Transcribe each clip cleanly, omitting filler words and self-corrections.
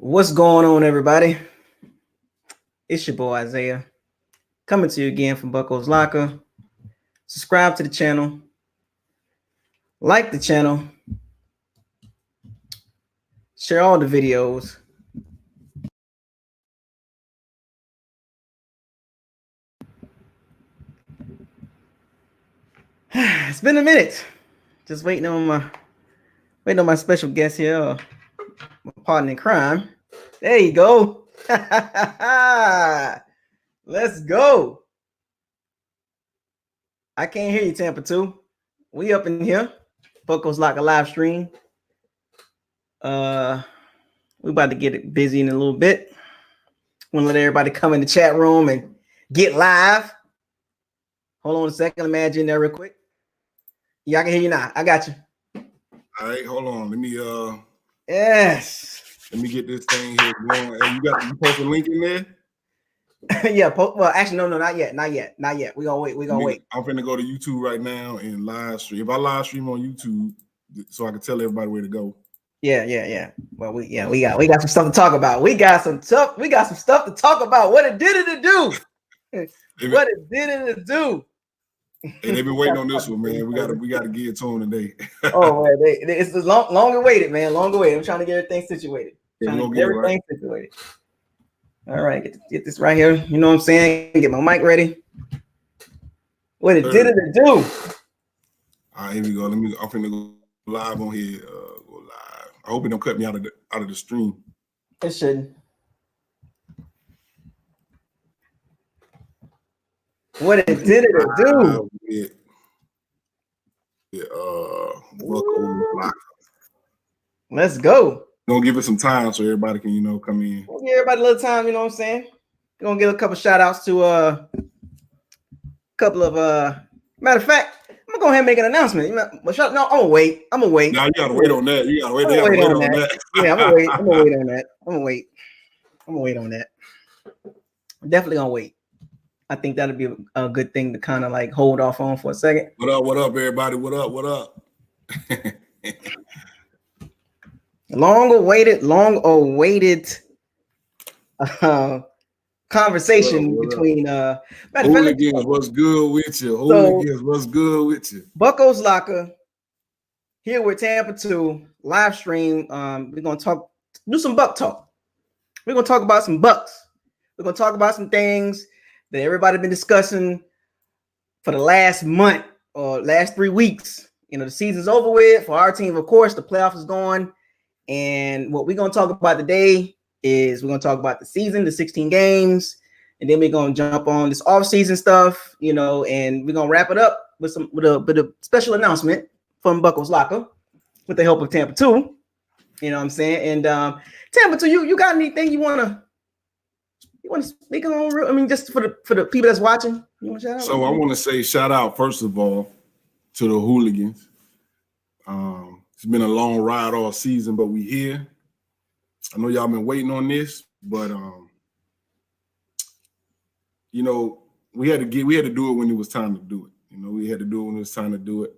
What's going on, everybody? It's your boy Isaiah coming to you again from Bucos Locker. Subscribe to the channel, like the channel, share all the videos. It's been a minute. Just waiting on my special guest here, my partner in crime. There you go. Let's go. I can't hear you, Tampa 2. We up in here. Bucos Locker live stream. We about to get it busy in a little bit. Want to let everybody come in the chat room and get live. Hold on a second. Let me add you in there real quick. Yeah, I can hear you now. I got you. All right, hold on. Let me Yes. Let me get this thing here going. Hey, you post a link in there? Yeah. Well, actually, no, not yet. We gonna wait. I'm finna go to YouTube right now and live stream. If I live stream on YouTube, so I can tell everybody where to go. Yeah. Well, we got some stuff to talk about. We got some stuff to talk about. What it did to do. What it did to do. And they've been waiting on this one, man. We gotta get it to them today. Oh man, it's longer waited, man. Longer waited. I'm trying to get everything situated. Situated. All right, get this right here. You know what I'm saying? Get my mic ready. What it did to do. All right, here we go. I'm finna go live on here. Go live. I hope it don't cut me out of the stream. It shouldn't. What it did to do. Bucos Locker. Let's go. Gonna give it some time so everybody can, come in. We'll give everybody a little time, you know what I'm saying? We're gonna give a couple shout outs to a couple of matter of fact, I'm gonna go ahead and make an announcement. No, I'm gonna wait. Now you gotta wait on that. You gotta wait. Yeah, I'm gonna wait on that. I'm gonna wait on that. I'm definitely gonna wait. I think that'll be a good thing to kind of like hold off on for a second. What up, everybody? What up? Long awaited conversation between Hooligans, what's good with you? Hooligans, what's good with you? Bucos Locker here with Tampa 2 live stream. We're gonna do some Buck talk. We're gonna talk about some Bucks. We're gonna talk about some things that everybody been discussing for the last month or last 3 weeks. The season's over with for our team. Of course, the playoff is going. And what we're going to talk about today is we're going to talk about the season, the 16 games, and then we're going to jump on this off-season stuff, and we're going to wrap it up with a special announcement from Bucos Locker with the help of Tampa 2. You know what I'm saying? And Tampa 2, you got anything you want to speak on? I mean, just for the people that's watching, you want to shout out? So I want to say shout out first of all to the Hooligans. It's been a long ride all season, but we here. I know y'all been waiting on this, but we had to do it when it was time to do it. We had to do it when it was time to do it,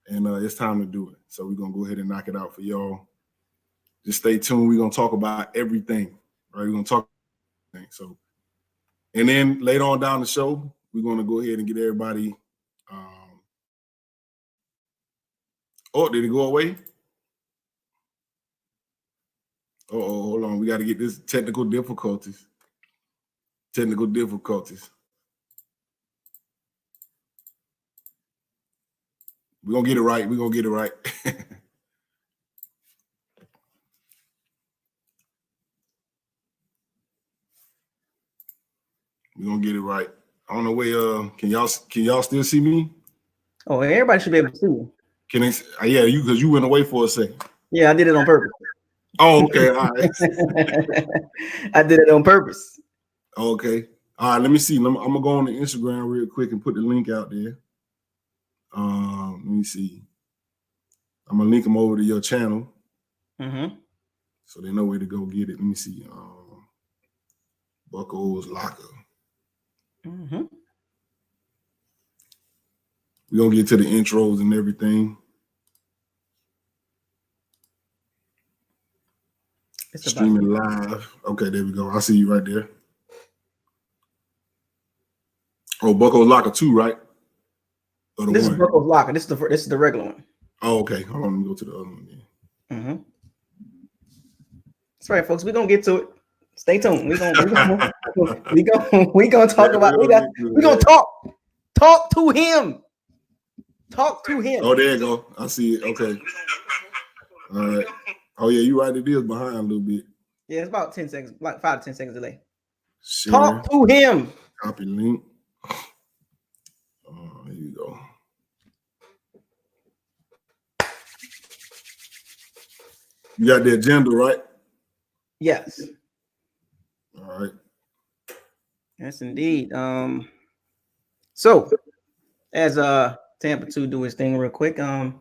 and it's time to do it. So we're gonna go ahead and knock it out for y'all. Just stay tuned. We're gonna talk about everything, right? We're gonna talk about everything. So, and then later on down the show, we're gonna go ahead and get everybody. Oh, did it go away? Oh, hold on. We got to get this technical difficulties. We're going to get it right. We're going to get it right. We're going to get it right. I don't know where, can y'all still see me? Oh, everybody should be able to see you. Can they? Yeah, because you went away for a second. Yeah, I did it on purpose. Oh, okay. All right. I did it on purpose. Okay. All right. Let me see. I'm gonna go on the Instagram real quick and put the link out there. Let me see. I'm gonna link them over to your channel, so they know where to go get it. Let me see. Bucos Locker. We're gonna get to the intros and everything. It's Streaming live. Okay, there we go. I see you right there. Oh, Bucos Locker 2, right? Or the This one? is Bucos Locker. This is the regular one. Oh, okay. Hold on, let me go to the other one then. Mm-hmm. That's right, folks. We're gonna get to it. Stay tuned. We're gonna talk about we're gonna talk to him. Talk to him. Oh, there you go. I see it. Okay. All right. Oh yeah, you right. It is behind a little bit. Yeah, it's about 10 seconds, like 5 to 10 seconds delay. Share. Talk to him. Copy link. Here you go. You got the agenda, right? Yes. All right. Yes, indeed. So as Tampa 2 do his thing real quick, I'm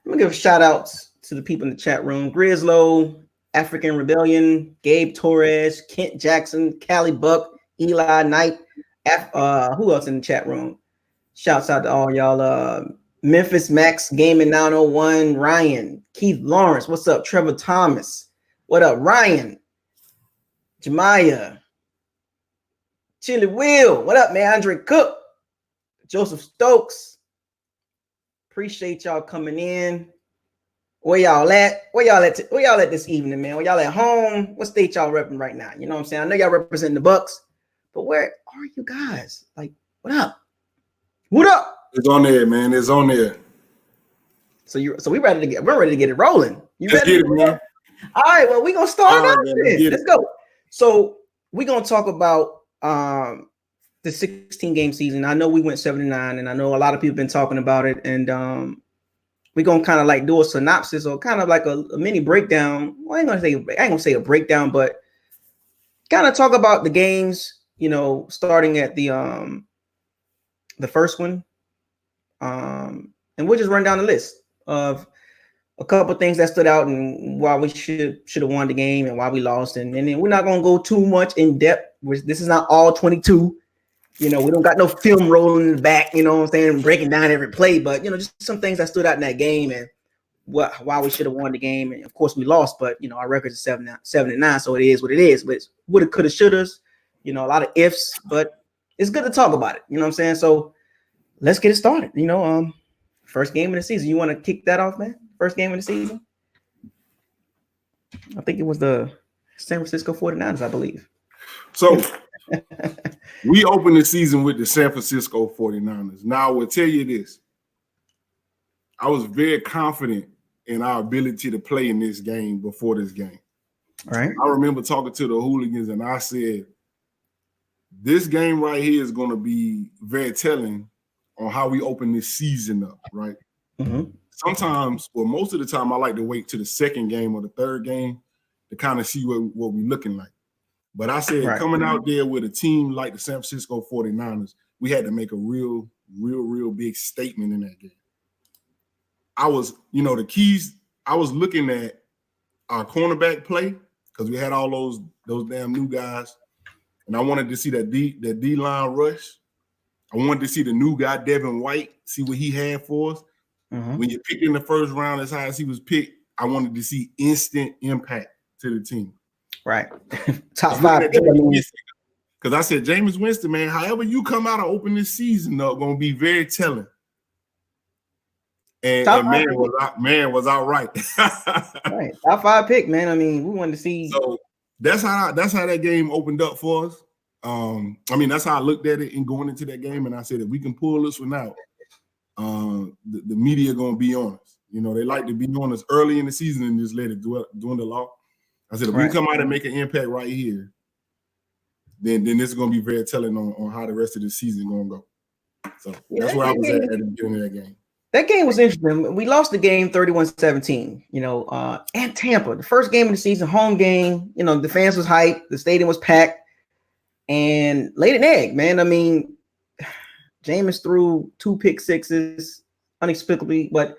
gonna give shout outs to the people in the chat room: Grizzlo, African Rebellion, Gabe Torres, Kent Jackson, Callie Buck, Eli Knight. Who else in the chat room? Shouts out to all y'all. Memphis Max Gaming 901, Ryan, Keith Lawrence, what's up? Trevor Thomas, what up? Ryan, Jemiah, Chili Will, what up, man? Andre Cook, Joseph Stokes. Appreciate y'all coming in. Where y'all at? Where y'all at this evening, man? Where y'all at home? What state y'all repping right now? You know what I'm saying? I know y'all representing the Bucks, but where are you guys? Like, what up? What up? It's on there, man. It's on there. So we're ready to get it rolling. You Let's ready? get it, man. All right, well, we're gonna start out then. Let's go. So we're gonna talk about the 16-game season. I know we went 7-9, and I know a lot of people have been talking about it, and we're gonna kind of like do a synopsis or kind of like a mini breakdown. Well, I ain't gonna say a breakdown, but kind of talk about the games, you know, starting at the first one. And we'll just run down the list of a couple of things that stood out and why we should have won the game and why we lost. And then we're not going to go too much in depth. This is not all 22. You know, we don't got no film rolling in the back, you know what I'm saying, breaking down every play. But, you know, just some things that stood out in that game and why we should have won the game. And, of course, we lost. But, you know, our record is 7-9, so it is what it is. But it's woulda, coulda, shouldas, you know, a lot of ifs. But it's good to talk about it. You know what I'm saying? So let's get it started. You know, first game of the season. You want to kick that off, man? First game of the season? I think it was the San Francisco 49ers, I believe. So we opened the season with the San Francisco 49ers. Now I will tell you this. I was very confident in our ability to play in this game before this game. All right. I remember talking to the hooligans and I said, this game right here is going to be very telling on how we open this season up, right? Mm-hmm. Sometimes, or most of the time, I like to wait to the second game or the third game to kind of see what we're looking like. But I said, coming out there with a team like the San Francisco 49ers, we had to make a real big statement in that game. I was, you know, the keys, I was looking at our cornerback play because we had all those damn new guys. And I wanted to see that D-line rush. I wanted to see the new guy, Devin White, see what he had for us. Mm-hmm. When you picked in the first round as high as he was picked, I wanted to see instant impact to the team. Right. Top 5. Because I said, Jameis Winston, man, however you come out and open this season up, going to be very telling. And man was all right. Right. Top 5 pick, man. I mean, we wanted to see. So that's how that game opened up for us. I mean, that's how I looked at it in going into that game. And I said, if we can pull this one out, the media going to be on us. You know, they like to be on us early in the season and just let it dwindle off. I said, if we come out and make an impact right here, then this is going to be very telling on how the rest of the season going to go. So that's where I was at the beginning of that game. That game was interesting. We lost the game 31-17, you know, at Tampa. The first game of the season, home game. You know, the fans was hyped. The stadium was packed. And laid an egg, man. I mean, Jameis threw 2 pick sixes unexplicably, but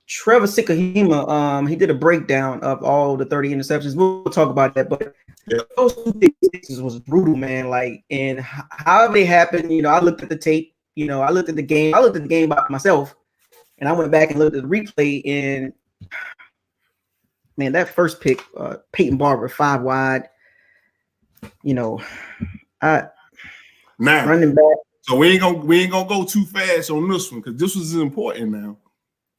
Trevor Sikahema, he did a breakdown of all the 30 interceptions. We'll talk about that, but those 2 pick sixes was brutal, man. Like, and how they happened, you know, I looked at the tape, you know, I looked at the game by myself, and I went back and looked at the replay, and man, that first pick, Peyton Barber, 5 wide. You know, I now running back. So we ain't gonna go too fast on this one because this was important now.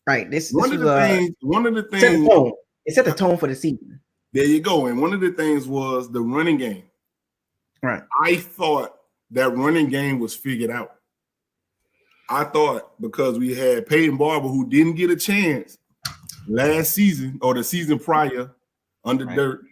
Right. This One of the things set the tone. It set the tone for the season. There you go. And one of the things was the running game. Right. I thought that running game was figured out. I thought because we had Peyton Barber who didn't get a chance last season or the season prior under Dirt.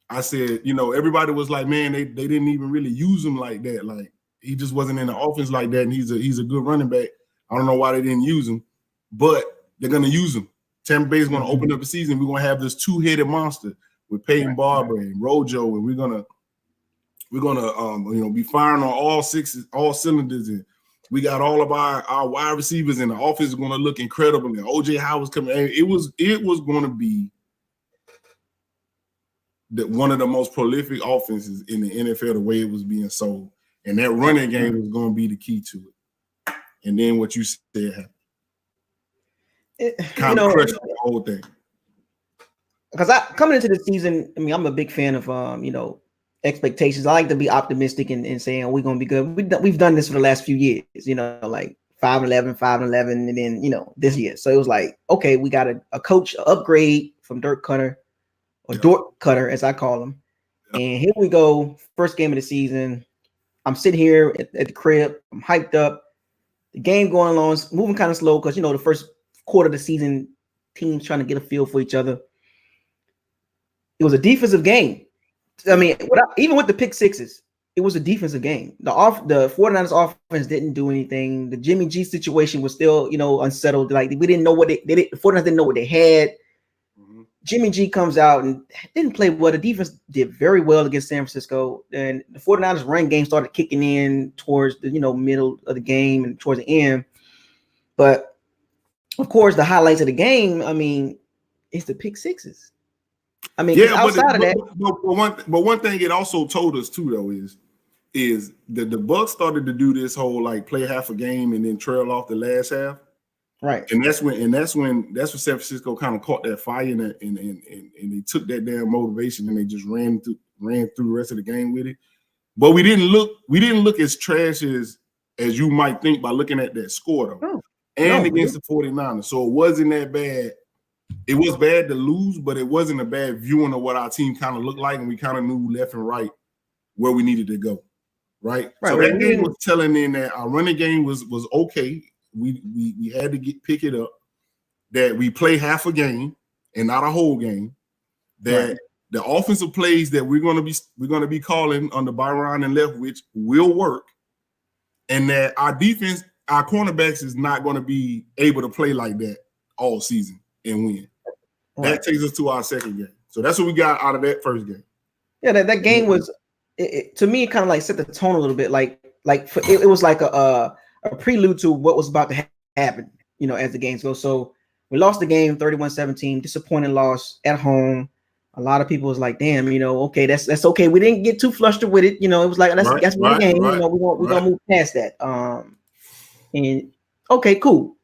I said, everybody was like, man, they didn't even really use him like that. Like he just wasn't in the offense like that. And he's a good running back. I don't know why they didn't use him, but they're gonna use him. Tampa Bay is gonna open up the season. We're gonna have this two-headed monster with Peyton Barber and Rojo, and we're gonna be firing on all cylinders, and we got all of our wide receivers, and the offense is gonna look incredible. And OJ Howard's coming. It was gonna be one of the most prolific offenses in the NFL, the way it was being sold. And that running game was going to be the key to it. And then what you said happened. Kind of crushed the whole thing. Because coming into the season, I mean, I'm a big fan of expectations. I like to be optimistic and saying we're going to be good. We've done this for the last few years, like 5-11, 5-11, and then this year. So it was like, okay, we got a coach upgrade from Dirk Cutter. Or Dort Cutter, as I call him. And here we go, first game of the season. I'm sitting here at the crib. I'm hyped up. The game going along, it's moving kind of slow because, the first quarter of the season, teams trying to get a feel for each other. It was a defensive game. I mean, even with the pick sixes, it was a defensive game. The 49ers offense didn't do anything. The Jimmy G situation was still, unsettled. Like we didn't know what the 49ers didn't know what they had. Jimmy G comes out and didn't play well. The defense did very well against San Francisco. And the 49ers run game started kicking in towards the, middle of the game and towards the end. But, of course, the highlights of the game, I mean, it's the pick sixes. I mean, outside of that. But one thing it also told us, too, though, is that the Bucs started to do this whole, like, play half a game and then trail off the last half. Right. And that's when San Francisco kind of caught that fire and they took that damn motivation and they just ran through the rest of the game with it. But we didn't look as trash as you might think by looking at that score though. Against the 49ers. So it wasn't that bad. It was bad to lose, but it wasn't a bad viewing of what our team kind of looked like, and we kind of knew left and right where we needed to go. Right. So that game was telling in that our running game was okay. We had to pick it up, that we play half a game and not a whole game, that the offensive plays that we're gonna be calling on the Byron and Leftwich will work, and that our defense, our cornerbacks is not going to be able to play like that all season and win. That takes us to our second game. So that's what we got out of that first game. Yeah, that game was to me kind of like set the tone a little bit, it was like a prelude to what was about to happen, as the games go. So we lost the game 31-17, disappointing loss at home. A lot of people was like, damn, okay, that's okay. We didn't get too flustered with it. It was like, that's the game. We're gonna move past that. And okay, cool.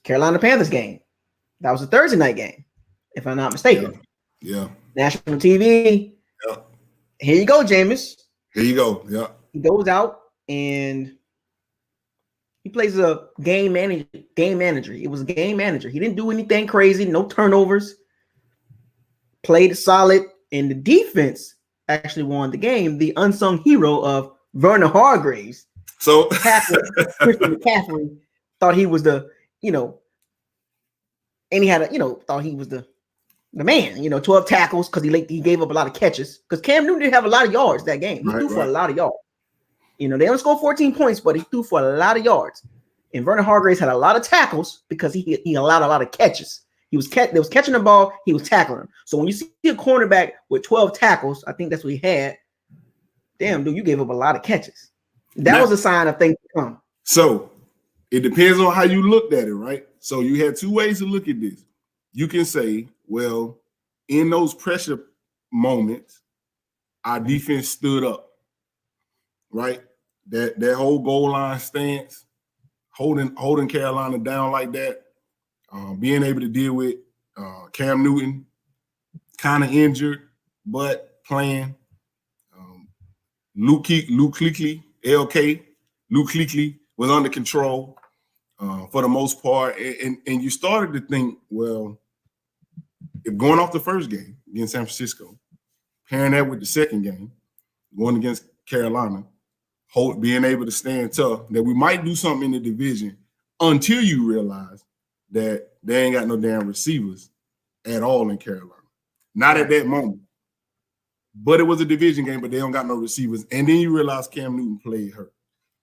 Carolina Panthers game. That was a Thursday night game, if I'm not mistaken. Yeah. National TV. Yeah. Here you go, Jameis. Here you go. Yeah. He goes out and he plays a game manager. It was a game manager. He didn't do anything crazy, no turnovers. Played solid, and the defense actually won the game. The unsung hero of Vernon Hargreaves. So Christian McCaffrey thought he was the, and he had thought he was the man. 12 tackles because he gave up a lot of catches. Because Cam Newton didn't have a lot of yards that game. He threw for a lot of yards. They only scored 14 points, but he threw for a lot of yards. And Vernon Hargreaves had a lot of tackles because he allowed a lot of catches. They was catching the ball, he was tackling them. So when you see a cornerback with 12 tackles, I think that's what he had. Damn, dude, you gave up a lot of catches. That was a sign of things to come. So it depends on how you looked at it, right? So you had two ways to look at this. You can say, well, in those pressure moments, our defense stood up, right? That whole goal line stance, holding Carolina down like that, being able to deal with Cam Newton, kind of injured, but playing. Luke Kuechly was under control for the most part. And you started to think, well, if going off the first game against San Francisco, pairing that with the second game, going against Carolina, being able to stand tough, that we might do something in the division until you realize that they ain't got no damn receivers at all in Carolina. Not at that moment. But it was a division game, but they don't got no receivers. And then you realize Cam Newton played hurt.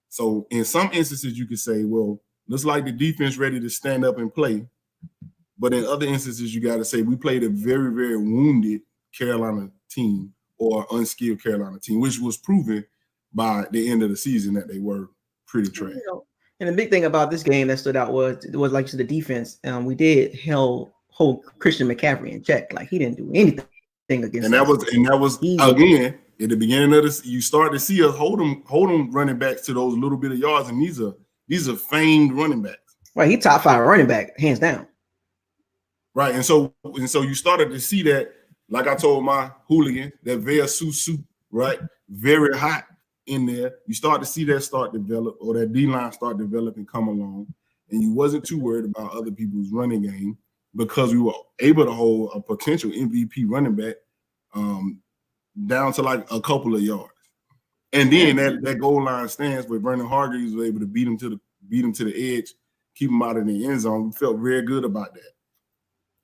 So in some instances, you could say, well, looks like the defense ready to stand up and play. But in other instances, you got to say we played a very, very wounded Carolina team or unskilled Carolina team, which was proven by the end of the season that they were pretty trash. And the big thing about this game that stood out was like you said, the defense. We did hold Christian McCaffrey in check. Like he didn't do anything against. And that was again at the beginning of this. You start to see us hold them running backs to those little bit of yards, and these are famed running backs. Right, he top 5 running back, hands down. Right, and so you started to see that, like I told my hooligan, that Vea Susu, right, very hot in there. You start to see that start develop, or that D-line start develop and come along, and you wasn't too worried about other people's running game because we were able to hold a potential MVP running back down to like a couple of yards. And then that goal line stance where Vernon Hargreaves was able to beat him to the edge, keep him out of the end zone. We felt very good about that.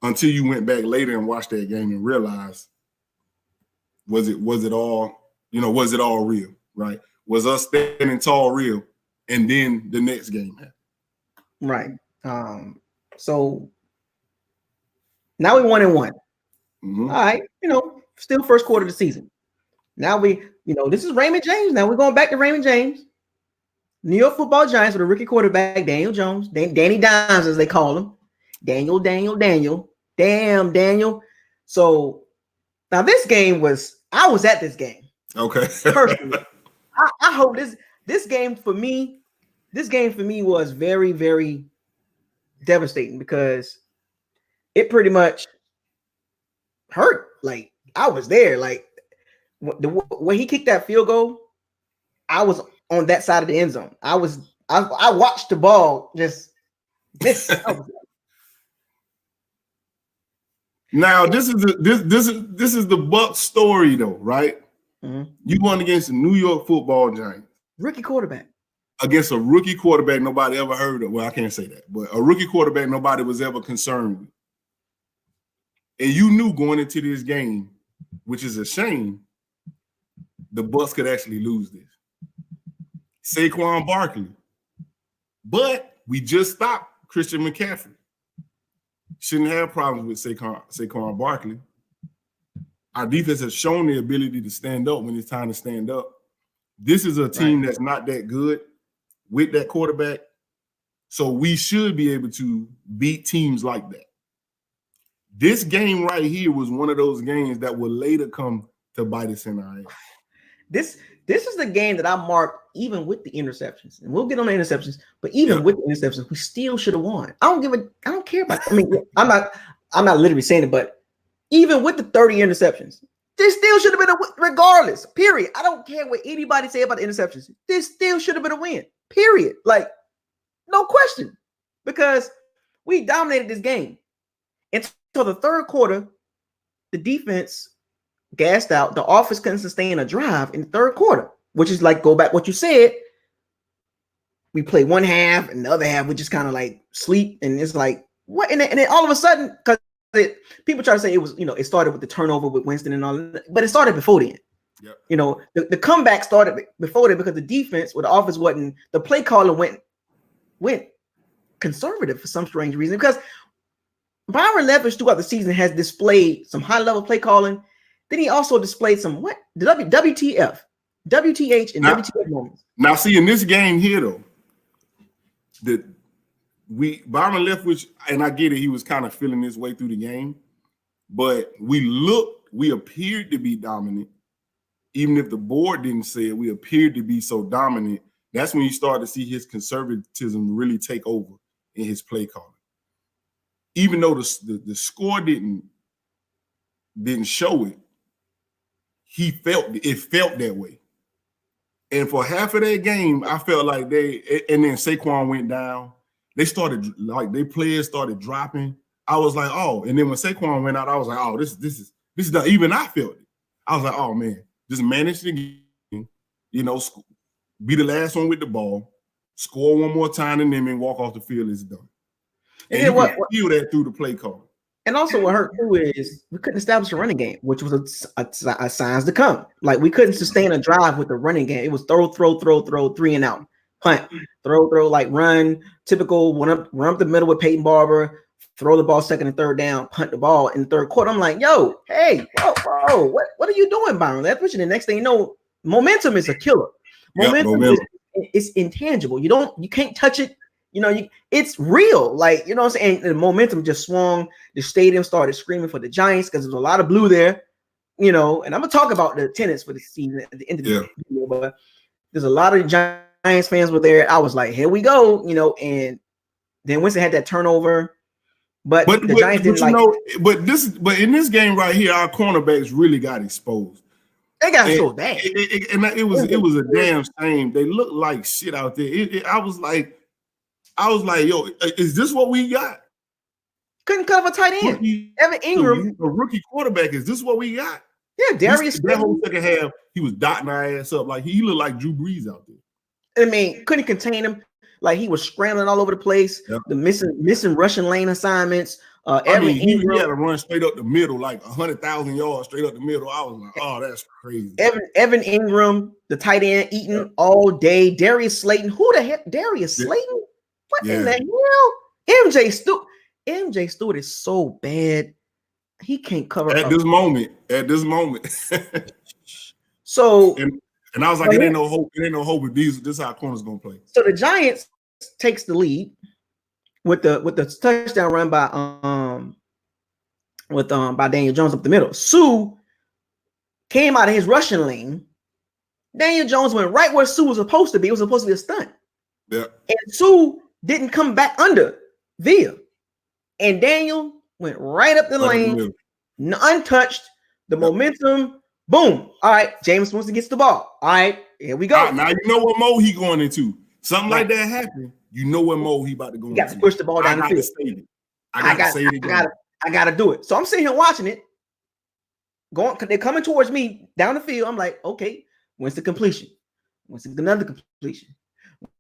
Until you went back later and watched that game and realized, was it all real, right? Was us standing tall real? And then the next game happened. Right. So now we 1-1. Mm-hmm. All right, still first quarter of the season. Now this is Raymond James. Now we're going back to Raymond James. New York Football Giants with a rookie quarterback, Daniel Jones, Danny Dimes as they call him. Daniel. Damn, Daniel. So now this game I was at this game. Okay. Personally. I hope this game for me was very, very devastating because it pretty much hurt. Like I was there. Like when he kicked that field goal, I was on that side of the end zone. I watched the ball just this. Now this is the Bucs story though, right? Mm-hmm. You won against the New York Football Giants, rookie quarterback, against a rookie quarterback nobody ever heard of. Well, I can't say that, but a rookie quarterback nobody was ever concerned with. And you knew going into this game, which is a shame, the Bucs could actually lose this. Saquon Barkley, but we just stopped Christian McCaffrey. Shouldn't have problems with Saquon Barkley. Our defense has shown the ability to stand up when it's time to stand up. This is a team that's not that good with that quarterback, so we should be able to beat teams like that. This game right here was one of those games that will later come to bite us in our ass. This is the game that I marked even with the interceptions, and we'll get on the interceptions. But even with the interceptions, we still should have won. I don't care about. I mean, I'm not literally saying it, but even with the 30 interceptions, this still should have been a win, regardless. Period. I don't care what anybody say about the interceptions. This still should have been a win. Period. Like, no question, because we dominated this game until the third quarter. The defense gassed out. The offense couldn't sustain a drive in the third quarter, which is like, go back what you said. We play one half and the other half we just kind of like sleep, and it's like what? And then all of a sudden, because people try to say it was, it started with the turnover with Winston and all that, but it started before then. Yep. The comeback started before then because the defense, with the offense wasn't, the play caller went conservative for some strange reason, because Byron Leftwich throughout the season has displayed some high level play calling. Then he also displayed some WTF, WTH, and WTF moments. Now, see, in this game here, though, Byron Leftwich, and I get it, he was kind of feeling his way through the game, but we appeared to be dominant. Even if the board didn't say it, we appeared to be so dominant. That's when you start to see his conservatism really take over in his play calling. even though the score didn't show it, it felt that way. And for half of that game, I felt like and then Saquon went down. Their players started dropping. I was like, oh, and then when Saquon went out, I was like, oh, this is done. Even I felt it. I was like, oh man, just manage the game, be the last one with the ball, score one more time, and then walk off the field. It's done. And you can feel that through the play call. And also, what hurt too is we couldn't establish a running game, which was a signs to come. Like we couldn't sustain a drive with the running game. It was throw, 3 and out, punt, throw, like run, typical run up the middle with Peyton Barber, throw the ball second and third down, punt the ball in the third quarter. I'm like, yo, hey, whoa, what are you doing, Byron? That's pushing. The next thing you know, momentum is a killer. Momentum is intangible. You can't touch it. It's real. Like, you know what I'm saying? And the momentum just swung. The stadium started screaming for the Giants because there's a lot of blue there, and I'm going to talk about the attendance for the season at the end of the video, but there's a lot of Giants fans were there. I was like, here we go, and then Winston had that turnover, but the Giants didn't but in this game right here, our cornerbacks really got exposed. They got so bad. It was a damn shame. They looked like shit out there. I was like, yo, is this what we got? Couldn't cover tight end. Evan Ingram, a rookie quarterback. Is this what we got? Yeah, Darius. That whole second half, he was dotting our ass up like he looked like Drew Brees out there. I mean, couldn't contain him. Like he was scrambling all over the place. Yep. The missing rushing lane assignments. He had to run straight up the middle, like 100,000 yards straight up the middle. I was like, oh, that's crazy. Evan Ingram, the tight end, eating all day. Darius Slayton. Who the heck? Darius Slayton? What in the hell? MJ Stewart is so bad. He can't cover at this moment. So and I was like, it ain't no hope. It ain't no hope with these. This is how corner's gonna play. So the Giants takes the lead with the touchdown run by Daniel Jones up the middle. Sue came out of his rushing lane. Daniel Jones went right where Sue was supposed to be. It was supposed to be a stunt. Yeah. And Sue didn't come back under Villa. And Daniel went right up the lane, untouched. The momentum, boom. All right, James Winston gets the ball. All right, here we go. Right, now you know what mode he going into. Something like that happened. You know what mode he about to go into. You got to push the ball down the field. I got to do it. So I'm sitting here watching it. They're coming towards me down the field. I'm like, okay, when's the completion? When's another completion?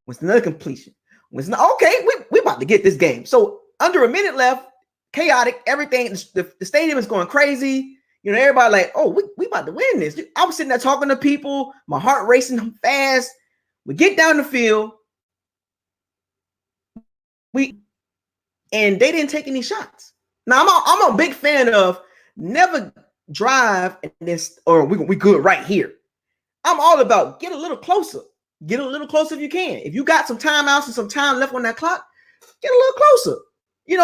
When's another completion? Okay, we about to get this game. So under a minute left, chaotic, everything. The stadium is going crazy. Everybody like, oh, we about to win this. I was sitting there talking to people, my heart racing fast. We get down the field. And they didn't take any shots. Now I'm a big fan of never drive and this, or we good right here. I'm all about get a little closer. Get a little closer if you can. If you got some timeouts and some time left on that clock, get a little closer. You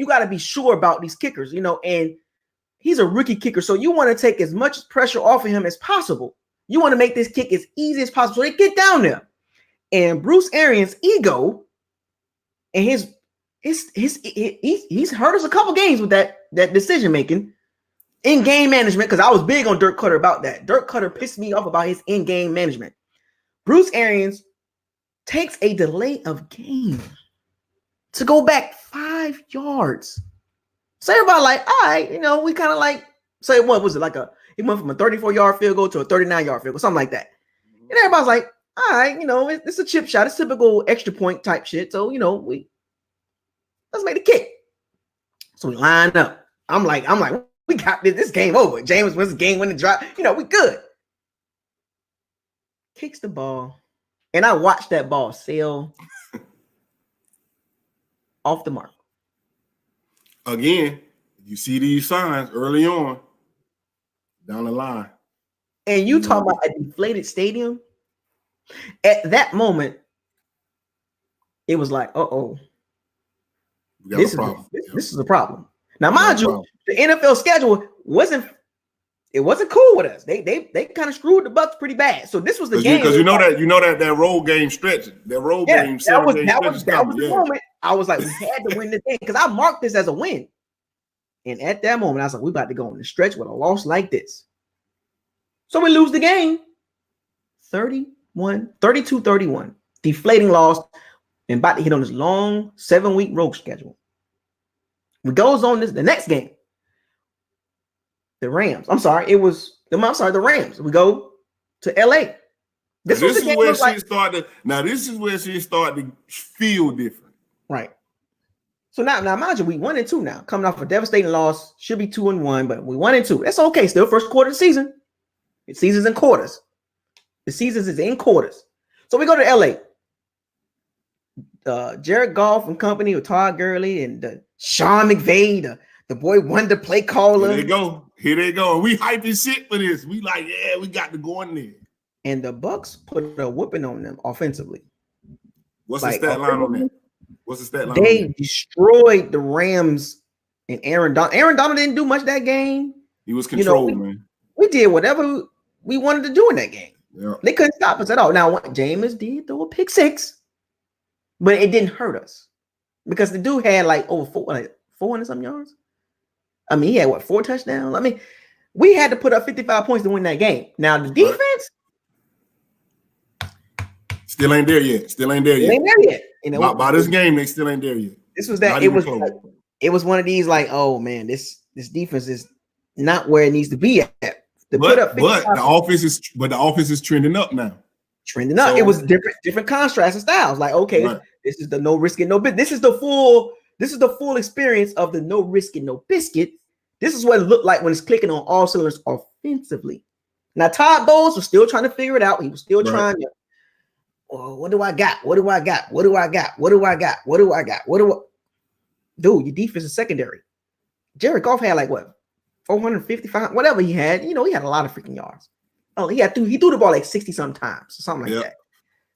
gotta be sure about these kickers, and he's a rookie kicker. So you want to take as much pressure off of him as possible. You want to make this kick as easy as possible so they get down there. And Bruce Arians' ego and he's hurt us a couple games with that decision making in game management, because I was big on Dirk Cutter about that. Dirk Cutter pissed me off about his in game management. Bruce Arians takes a delay of game to go back 5 yards. So everybody like, all right, we kind of like, say what was it, like it went from a 34-yard field goal to a 39-yard field goal, something like that. And everybody's like, all right, it's a chip shot, it's typical extra point type shit. So, let's make the kick. So we line up. I'm like, we got this game over. James Winston game winning drive. We good. Kicks the ball. And I watched that ball sail off the mark. Again, you see these signs early on down the line. And you talk about a deflated stadium. At that moment, it was like, uh-oh. This is a problem. Now, mind you, the NFL schedule wasn't it wasn't cool with us. They kind of screwed the Bucs pretty bad. So this was the game because you know that road game stretch, that road game 7-game stretch. That was the moment. I was like, we had to win this game because I marked this as a win. And at that moment, I was like, we about to go on the stretch with a loss like this. So we lose the game 32-31. Deflating loss and about to hit on this long 7-week road schedule. We goes on the next game. The Rams. The Rams. We go to LA. This is where shit started. Now, this is where shit started to feel different. Right. So now mind you, we 1-2 now. Coming off a devastating loss. Should be 2-1, but we 1-2. That's okay. Still first quarter of the season. The season's in quarters. The season is in quarters. So we go to LA. Jared Goff and company with Todd Gurley and Sean McVay, the boy wonder play caller. Here they go. We hyping shit for this. We like, yeah, we got to go in there. And the Bucs put a whooping on them offensively. What's the stat line on that? They destroyed the Rams and Aaron Donald. Aaron Donald didn't do much that game. He was controlled, man. We did whatever we wanted to do in that game. Yeah. They couldn't stop us at all. Now, Jameis did throw a pick six, but it didn't hurt us because the dude had like over 400 something yards. I mean, he had 4 touchdowns. I mean, we had to put up 55 points to win that game. Now, the defense still ain't there yet. You know, by this game, they still ain't there yet. This was that. It was one of these like, oh man, this defense is not where it needs to be at. But the offense is trending up now. Trending up. So, it was different contrasts and styles. Like, okay, right. This is the no risk and no bit. This is the full experience of the no risk and no biscuit. This is what it looked like when it's clicking on all cylinders offensively. Now, Todd Bowles was still trying to figure it out. He was still trying to. Oh, what do I got? Dude, your defense is secondary. Jared Goff had like 455, whatever he had. You know, he had a lot of freaking yards. Oh, he threw the ball like 60 sometimes, something like that.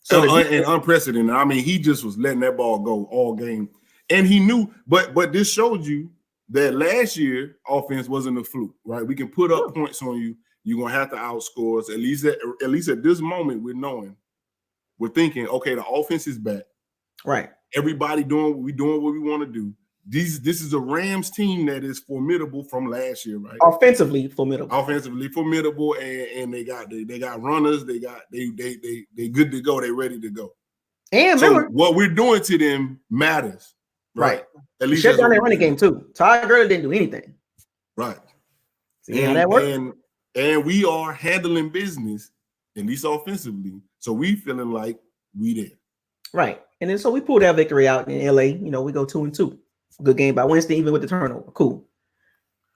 So and unprecedented. I mean, he just was letting that ball go all game, and he knew. But this showed you that last year offense wasn't a fluke, right? We can put up points on you. You're gonna have to outscore us. At least at this moment, we're thinking, okay, the offense is back. Right. Everybody doing what we want to do. This is a Rams team that is formidable from last year, right? Offensively formidable, and they got runners. They good to go. They ready to go. And so remember, what we're doing to them matters, right? At least shut down their running game too. Todd Gurley didn't do anything, right? See how that works? And we are handling business, at least offensively. So we feeling like we there, right? And then so we pulled that victory out in LA. You know, we go 2-2. Good game by Winston, even with the turnover. Cool.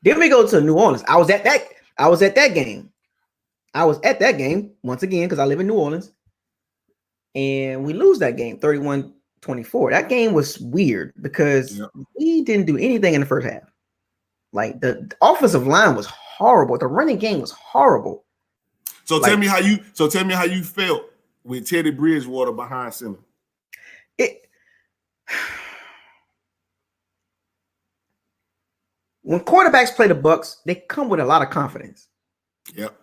Then we go to New Orleans. I was at that game. I was at that game once again because I live in New Orleans. And we lose that game 31-24. That game was weird because we didn't do anything in the first half. Like the offensive line was horrible. The running game was horrible. So tell me how you felt with Teddy Bridgewater behind center. When quarterbacks play the Bucs, they come with a lot of confidence. Yep.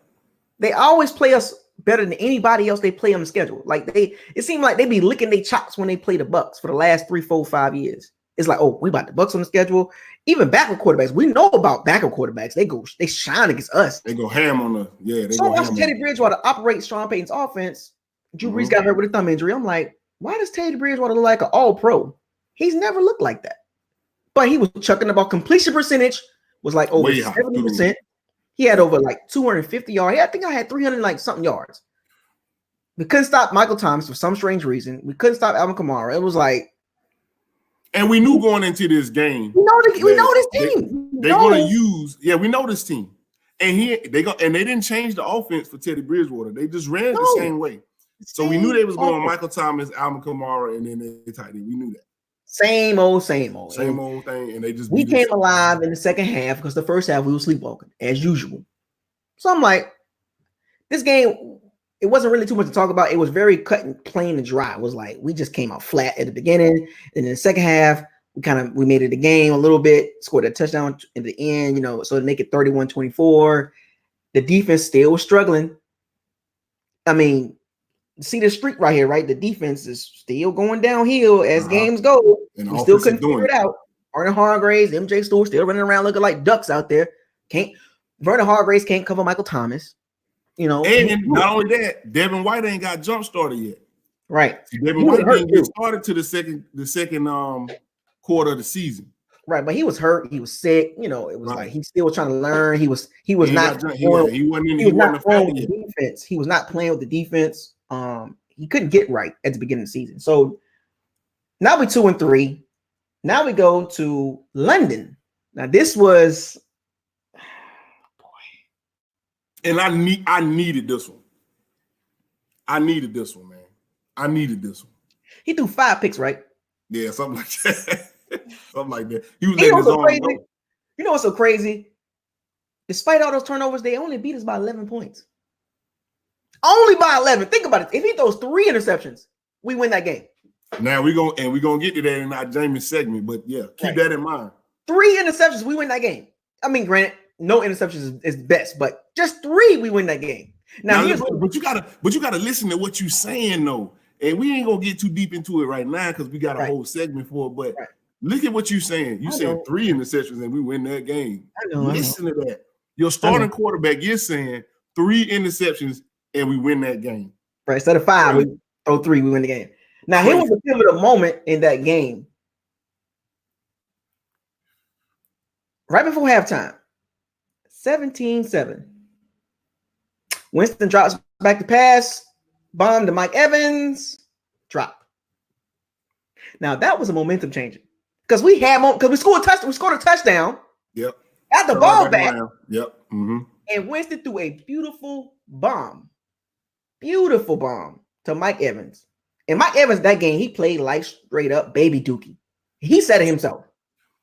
They always play us better than anybody else they play on the schedule. Like it seemed like they be licking their chops when they play the Bucs for the last 3, 4, 5 years. It's like, oh, we about the Bucs on the schedule. Even backup quarterbacks, we know about backup quarterbacks. They shine against us. They go ham on the So once Teddy Bridgewater operates Sean Payton's offense, Drew Brees got hurt with a thumb injury. I'm like, why does Teddy Bridgewater look like an all-pro? He's never looked like that. But he was chucking the ball. Completion percentage was like over 70%. He had over like 250 yards. I think I had 300 like something yards. We couldn't stop Michael Thomas for some strange reason. We couldn't stop Alvin Kamara. It was like, and we knew going into this game. We know this team. They're going to use. Yeah, we know this team. And they didn't change the offense for Teddy Bridgewater. They just ran the same way. So we knew they was going Michael Thomas, Alvin Kamara, and then they tight end. We knew that. Same old thing. And they just came alive in the second half because the first half we were sleepwalking as usual. So I'm like, this game, it wasn't really too much to talk about. It was very cut and plain and dry. It was like we just came out flat at the beginning, and in the second half, we made it a game a little bit, scored a touchdown in the end, so to make it 31-24. The defense still was struggling. I mean, see the streak right here, right? The defense is still going downhill as games go. And we still couldn't figure it out. Vernon Hargreaves, MJ Stewart still running around looking like ducks out there. Vernon Hargreaves can't cover Michael Thomas. You know, and not only that, Devin White ain't got jump started yet. Right. See, Devin White didn't get started to the second quarter of the season. Right, but he was hurt. He was sick. You know, it was like he still was trying to learn. He was not playing with the defense. He was not playing with the defense. He couldn't get right at the beginning of the season. So now we're 2-3. Now we go to London. Now this was, and I needed this one. I needed this one, man. I needed this one. He threw 5 picks, right? Yeah, something like that. Something like that. He was letting his arm go. You know what's so crazy? Despite all those turnovers, they only beat us by 11 points. Only by 11. Think about it. If he throws 3 interceptions, we win that game. Now we're gonna get to that in our James segment, but yeah, keep that in mind. 3 interceptions, we win that game. I mean, granted, no interceptions is best, but just 3, we win that game. Now but you gotta listen to what you're saying though, and we ain't gonna get too deep into it right now because we got a whole segment for it. But look at what you're saying. You said 3 interceptions and we win that game. Listen to that. Your starting quarterback is saying 3 interceptions and we win that game. Right. Instead of 5, we throw 3, we win the game. Now, here was a pivotal moment in that game. Right before halftime, 17-7. Winston drops back to pass, bomb to Mike Evans, drop. Now, that was a momentum changer. Because we scored a touchdown. Yep. Got the ball back. Yep. Mm-hmm. And Winston threw a beautiful bomb to Mike Evans. And Mike Evans, that game, he played like straight up baby Dookie. He said it himself.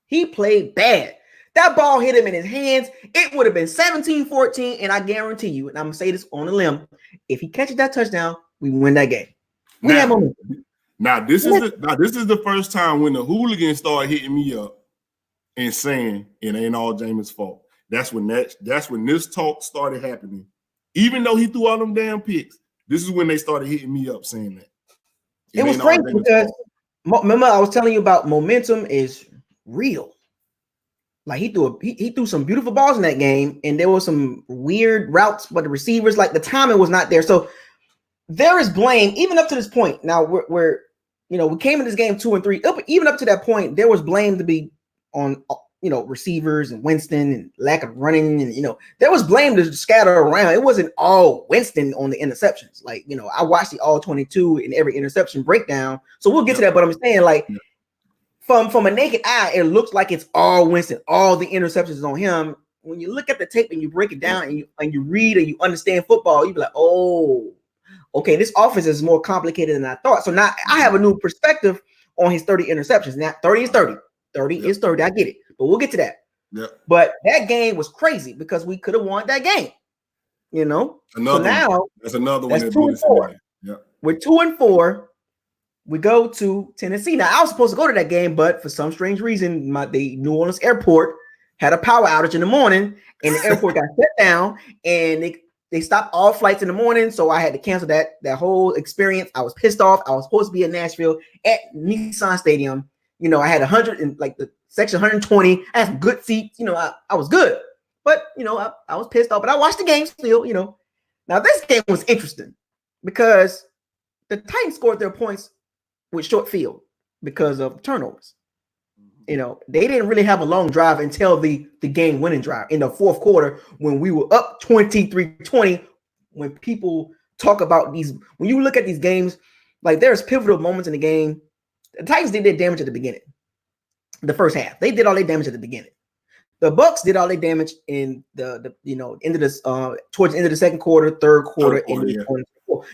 He played bad. That ball hit him in his hands. It would have been 17-14. And I guarantee you, and I'm going to say this on a limb, if he catches that touchdown, we win that game. Now this is the first time when the hooligans started hitting me up and saying it ain't all Jameis' fault. That's when this talk started happening. Even though he threw all them damn picks, this is when they started hitting me up saying that. It was crazy because remember I was telling you about momentum is real. Like he threw some beautiful balls in that game, and there were some weird routes, but the receivers, like the timing was not there. So there is blame even up to this point. Now we're we came in this game 2-3. Even up to that point, there was blame to be on receivers and Winston and lack of running, and there was blame to scatter around. It wasn't all Winston on the interceptions. Like I watched the all 22 in every interception breakdown, so we'll get to that. But I'm saying from a naked eye, it looks like it's all Winston. All the interceptions is on him. When you look at the tape and you break it down and you read and you understand football, you be like, oh, okay, this offense is more complicated than I thought. So now I have a new perspective on his 30 interceptions. Now 30 is 30. 30 is 30. I get it. But we'll get to that. Yeah. But that game was crazy because we could have won that game. That's another one. That's 2-4. Yeah. We're 2-4. We go to Tennessee. Now I was supposed to go to that game, but for some strange reason, the New Orleans airport had a power outage in the morning, and the airport got shut down, and they stopped all flights in the morning. So I had to cancel that whole experience. I was pissed off. I was supposed to be in Nashville at Nissan Stadium. I had 100 in the section 120. I had some good seats. I was good, but I was pissed off. But I watched the game still. Now this game was interesting because the Titans scored their points with short field because of turnovers. They didn't really have a long drive until the game winning drive in the fourth quarter when we were up 23-20. When people talk about when you look at these games, like there's pivotal moments in the game. The Titans did their damage at the beginning. The first half, they did all their damage at the beginning. The Bucs did all their damage in the into this towards the end of the second quarter, third quarter.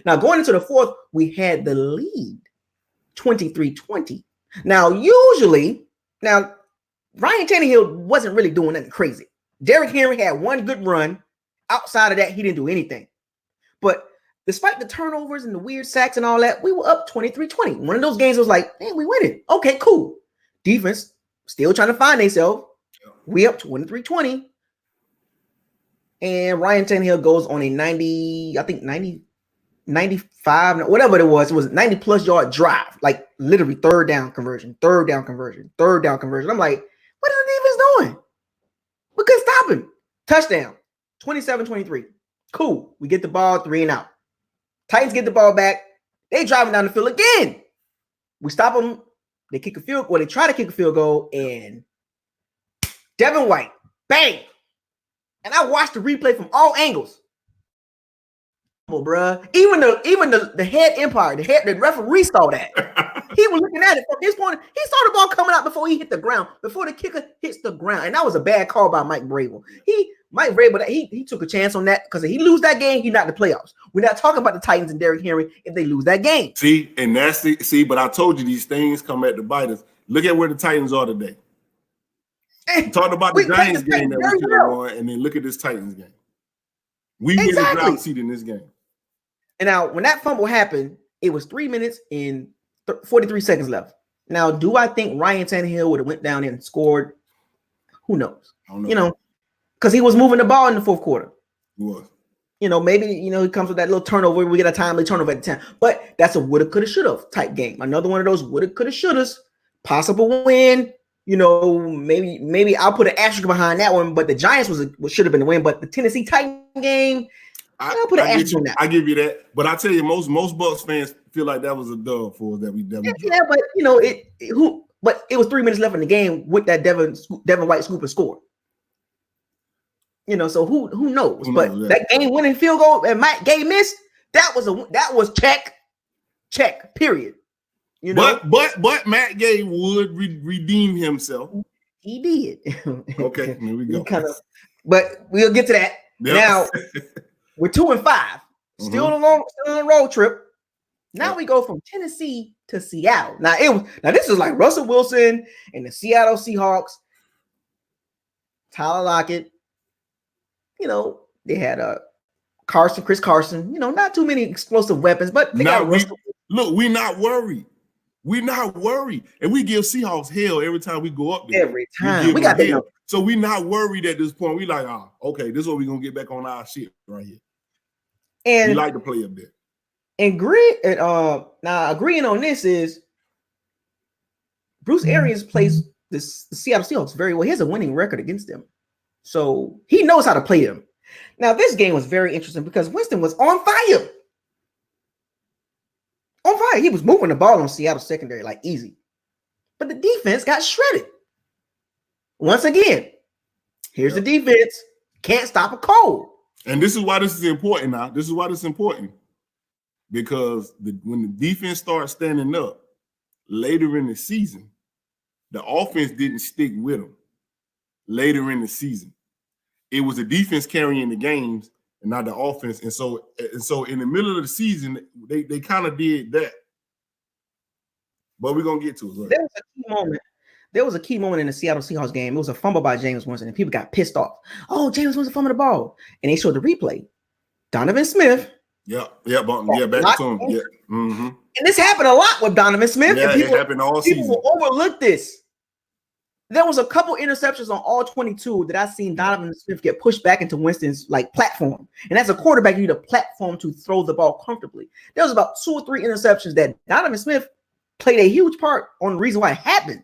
Now going into the fourth, we had the lead 23-20. Now Ryan Tannehill wasn't really doing nothing crazy. Derrick Henry had one good run. Outside of that, he didn't do anything. But despite the turnovers and the weird sacks and all that, we were up 23-20. One of those games was like, hey, we winning. Okay, cool. Defense still trying to find themselves. We up 23-20. And Ryan Tannehill goes on a 95, whatever it was 90 plus yard drive, like literally third down conversion. I'm like, what is the defense doing? We couldn't stop him. Touchdown, 27-23. Cool. We get the ball, 3 and out. Titans get the ball back. They driving down the field again. We stop them. They kick a field goal. They try to kick a field goal, and Devin White, bang. And I watched the replay from all angles. Oh, bruh. Even the head umpire, the referee saw that. He was looking at it from his point. He saw the ball coming out before he hit the ground, before the kicker hits the ground. And that was a bad call by Mike Vrabel. Mike Vrabel, he took a chance on that, because if he lose that game, he's not in the playoffs. We're not talking about the Titans and Derrick Henry if they lose that game. But I told you these things come at the bite us. Look at where the Titans are today. We talked about the Giants game that we could have won, and then look at this Titans game. We get a drop seat in this game. And now, when that fumble happened, it was 3 minutes and 43 seconds left. Now, do I think Ryan Tannehill would have went down and scored? Who knows? I don't know. Because he was moving the ball in the fourth quarter. He was. Maybe, he comes with that little turnover. We get a timely turnover at the time. But that's a woulda, coulda, shoulda type game. Another one of those woulda, coulda, shouldas. Possible win. Maybe I'll put an asterisk behind that one. But the Giants should have been the win. But the Tennessee Titan game, I'll put an asterisk on that. I give you that. But I tell you, most Bucs fans feel like that was a dub for us that we yeah, but but it was 3 minutes left in the game with that Devin White scoop and score. So who knows? But that game winning field goal and Matt Gay missed, that was check, period. But Matt Gay would redeem himself. He did. Okay, here we go. But we'll get to that. Yep. Now we're 2-5. Still on a road trip. Now we go from Tennessee to Seattle. Now this is like Russell Wilson and the Seattle Seahawks. Tyler Lockett. They had Chris Carson. Not too many explosive weapons, but they got Russell. Look, we're not worried. We're not worried, and we give Seahawks hell every time we go up there. Every time we got hell. So we're not worried at this point. We like, okay, this is what we're gonna get back on our shit right here. And we like to play a bit. And now agreeing on this is Bruce Arians plays the Seattle Seahawks very well. He has a winning record against them, so he knows how to play them. Now this game was very interesting because Winston was on fire. He was moving the ball on Seattle secondary like easy, but the defense got shredded. Once again, here's the defense can't stop a cold. And this is why this is important now. This is why this is important. Because when the defense starts standing up later in the season, the offense didn't stick with them later in the season. It was the defense carrying the games and not the offense. And so in the middle of the season, they kind of did that. But we're going to get to it. Right? There was a key moment in the Seattle Seahawks game. It was a fumble by James Winston, and people got pissed off. Oh, James Winston fumbled the ball. And they showed the replay. Donovan Smith. Back to him. Yeah. Mm-hmm. And this happened a lot with Donovan Smith. Yeah, it happened all season. People will overlook this. There was a couple interceptions on all 22 that I seen Donovan Smith get pushed back into Winston's platform. And as a quarterback, you need a platform to throw the ball comfortably. There was about 2 or 3 interceptions that Donovan Smith played a huge part on the reason why it happened.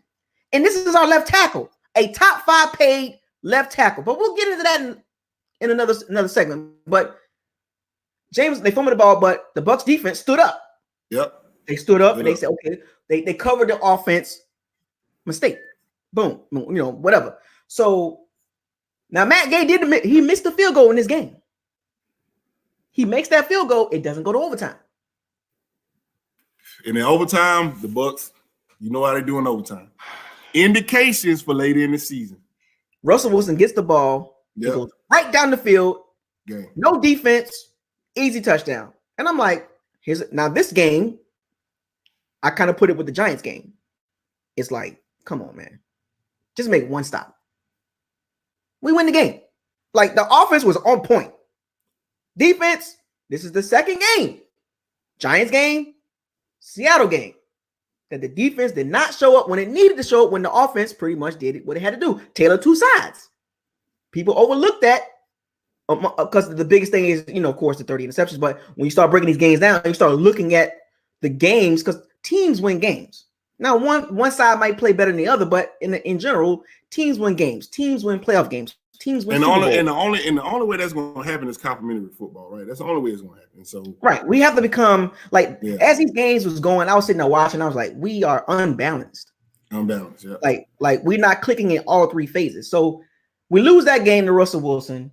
And this is our left tackle, a top 5 paid left tackle. But we'll get into that in another segment. But they fumbled the ball, but the Bucs defense stood up. Yep. They stood up and they said, okay, they covered the offense mistake. Boom, whatever. So now Matt Gay he missed the field goal in this game. He makes that field goal, it doesn't go to overtime. And in overtime, the Bucs, you know how they do in overtime. Indications for later in the season. Russell Wilson gets the ball, he goes right down the field, no defense, easy touchdown. And I'm like, now this game, I kind of put it with the Giants game. It's like, come on, man. Just make one stop. We win the game. The offense was on point. Defense, this is the second game. Giants game, Seattle game. That the defense did not show up when it needed to show up when the offense pretty much did what it had to do. Tailor 2 sides. People overlooked that. because the biggest thing is, of course, the 30 interceptions. But when you start breaking these games down, you start looking at the games because teams win games. Now, one side might play better than the other, but in general, teams win games. Teams win playoff games. Teams win Super Bowl. And the only way that's going to happen is complimentary football, right? That's the only way it's going to happen. So right, we have to become as these games was going, I was sitting there watching. I was like, we are unbalanced. Unbalanced, yeah. Like we're not clicking in all three phases. So we lose that game to Russell Wilson,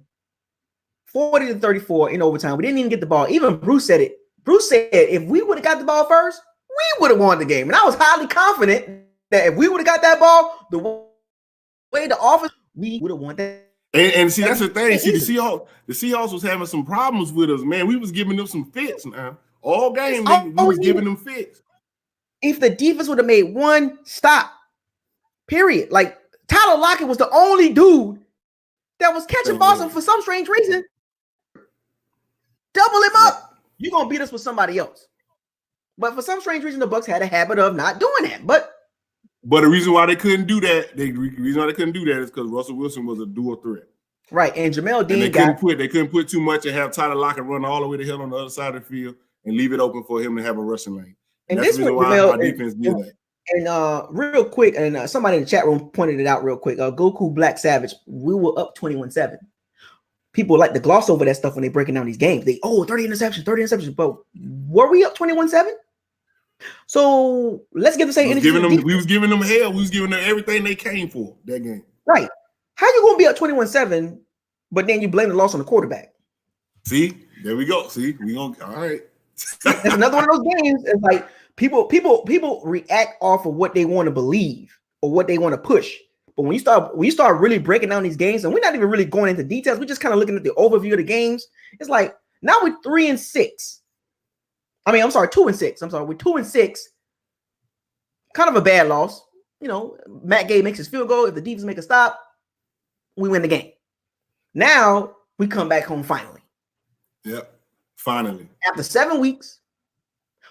40-34 in overtime. We didn't even get the ball. Even Bruce said it. Bruce said if we would have got the ball first, we would have won the game. And I was highly confident that if we would have got that ball the way the offense, we would have won that. And see, that's the thing. See, the Seahawks was having some problems with us, man. We was giving them some fits now. All game, we was giving them fits. If the defense would have made one stop, period. Like Tyler Lockett was the only dude that was catching balls, and for some strange reason, double him up. You're gonna beat us with somebody else. But for some strange reason, the Bucs had a habit of not doing that. But the reason why they couldn't do that, is because Russell Wilson was a dual threat. Right, and Jamel Dean they couldn't put too much and have Tyler Lockett run all the way to hell on the other side of the field and leave it open for him to have a rushing lane. And that's the reason why our defense did that. And real quick, and somebody in the chat room pointed it out real quick. Goku Black Savage, we were up 21-7. People like to gloss over that stuff when they're breaking down these games. 30 interceptions. But were we up 21-7? So let's get the same energy. We was giving them hell. We was giving them everything they came for that game. Right. How you gonna be up 21-7, but then you blame the loss on the quarterback? See, there we go. See, we gonna all right. That's another one of those games. It's like people react off of what they want to believe or what they want to push. But when you start really breaking down these games, and we're not even really going into details, we're just kind of looking at the overview of the games. It's like now we're 3-6. I mean, I'm sorry, 2-6. I'm sorry, we're 2-6. Kind of a bad loss. Matt Gay makes his field goal. If the defense make a stop, we win the game. Now we come back home finally. Yep, finally. After 7 weeks,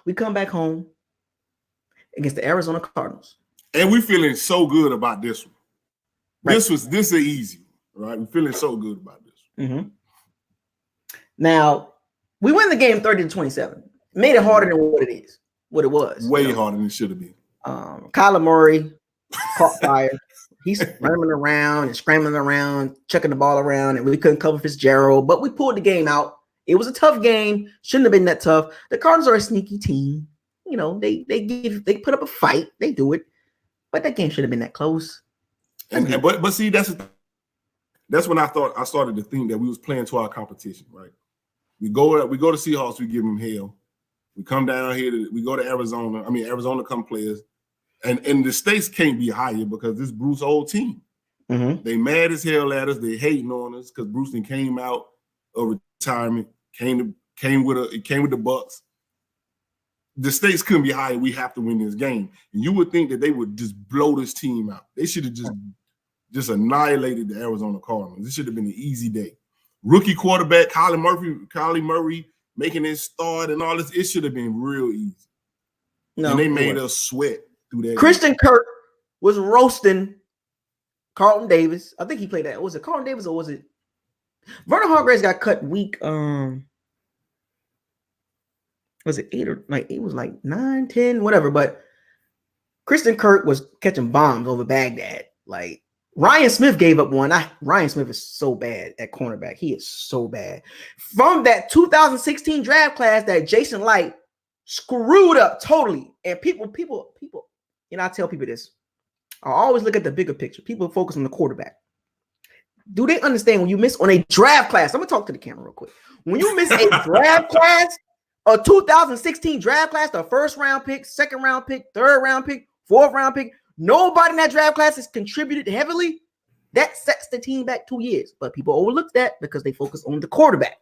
we come back home against the Arizona Cardinals. And we're feeling so good about this one. Right. This is easy, right? We're feeling so good about this. Mm-hmm. Now, we win the game 30-27. Made it harder than what it was. Way harder than it should have been. Kyler Murray caught fire. He's running around and scrambling around, chucking the ball around, and we couldn't cover Fitzgerald, but we pulled the game out. It was a tough game. Shouldn't have been that tough. The Cardinals are a sneaky team. They put up a fight. They do it, but that game should have been that close. But see, that's when I started to think that we was playing to our competition, right? We go to Seahawks, we give them hell. We come down here, we go to Arizona. I mean, Arizona come players. And the stakes can't be higher because this Bruce old team. Mm-hmm. They mad as hell at us. They hating on us because Bruce came out of retirement, came with the Bucs. The stakes couldn't be higher. We have to win this game. And you would think that they would just blow this team out. They should have just annihilated the Arizona Cardinals. This should have been an easy day. Rookie quarterback Kyler Murray making his start and all this. It should have been real easy. No, and they made us sweat. Christian Kirk was roasting Carlton Davis. I think he played that. Was it Carlton Davis or was it Vernon Hargreaves got cut week? Was it 8 or like it was like 9, 10, whatever? But Christian Kirk was catching bombs over Baghdad. Like Ryan Smith gave up one. Ryan Smith is so bad at cornerback. He is so bad. From that 2016 draft class that Jason Light screwed up totally. And people. I tell people this. I always look at the bigger picture. People focus on the quarterback. Do they understand when you miss on a draft class? I'm going to talk to the camera real quick. When you miss a draft class, a 2016 draft class, the first round pick, second round pick, third round pick, fourth round pick, nobody in that draft class has contributed heavily. That sets the team back 2 years. But people overlook that because they focus on the quarterback.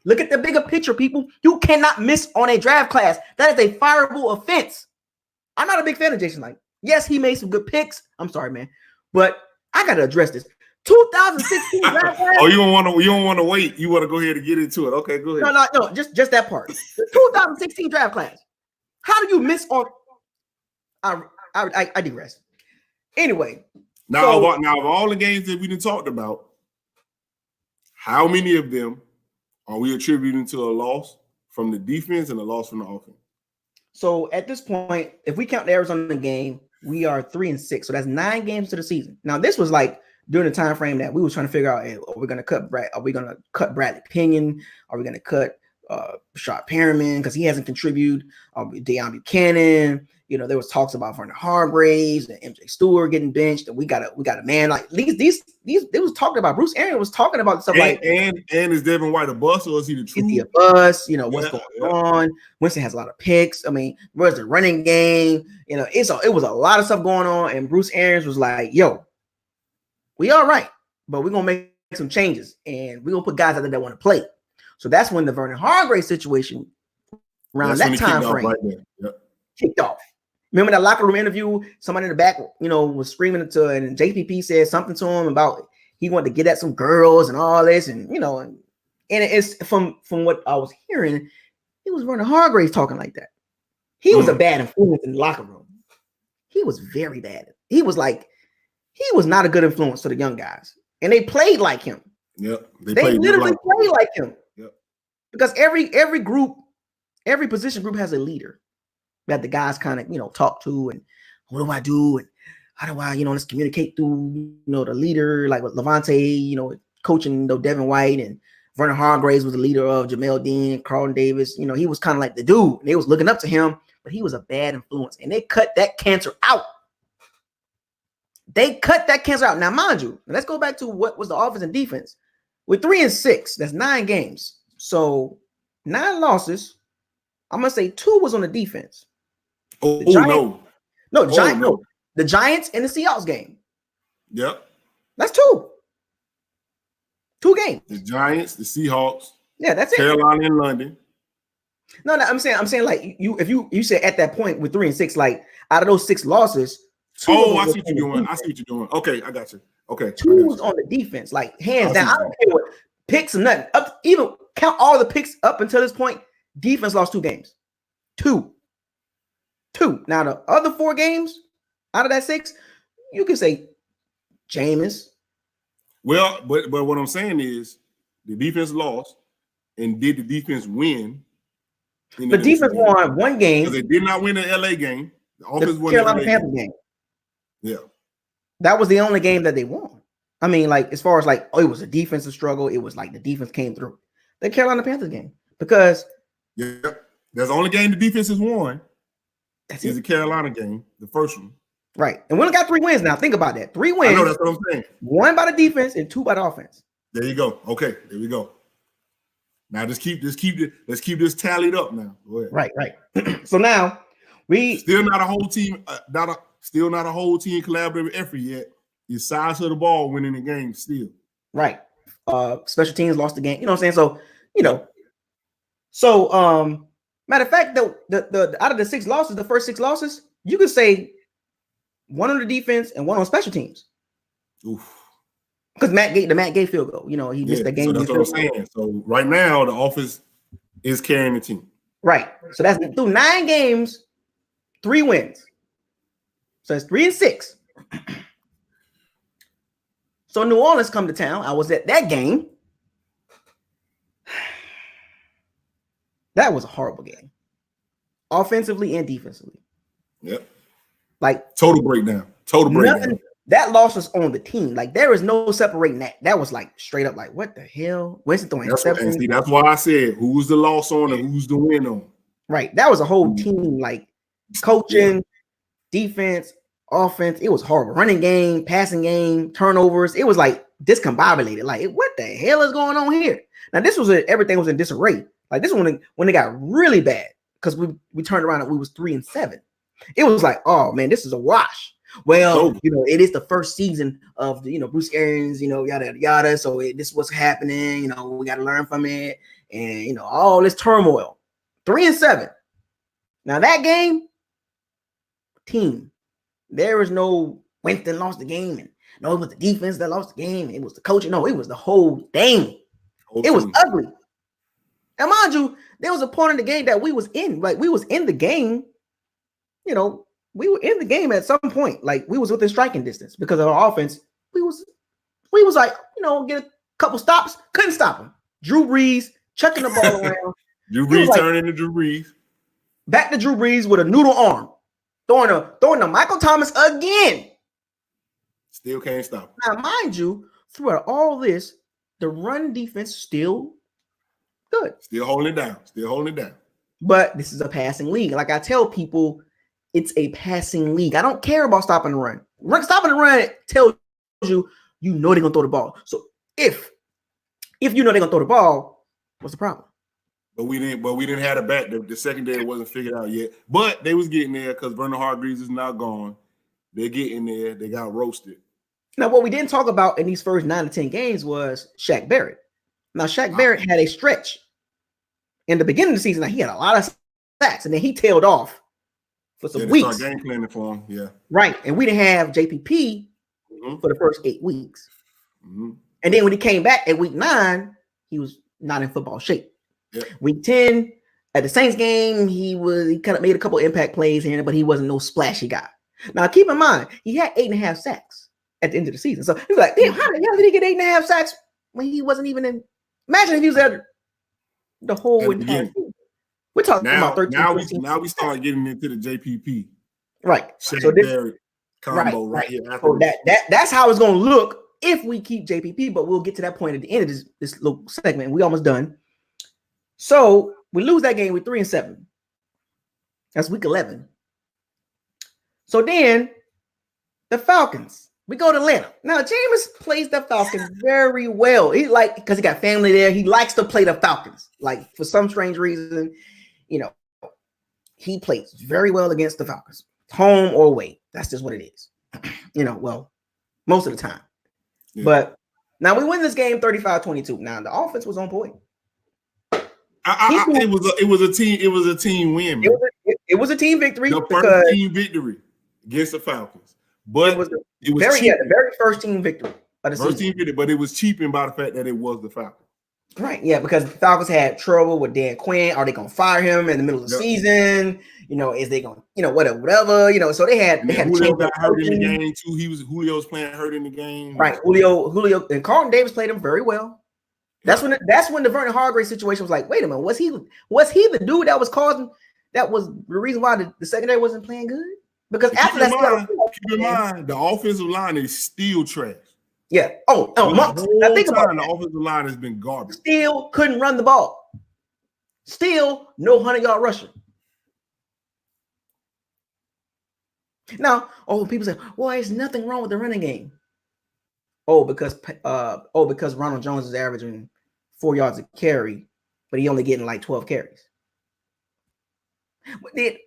Look at the bigger picture, people. You cannot miss on a draft class. That is a fireable offense. I'm not a big fan of Jason Light. Yes, he made some good picks. I'm sorry, man. But I got to address this. 2016 draft class. Oh, you don't want to wait. You want to go ahead and get into it. Okay, go ahead. No, just that part. The 2016 draft class. How do you miss on? I digress. Anyway. Now of all the games that we done talked about, How many of them are we attributing to a loss from the defense and a loss from the offense? So at this point, if we count the Arizona game, we are 3-6. So that's 9 games to the season. Now, this was like during the time frame that we was trying to figure out, hey, are we going to cut Bradley Pinion? Are we going to cut Rashad Perriman because he hasn't contributed? Deion Buchanan. There was talks about Vernon Hargreaves and MJ Stewart getting benched, and we got a man like these. They was talking about Bruce Arians was talking about stuff and is Devin White a bust or is he the truth? Is he a bust? What's going on? Winston has a lot of picks. I mean, where's the running game? It was a lot of stuff going on, and Bruce Arians was like, "Yo, we all right, but we're gonna make some changes, and we're gonna put guys out there that want to play." So that's when the Vernon Hargreaves situation around that time frame kicked off. Remember that locker room interview? Somebody in the back, was screaming to, and JPP said something to him about he wanted to get at some girls and all this, and and it's from what I was hearing, it was Vernon Hargreaves talking like that. He was a bad influence in the locker room. He was very bad. He was not a good influence to the young guys, and they played like him. Yep, they literally played like him. Yep, because every position group has a leader that the guys kind of talk to, and what do I do, and how do I let's communicate through the leader, like with Levante, coaching Devin White, and Vernon Hargreaves was the leader of Jamel Dean and Carlton Davis. He was kind of like the dude. They was looking up to him, but he was a bad influence, and they cut that cancer out. Now, mind you, let's go back to what was the offense and defense. With 3-6, that's 9 games. So 9 losses. I'm gonna say 2 was on the defense. The Giants and the Seahawks game. Yep, that's 2. 2 games. The Giants, the Seahawks. Yeah, that's it. Carolina and London. No, I'm saying like if you said at that point with 3-6, like out of those 6 losses. I see what you're doing. Okay, I got you. Okay, 2 was on the defense, like hands down. I don't care what picks or nothing. Even count all the picks up until this point. Defense lost 2 games. 2. Now the other 4 games out of that 6, you can say Jameis. Well, but what I'm saying is the defense lost, and did the defense win? The defense won 1 game. Because they did not win the LA game. The offense won Carolina Panthers game. Yeah, that was the only game that they won. I mean, like as far as like, it was a defensive struggle. It was like the defense came through. The Carolina Panthers game, because that's the only game the defense has won. That's the Carolina game, the first one. Right, and we only got 3 wins now. Think about that. 3 wins. I know, that's what I'm saying. 1 by the defense and 2 by the offense. There you go. Okay, there we go. Now let's keep this tallied up now. Go ahead. Right. So now we still not a whole team, still not a whole team collaborative effort yet. It's size of the ball winning the game still. Right. Special teams lost the game. You know what I'm saying? So, So matter of fact, the out of the 6 losses, the first 6 losses, you could say 1 on the defense and 1 on special teams. Oof. Because the Matt Gay field goal, he missed that game. So that's what I'm saying. So right now, the offense is carrying the team. Right. So that's through 9 games, 3 wins. So it's 3-6. So New Orleans come to town. I was at that game. That was a horrible game, offensively and defensively. Yep. Like total breakdown. That loss was on the team. Like there is no separating that. That was like straight up like, what the hell? Winston throwing interceptions. That's why I said who's the loss on and who's the win on. Right. That was a whole team, like coaching, defense, offense. It was horrible. Running game, passing game, turnovers. It was like discombobulated. Like, what the hell is going on here? Now, this was everything was in disarray. Like this one when it got really bad because we turned around and we was 3-7. It was like, oh man, this is a wash. Well, it is the first season of Bruce Arians, yada yada. So this is what's happening. We got to learn from it, and all this turmoil. 3-7. Now that game, team, there was no Winston lost the game, and no, it was the defense that lost the game. It was the coach. No, it was the whole thing. It was ugly. And mind you, there was a point in the game that we was in. Like we was in the game. We were in the game at some point. Like we was within striking distance because of our offense. We was like, couple stops, couldn't stop him. Drew Brees chucking the ball around. Drew Brees turned into Drew Brees. Back to Drew Brees with a noodle arm, throwing to Michael Thomas again. Still can't stop him. Now, mind you, throughout all this, the run defense still good. Still holding it down. But this is a passing league. Like I tell people, it's a passing league. I don't care about stopping the run. Stopping the run tells you they're gonna throw the ball. So if you know they're gonna throw the ball, what's the problem? But we didn't have the back. The secondary wasn't figured out yet. But they was getting there because Vernon Hargreaves is now gone. They're getting there. They got roasted. Now, what we didn't talk about in these first 9 to 10 games was Shaq Barrett. Now, Shaq Barrett had a stretch in the beginning of the season. Now, he had a lot of sacks, and then he tailed off for some weeks. Game planning for him, yeah. Right, and we didn't have JPP for the first 8 weeks. And then when he came back at week 9, he was not in football shape. Yep. Week 10, at the Saints game, he kind of made a couple impact plays here, but he wasn't no splashy guy. Now, keep in mind, he had 8.5 sacks at the end of the season. So he's like, damn, how the hell did he get 8.5 sacks when he wasn't even in? Imagine if he was there the whole entire season. We're talking about 13. Now we start getting into the JPP. Right. Shaq Barrett combo right here. So that's how it's going to look if we keep JPP, but we'll get to that point at the end of this little segment. We almost done. So we lose that game with 3-7. That's week 11. So then the Falcons, we go to Atlanta. Now, Jameis plays the Falcons very well. Because he got family there, he likes to play the Falcons. Like, for some strange reason, he plays very well against the Falcons, home or away. That's just what it is. Well, most of the time. Yeah. But now we win this game 35-22. Now, the offense was on point. It was a team win. Man. It was a team victory. The first team victory against the Falcons. But it was the very first team victory of the season. Team victory, but it was cheapened by the fact that it was the Falcons. Right, yeah, because the Falcons had trouble with Dan Quinn. Are they going to fire him in the middle of the season? Is they going to, whatever. So they had Julio got hurt in the game too. Julio was playing hurt in the game. Right, Julio and Carlton Davis played him very well. That's when the Vernon Hargreaves situation was like, wait a minute, was he the dude that was the reason why the secondary wasn't playing good? Because after that, keep in mind, the offensive line is still trash. Yeah. I think about the offensive line has been garbage. Still couldn't run the ball. Still no 100-yard rusher. Now, people say, well, there's nothing wrong with the running game. Because Ronald Jones is averaging 4 yards a carry, but he only getting like 12 carries.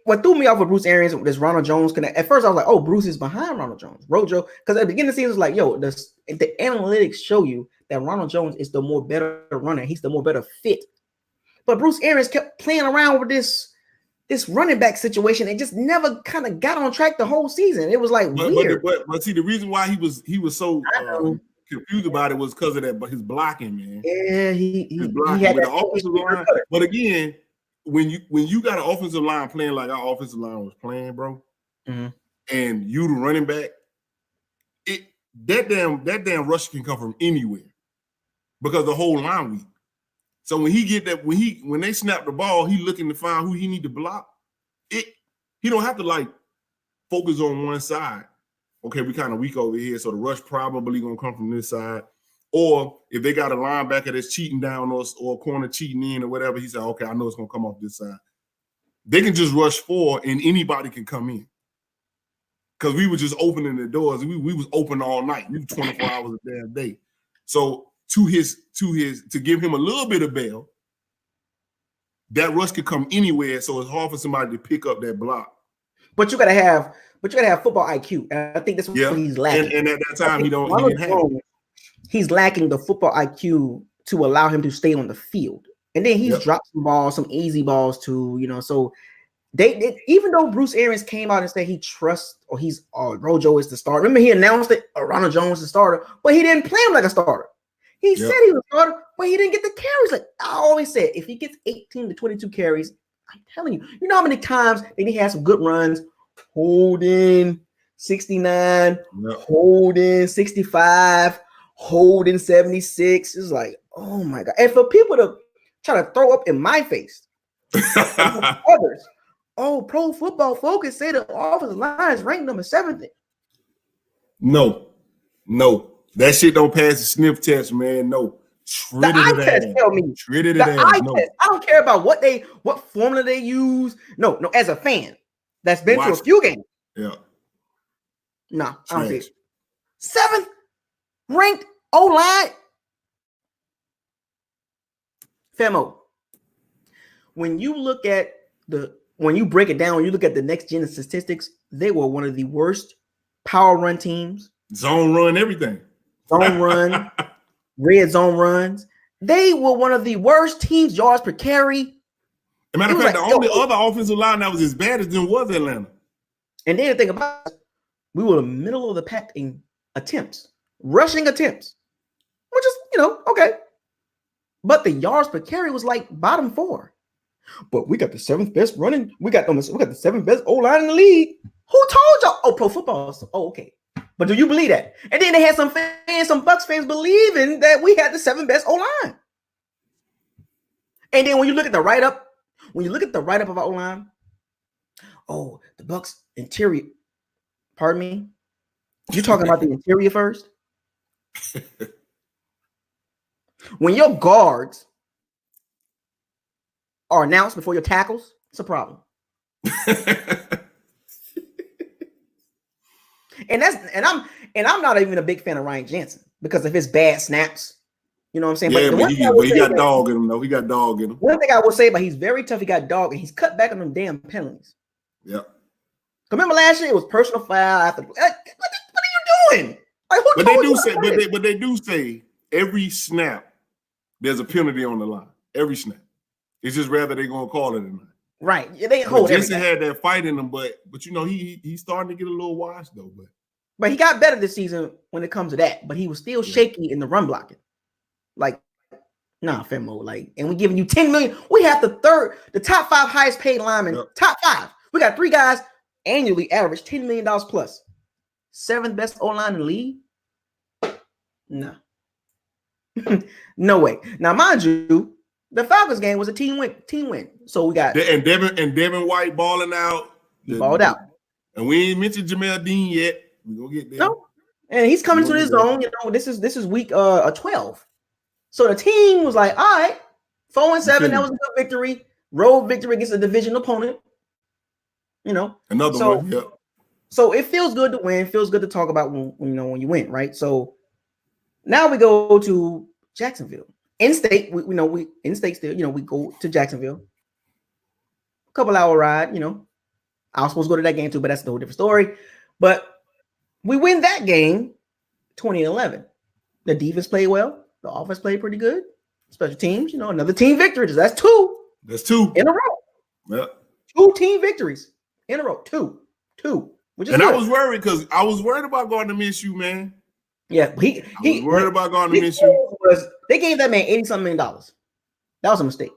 What threw me off with Bruce Arians, this Ronald Jones connect. At first, I was like, "Oh, Bruce is behind Ronald Jones." Rojo, because at the beginning of the season, it was like, "Yo, the analytics show you that Ronald Jones is the more better runner. He's the more better fit." But Bruce Arians kept playing around with this running back situation and just never kind of got on track the whole season. It was like weird. But see, the reason why he was so confused about it was because of that, but his blocking, man. Yeah, his blocking. He had the offensive line. But again, when you got an offensive line playing like our offensive line was playing, bro, and you the running back, that damn rush can come from anywhere because the whole line weak. So when they snap the ball, he looking to find who he need to block. He don't have to like focus on one side. Okay, we kind of weak over here, so the rush probably gonna come from this side. Or if they got a linebacker that's cheating down us or a corner cheating in or whatever, he said, okay, I know it's going to come off this side. They can just rush forward and anybody can come in. Because we were just opening the doors. We was open all night. We were 24 hours a damn day. So to give him a little bit of bail, that rush could come anywhere. So it's hard for somebody to pick up that block. But you gotta have football IQ. And I think that's what he's lacking. And at that time, he didn't have it. He's lacking the football IQ to allow him to stay on the field. And then he's dropped some balls, some easy balls too, so they even though Bruce Arians came out and said he trusts or Rojo is the starter. Remember, he announced that Ronald Jones is the starter, but he didn't play him like a starter. He said he was a starter, but he didn't get the carries. Like I always said, if he gets 18 to 22 carries, I'm telling you, how many times that he had some good runs, holding 69, holding 65. Holding 76. It's like, oh my God. And for people to try to throw up in my face, others, oh, Pro Football Focus say the offensive line is ranked number 7. No. That shit don't pass the sniff test, man. No. The eye test tell me. The eye test. I don't care about what formula they use. No. As a fan that's been to a few games. Yeah. No, I don't see it. 7th ranked O-line. Femo. When you break it down, when you look at the next gen statistics, they were one of the worst power run teams. Zone run, everything. Zone run, red zone runs. They were one of the worst teams, yards per carry. As a matter of fact, the only other offensive line that was as bad as them was Atlanta. And then the thing about it, we were the middle of the pack in rushing attempts, which is, okay. But the yards per carry was like bottom 4. But we got the 7th best running. We got the 7th best O-line in the league. Who told y'all? Oh, Pro Football. Oh, okay. But do you believe that? And then they had some Bucs fans believing that we had the 7th best O-line. And then when you look at the write-up, of our O-line, oh, the Bucs interior. Pardon me? You talking about the interior first? When your guards are announced before your tackles, it's a problem. And I'm not even a big fan of Ryan Jensen because of his bad snaps. You know what I'm saying? Yeah, but he got dog in him, though. He got dog in him. One thing I will say, but he's very tough. He got dog, and he's cut back on them damn penalties. Yeah. Remember last year it was personal foul after. What are you doing? Like, but they do say every snap there's a penalty on the line. Every snap. It's just rather they're gonna call it or not. Right. Yeah, they hold Jensen had that fight in him, but he's starting to get a little washed though. But he got better this season when it comes to that. But he was still shaky in the run blocking. Like, nah, Femo. Like, and we giving you $10 million. We have the top 5 highest paid linemen. Yep. Top 5. We got 3 guys annually average $10 million plus. 7th best O-line in the league. No. No way. Now, mind you, the Falcons game was a team win. So we got and Devin White balling out. He balled out. And we ain't mentioned Jamel Dean yet. We gonna get there. No. And he's coming to his own. This is week 12. So the team was like, all right, 4-7. That was a good victory. Road victory against a division opponent. Another one. Yep. So it feels good to win. Feels good to talk about when you win, right? So now we go to Jacksonville. In state, we in state still, we go to Jacksonville. A couple hour ride, I was supposed to go to that game too, but that's a whole different story. But we win that game 20-11. The defense played well. The offense played pretty good. Special teams, another team victory. That's 2. That's 2 in a row. Yeah. 2 team victories in a row. 2. Which is and good. I was worried because I was worried about going to miss you, man. Yeah, I was worried about going to miss you. They gave that man $80-something million. That was a mistake.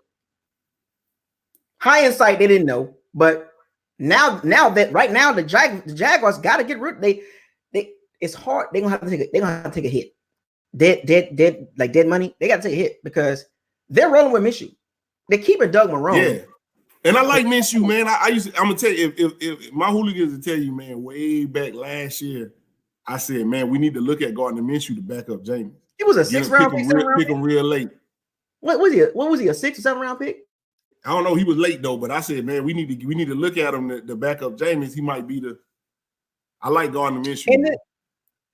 Hindsight, they didn't know, but now the Jaguars got to get rid. It's hard. They're gonna have to take a hit. Dead money. They got to take a hit because they're rolling with Minshew. They're keeping Doug Marrone. Yeah, and I like Minshew, man. I'm gonna tell you if my hooligans will tell you, man, way back last year. I said, man, we need to look at Gardner Minshew to back up James. He was a 6th-round pick. Pick him real late. What was he? A 6th or 7th round pick? I don't know. He was late though, but I said, man, we need to look at him to back up James. He might be I like Gardner Minshew. And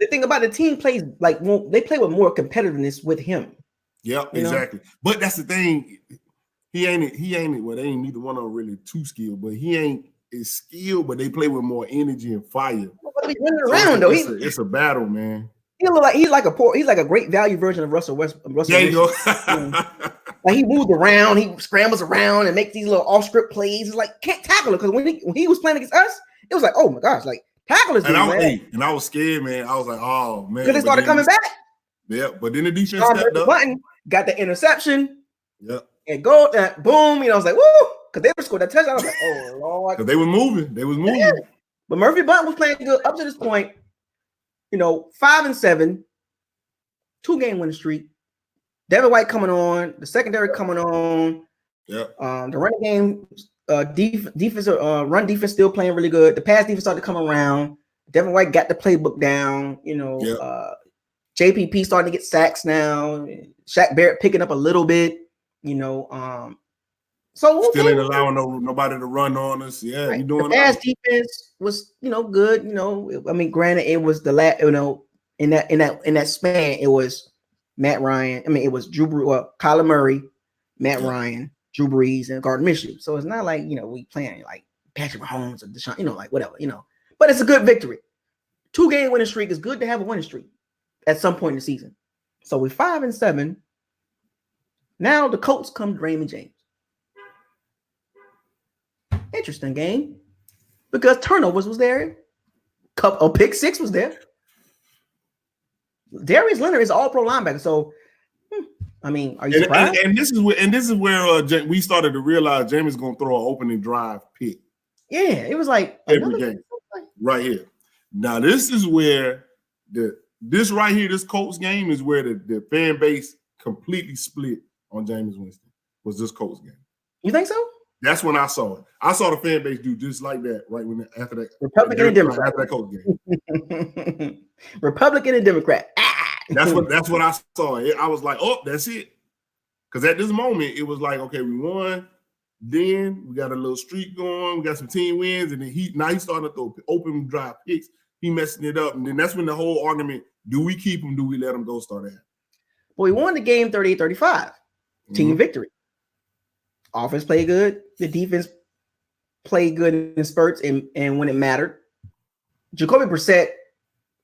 the thing about the team plays they play with more competitiveness with him. Yep, exactly. But that's the thing. He ain't. Well, they ain't neither one of them really too skilled, but he ain't as skilled. But they play with more energy and fire. He's running around though. It's a battle, man. He's like a great value version of Russell Wilson. There you go. Like he moves around, he scrambles around and makes these little off-script plays. It's like can't tackle it because when he was playing against us, it was like, oh my gosh, like tackle is. And I was scared, man. I was like, oh man, because they started coming back. Yeah, but then the defense stepped up. Got the interception. Yep. And go boom. I was like, woo, because they were scored that touchdown. I was like, oh Lord, because they were moving. Yeah. But Murphy Bunting was playing good up to this point. 5-7. 2-game winning streak. Devin White coming on, the secondary coming on. Yep. The running game, run defense still playing really good. The pass defense started to come around. Devin White got the playbook down. Yep. JPP starting to get sacks now. Shaq Barrett picking up a little bit. So still ain't allowing nobody to run on us. Yeah, right. We doing the pass defense was good. I mean, granted, it was the last. In that span, it was Matt Ryan. I mean, it was Kyler Murray, Matt Ryan, Drew Brees, and Gardner Minshew. So it's not like we playing like Patrick Mahomes or Deshaun. Like whatever. But it's a good victory. 2-game winning streak is good to have a winning streak at some point in the season. So we're 5-7. Now the Colts come to Raymond James. Interesting game because turnovers was there. Pick 6 was there. Darius Leonard is all-pro linebacker. So, I mean, are you surprised? And this is where we started to realize James is going to throw an opening drive pick. Yeah, it was like every game right here. Now this is where this Colts game is where the fan base completely split on Jameis Winston. Was this Colts game? You think so? That's when I saw it. I saw the fan base do just like that right after that. Republican and Democrat. After that Colts game. Republican and Democrat. That's what I saw. I was like, oh, that's it. Because at this moment, it was like, okay, we won. Then we got a little streak going. We got some team wins, and then he's starting to throw open drive picks. He messing it up, and then that's when the whole argument: do we keep him? Do we let him go? Started. Well, we won the game 38-35. Team victory. Offense played good. The defense played good in spurts and when it mattered. Jacoby Brissett,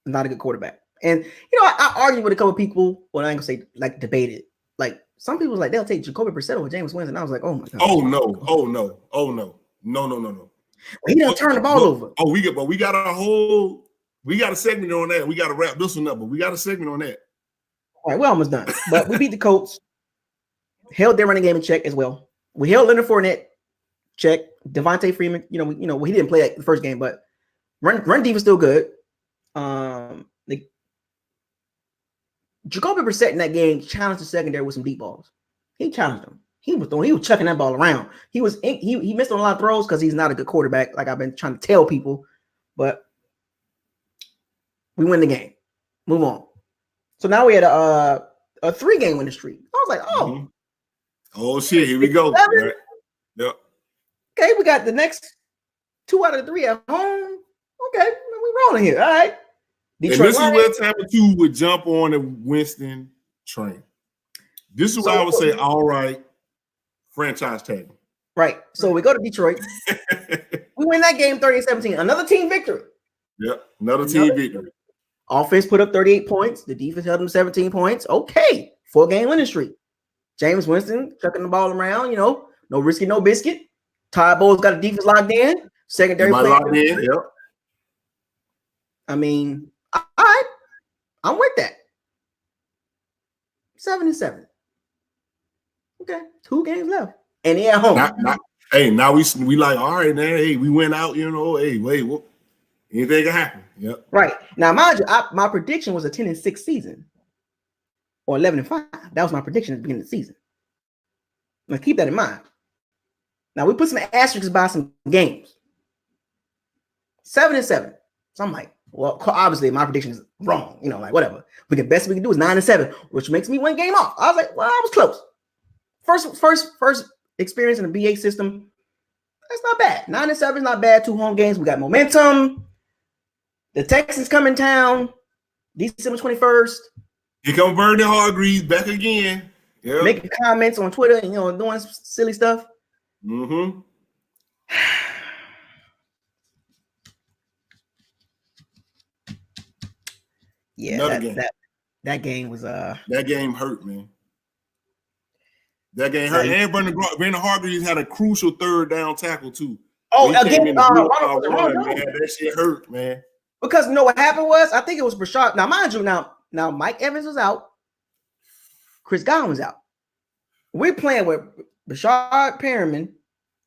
not a good quarterback. And, I argued with a couple of people. Well, I ain't going to say, like, debated. Like, some people was like, they'll take Jacoby Brissett over Jameis Winston. And I was like, oh, my God. Oh, no. Well, he done turn the ball over. Oh, we got a segment on that. We got to wrap this one up, but we got a segment on that. All right, we're almost done. But we beat the Colts. Held their running game in check as well. We held Leonard Fournette check. Devontae Freeman, he didn't play like the first game, but run defense still good. Jacoby Brissett in that game challenged the secondary with some deep balls. He challenged them. He was chucking that ball around. He missed on a lot of throws because he's not a good quarterback, like I've been trying to tell people. But we win the game. Move on. So now we had a 3-game winning streak. I was like, oh. Oh shit, here we go. Right. Yep. Okay, we got the next 2 out of 3 at home. Okay, we rolling here. All right. Detroit and this is where Tampa 2 would jump on the Winston train. This is where I would say, all right, franchise tag. Right. So we go to Detroit. We win that game 38-17. Another team victory. Yep. Another team victory. Offense put up 38 points. The defense held them 17 points. Okay. 4-game winning streak. Jameis Winston chucking the ball around, no risky, no biscuit. Todd Bowles got a defense locked in. Secondary play. Locked in. Yep. I mean, all right. I'm with that. 7-7. Okay. 2 games left. And they at home. Now we like, all right, man. Hey, we went out, hey, wait, what? Anything can happen. Yep. Right. Now, mind you, my prediction was a 10-6 season. Or 11-5. That was my prediction at the beginning of the season. Now keep that in mind. Now we put some asterisks by some games. 7-7. So I'm like, well, obviously my prediction is wrong. Like whatever. But the best we can do is 9-7, which makes me 1 game off. I was like, well, I was close. First experience in the BA system. That's not bad. 9-7 is not bad. 2 home games. We got momentum. The Texans come in town December 21st. Here come Vernon Hargreaves back again. Yep. Making comments on Twitter and doing silly stuff. Mm-hmm. Yeah, that game was that game hurt, man. That game hurt. And Vernon Hargreaves had a crucial 3rd down tackle too. Oh, again, man, that shit hurt, man. Because what happened was, I think it was Brashard. Now, mind you, now Mike Evans was out. Chris Godwin was out. We're playing with Rashard Perriman,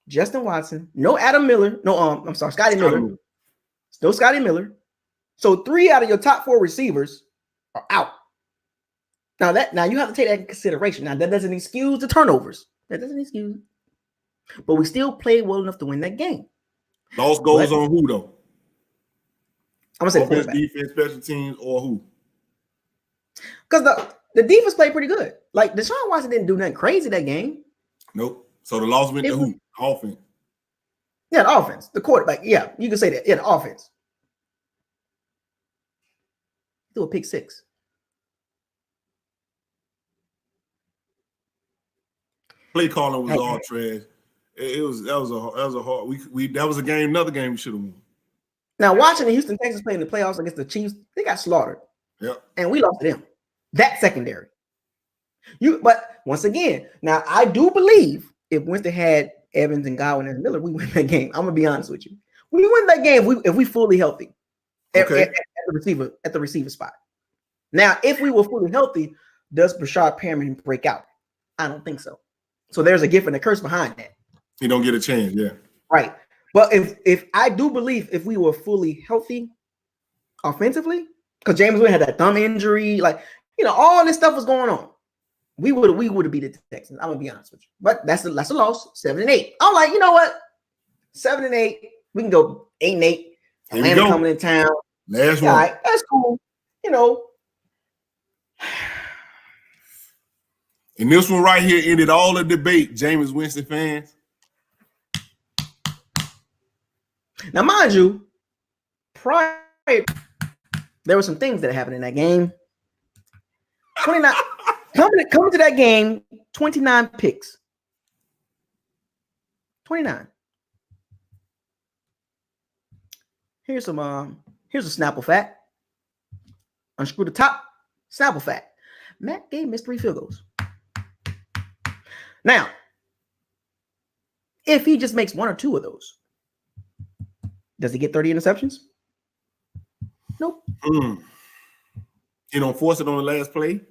Justin Watson, no Adam Miller, Scotty Miller. No Scotty Miller. So 3 out of your top 4 receivers are out. Now you have to take that into consideration. Now that doesn't excuse the turnovers. That doesn't excuse it. But we still played well enough to win that game. Loss goes on who though? I'm gonna say offense, defense, special teams, or who? Because the defense played pretty good. Like Deshaun Watson didn't do nothing crazy that game. Nope. So the loss went to who? Offense. Yeah, the offense. The quarterback. Yeah, you can say that. Yeah, the offense. Do a pick six. Play calling was all trash. That was a hard. That was a game. Another game we should have won. Now watching the Houston Texans play in the playoffs against the Chiefs, they got slaughtered. Yep. And we lost to them. That secondary. But once again, now I do believe if Winston had Evans and Godwin and Miller, we win that game. I'm gonna be honest with you. We win that game if we fully healthy. Okay. At the receiver spot. Now, if we were fully healthy, does Brashad Perriman break out? I don't think so. So there's a gift and a curse behind that. He don't get a chance, yeah. Right. But if I do believe if we were fully healthy offensively, because James Winston had that thumb injury, like all this stuff was going on, we would have beat the Texans. I'm gonna be honest with you. But that's a loss, 7-8. I'm like, you know what? 7-8. We can go 8-8. Atlanta coming in town. Last one. All right, that's cool. And this one right here ended all the debate, Jameis Winston fans. Now, mind you, prior, there were some things that happened in that game. 29 coming to that game, 29 picks. 29. Here's a Snapple fact. Unscrew the top. Snapple fact. Matt Gay missed 3 field goals. Now, if he just makes 1 or 2 of those, does he get 30 interceptions? Nope. You don't force it on the last play?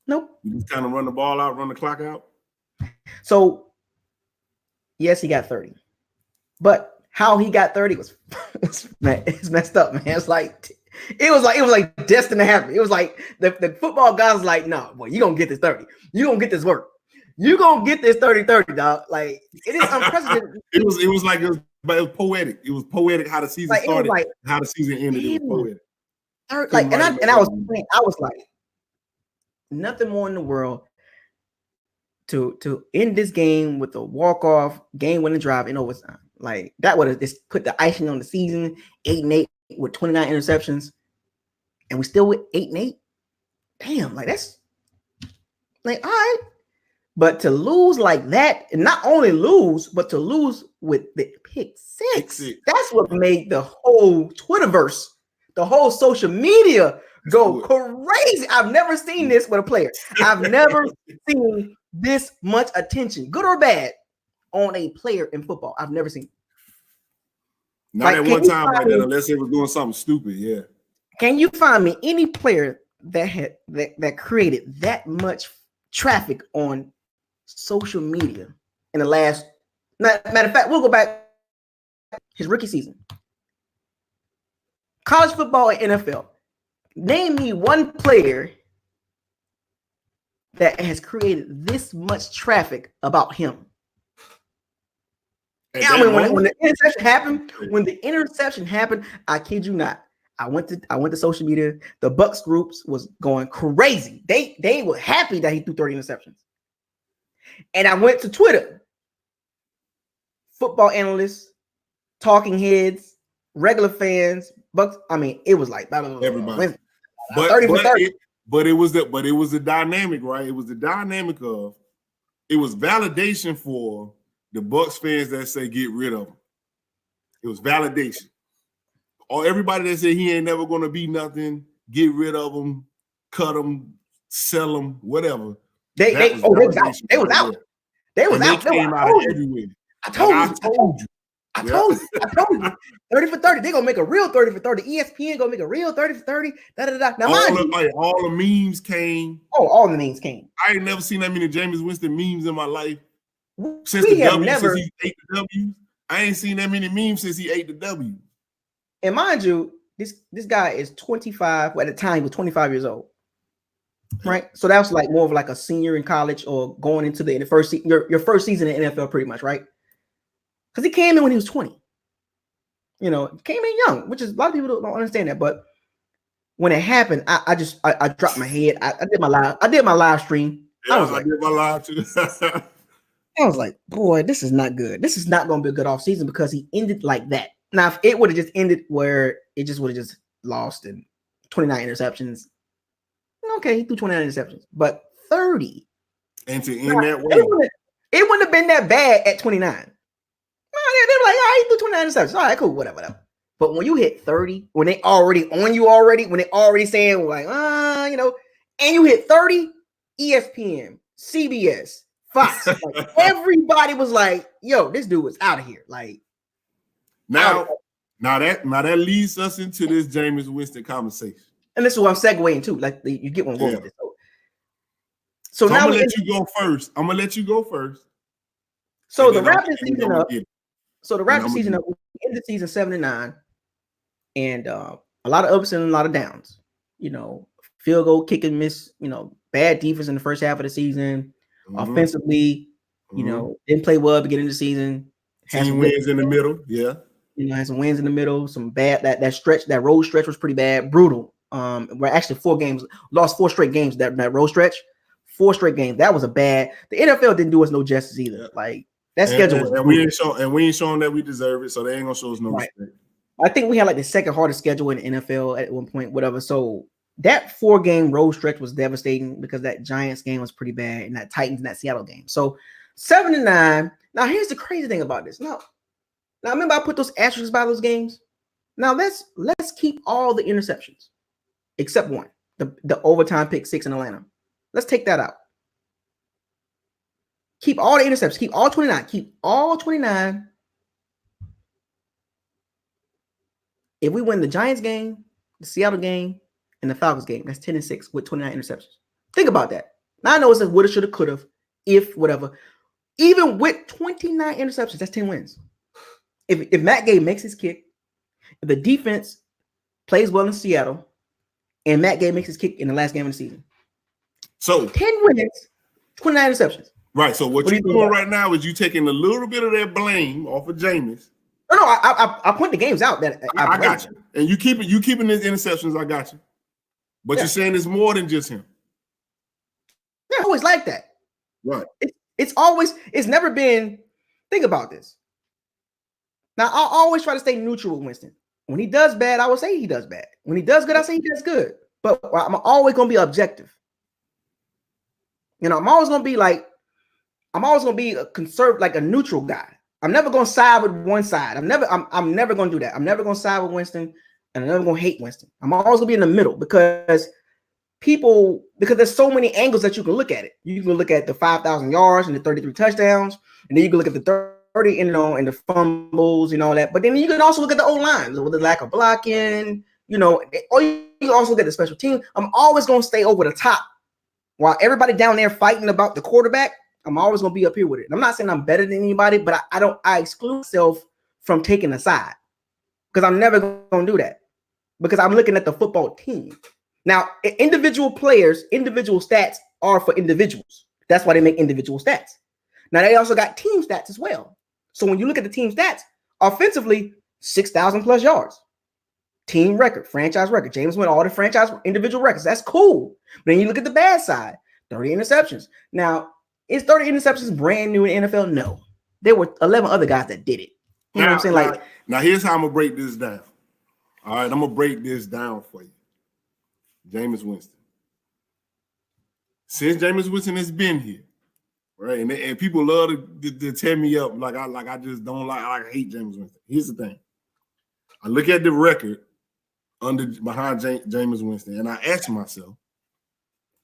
Nope. You just kind of run the ball out, run the clock out? So, yes, he got 30. But how he got 30 was it's messed up, man. It's like it was like destined to happen. It was like the football guys was like, no, boy, you're gonna get this 30. You're gonna get this work. You're gonna get this 30-30, dog. Like it is unprecedented. it was poetic. It was poetic how the season started, how the season ended. It was poetic. I was like, nothing more in the world to end this game with a walk-off game-winning drive in overtime. Like that would have just put the icing on the season. 8-8 with 29 interceptions, and we still with 8-8. Damn, like that's like all right. But to lose like that, and not only lose, but to lose with the pick six, that's what made the whole Twitterverse, the whole social media go crazy. I've never seen this with a player. I've never seen this much attention, good or bad, on a player in football. I've never seen. Not at one time like that, unless they were doing something stupid. Yeah. Can you find me any player that created that much traffic on social media in the last? Matter of fact, we'll go back his rookie season, college football and NFL. Name me one player that has created this much traffic about him. When the interception happened, I kid you not. I went to social media. The Bucks groups was going crazy. They were happy that he threw 30 interceptions. And I went to Twitter. Football analysts, talking heads, regular fans, Bucks. I mean, it was like everybody. 30 for 30. But it was the dynamic, right? It was the dynamic of it was validation for the Bucks fans that say get rid of him. It was validation. Or everybody that said he ain't never gonna be nothing, get rid of him, cut him, sell him, whatever. They was out. They was out. They came out of everywhere. I told you. 30 for 30. They're gonna make a real 30 for 30. ESPN gonna make a real 30 for 30. Now, all the memes came. Oh, all the memes came. I ain't never seen that many Jameis Winston memes in my life. Since he ate the W. I ain't seen that many memes since he ate the W. And mind you, this guy is 25. Well, at the time, he was 25 years old. right? So that was like more of like a senior in college or going into the first your first season in NFL, pretty much, right? Because he came in when he was 20. You know, came in young, which is a lot of people don't understand that. But when it happened, I dropped my head. I did my live stream. Yeah, I was like, I did my live too. I was like, boy, this is not good. This is not going to be a good offseason because he ended like that. Now, if it would have just ended where it just would have just lost and 29 interceptions, okay, he threw 29 interceptions, but 30. And to end that way, it wouldn't have been that bad at 29. No, they were like, all right, he threw 29 interceptions. All right, cool, whatever. But when you hit 30, when they already on you when they already saying like, you know, and you hit 30, ESPN, CBS, Fox, like, everybody was like, yo, this dude was out of here. Like now that leads us into this Jameis Winston conversation. And this is what I'm segueing to. Like you get one going with this. So now I'm gonna let you go first. So the Raptors season up. So the Raptors season up. We ended the season 7-9, and a lot of ups and a lot of downs. You know, field goal kicking miss. You know, bad defense in the first half of the season. Offensively, you know, didn't play well at the beginning of the season. Team wins in the middle, yeah. You know, had some wins in the middle. Some bad that road stretch was pretty bad, brutal. We're actually 4 games, lost 4 straight games. That road stretch, 4 straight games. That was a bad. The NFL didn't do us no justice either. Yeah. Like that schedule was. And we ain't showing that we deserve it, so they ain't gonna show us no respect. I think we had like the second hardest schedule in the NFL at one point, whatever. So that 4-game road stretch was devastating because that Giants game was pretty bad, and that Titans and that Seattle game. So 7-9. Now here's the crazy thing about this. Now remember I put those asterisks by those games. Now let's keep all the interceptions. Except one, the overtime pick 6 in Atlanta. Let's take that out. Keep all the interceptions. Keep all 29. Keep all 29. If we win the Giants game, the Seattle game, and the Falcons game, that's 10-6 with 29 interceptions. Think about that. Now I know it's a woulda, shoulda, coulda, if whatever. Even with 29 interceptions, that's 10 wins. If Matt Gay makes his kick, if the defense plays well in Seattle, and Matt Gay makes his kick in the last game of the season. So 10 wins, 29 interceptions. Right. So what you're doing right now is you taking a little bit of that blame off of Jameis. No, I point the games out that I got you. And you keeping his interceptions, I got you. But you're saying it's more than just him. Yeah, always like that. Right. It's never been, think about this. Now, I'll always try to stay neutral with Winston. When he does bad, I will say he does bad. When he does good, I say he does good. But I'm always going to be objective. You know, I'm always going to be a conservative, like a neutral guy. I'm never going to side with one side. I'm never going to do that. I'm never going to side with Winston, and I'm never going to hate Winston. I'm always going to be in the middle because there's so many angles that you can look at it. You can look at the 5,000 yards and the 33 touchdowns, and then you can look at the 30, and the fumbles and all that. But then you can also look at the O-line with the lack of blocking, or you can also look at the special team. I'm always going to stay over the top while everybody down there fighting about the quarterback. I'm always going to be up here with it. And I'm not saying I'm better than anybody, but I exclude myself from taking a side because I'm never going to do that because I'm looking at the football team. Now, individual players, individual stats are for individuals. That's why they make individual stats. Now, they also got team stats as well. So when you look at the team stats, offensively, 6,000 plus yards. Team record, franchise record. James won all the franchise individual records. That's cool. But then you look at the bad side, 30 interceptions. Now, is 30 interceptions brand new in the NFL? No. There were 11 other guys that did it. You know what I'm saying? Now, here's how I'm going to break this down. All right, I'm going to break this down for you. Jameis Winston. Since Jameis Winston has been here, right, and people love to tear me up like I just don't I hate Jameis Winston. Here's the thing. I look at the record behind Jameis Winston, and I ask myself,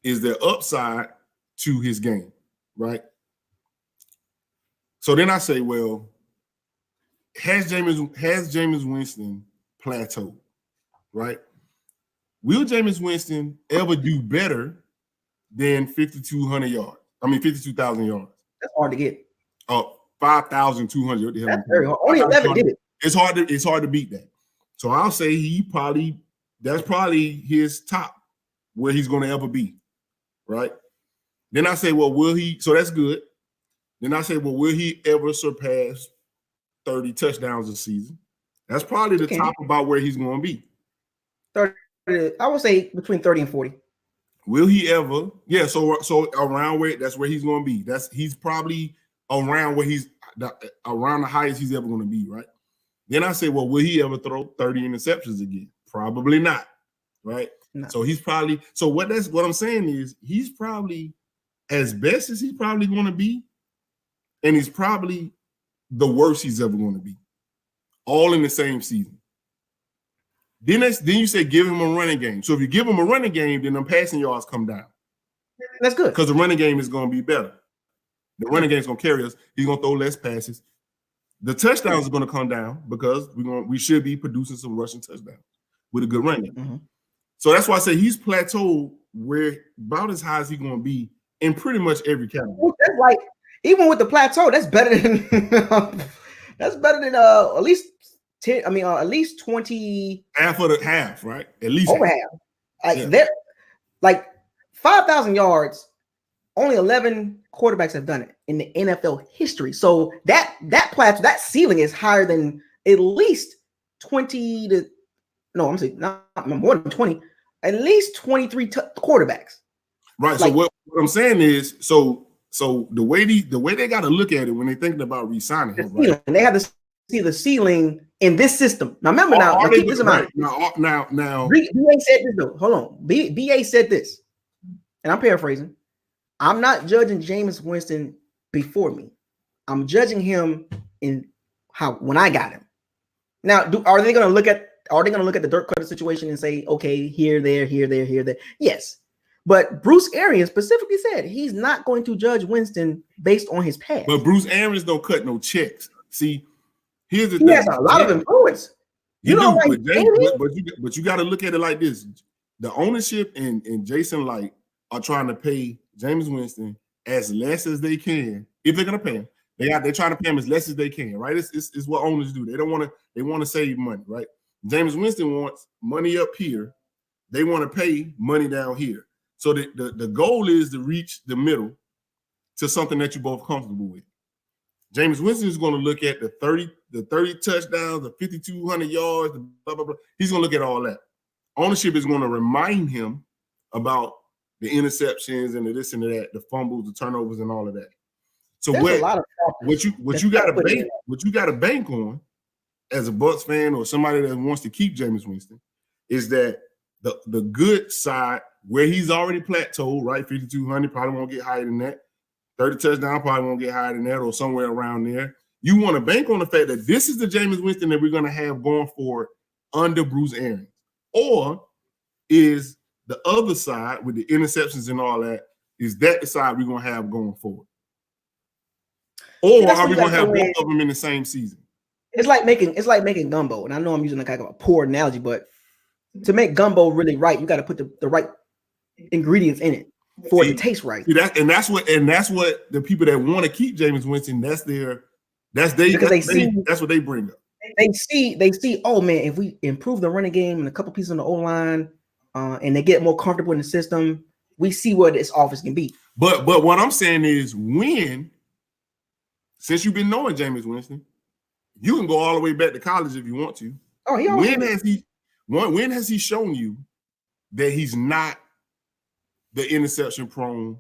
is there upside to his game, right? So then I say, well, has Jameis Winston plateaued, right? Will Jameis Winston ever do better than 5,200 yards? I mean, 52,000 yards. That's hard to get. 5,200. That's very hard. Only 11 did it. It's hard to beat that. So I'll say that's probably his top where he's going to ever be. right? Then I say, well, will he? So that's good. Then I say, well, will he ever surpass 30 touchdowns a season? That's probably the top about where he's going to be. 30, I would say between 30 and 40. Will he ever? Yeah, so around where that's where he's going to be. He's probably around where around the highest he's ever going to be, right? Then I say, well, will he ever throw 30 interceptions again? Probably not, right? No. So he's probably what I'm saying is he's probably as best as he's probably going to be, and he's probably the worst he's ever going to be, all in the same season. Then you say give him a running game. So if you give him a running game, then the passing yards come down. That's good because the running game is going to be better. The running game is going to carry us. He's going to throw less passes. The touchdowns are going to come down because we should be producing some rushing touchdowns with a good running game. Mm-hmm. So that's why I say he's plateaued where about as high as he's going to be in pretty much every category. That's like even with the plateau, that's better than at least 10. I mean, at least 20. Half of the half, right? At least over half. They're like 5,000 yards. Only 11 quarterbacks have done it in the NFL history. So that plateau, that ceiling is higher than at least 20 to no, I'm saying not more than 20. At least 23 quarterbacks. Right. Like, so what I'm saying is, so the way they got to look at it when they're thinking about re-signing him, right? They have to see the ceiling in this system. Now remember, keep this in mind. Now, BA said this though. Hold on, BA said this, and I'm paraphrasing. I'm not judging Jameis Winston before me. I'm judging him in when I got him. Now, are they going to look at the Dirk Cutter situation and say, okay, here, there? Yes. But Bruce Arians specifically said he's not going to judge Winston based on his past. But Bruce Arians don't cut no checks. See, here's the thing. He has a lot of influence. But you got to look at it like this. The ownership and Jason Light are trying to pay Jameis Winston as less as they can. If they're going to pay him, they're trying to pay him as less as they can, right? It's what owners do. They want to save money, right? Jameis Winston wants money up here. They want to pay money down here. So the goal is to reach the middle to something that you're both comfortable with. Jameis Winston is going to look at the 30 touchdowns, the 5,200 yards, the blah, blah, blah. He's going to look at all that. Ownership is going to remind him about the interceptions and the this and the that, the fumbles, the turnovers, and all of that. So what you got to bank on as a Bucs fan or somebody that wants to keep Jameis Winston is that the good side where he's already plateaued, right? 5,200 probably won't get higher than that. 30 touchdowns probably won't get higher than that or somewhere around there. You want to bank on the fact that this is the Jameis Winston that we're going to have going forward under Bruce Arians. Or is the other side with the interceptions and all that, is that the side we're going to have going forward? Or are we going to have both of them in the same season? It's like making gumbo. And I know I'm using like a poor analogy, but to make gumbo really right, you got to put the right ingredients in it for it to taste right. See, that's what the people that want to keep Jameis Winston, that's what they bring up. They see, oh man, if we improve the running game and a couple pieces on the O-line, and they get more comfortable in the system, we see where this offense can be. But what I'm saying is since you've been knowing Jameis Winston, you can go all the way back to college if you want to. Oh, when has he shown you that he's not the interception-prone,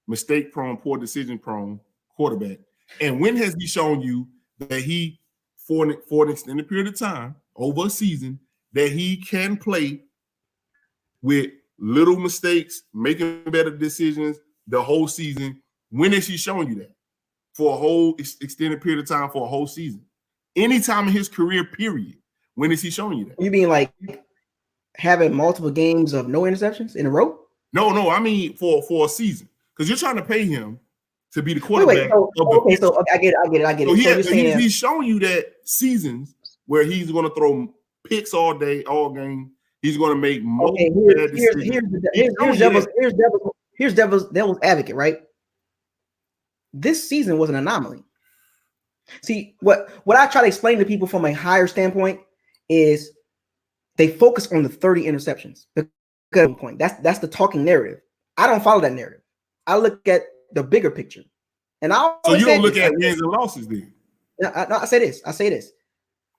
mistake-prone, poor decision-prone quarterback? And when has he shown you that he, for an extended period of time, over a season, that he can play with little mistakes, making better decisions the whole season? When has he shown you that? For a whole extended period of time, for a whole season. Anytime in his career, period. When is he showing you that? You mean like having multiple games of no interceptions in a row? No. I mean for a season. Because you're trying to pay him to be the quarterback. So I get it. So he's showing you that seasons where he's going to throw picks all day, all game. He's going to make here's devil's advocate, right? This season was an anomaly. See, what I try to explain to people from a higher standpoint is they focus on the 30 interceptions. That's the talking narrative. I don't follow that narrative. I look at the bigger picture. And I so you don't look at wins and losses then. I say this.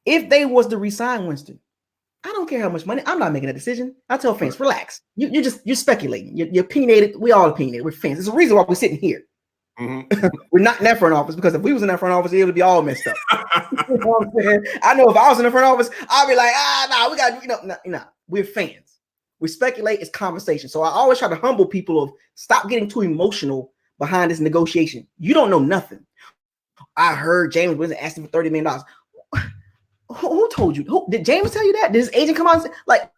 If they was to resign Winston, I don't care how much money. I'm not making a decision. I tell fans, relax. You're speculating. You're opinionated. We all opinionated. We're fans. There's a reason why we're sitting here. Mm-hmm. We're not in that front office, because if we was in that front office, it would be all messed up. You know what I'm saying? I know if I was in the front office, I'd be like, we got, we're fans. We speculate. It's conversation. So I always try to humble people of stop getting too emotional behind this negotiation. You don't know nothing. I heard James Winston asking for $30 million. Who told you? Did James tell you that? Did his agent come out and say, like,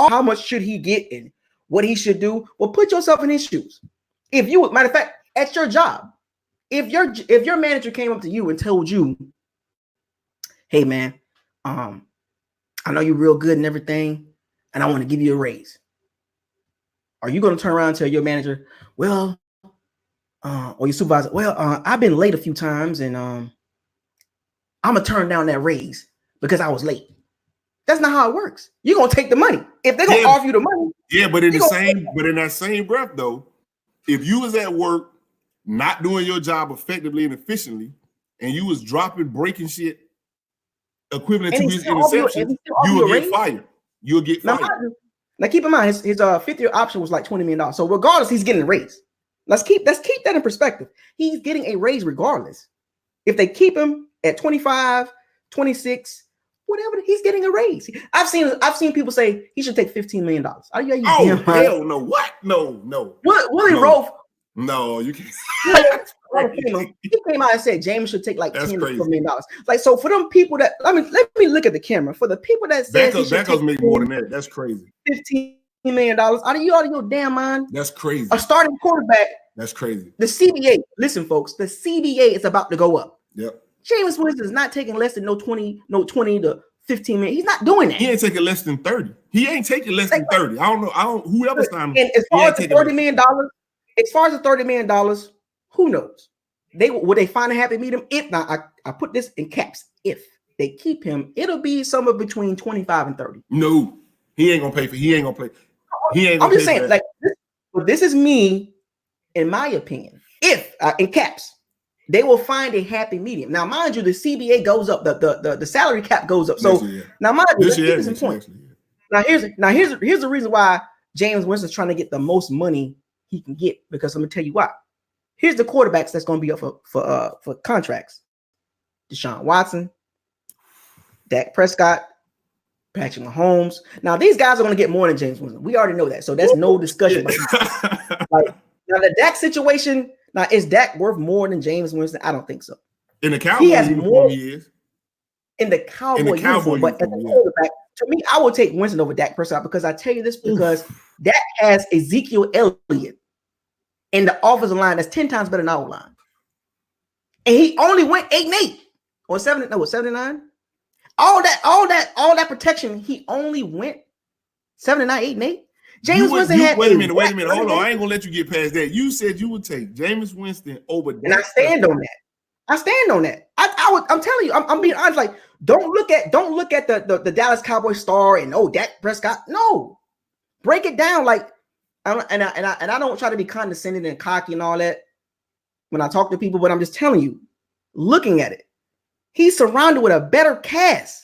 how much should he get and what he should do? Well, put yourself in his shoes. If you, matter of fact, at your job, if your manager came up to you and told you, hey man, I know you're real good and everything, and I want to give you a raise. Are you going to turn around and tell your manager, well, or your supervisor, well, I've been late a few times and I'm gonna turn down that raise because I was late? That's not how it works. You're gonna take the money. If they're gonna offer you the money. Yeah, but in that same breath, though, if you was at work not doing your job effectively and efficiently, and you was breaking shit equivalent to his interceptions, you will get fired. You'll get fired. Now keep in mind, his 5th-year option was like $20 million. So regardless, he's getting a raise. Let's keep that in perspective. He's getting a raise regardless. If they keep him at 25, 26, whatever, he's getting a raise. I've seen people say he should take $15 million. Are you hell no. What? No. Willie Rofe. No, you can't. He came out and said James should take like $10 million. Like, so for them people that let me look at the camera. For the people that say Backups make more than that. That's crazy. $15 million. Are you out of your damn mind? That's crazy. A starting quarterback. That's crazy. The CBA. Listen, folks. The CBA is about to go up. Yep. James Winston is not taking less than 20 to 15 minutes. He's not doing that. He ain't taking less than 30. He ain't taking less than 30. I don't know. Whoever's time. And as far as the $30 million, who knows? Would they finally have to meet him? If not, I put this in caps. If they keep him, it'll be somewhere between 25 and 30. No, he ain't gonna pay for. He ain't gonna play. He ain't. I'm just saying, like, this is me, in my opinion. If in caps. They will find a happy medium. Now, mind you, the CBA goes up, the salary cap goes up. So now, mind you, let's keep this in point. Now, here's the reason why James Winston's trying to get the most money he can get, because let me tell you why. Here's the quarterbacks that's going to be up for contracts: Deshaun Watson, Dak Prescott, Patrick Mahomes. Now, these guys are going to get more than James Winston. We already know that, so that's no discussion. Like, now, the Dak situation. Now, is Dak worth more than James Winston? I don't think so. In the Cowboy uniform, he is. In the Cowboy uniform, but as a quarterback, to me, I would take Winston over Dak Prescott, because I tell you this, because Dak has Ezekiel Elliott in the offensive line that's 10 times better than our line. And he only went 8-8 or 79. All that protection, he only went 79, 8-8. James Winston had. Wait a minute. Hold on. I ain't gonna let you get past that. You said you would take James Winston over Dak. And I stand on that. I'm telling you, I'm being honest. Like, don't look at the Dallas Cowboys star and Dak Prescott. No, break it down. Like, I don't try to be condescending and cocky and all that when I talk to people, but I'm just telling you, looking at it, he's surrounded with a better cast.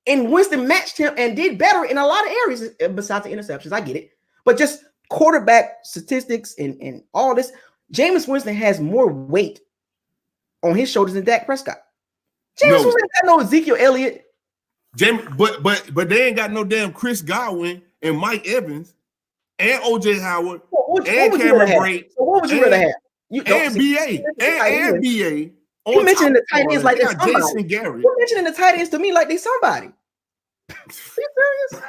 And Winston matched him and did better in a lot of areas besides the interceptions. I get it. But just quarterback statistics and all this, Jameis Winston has more weight on his shoulders than Dak Prescott. Jameis Winston ain't got no Ezekiel Elliott. But they ain't got no damn Chris Godwin and Mike Evans and OJ Howard and Cameron Brate. So what would you rather have? And BA. You mentioning the tight ends like they're somebody. Jason Garrett. You're mentioning the tight ends to me like they somebody. Are you serious?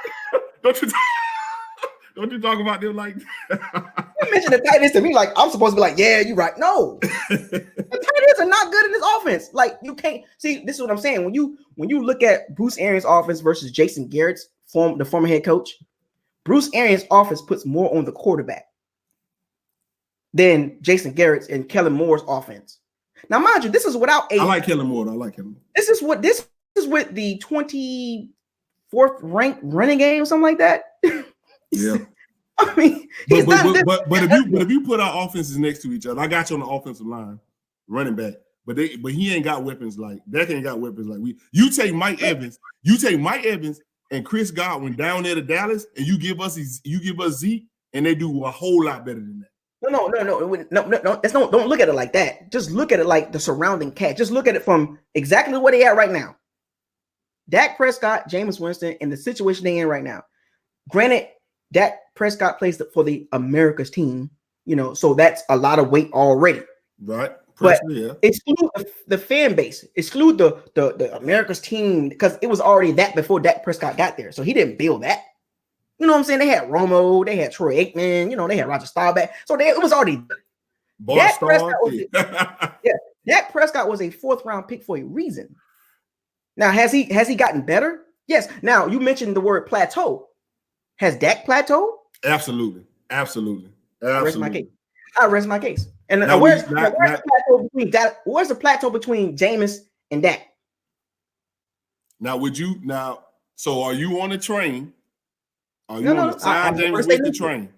Don't you talk about them like that? You mentioned the tight ends to me like I'm supposed to be like, yeah, you're right. No, the tight ends are not good in this offense. Like, you can't see. This is what I'm saying. When you look at Bruce Arians' offense versus Jason Garrett's, the former head coach, Bruce Arians' offense puts more on the quarterback than Jason Garrett's and Kellen Moore's offense. Now, mind you, this is without I like Kellen Moore. This is with the 24th ranked running game or something like that. Yeah. I mean, he's but if you put our offenses next to each other, I got you on the offensive line, running back, but he ain't got weapons like Dak ain't got weapons like we. You take Mike Evans and Chris Godwin down there to Dallas, and you give us Zeke, and they do a whole lot better than that. No. Don't look at it like that. Just look at it like the surrounding cast. Just look at it from exactly where they at right now. Dak Prescott, Jameis Winston, and the situation they in right now. Granted, Dak Prescott plays for the America's team, so that's a lot of weight already. Right. But exclude the fan base, exclude the America's team, because it was already that before Dak Prescott got there. So he didn't build that. You know what I'm saying? They had Romo, they had Troy Aikman, they had Roger Staubach. So it was already Dak Prescott was a 4th round pick for a reason. Now, has he gotten better? Yes. Now, you mentioned the word plateau. Has Dak plateaued? Absolutely. I rest my case. And where's the plateau between Jameis and Dak? So are you on the train? Are you on the side Jameis with the train?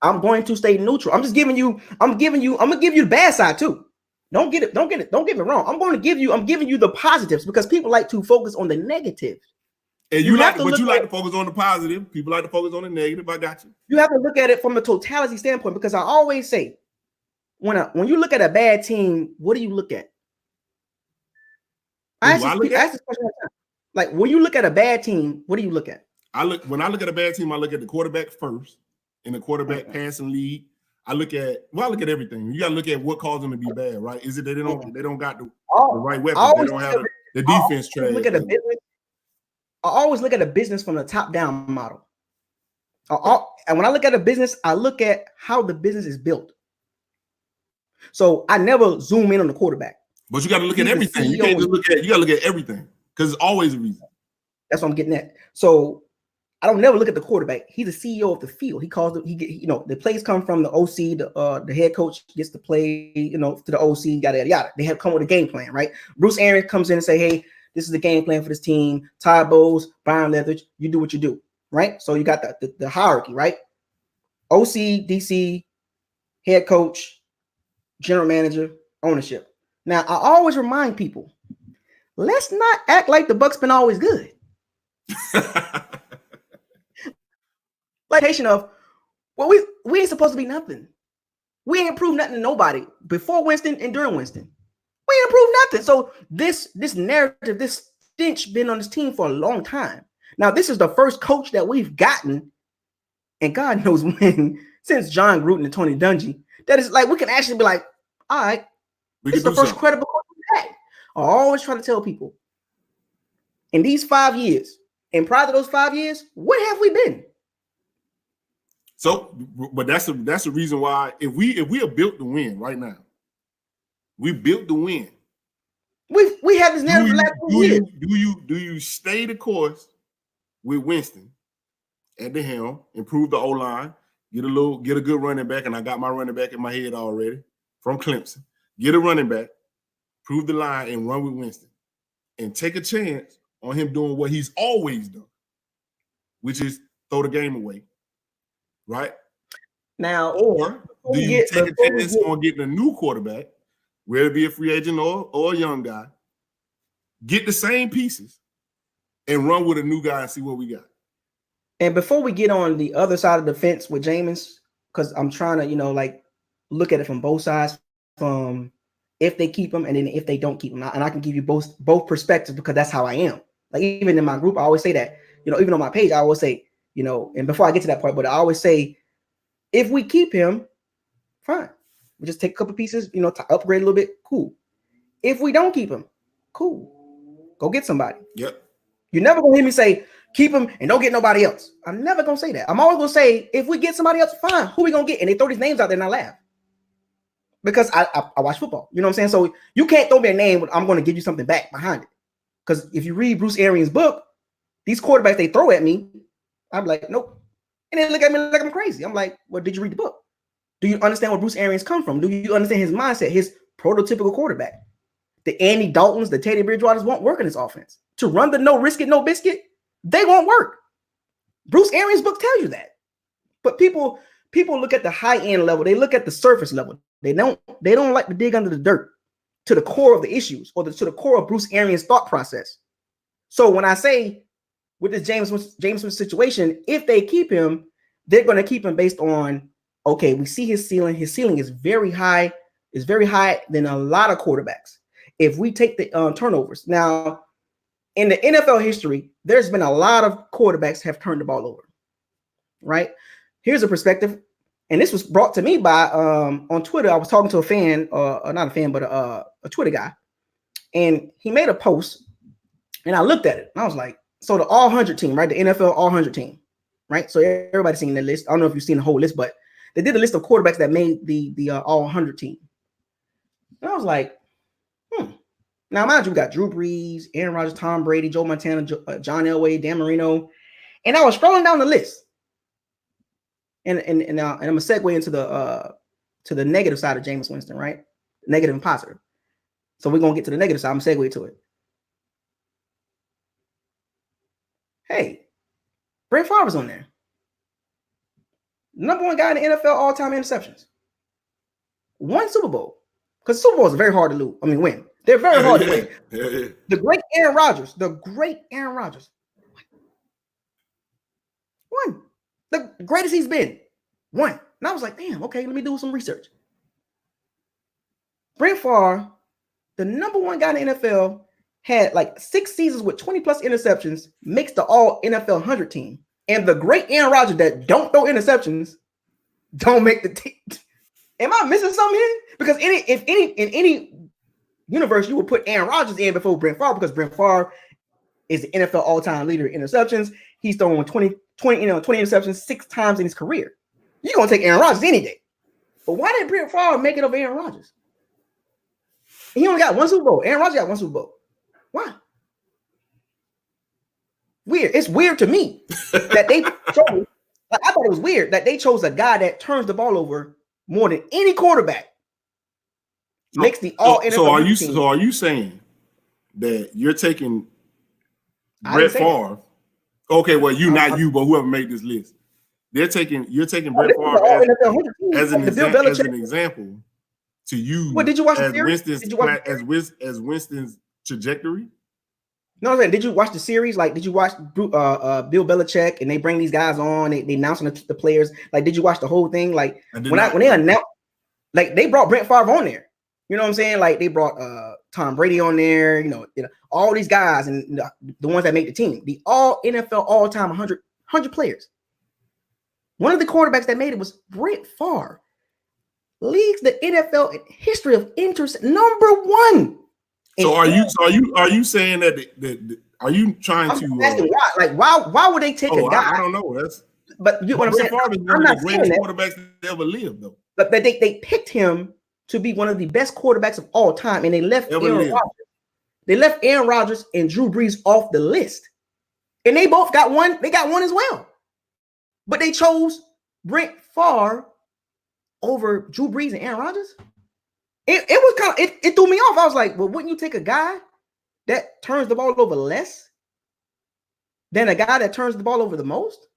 I'm going to stay neutral. I'm gonna give you the bad side too. Don't get me wrong. I'm giving you the positives, because people like to focus on the negative. And you like to focus on the positive. People like to focus on the negative. I got you. You have to look at it from a totality standpoint, because I always say, when you look at a bad team, what do you look at? I ask this question all the time. Like, when you look at a bad team, what do you look at? When I look at a bad team, I look at the quarterback first, in the quarterback passing lead. I look at everything. You got to look at what caused them to be bad, right? Is it that they don't got the right weapons? They don't have the defense trash. I always look at a business from the top down model. And when I look at a business, I look at how the business is built. So I never zoom in on the quarterback. But you got to look at everything. You can't just look at. You got to look at everything, because it's always a reason. That's what I'm getting at. So I don't never look at the quarterback. He's the CEO of the field. He calls it. The plays come from the OC. The head coach gets the play. To the OC. Yada yada yada. They have come with a game plan, right? Bruce Arians comes in and say, "Hey, this is the game plan for this team. Todd Bowles, Byron Leftwich, you do what you do," right? So you got the hierarchy, right? OC, DC, head coach, general manager, ownership. Now, I always remind people, let's not act like the Bucs been always good. We ain't supposed to be nothing. We ain't proved nothing to nobody before Winston and during Winston. We ain't proved nothing. So this narrative, this stench been on this team for a long time. Now, this is the first coach that we've gotten, and God knows when, since John Gruden and Tony Dungy, that is like we can actually be like, all right, this is the first credible coach we've had. I always try to tell people, in these 5 years, and prior to those 5 years, what have we been? So, but that's the reason why if we are built to win right now, we built to win. We have this narrative. Do you stay the course with Winston at the helm, improve the O-line, get a good running back, and I got my running back in my head already from Clemson. Get a running back, prove the line, and run with Winston, and take a chance on him doing what he's always done, which is throw the game away. Right now, or do you take a chance on getting a new quarterback, whether it be a free agent or a young guy, get the same pieces and run with a new guy and see what we got? And before we get on the other side of the fence with Jameis, because I'm trying to look at it from both sides, from if they keep him and then if they don't keep him, and I can give you both perspectives, because that's how I am. Like, even in my group, I always say that. Even on my page, I always say, and before I get to that part, but I always say, if we keep him, fine. We just take a couple pieces, to upgrade a little bit. Cool. If we don't keep him, cool. Go get somebody. Yep. You're never going to hear me say, keep him and don't get nobody else. I'm never going to say that. I'm always going to say, if we get somebody else, fine. Who we going to get? And they throw these names out there and I laugh. Because I watch football. You know what I'm saying? So you can't throw me a name, but I'm going to give you something back behind it. Because if you read Bruce Arians' book, these quarterbacks they throw at me, I'm like, nope. And they look at me like I'm crazy. I'm like, well, did you read the book? Do you understand where Bruce Arians come from? Do you understand his mindset, his prototypical quarterback? The Andy Daltons, the Teddy Bridgewaters won't work in this offense. To run the no risk it, no biscuit, they won't work. Bruce Arians' book tells you that. But people look at the high end level. They look at the surface level. They don't like to dig under the dirt to the core of the issues or to the core of Bruce Arians' thought process. So when I say with this James Winston situation, if they keep him, they're going to keep him based on, okay, we see his ceiling. His ceiling is very high. Is very high than a lot of quarterbacks. If we take the turnovers now, in the NFL history, there's been a lot of quarterbacks have turned the ball over. Right? Here's a perspective, and this was brought to me by on Twitter. I was talking to a fan, not a fan, but a Twitter guy, and he made a post, and I looked at it, and I was like, so the All 100 team, right? The NFL All 100 team, right? So everybody's seen the list. I don't know if you've seen the whole list, but they did a list of quarterbacks that made the All 100 team. And I was like, Now, mind you, we got Drew Brees, Aaron Rodgers, Tom Brady, Joe Montana, John Elway, Dan Marino, and I was scrolling down the list, and I'm gonna segue into the negative side of Jameis Winston, right? Negative and positive. So we're gonna get to the negative side. I'm gonna segue to it. Hey, Brett Favre's on there. Number one guy in the NFL all-time interceptions. Won Super Bowl. Because Super Bowls are very hard to lose. Win. They're very hard to win. Yeah. The great Aaron Rodgers. Won. The greatest he's been. Won. And I was like, damn, okay, let me do some research. Brett Favre, the number one guy in the NFL, had like 6 seasons with 20 plus interceptions, makes the all NFL 100 team. And the great Aaron Rodgers that don't throw interceptions don't make the team. Am I missing something here? Because in any universe, you would put Aaron Rodgers in before Brett Favre, because Brett Favre is the NFL all-time leader in interceptions. He's thrown 20 interceptions 6 times in his career. You're gonna take Aaron Rodgers any day. But why did Brett Favre make it over Aaron Rodgers? He only got 1 Super Bowl. Aaron Rodgers got 1 Super Bowl. Why? Weird. It's weird to me that they chose. Like, I thought it was weird that they chose a guy that turns the ball over more than any quarterback. Makes the all NFL. So are you saying that you're taking Brett Favre? Okay, well, not you, but whoever made this list. You're taking Brett Favre as an example to use. What did you watch the series? As Winston's trajectory? No, did you watch the series? Like, did you watch Bill Belichick and they bring these guys on? They announce the players. Like, did you watch the whole thing? Like, when they announced, like, they brought Brett Favre on there. You know what I'm saying? Like, they brought Tom Brady on there. You know, all these guys and the ones that make the team. The all NFL all-time 100 players. One of the quarterbacks that made it was Brett Favre. Leads the NFL in history of interest number 1. So are you saying that are you trying to asking why? Like, why would they take a guy? I don't know. But what I'm saying, Favre is one of the greatest quarterbacks that ever lived, though. But they picked him to be one of the best quarterbacks of all time, and they left Aaron Rodgers. They left Aaron Rodgers and Drew Brees off the list, and they both got 1. They got 1 as well, but they chose Brett Favre over Drew Brees and Aaron Rodgers. It was kind of it threw me off. I was like, well, wouldn't you take a guy that turns the ball over less than a guy that turns the ball over the most?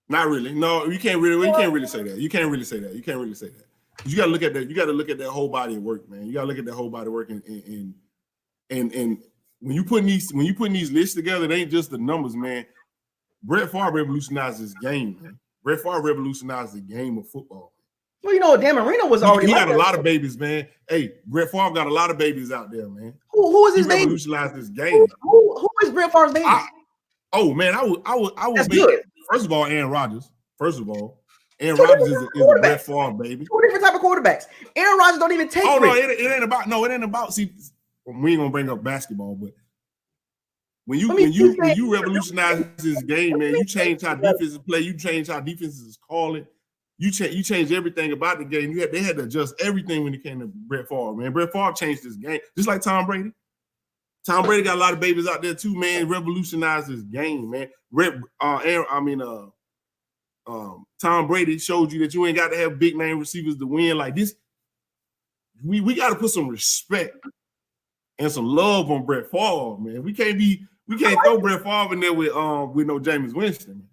Not really. No, you can't really say that. You can't really say that. You got to look at that. You got to look at that whole body of work, man. You got to look at that whole body of work, and when you putting these lists together, it ain't just the numbers, man. Brett Favre revolutionized this game, man. Brett Favre revolutionized the game of football. Well, you know, Dan Marino was already. He got a lot of babies, man. Hey, Brett Favre got a lot of babies out there, man. Who is his baby? Revolutionized this game. Who is Brett Favre's baby? I would make. First of all, Aaron Rodgers. Aaron Rodgers is a Brett Favre baby. 2 different type of quarterbacks. Aaron Rodgers don't even take. Oh no, it ain't about. See, we ain't gonna bring up basketball, but when you revolutionize this game, man, you change how defenses play. You change how defenses call it. You change everything about the game. They had to adjust everything when it came to Brett Favre, man. Brett Favre changed this game, just like Tom Brady. Tom Brady got a lot of babies out there too, man. Revolutionized this game, man. Tom Brady showed you that you ain't got to have big name receivers to win like this. We got to put some respect and some love on Brett Favre, man. We can't be We can't throw Brett Favre in there with no Jameis Winston.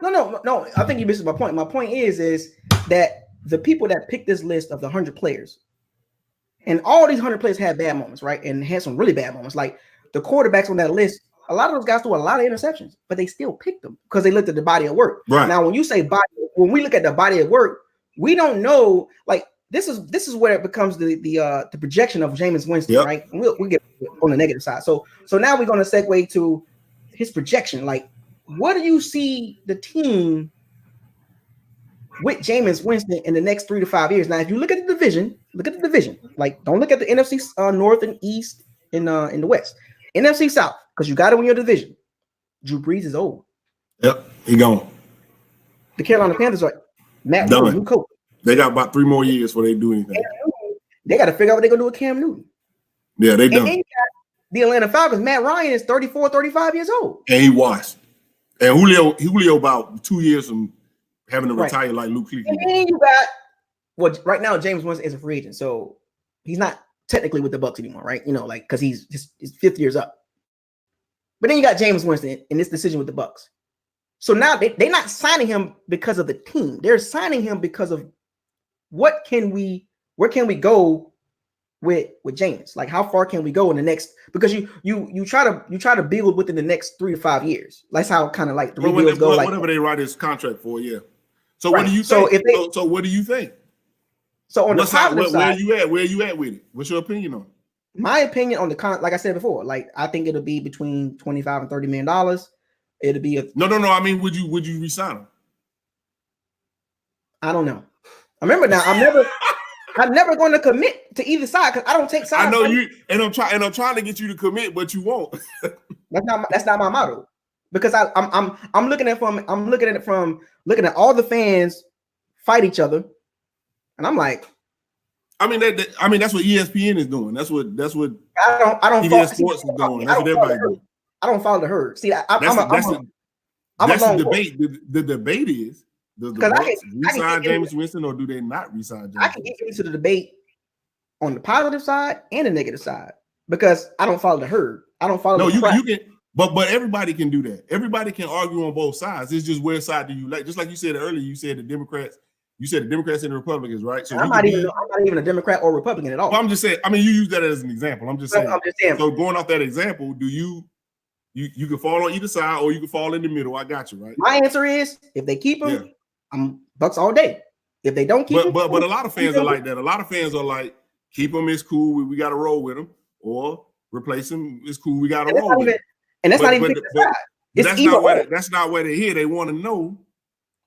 No. I think you missed my point. My point is that the people that picked this list of the 100 players, and all these 100 players had bad moments, right? And had some really bad moments. Like the quarterbacks on that list, a lot of those guys threw a lot of interceptions, but they still picked them because they looked at the body of work. Right. Now, when you say body, when we look at the body of work, we don't know. Like this is where it becomes the projection of Jameis Winston, right? And we'll get on the negative side. So now we're going to segue to his projection. Like, what do you see the team with Jameis Winston in the next 3 to 5 years? Now, if you look at the division, Like, don't look at the NFC North and East in the West. NFC South, because you got to win your division. Drew Brees is old. Yep, he gone. The Carolina Panthers are Matt Rule, new coach. They got about 3 more years before they do anything. They got to figure out what they're going to do with Cam Newton. Yeah, they done. And then you got the Atlanta Falcons. Matt Ryan is 34, 35 years old. And he washed. And Julio about 2 years from having to retire like Luke Cleveland. And then you got, right now, James Winston is a free agent. So he's not technically with the Bucs anymore, right? You know, like, because he's 5th year's up. But then you got James Winston in this decision with the Bucs. So now they're not signing him because of the team. They're signing him because of where can we go with James? Like, how far can we go in the next? Because you try to build within the next 3 to 5 years. That's how kind of like the rebuilds go. Whatever they write his contract for, yeah. So what do you think? So what do you think? So on the positive side, where you at with it? What's your opinion on it? My opinion on like I said before, like I think it'll be between $25 and $30 million. It'll be no. I mean, would you resign him? I don't know. Remember now, I'm never going to commit to either side because I don't take sides. I know you, and I'm trying to get you to commit, but you won't. That's not my motto. Because I'm looking at it from looking at all the fans fight each other, and I'm like, I mean that's what ESPN is doing. That's what I don't follow Sports is doing. That's what everybody doing. I don't follow the herd. See, that's the debate. The debate is, does the Bucs resign Jameis Winston or do they not resign Jameis Winston? I can get into the debate on the positive side and the negative side because I don't follow the herd. I don't follow. No, you can, but everybody can do that. Everybody can argue on both sides. It's just where side do you like? Just like you said earlier, you said the Democrats and the Republicans, right? So I'm not even a Democrat or Republican at all. Well, I'm just saying. I mean, you use that as an example. I'm just saying. So going off that example, do you can fall on either side or you can fall in the middle? I got you, right? My answer is if they keep him, I'm Bucks all day. If they don't keep him, but a lot of fans are like that. A lot of fans are like, keep him, it's cool, we got to roll with him, or replace him, it's cool, we got to roll with him. And that's not even that's not where they're here. They want to know.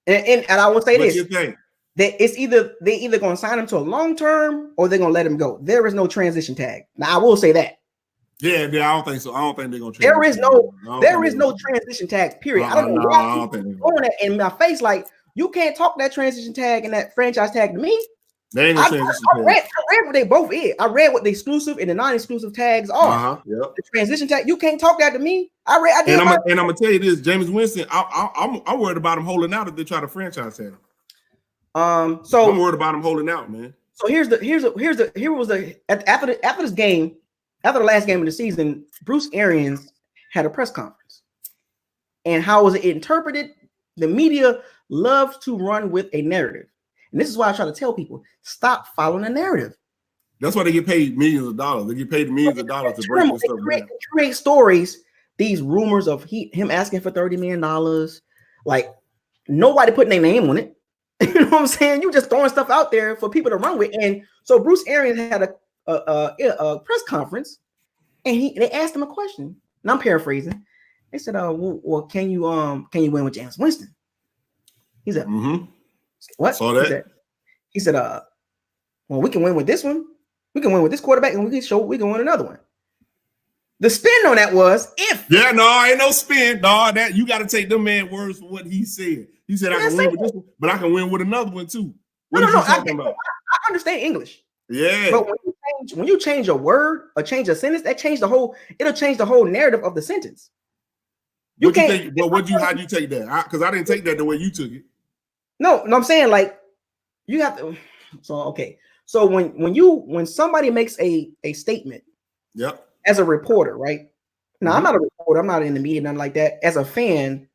And I will say this: you think? They either going to sign him to a long term or they're going to let him go. There is no transition tag. Now I will say that. Yeah, I don't think so. I don't think they're going to. There is no transition tag. Period. I don't know why people throwing that in my face. Like, you can't talk that transition tag and that franchise tag to me. They ain't no transition tag. I read what they both is. I read what the exclusive and the non-exclusive tags are. Yep. The transition tag. You can't talk that to me. I'm gonna tell you this, Jameis Winston. I'm worried about him holding out if they try to franchise tag him. So I'm worried about him holding out, man. So after this game. After the last game of the season, Bruce Arians had a press conference. And how was it interpreted? The media loves to run with a narrative. And this is why I try to tell people, stop following the narrative. That's why they get paid millions of dollars. They get paid millions of dollars to break this stuff down. Create stories, these rumors of him asking for $30 million. Like, nobody putting their name on it. You know what I'm saying? You just throwing stuff out there for people to run with. And so Bruce Arians had a press conference, and they asked him a question. And I'm paraphrasing. They said, well, can you win with Jameis Winston?" He said, "What?" Saw that. He said, "Well, we can win with this one. We can win with this quarterback, and we can win another one." The spin on that was if. Yeah, no, ain't no spin. No, that you got to take them man words for what he said. He said, "I can win with this one, but I can win with another one too." What are you talking about? I understand English. Yeah, but when you change a word or change a sentence, it'll change the whole narrative of the sentence. How do you take that? Because I didn't take that the way you took it. No, I'm saying, like, you have to. So okay, so when somebody makes a statement, yep, as a reporter, right? Now I'm not a reporter. quote. I'm not in the media, nothing like that. As a fan,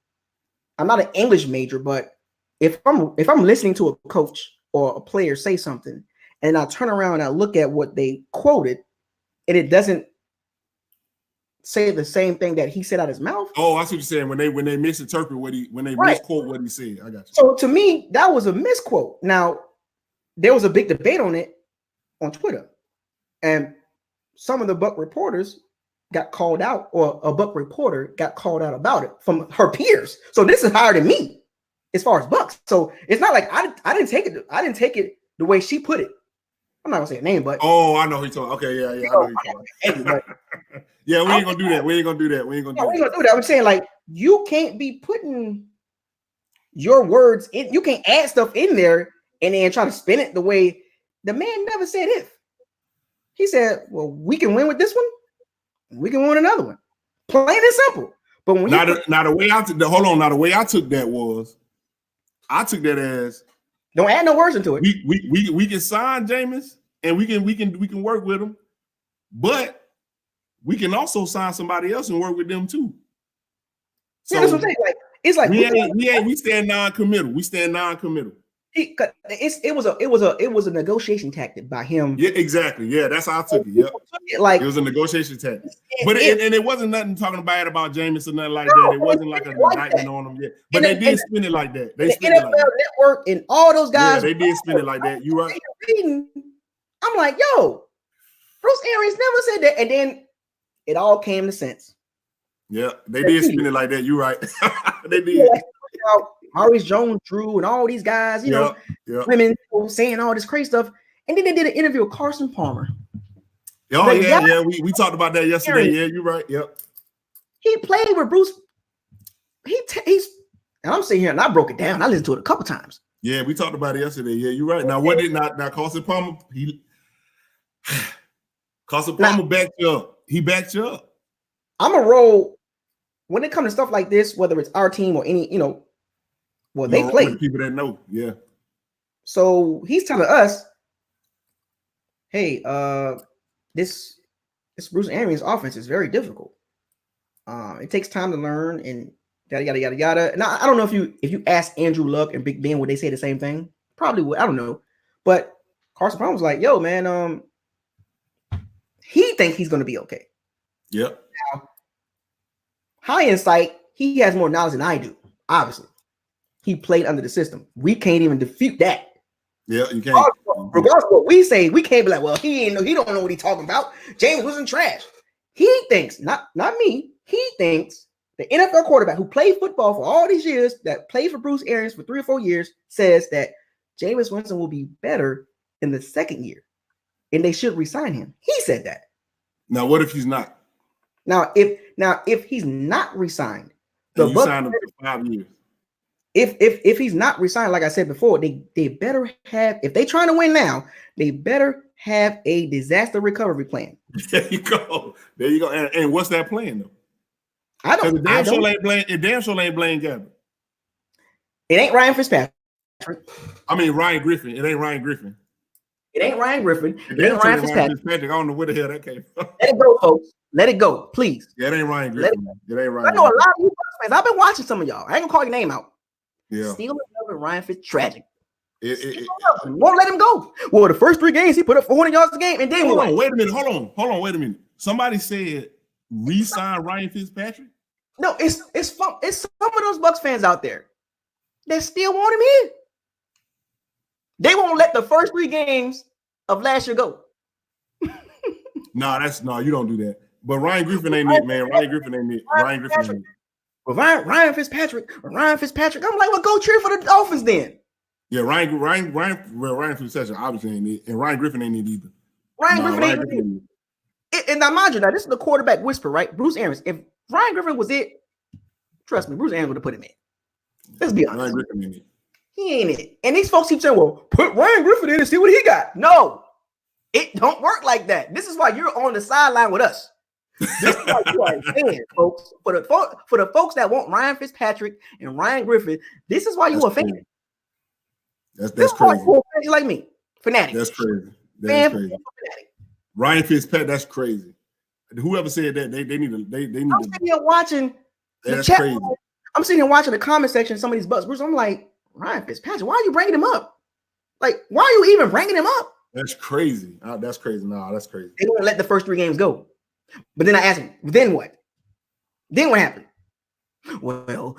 I'm not an English major, but if I'm listening to a coach or a player say something, and I turn around and I look at what they quoted, and it doesn't say the same thing that he said out his mouth. Oh, I see what you're saying. When they misinterpret when they misquote what he said. I got you. So to me, that was a misquote. Now, there was a big debate on it on Twitter, and some of the Buck reporters got called out, or a Buck reporter got called out about it from her peers. So this is higher than me as far as Bucks. So it's not like I didn't take it. I didn't take it the way she put it. I'm not gonna say a name, but I know who you're talking. Okay, yeah, I know who you're talking. Yeah, we ain't gonna do that. We ain't gonna do that. I'm saying, like, you can't be putting your words in. You can't add stuff in there and then try to spin it the way the man never said if. He said, "Well, we can win with this one. We can win another one. Plain and simple." But when the way I took that, hold on. Now the way I took that was, I took that as, don't add no words into it. We can sign Jameis and we can work with him, but we can also sign somebody else and work with them too. So yeah, that's what I'm saying. Like, it's like we stand non-committal. We stand non-committal. It was a negotiation tactic by him. Yeah, exactly. Yeah, that's how I took it. Yep. Like, it was a negotiation tactic. But it wasn't nothing talking bad about Jameis or nothing like that. It wasn't like an indictment on him yet. But they did spin it like that. They spin it like that. Network and all those guys. Yeah, they did spin it like that. You right. I'm like, yo, Bruce Arians never said that, and then it all came to sense. Yeah, they did spin it like that. You right. They did. Yeah, Maurice Jones-Drew and all these guys, you know, women saying all this crazy stuff. And then they did an interview with Carson Palmer. Oh, yeah. We talked about that yesterday. Yeah, you're right. Yep. He played with Bruce. He's and I'm sitting here and I broke it down. I listened to it a couple times. Yeah, we talked about it yesterday. Yeah, you're right. Now, what did not Carson Palmer? Carson Palmer backed you up. He backed you up. I'm a roll when it comes to stuff like this, whether it's our team or any, they play. People that know, yeah. So he's telling us, hey, this Bruce Arians offense is very difficult. It takes time to learn and yada yada. Now I don't know if you ask Andrew Luck and Big Ben, would they say the same thing? Probably would. I don't know. But Carson Palmer was like, yo, man, he thinks he's gonna be okay. Yep. Now, high insight, he has more knowledge than I do, obviously. He played under the system. We can't even dispute that. Yeah, you can't. Regardless of what we say, we can't be like, well, he don't know what he's talking about. James wasn't trash. He thinks, not me, he thinks the NFL quarterback who played football for all these years, that played for Bruce Arians for 3 or 4 years, says that Jameis Winston will be better in the second year. And they should re-sign him. He said that. Now, what if he's not? Now, if he's not re-signed, you signed him for 5 years. If he's not re-signed, like I said before, they better have, if they trying to win now, they better have a disaster recovery plan. There you go. And what's that plan though? I don't. It damn sure ain't Blaine Gabbert. It ain't Ryan Fitzpatrick. I mean Ryan Griffin. It ain't Ryan Griffin. It ain't Ryan Griffin. It ain't Ryan Fitzpatrick. I don't know where the hell that came from. Let it go, folks. Let it go, please. Yeah, it ain't Ryan Griffin. It ain't Ryan. I know a lot of you Bucs fans. I've been watching some of y'all. I ain't gonna call your name out. Yeah. Still in love with Ryan Fitzpatrick. Won't let him go. Well, the first 3 games he put up 400 yards a game, and then hold on, wait a minute. Somebody said re-sign Ryan Fitzpatrick. No, it's some of those Bucs fans out there that still want him in. They won't let the first 3 games of last year go. No, you don't do that. But Ryan Griffin ain't it, man. Ryan Griffin ain't it. Ryan Griffin ain't it. Well, Ryan Fitzpatrick. I'm like, well, go cheer for the Dolphins then. Yeah, Ryan Fitzpatrick obviously ain't it, and Ryan Griffin ain't it either. Ryan Griffin ain't it. And now, mind you, this is the quarterback whisper, right? Bruce Arians. If Ryan Griffin was it, trust me, Bruce Arians would have put him in. Let's be honest. Ryan Griffin ain't it. He ain't it. And these folks keep saying, well, put Ryan Griffin in and see what he got. No, it don't work like that. This is why you're on the sideline with us. This is why you are a fan, folks. For the folks that want Ryan Fitzpatrick and Ryan Griffin, this is why you a fan. That's crazy. Like me, fanatic. That's crazy. That's crazy. Ryan Fitzpatrick, that's crazy. Whoever said that, they need to I'm sitting here watching that's crazy. I'm sitting here watching the comment section of some of these Bucks. I'm like, Ryan Fitzpatrick, why are you bringing him up? Like, why are you even bringing him up? That's crazy. That's crazy. No, that's crazy. They don't let the first 3 games go. But then I asked him, then what? Then what happened? Well,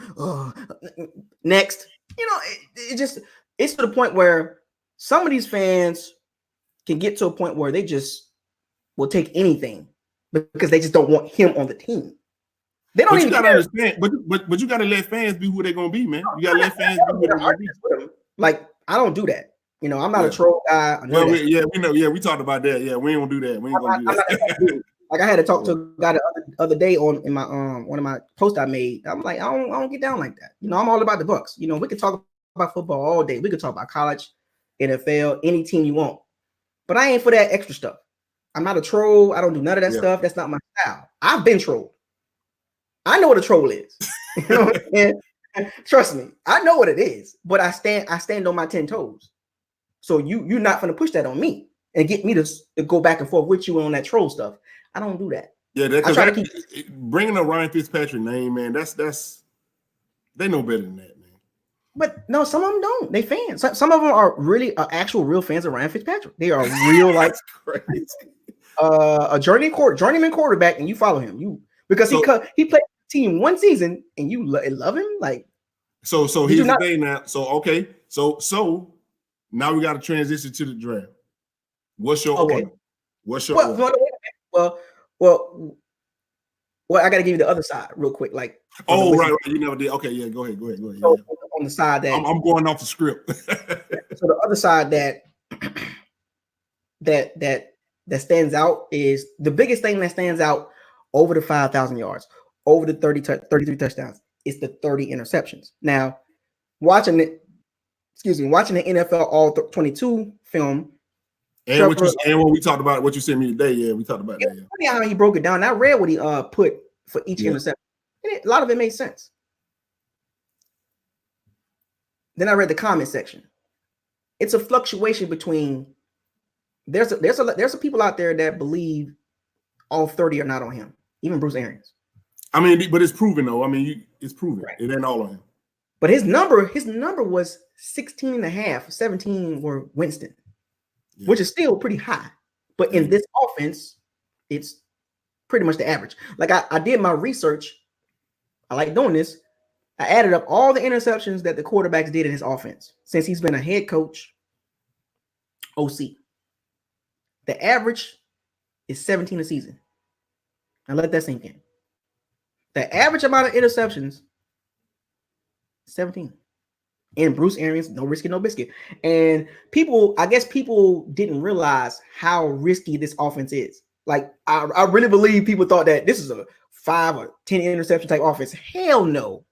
next. You know, it's to the point where some of these fans can get to a point where they just will take anything because they just don't want him on the team. They don't even understand. But you gotta let fans be who they're gonna be, man. You gotta let fans be who they're gonna be. Like, I don't do that. You know, I'm not a troll guy. Well, we know. Yeah, we talked about that. Yeah, we ain't gonna do that. We ain't gonna do that. Like, I had to talk to a guy the other day in my one of my posts I made. I'm like, I don't get down like that. You know, I'm all about the Bucks. You know, we could talk about football all day. We could talk about college, NFL, any team you want. But I ain't for that extra stuff. I'm not a troll. I don't do none of that stuff. That's not my style. I've been trolled. I know what a troll is. You know what I'm saying? Trust me, I know what it is. But I stand on my 10 toes. So you're not going to push that on me and get me to go back and forth with you on that troll stuff. I don't do that. Yeah, bringing up Ryan Fitzpatrick name, man. That's they know better than that, man. But no, some of them don't. They fans. Some of them are really actual real fans of Ryan Fitzpatrick. They are real like crazy. A journeyman quarterback, and you follow him. Because he played the team 1 season, and you love him. Like so here's the thing now. So okay, so now we got to transition to the draft. What's your order? What's your order? Well, I got to give you the other side real quick. Like, right. You never did. Okay, yeah, go ahead. So, on the side that I'm going off the script. So the other side that stands out is the biggest thing that stands out over the 5,000 yards, over the 33 touchdowns. It's the 30 interceptions. Now, watching the NFL All 22 film. And what we talked about, what you sent me today, yeah, we talked about that. Yeah. Funny how he broke it down. I read what he put for each interception. And a lot of it made sense. Then I read the comment section. It's a fluctuation between there's some people out there that believe all 30 are not on him, even Bruce Arians. I mean, but it's proven though. I mean, it's proven. Right. It ain't all on him. But his number was 16 and a half, 17 were Winston. Yeah. Which is still pretty high. But in this offense, it's pretty much the average. Like I did my research. I like doing this. I added up all the interceptions that the quarterbacks did in his offense since he's been a head coach, OC. The average is 17 a season. Now let that sink in. The average amount of interceptions, 17. And Bruce Arians, no risky, no biscuit. And I guess people didn't realize how risky this offense is. Like, I really believe people thought that this is a 5 or 10 interception type offense. Hell no.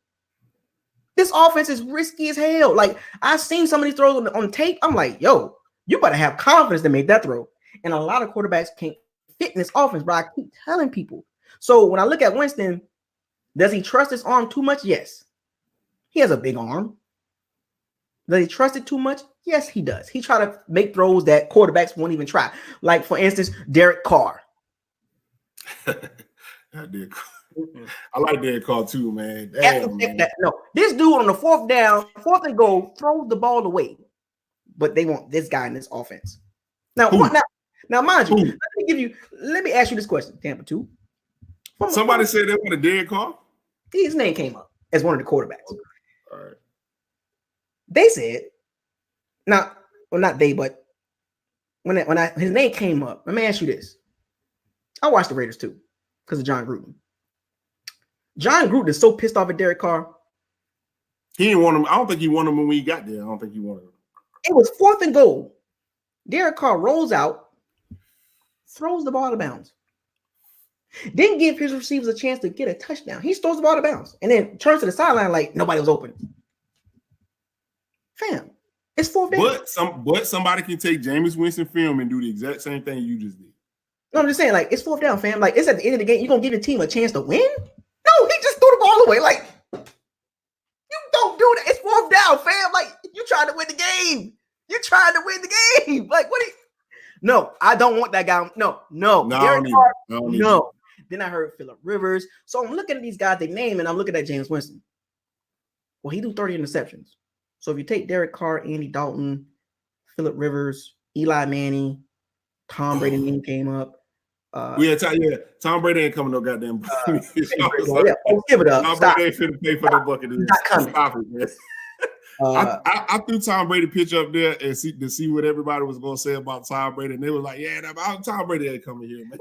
This offense is risky as hell. Like, I've seen some of these throws on tape. I'm like, yo, you better have confidence to make that throw. And a lot of quarterbacks can't fit in this offense, but I keep telling people. So when I look at Winston, does he trust his arm too much? Yes. He has a big arm. Does he trust it too much? Yes, he does. He try to make throws that quarterbacks won't even try. Like, for instance, Derek Carr. Derek Carr. I like Derek Carr too, man. Damn, man. No, this dude on the 4th and goal, throws the ball away. But they want this guy in this offense. Now, mind you, let me ask you this question, Tampa 2. Somebody said they wanted Derek Carr? His name came up as one of the quarterbacks. Okay. All right. They said, not they, but when his name came up, let me ask you this. I watched the Raiders too because of John Gruden. John Gruden is so pissed off at Derek Carr. He didn't want him. I don't think he wanted him when we got there. I don't think he wanted him. It was 4th and goal. Derek Carr rolls out, throws the ball out of bounds. Didn't give his receivers a chance to get a touchdown. He throws the ball out of bounds and then turns to the sideline like nobody was open. Fam, it's 4th down. But somebody can take Jameis Winston film and do the exact same thing you just did. No, I'm just saying, like, it's 4th down, fam. Like, it's at the end of the game. You're gonna give your team a chance to win? No, he just threw the ball away. Like, you don't do that. It's 4th down, fam. Like, you trying to win the game. You're trying to win the game. Like, what? No, I don't want that guy. No. Derek Carr, no. Then I heard Phillip Rivers. So I'm looking at these guys they name, and I'm looking at Jameis Winston. Well, he do 30 interceptions. So if you take Derek Carr, Andy Dalton, Phillip Rivers, Eli Manning, Tom Brady name came up. Tom Brady ain't coming no goddamn. Give it up. Tom Stop. Brady ain't finna pay for the Buccaneers. Not coming. Stop it, man. I threw Tom Brady picture up there and see what everybody was gonna say about Tom Brady, and they was like, "Yeah, Tom Brady ain't coming here, man."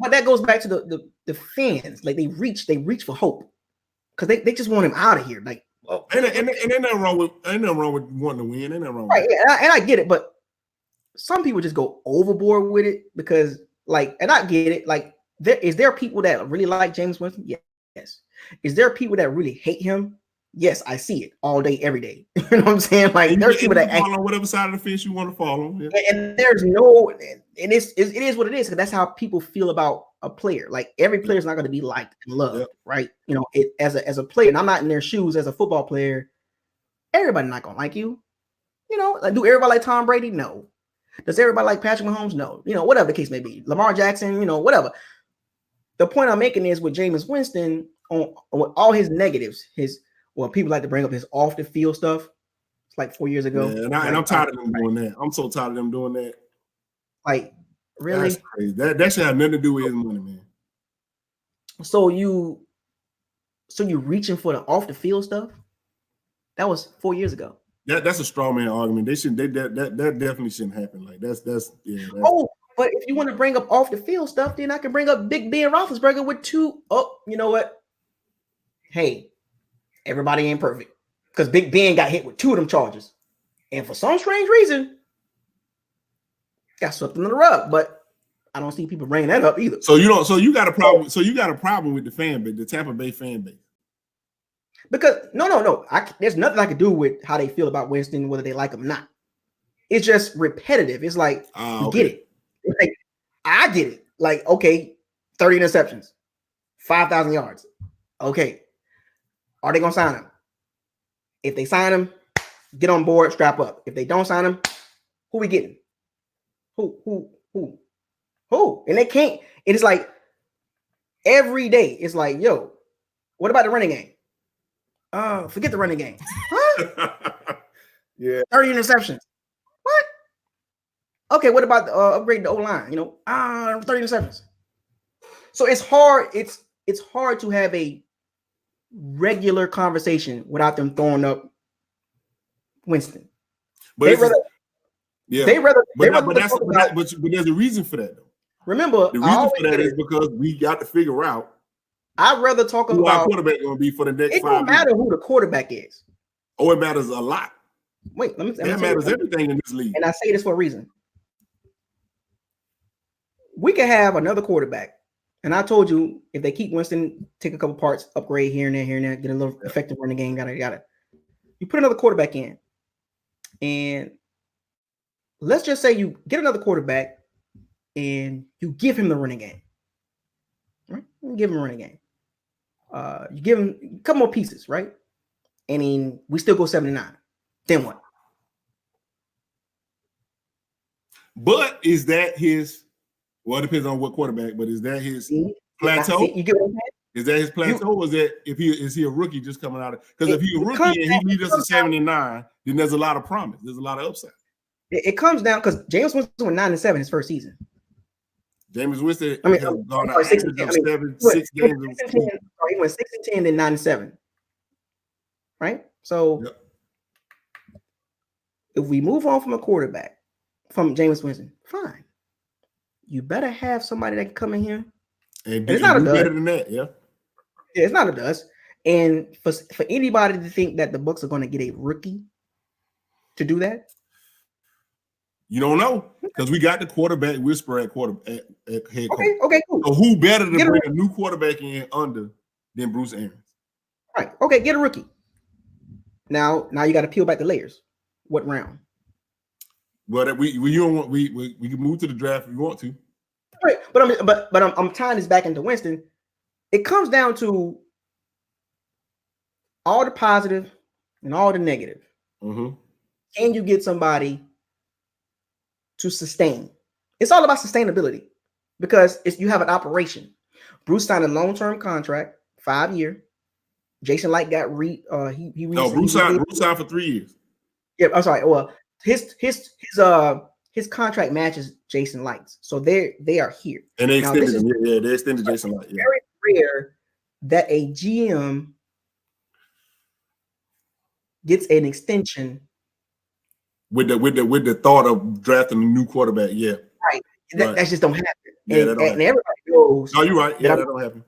But that goes back to the fans. Like they reach for hope because they just want him out of here. Like, and ain't nothing wrong with wanting to win. Ain't nothing wrong. Right, and I get it, but some people just go overboard with it because, like, and I get it. Like, is there people that really like Jameis Winston? Yes. Is there people that really hate him? Yes, I see it all day, every day. You know what I'm saying? Like, there's people that follow on whatever side of the fence you want to follow. Yeah. And there's no, and it is what it is because that's how people feel about a player. Like, every player is not going to be liked and loved, right? You know, as a player, and I'm not in their shoes as a football player. Everybody's not going to like you. You know, like, do everybody like Tom Brady? No. Does everybody like Patrick Mahomes? No. You know, whatever the case may be. Lamar Jackson, you know, whatever. The point I'm making is with Jameis Winston, on all his negatives, people like to bring up his off the field stuff. It's like 4 years ago. Yeah, and I'm tired of them doing that. I'm so tired of them doing that. Like, really? That's crazy. That should have nothing to do with his money, man. So you reaching for the off the field stuff? That was 4 years ago. That's a straw man argument. That definitely shouldn't happen. Like that's but if you want to bring up off the field stuff, then I can bring up Big Ben Roethlisberger with two. Oh, you know what? Hey, everybody ain't perfect because Big Ben got hit with 2 of them charges, and for some strange reason, got swept under the rug. But I don't see people bringing that up either. So you got a problem. So you got a problem with the fan base, the Tampa Bay fan base. Because no. There's nothing I can do with how they feel about Winston, whether they like him or not. It's just repetitive. It's like, get it. It's like, I get it. Like, okay, 30 interceptions, 5,000 yards. Okay. Are they going to sign him? If they sign him, get on board, strap up. If they don't sign him, who we getting? Who? And they can't. It is like every day. It's like, yo, what about the running game? Forget the running game. Huh? Yeah. 30 interceptions. What? Okay, what about upgrade the O-line? You know, 30 interceptions. So it's hard. It's hard to have a regular conversation without them throwing up Winston. But there's a reason for that though. Remember, the reason for that is because we got to figure out. I'd rather talk who about our quarterback going to be for the next 5 years. It don't matter who the quarterback is. Oh, it matters a lot. Wait, let me that matters everything in this league. And I say this for a reason. We can have another quarterback. And I told you, if they keep Winston, take a couple parts, upgrade here and there, get a little effective running game, got it. You put another quarterback in. And let's just say you get another quarterback and you give him the running game. Right? You give him a running game. You give him a couple more pieces, right? And then we still go 79. Then what? But is that his? Well, it depends on what quarterback. But is that his plateau? You get what I'm saying? Is that his plateau? Or is he a rookie just coming out of? Because if he's a rookie and he leads us to 79, then there's a lot of promise. There's a lot of upside. It comes down because Jameis Winston went 9-7 his first season. Jameis Winston, I mean, has gone out 6 games. He went 6-10, then 9-7. Right? So if we move on from a quarterback, from Jameis Winston, fine. You better have somebody that can come in here. And it's not a better than that, yeah. Yeah, it's not a dust. And for anybody to think that the Bucs are going to get a rookie to do that, you don't know because we got the quarterback whisperer at head coach. Okay, cool. So who better to bring a new quarterback in under than Bruce Arians? Right. Okay, get a rookie. Now you got to peel back the layers. What round? Well, we can move to the draft if you want to. Right, but I'm tying this back into Winston. It comes down to all the positive and all the negative. Mm-hmm. Can you get somebody to sustain? It's all about sustainability because you have an operation. Bruce signed a long-term contract, 5-year. Jason Light got Bruce signed for 3 years. Yeah, I'm sorry. Well, his contract matches Jason Light's, so they are here. And they extended him. Yeah, they extended Jason Light. Yeah. Very rare that a GM gets an extension with the thought of drafting a new quarterback. Yeah, right. That just don't happen. Yeah, and everybody knows. No, you're right. Yeah, that don't happen.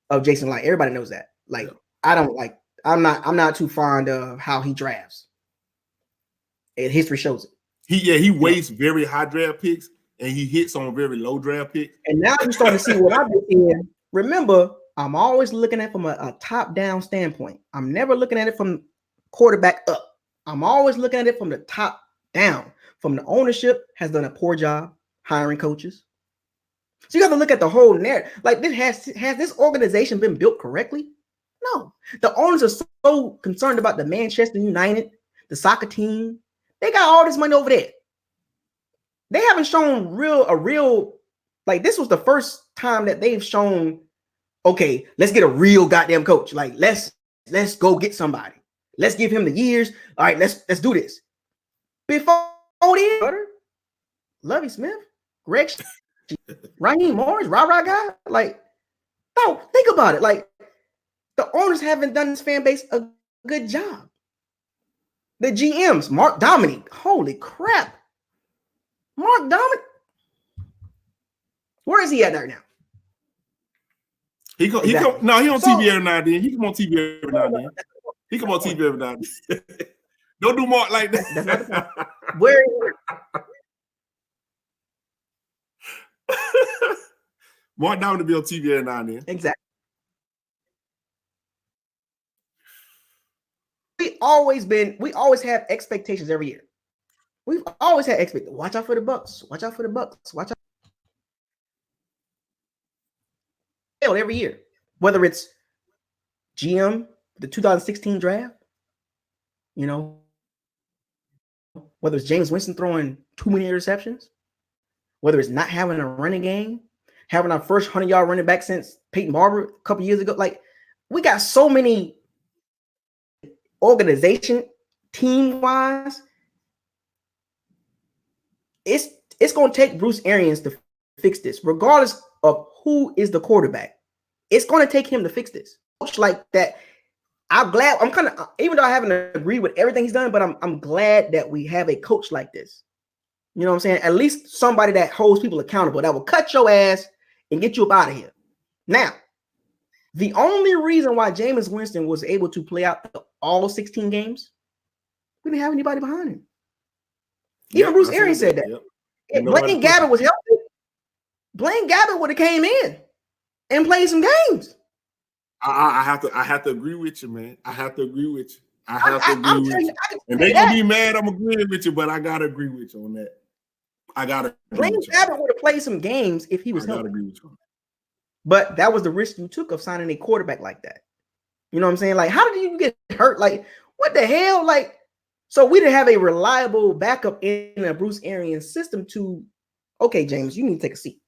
Of Jason Light, everybody knows that. Like, yeah. I'm not too fond of how he drafts. And history shows it. He wastes very high draft picks and he hits on very low draft picks. And now you're starting to see what I've been seeing. Remember, I'm always looking at it from a top-down standpoint. I'm never looking at it from quarterback up. I'm always looking at it from the top down. From the ownership has done a poor job hiring coaches. So you got to look at the whole narrative. Like, has this organization been built correctly? No. The owners are so concerned about the Manchester United, the soccer team. They got all this money over there. They haven't shown a real, like, this was the first time that they've shown, okay, let's get a real goddamn coach. Like, let's go get somebody. Let's give him the years. All right, let's do this. Before then, Lovie Smith, Greg, Raheem Morris, rah-rah guy. Like, no, think about it. Like, the owners haven't done this fan base a good job. The GMs, Mark Dominique, holy crap. Mark Dominique, where is he at right now? He on TV every now and then. He come on TV every now and then. He come on TV every now and then. Don't do Mark like that. That's not the point. Where is he? Mark down to be on TV every now and then. Exactly. We always have expectations every year. We've always had expectations. Watch out for the Bucks. Watch out for the Bucks. Watch out. Every year, whether it's GM, the 2016 draft, whether it's James Winston throwing too many interceptions, whether it's not having a running game, having our first 100-yard running back since Peyton Barber a couple years ago. Like, we got so many organization team-wise. It's going to take Bruce Arians to fix this, regardless of who is the quarterback. It's going to take him to fix this. Coach like that. I'm kind of, even though I haven't agreed with everything he's done, but I'm glad that we have a coach like this. You know what I'm saying? At least somebody that holds people accountable, that will cut your ass and get you up out of here. Now, the only reason why Jameis Winston was able to play out all 16 games, we didn't have anybody behind him. Even Bruce Arians said that. If Blaine Gabbert was healthy, Blaine Gabbert would have came in and played some games. I have to agree with you, man. I have to agree with you. And they gonna be mad I'm agreeing with you, but I gotta agree with you on that. Blaine Gabbert would have played some games if he was healthy. I gotta agree with you. But that was the risk you took of signing a quarterback like that. You know what I'm saying? Like, how did you get hurt? Like, what the hell? Like, so we didn't have a reliable backup in a Bruce Arians system to, okay, James, you need to take a seat.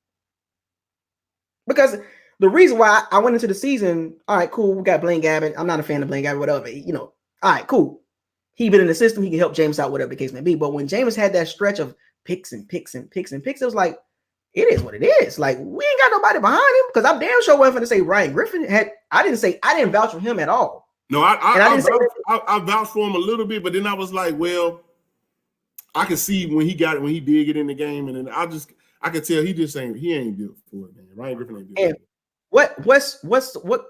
Because the reason why I went into the season, all right, cool, we got Blaine Gabbert. I'm not a fan of Blaine Gabbert, whatever. All right, cool. He been in the system. He can help James out, whatever the case may be. But when James had that stretch of picks and picks and picks and picks, it was like, it is what it is. Like, we ain't got nobody behind him, because I'm damn sure wasn't going to say Ryan Griffin had. I didn't vouch for him at all. No, I vouched for him a little bit, but then I was like, well, I could see when he did get in the game, and then I could tell he ain't built for it, man. Ryan Griffin ain't built for it.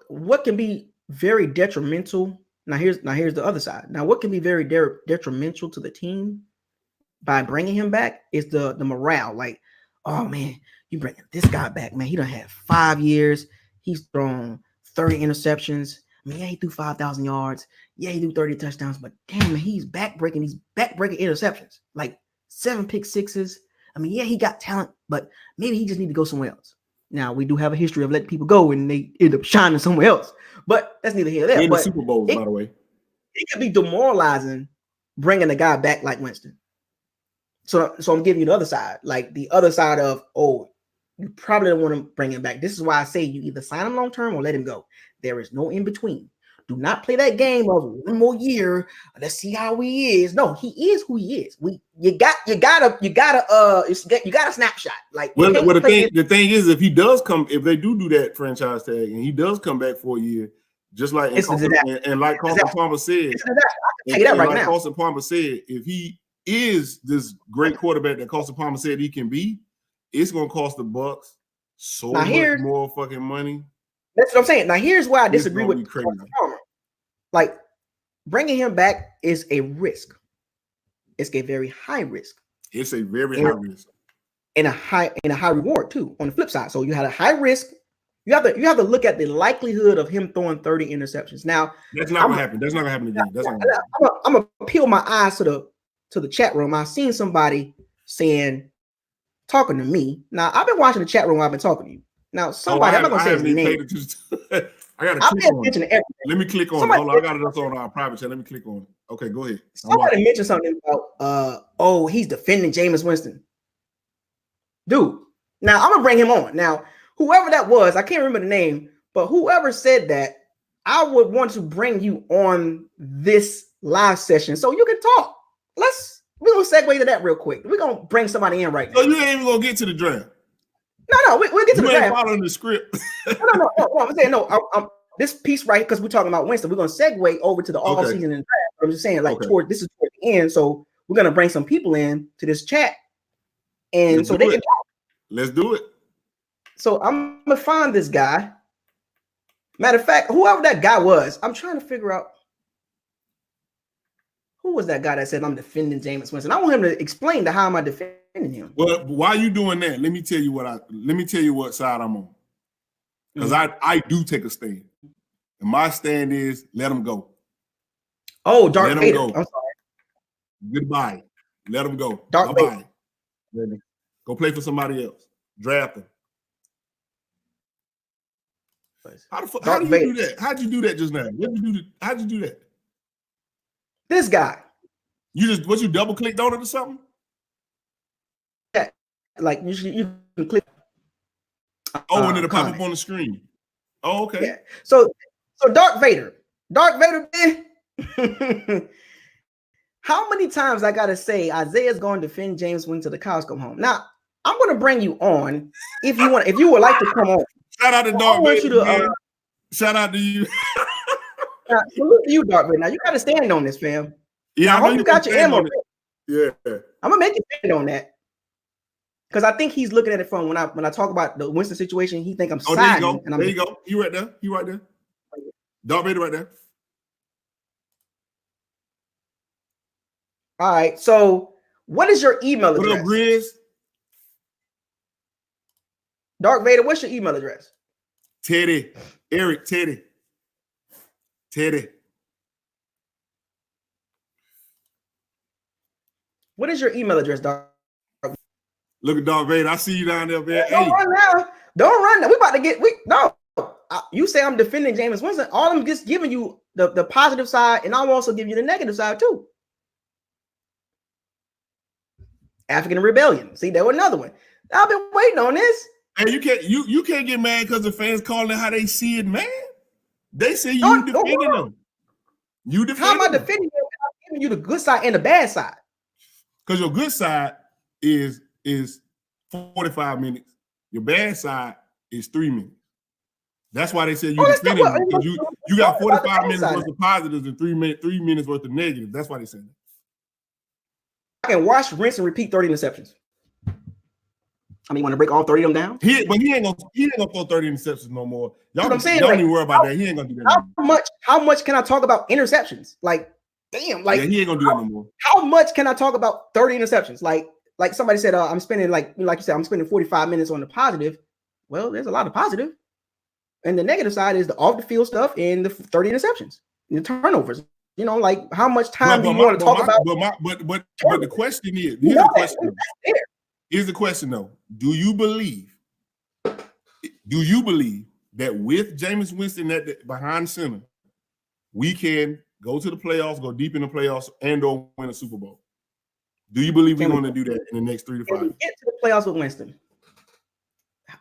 What can be very detrimental? Now here's the other side. Now, what can be very detrimental to the team by bringing him back is the morale. Like, oh man, you bring this guy back, man. He done had 5 years. He's thrown 30 interceptions. I mean, yeah, he threw 5,000 yards. Yeah, he threw 30 touchdowns. But damn, man, he's backbreaking interceptions, like 7 pick sixes. I mean, yeah, he got talent, but maybe he just need to go somewhere else. Now, we do have a history of letting people go and they end up shining somewhere else. But that's neither here nor there. In the Super Bowls, by the way. It could be demoralizing bringing a guy back like Winston. So I'm giving you the other side. Like, the other side of, oh, you probably don't want to bring him back. This is why I say you either sign him long term or let him go. There is no in between. Do not play that game of one more year. Let's see how he is. No, he is who he is. You got a snapshot. Like, well, the thing is, if they do that franchise tag and he does come back for a year, just like like Carson Palmer said, Carson Palmer said, if he is this great quarterback that Carson Palmer said he can be, it's gonna cost the Bucs so much more fucking money. That's what I'm saying. Now, here's why I disagree with Carson Palmer. Like, bringing him back is a risk. It's a very high risk. It's a very high risk. And a high reward too. On the flip side, so you had a high risk. You have to look at the likelihood of him throwing 30 interceptions. Now, that's not gonna happen. That's not gonna happen again. I'm gonna peel my eyes to the chat room. I've seen somebody talking to me. Now, I've been watching the chat room while I've been talking to you. Now, somebody, I'm not gonna say his name. I gotta click on it. Let me click on it. Hold on, I got it up on our private chat. Let me click on it. Okay, go ahead. Somebody mentioned something about he's defending Jameis Winston. Dude, now I'm gonna bring him on. Now, whoever that was, I can't remember the name, but whoever said that, I would want to bring you on this live session so you can talk. We're gonna segue to that real quick. We're gonna bring somebody in right now. So you ain't even gonna get to the draft. No, we'll get to the draft. You ain't following the script. No. I'm saying I'm this piece right because we're talking about Winston. We're gonna segue over to the off season and draft. I'm just saying, toward the end. So we're gonna bring some people in to this chat, and they can talk. Let's do it. So I'm gonna find this guy. Matter of fact, whoever that guy was, I'm trying to figure out who was that guy that said I'm defending Jameis Winston. I want him to explain how am I defending him. Well, while you doing that, let me tell you what side I'm on. Because I do take a stand. And my stand is let him go. Oh, Darth Vader. I'm sorry. Goodbye. Let him go. Darth Bye-bye. Vader. Go play for somebody else. Draft him. How do you do that? How'd you do that just now? How'd you do that? This guy. You double clicked on it or something? Yeah. Like you can click. Oh, and it'll pop up on the screen. Oh, okay. Yeah. So Darth Vader, man. How many times I gotta say Isaiah's going to defend Jameis Winston till the cows come home? Now I'm gonna bring you on if you would like to come on. Shout out to Darth Vader. Shout out to you. Salute to you, Darth Vader. Now you gotta stand on this, fam. Yeah, I hope you got your ammo. Yeah, I'm gonna make you stand on that. Because I think he's looking at it from when I talk about the Winston situation, he think I'm siding. There you go. There you go. You right there. You right there. Darth Vader right there. All right. So what is your email address? What up, Grizz? Darth Vader, what's your email address? Teddy. Eric, Teddy. What is your email address, Darth? Look at Darth Vader. I see you down there, man. Don't run now. Don't run now. We about to get you say I'm defending Jameis Winston. All I'm just giving you the positive side, and I'll also give you the negative side too. African rebellion. See, there was another one. I've been waiting on this. And you can't get mad because the fans calling it how they see it, man. They say you defending them. You defending How am I defending them? I'm giving you the good side and the bad side. Because your good side is 45 minutes. Your bad side is 3 minutes. That's why they said you defending them, because you got 45 minutes worth of positives and 3 minutes worth of negatives. That's why they said that. I can wash, rinse, and repeat 30 interceptions. I mean, want to break all 30 of them down? He ain't gonna throw 30 interceptions no more. Y'all don't even worry about that. He ain't gonna do that. How much can I talk about interceptions? Like, damn, like he ain't gonna do that no more. How much can I talk about 30 interceptions? Like somebody said, I'm spending like you said, I'm spending 45 minutes on the positive. Well, there's a lot of positive, and the negative side is the off the field stuff and the 30 interceptions, and the turnovers. You know, like how much time do you want to talk about? But the question is, here's the question though. Do you believe that with Jameis Winston behind center, we can go to the playoffs, go deep in the playoffs, and/or win a Super Bowl? Do you believe we're going to do that in the next 3 to 5 years? Get to the playoffs with Winston.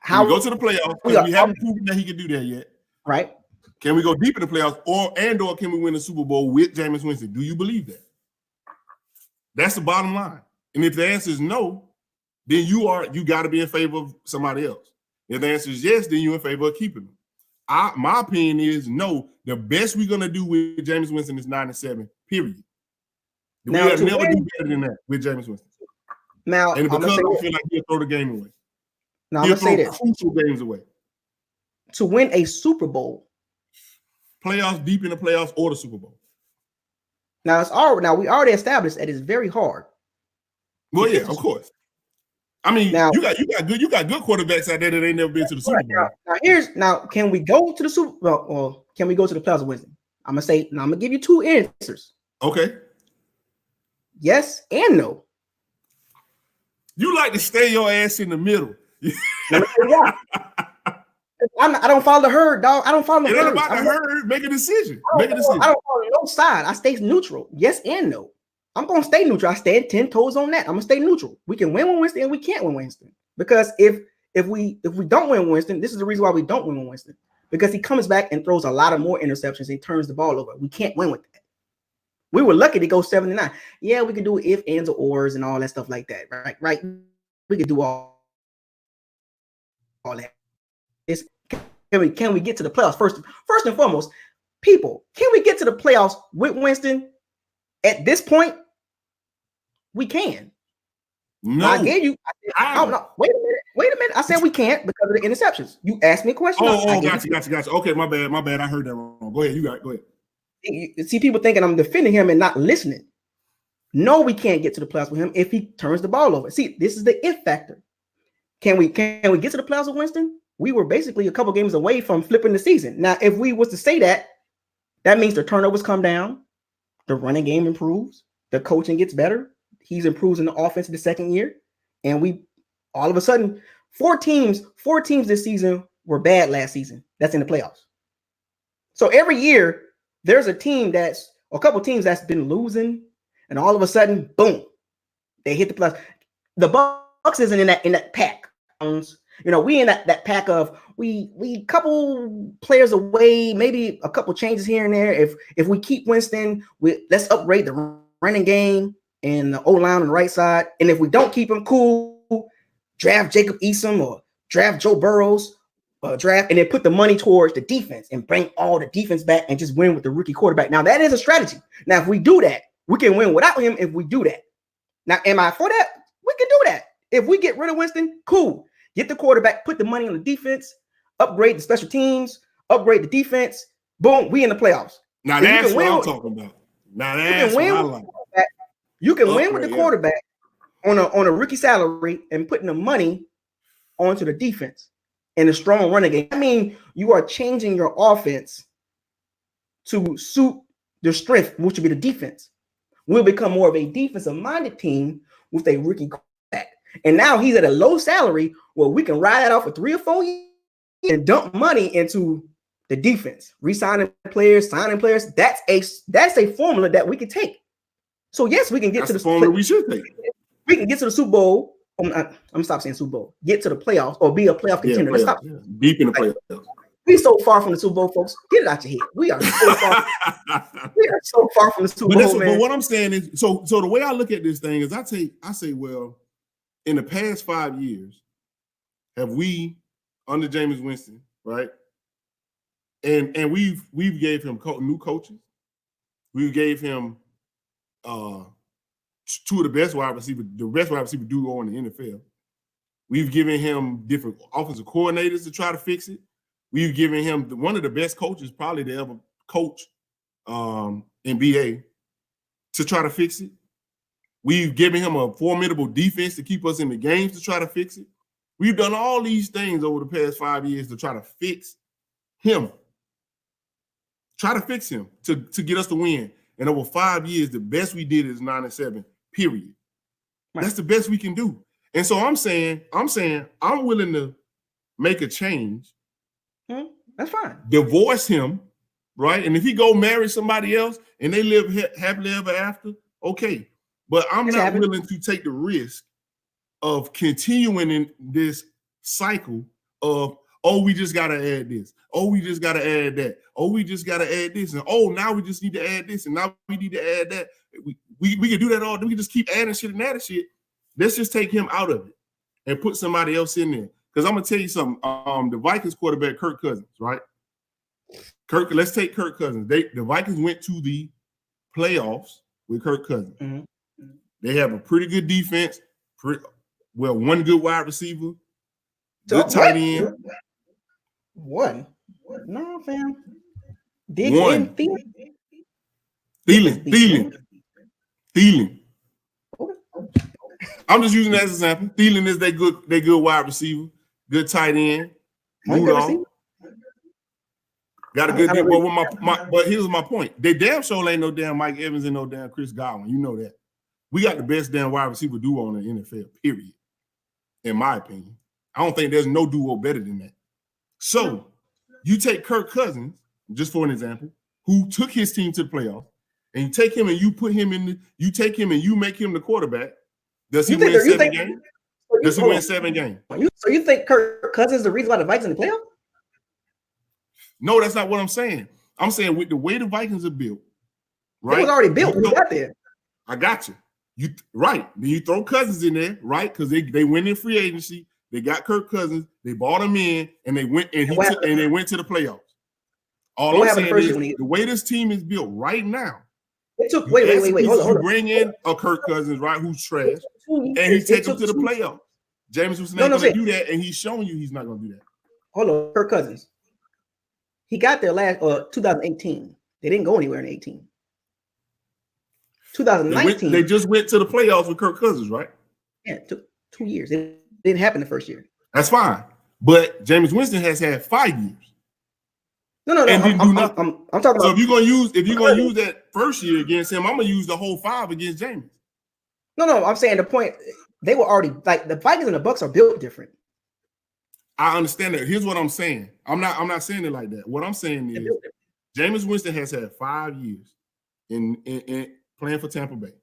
Can we go to the playoffs? Because we haven't proven that he can do that yet. Right. Can we go deep in the playoffs, or can we win the Super Bowl with Jameis Winston? Do you believe that? That's the bottom line. And if the answer is no, then you got to be in favor of somebody else. If the answer is yes, then you're in favor of keeping them. My opinion is no. The best we're gonna do with Jameis Winston is 9-7. Period. We'll never do better than that with Jameis Winston. Now, and because I feel like he'll throw the game away. Now, I'm gonna say this: crucial games away. To win a Super Bowl, playoffs, deep in the playoffs, or the Super Bowl. Now we already established that it's very hard. Well, yeah, of course. I mean, now, you got good quarterbacks out there that ain't never been to the Super Bowl. Now, can we go to the Super Bowl? Well, can we go to the playoffs with Winston? I'm gonna give you two answers. Okay. Yes and no. You like to stay your ass in the middle. I don't follow the herd, dog. I don't follow the herd. It ain't about the herd. Make a decision. I don't follow no side. I stay neutral. Yes and no. I'm gonna stay neutral. I stand 10 toes on that. I'm gonna stay neutral. We can win with Winston and we can't win Winston. Because if we don't win Winston, this is the reason why we don't win with Winston. Because he comes back and throws a lot of more interceptions and turns the ball over. We can't win with that. We were lucky to go 7-9. Yeah, we can do if, ands, or ors and all that stuff like that. Right. We could do all that. Can we get to the playoffs first and foremost? People, can we get to the playoffs with Winston? At this point, we can. No, I gave you. No, wait a minute. I said we can't because of the interceptions. You asked me a question. Gotcha. Okay, my bad. I heard that wrong. Go ahead. Go ahead. You see people thinking I'm defending him and not listening. No, we can't get to the playoffs with him if he turns the ball over. See, this is the if factor. Can we get to the playoffs with Winston? We were basically a couple games away from flipping the season. Now, if we was to say that, that means the turnovers come down, the running game improves, the coaching gets better. He's improves in the offense in the second year, and we all of a sudden four teams this season were bad last season. That's in the playoffs. So every year there's a couple teams that's been losing, and all of a sudden, boom, they hit the playoffs. The Bucs isn't in that pack. We in that pack of we couple players away, maybe a couple changes here and there. If we keep Winston, let's upgrade the running game and the O-line on the right side. And if we don't keep him, cool, draft Jacob Eason or draft Joe Burrows, and then put the money towards the defense and bring all the defense back and just win with the rookie quarterback. Now that is a strategy. Now if we do that, we can win without him. If we do that, now am I for that? We can do that. If we get rid of Winston, cool. Get the quarterback, put the money on the defense, upgrade the special teams, upgrade the defense. Boom, we in the playoffs. Now that's what I'm talking about. Now that's what I like. You can win with the quarterback on a rookie salary and putting the money onto the defense and a strong running game. I mean, you are changing your offense to suit the strength, which would be the defense. We'll become more of a defensive-minded team with a rookie quarterback. And now he's at a low salary where we can ride that out for 3 or 4 years and dump money into the defense, signing players. That's a formula that we can take. So yes, we can get to the formula we should take. We can get to the Super Bowl. I'm gonna stop saying Super Bowl. Get to the playoffs or be a playoff contender. Deep in the playoffs. We so far from the Super Bowl, folks. Get it out your head. We are so far. We are so far from the Super Bowl, man. But what I'm saying is, so the way I look at this thing is, I say, well, in the past 5 years, have we under Jameis Winston, right? And we've gave him new coaches. We gave him two of the best wide receivers, the best wide receiver duo in the NFL. We've given him different offensive coordinators to try to fix it. We've given him one of the best coaches probably to ever coach in BA to try to fix it. We've given him a formidable defense to keep us in the games to try to fix it. We've done all these things over the past 5 years to try to fix him. Try to fix him to get us to win. And over 5 years, the best we did is 9-7, period. Right. That's the best we can do. And so I'm saying I'm willing to make a change. That's fine. Divorce him, right? And if he go marry somebody else and they live happily ever after, okay. But I'm not willing to take the risk of continuing in this cycle of, oh, we just got to add this. Oh, we just got to add that. Oh, we just got to add this. And oh, now we just need to add this. And now we need to add that. We can do that all. We can just keep adding shit and adding shit. Let's just take him out of it and put somebody else in there. Because I'm going to tell you something. The Vikings quarterback, Kirk Cousins, right? Let's take Kirk Cousins. The Vikings went to the playoffs with Kirk Cousins. Mm-hmm. They have a pretty good defense. One good wide receiver. Good tight end. One. No, fam. One. Thielen. I'm just using that as an example. Thielen is they good wide receiver, good tight end. Got a good deal. But here's my point. They damn sure ain't no damn Mike Evans and no damn Chris Godwin. You know that. We got the best damn wide receiver duo in the NFL, period. In my opinion. I don't think there's no duo better than that. So you take Kirk Cousins, just for an example, who took his team to the playoffs, and you take him and you put him in you take him and you make him the quarterback. Does he win 7 games? Does he win 7 games? So you think Kirk Cousins is the reason why the Vikings in the playoffs? No, that's not what I'm saying. I'm saying with the way the Vikings are built, right? It was already built when you got there. I got you. Right. Then you throw Cousins in there, right? Because they went in free agency. They got Kirk Cousins. They bought him in, and they went and they went to the playoffs. All I'm saying is the way this team is built right now. It took wait. Hold on. Bring in a Kirk Cousins, right? Who's trash, and he takes him to the playoffs. James was not going to do that, and he's showing you he's not going to do that. Hold on, Kirk Cousins. He got there last 2018. They didn't go anywhere in 18. 2019. They just went to the playoffs with Kirk Cousins, right? Yeah, it took 2 years. It didn't happen the first year. That's fine. But Jameis Winston has had 5 years. No. And didn't do nothing. I'm talking about. So if you're gonna use that first year against him, I'm gonna use the whole 5 against Jameis. No. I'm saying the point. They were already like the Vikings and the Bucs are built different. I understand that. Here's what I'm saying. I'm not saying it like that. What I'm saying is Jameis Winston has had 5 years in playing for Tampa Bay.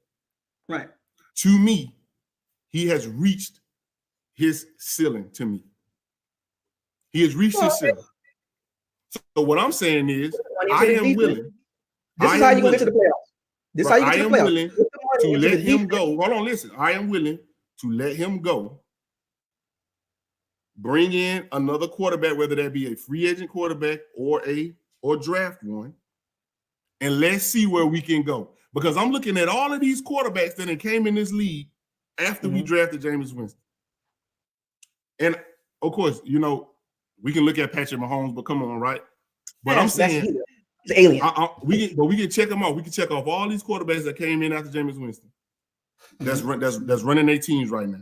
Right. To me, he has reached his ceiling. To me, he has reached his ceiling. So what I'm saying is, I am willing. This is how you gonna get to the playoffs. This is how you get to the playoffs. I am willing to let him go. Hold on, listen. I am willing to let him go. Bring in another quarterback, whether that be a free agent quarterback or draft one, and let's see where we can go. Because I'm looking at all of these quarterbacks that came in this league after we drafted Jameis Winston. And of course, we can look at Patrick Mahomes, but come on, right? But I'm saying he's an alien. we can check them off. We can check off all these quarterbacks that came in after Jameis Winston. That's running their teams right now.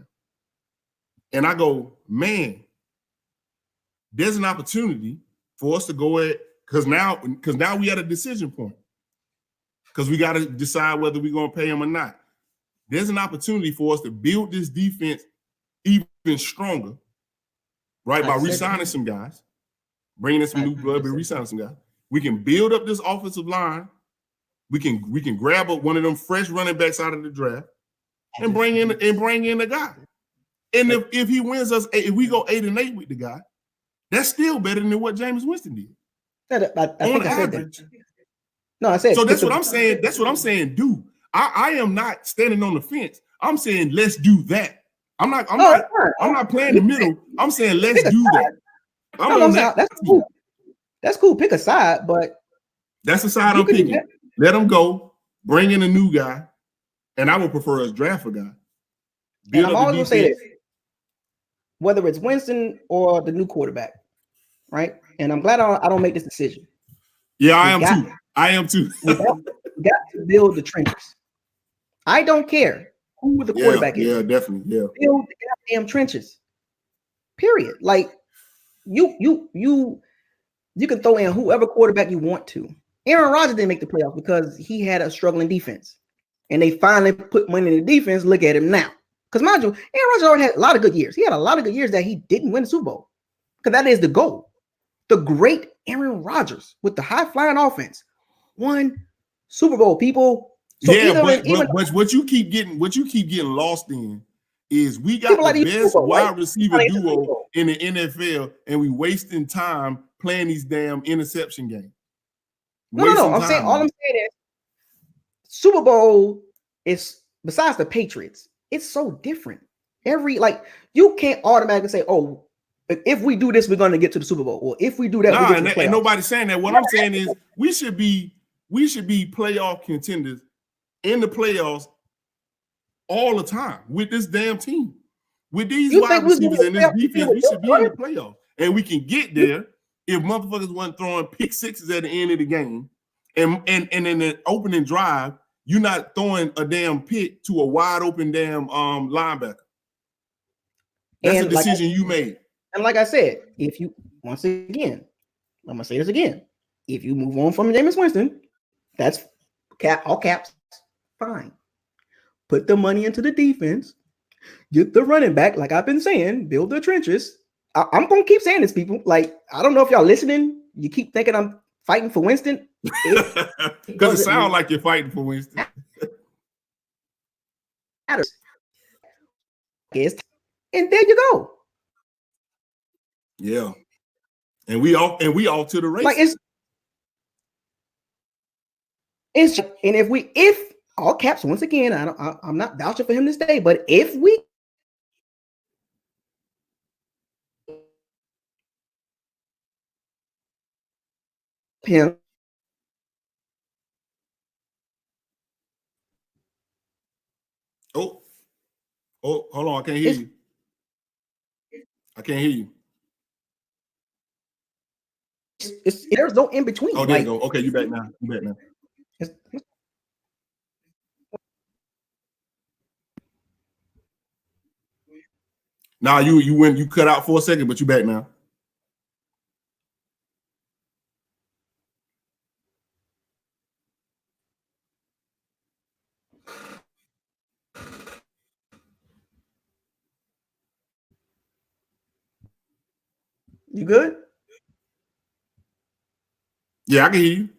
And I go, man, there's an opportunity for us to go ahead because now we at a decision point. Because we got to decide whether we're going to pay him or not. There's an opportunity for us to build this defense even stronger, right? By re-signing some guys, bringing in some new blood, but re-signing some guys. We can build up this offensive line. We can grab one of them fresh running backs out of the draft and bring in the guy. And if he wins us, if we go 8-8 with the guy, that's still better than what Jameis Winston did. I think I said that. No, I said so. That's what I'm saying. That's what I'm saying. Do I am not standing on the fence. I'm saying let's do that. I'm not playing the middle. I'm saying let's do that. That's cool. That's cool. Pick a side, but that's the side I'm picking. Let them go. Bring in a new guy, and I would prefer us draft a guy. And I'm always gonna say this: whether it's Winston or the new quarterback, right? And I'm glad I don't make this decision. Yeah, I am too. We got to build the trenches. I don't care who the quarterback is. Yeah, definitely. Yeah. Build the goddamn trenches. Period. Like you can throw in whoever quarterback you want to. Aaron Rodgers didn't make the playoffs because he had a struggling defense. And they finally put money in the defense. Look at him now. Because mind you, Aaron Rodgers already had a lot of good years. He had a lot of good years that he didn't win the Super Bowl. Because that is the goal. The great Aaron Rodgers with the high-flying offense won Super Bowl, people. So but what you keep getting lost in is we got the best wide receiver Like duo in the NFL, and we wasting time playing these damn interception games. No. I'm saying, all I'm saying is Super Bowl is, besides the Patriots, it's so different. You can't automatically say, oh, if we do this, we're going to get to the Super Bowl, or if we do that, we get to the playoffs. And nobody's saying that. What I'm saying is we should be playoff contenders in the playoffs all the time with this damn team. With these wide receivers and this defense, we should be in the playoffs. And we can get there if motherfuckers weren't throwing pick sixes at the end of the game. And in the opening drive, you're not throwing a damn pick to a wide open damn linebacker. That's a decision you made. And like I said, once again, I'm gonna say this again. If you move on from Jameis Winston, that's all caps, fine. Put the money into the defense, get the running back, like I've been saying, build the trenches. I'm gonna keep saying this, people. Like, I don't know if y'all listening. You keep thinking I'm fighting for Winston. Because it sounds like you're fighting for Winston. And there you go. Yeah. And we all to the race. Like it's and if all caps, once again, I'm not vouching for him to stay, but if we him Oh, hold on. I can't hear you. I can't hear you. There's no in between. Oh, there you go. Okay, you back now. Nah, you cut out for a second, but you back now. You good? Yeah, I can hear you.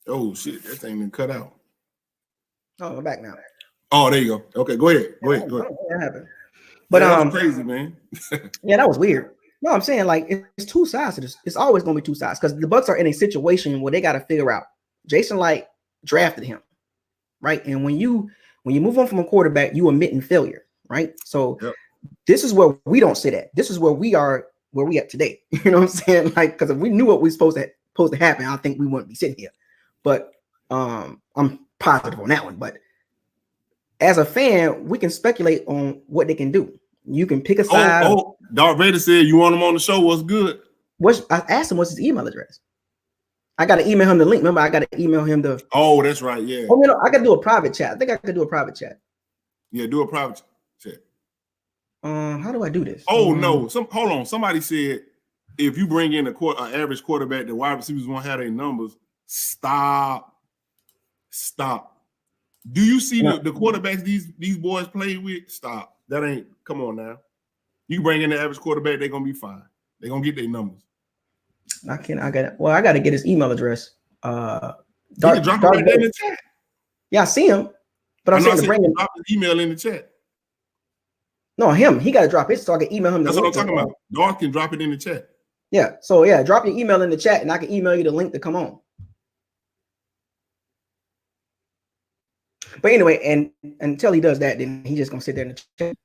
Oh shit, that thing been cut out. Oh, I'm back now. Oh, there you go. Okay, go ahead. Go ahead. That happened. But that was crazy, man. Yeah, that was weird. No, I'm saying, like, it's two sides to this. It's always gonna be two sides because the Bucs are in a situation where they got to figure out. Jason Light drafted him, right? And when you move on from a quarterback, you admitting failure, right? So This is where we don't sit at. This is where we are, where we at today. You know what I'm saying? Like, because if we knew what was supposed to happen, I think we wouldn't be sitting here. But I'm positive on that one. But as a fan, we can speculate on what they can do. You can pick a side. Darth Vader said you want him on the show. What's good? I asked him what's his email address. I got to email him the link. Remember, I got to email him the. Oh, that's right. Yeah. Oh, I got to do a private chat. I think I could do a private chat. Yeah, do a private chat. How do I do this? Oh no! Hold on. Somebody said if you bring in an average quarterback, the wide receivers won't have their numbers. Stop. Do you see the quarterbacks these boys play with? Stop. That ain't. Come on now. You bring in the average quarterback, they're gonna be fine. They're gonna get their numbers. I got to get his email address. You can drop it right there in the chat. Yeah, I see him, but I'm saying to bring him. Drop his email in the chat. No, him. He got to drop it so I can email him. That's what I'm talking about. Darth can drop it in the chat. Yeah. So yeah, drop your email in the chat, and I can email you the link to come on. But anyway, and until he does that, then he's just gonna sit there in the chat,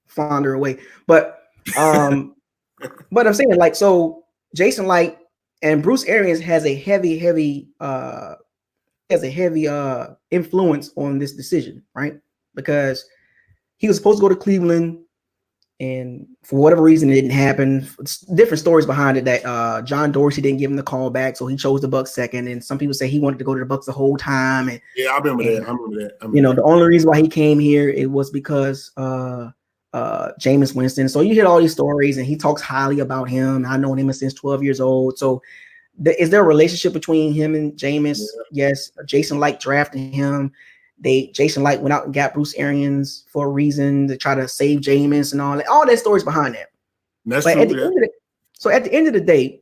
flounder away. But but I'm saying, like, so Jason Light and Bruce Arians has a heavy influence on this decision, right? Because he was supposed to go to Cleveland, and for whatever reason, it didn't happen. Different stories behind it, that John Dorsey didn't give him the call back, so he chose the Bucs second. And some people say he wanted to go to the Bucs the whole time. And yeah, I remember that. The only reason why he came here, it was because Jameis Winston. So you hear all these stories, and he talks highly about him. I known him since 12 years old. So is there a relationship between him and Jameis? Yes. Jason Light drafting him. Jason Light went out and got Bruce Arians for a reason to try to save Jameis and all that. All that stories behind that. That's but true. At the end of the day,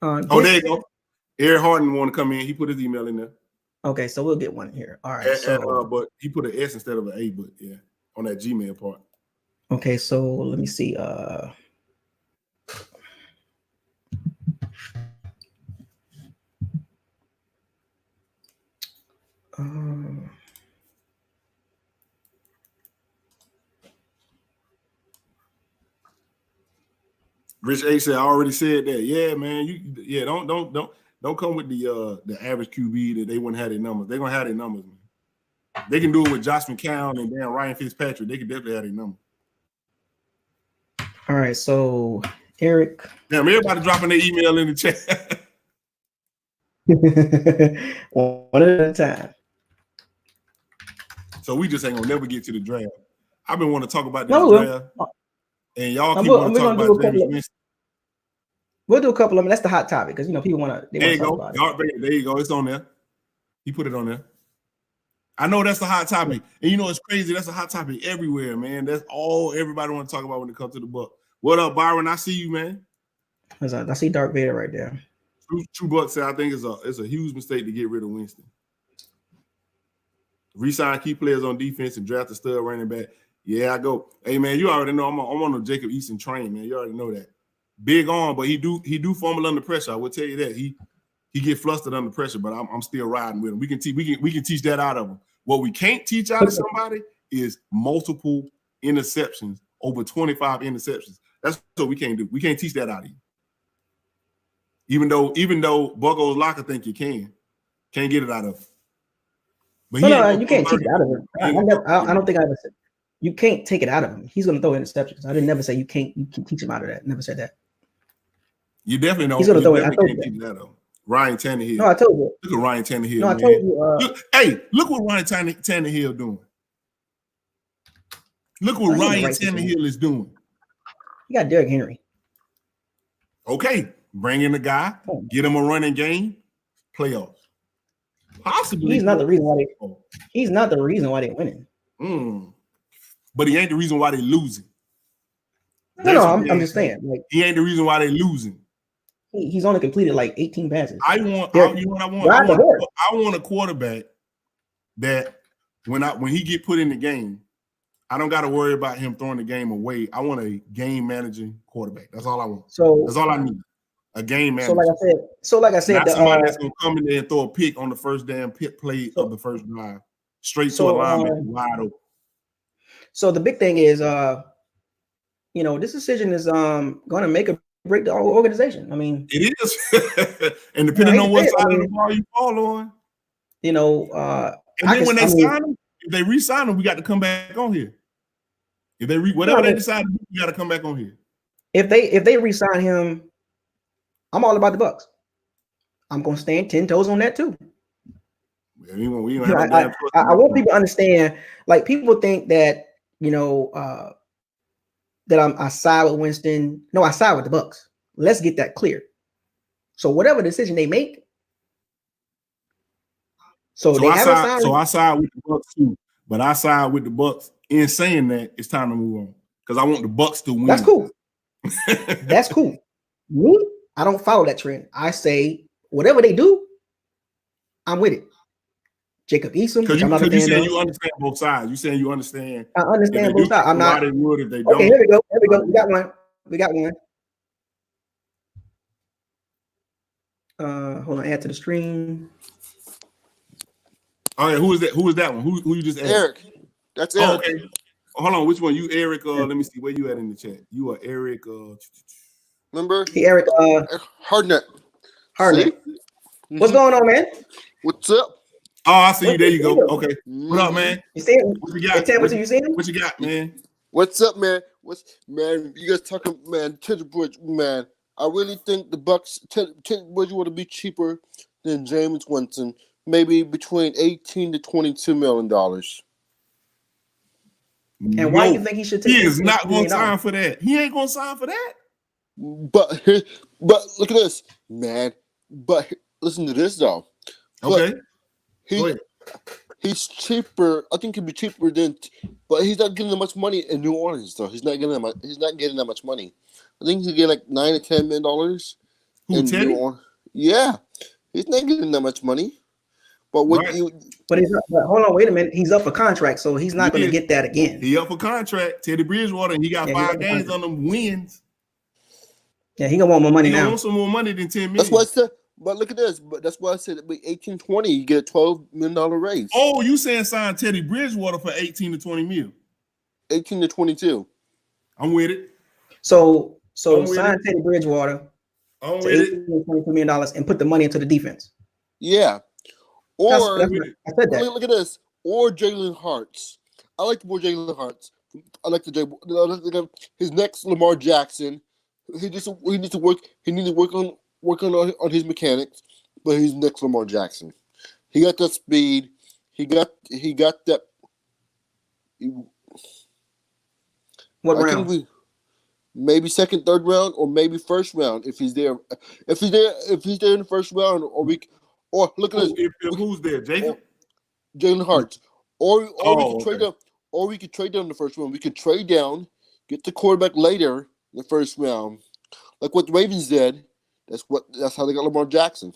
there you go. Eric Harden want to come in. He put his email in there. Okay, so we'll get one here. All right. But he put an S instead of an A, but yeah, on that Gmail part. Okay, so let me see. Rich A said, I already said that. Yeah, man. Don't come with the average QB that they wouldn't have their numbers. They're gonna have their numbers, man. They can do it with Josh McCown and then Ryan Fitzpatrick. They can definitely have their numbers. All right, so Eric. Damn, everybody dropping their email in the chat. One at a time. So we just ain't gonna never get to the draft. I've been wanting to talk about this draft. And y'all keep wanting to talk about James Winston. We'll do a couple of them. That's the hot topic because people want to. There you go. There you go. It's on there. He put it on there. I know that's the hot topic, and it's crazy. That's a hot topic everywhere, man. That's all everybody want to talk about when it comes to the Bucs. What up, Byron? I see you, man. I see Dark Vader right there. True Buck said, I think it's a huge mistake to get rid of Winston. Resign key players on defense and draft a stud running back. Yeah, I go. Hey, man, you already know I'm on the Jacob Eason train, man. You already know that. Big on, but he do fumble under pressure. I will tell you that he get flustered under pressure, but I'm still riding with him. We can teach that out of him. What we can't teach out of somebody is multiple interceptions, over 25 interceptions. That's what we can't do. We can't teach that out of you. Even though Bucos Locker think you can't get it out of him. But no, you can't teach it out of him. I don't think I ever said you can't take it out of him. He's going to throw interceptions. I didn't never say you can teach him out of that. Never said that. You definitely know. He's going to throw it. I told you that. Out of him. Ryan Tannehill. No, I told you. Look at Ryan Tannehill. No, I told you. Look what Ryan Tannehill doing. Look what Ryan Tannehill is doing. You got Derrick Henry. Okay, bring in the guy, get him a running game, playoffs. Possibly. He's not the reason why they're winning. But he ain't the reason why they're losing. No, I'm just saying. Like, he ain't the reason why they're losing. He's only completed like 18 passes. I want a quarterback that when he get put in the game, I don't got to worry about him throwing the game away. I want a game managing quarterback. That's all I want. So that's all I need. A game manager. So like I said, not somebody that's gonna come in there and throw a pick on the first damn pit play of the first drive, straight to a lineman wide open. So the big thing is, this decision is going to make or break the whole organization. I mean, it is, and depending on what side of the ball you fall on, and then when they sign him, if they re-sign him, we got to come back on here. If they whatever they decide to do, we got to come back on here. If they re-sign him, I'm all about the Bucs. I'm gonna stand 10 toes on that too. Yeah, I want people to understand. Like, people think that that I side with Winston. No, I side with the Bucs. Let's get that clear. So whatever decision they make, I side with the Bucs too. But I side with the Bucs in saying that it's time to move on because I want the Bucs to win. That's cool. That's cool. Me, I don't follow that trend. I say whatever they do, I'm with it. Jacob Eason, because you saying you understand both sides. You saying you understand. I understand both sides. I'm not. They would if they don't. Okay, here we go. We got one. Hold on. Add to the stream. All right. Who is that? Who is that one? Who you just asked? Eric. That's Eric. Oh, okay. Hold on. Which one? You Eric? Let me see. Where you at in the chat? You are Eric. Remember? Hey, Eric. Hardnett. What's going on, man? What's up? Oh, I see you. There you go. Okay. What up, man? You see him? What you got? You see him? What you got, man? What's up, man? You guys talking, man? Teddy Bridge, man. I really think the Bucs, Teddy Bridge would be cheaper than James Winston, maybe between $18 to $22 million. And why do you think he should take? He is not going to sign for that. He ain't going to sign for that. But look at this, man. But listen to this though. Okay. He Go ahead. he's cheaper. I think he'd be cheaper than, but he's not getting that much money in New Orleans though. He's not getting that much. He's not getting that much money. I think he get like $9 to $10 million Who, in Teddy? New Orleans. Yeah, he's not getting that much money. But what Right. But hold on, wait a minute. He's up for contract, so he's not going to get that again. He up for contract. Teddy Bridgewater, and he got 5 games on them wins. Yeah, he gonna want more money He now. want some more money than $10 million. That's what I said. But look at this. But that's why I said 18-20, you get a $12 million raise. Oh, you saying sign Teddy Bridgewater for 18 to 20 mil? 18 to 22. I'm with it. So sign Teddy Bridgewater I'm to with it. $18 to $22 million and put the money into the defense. Yeah. Or I said that. look at this. Or Jalen Hurts. I like more Jalen Hurts. I like his next Lamar Jackson. He needs to work. He needs to work on his mechanics. But he's next Lamar Jackson. He got that speed. He got that. What round? Maybe second, third round, or maybe first round if he's there. If he's there in the first round, or look at this. Who's there, Jacob? Jalen Hurts, or we could trade okay. down, or we could trade down in the first round. We could trade down, get the quarterback later in the first round, like what the Ravens did. That's how they got Lamar Jackson.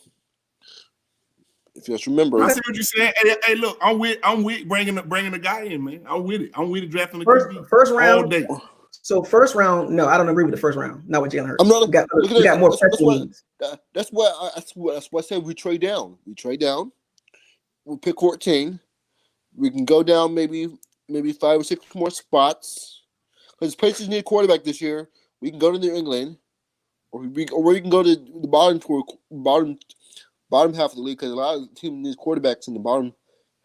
If you just remember, I see what you're saying. Hey, look, I'm with bringing the guy in, man. I'm with it. I'm with it drafting the first round all day. So first round, no, I don't agree with the first round. Not with Jalen Hurts. I'm not. We got more pressing needs. That's why I said we trade down. We trade down. We'll pick 14. We can go down maybe 5 or 6 more spots. Because Patriots need a quarterback this year. We can go to New England, or we can go to the bottom half of the league, because a lot of teams need quarterbacks in the bottom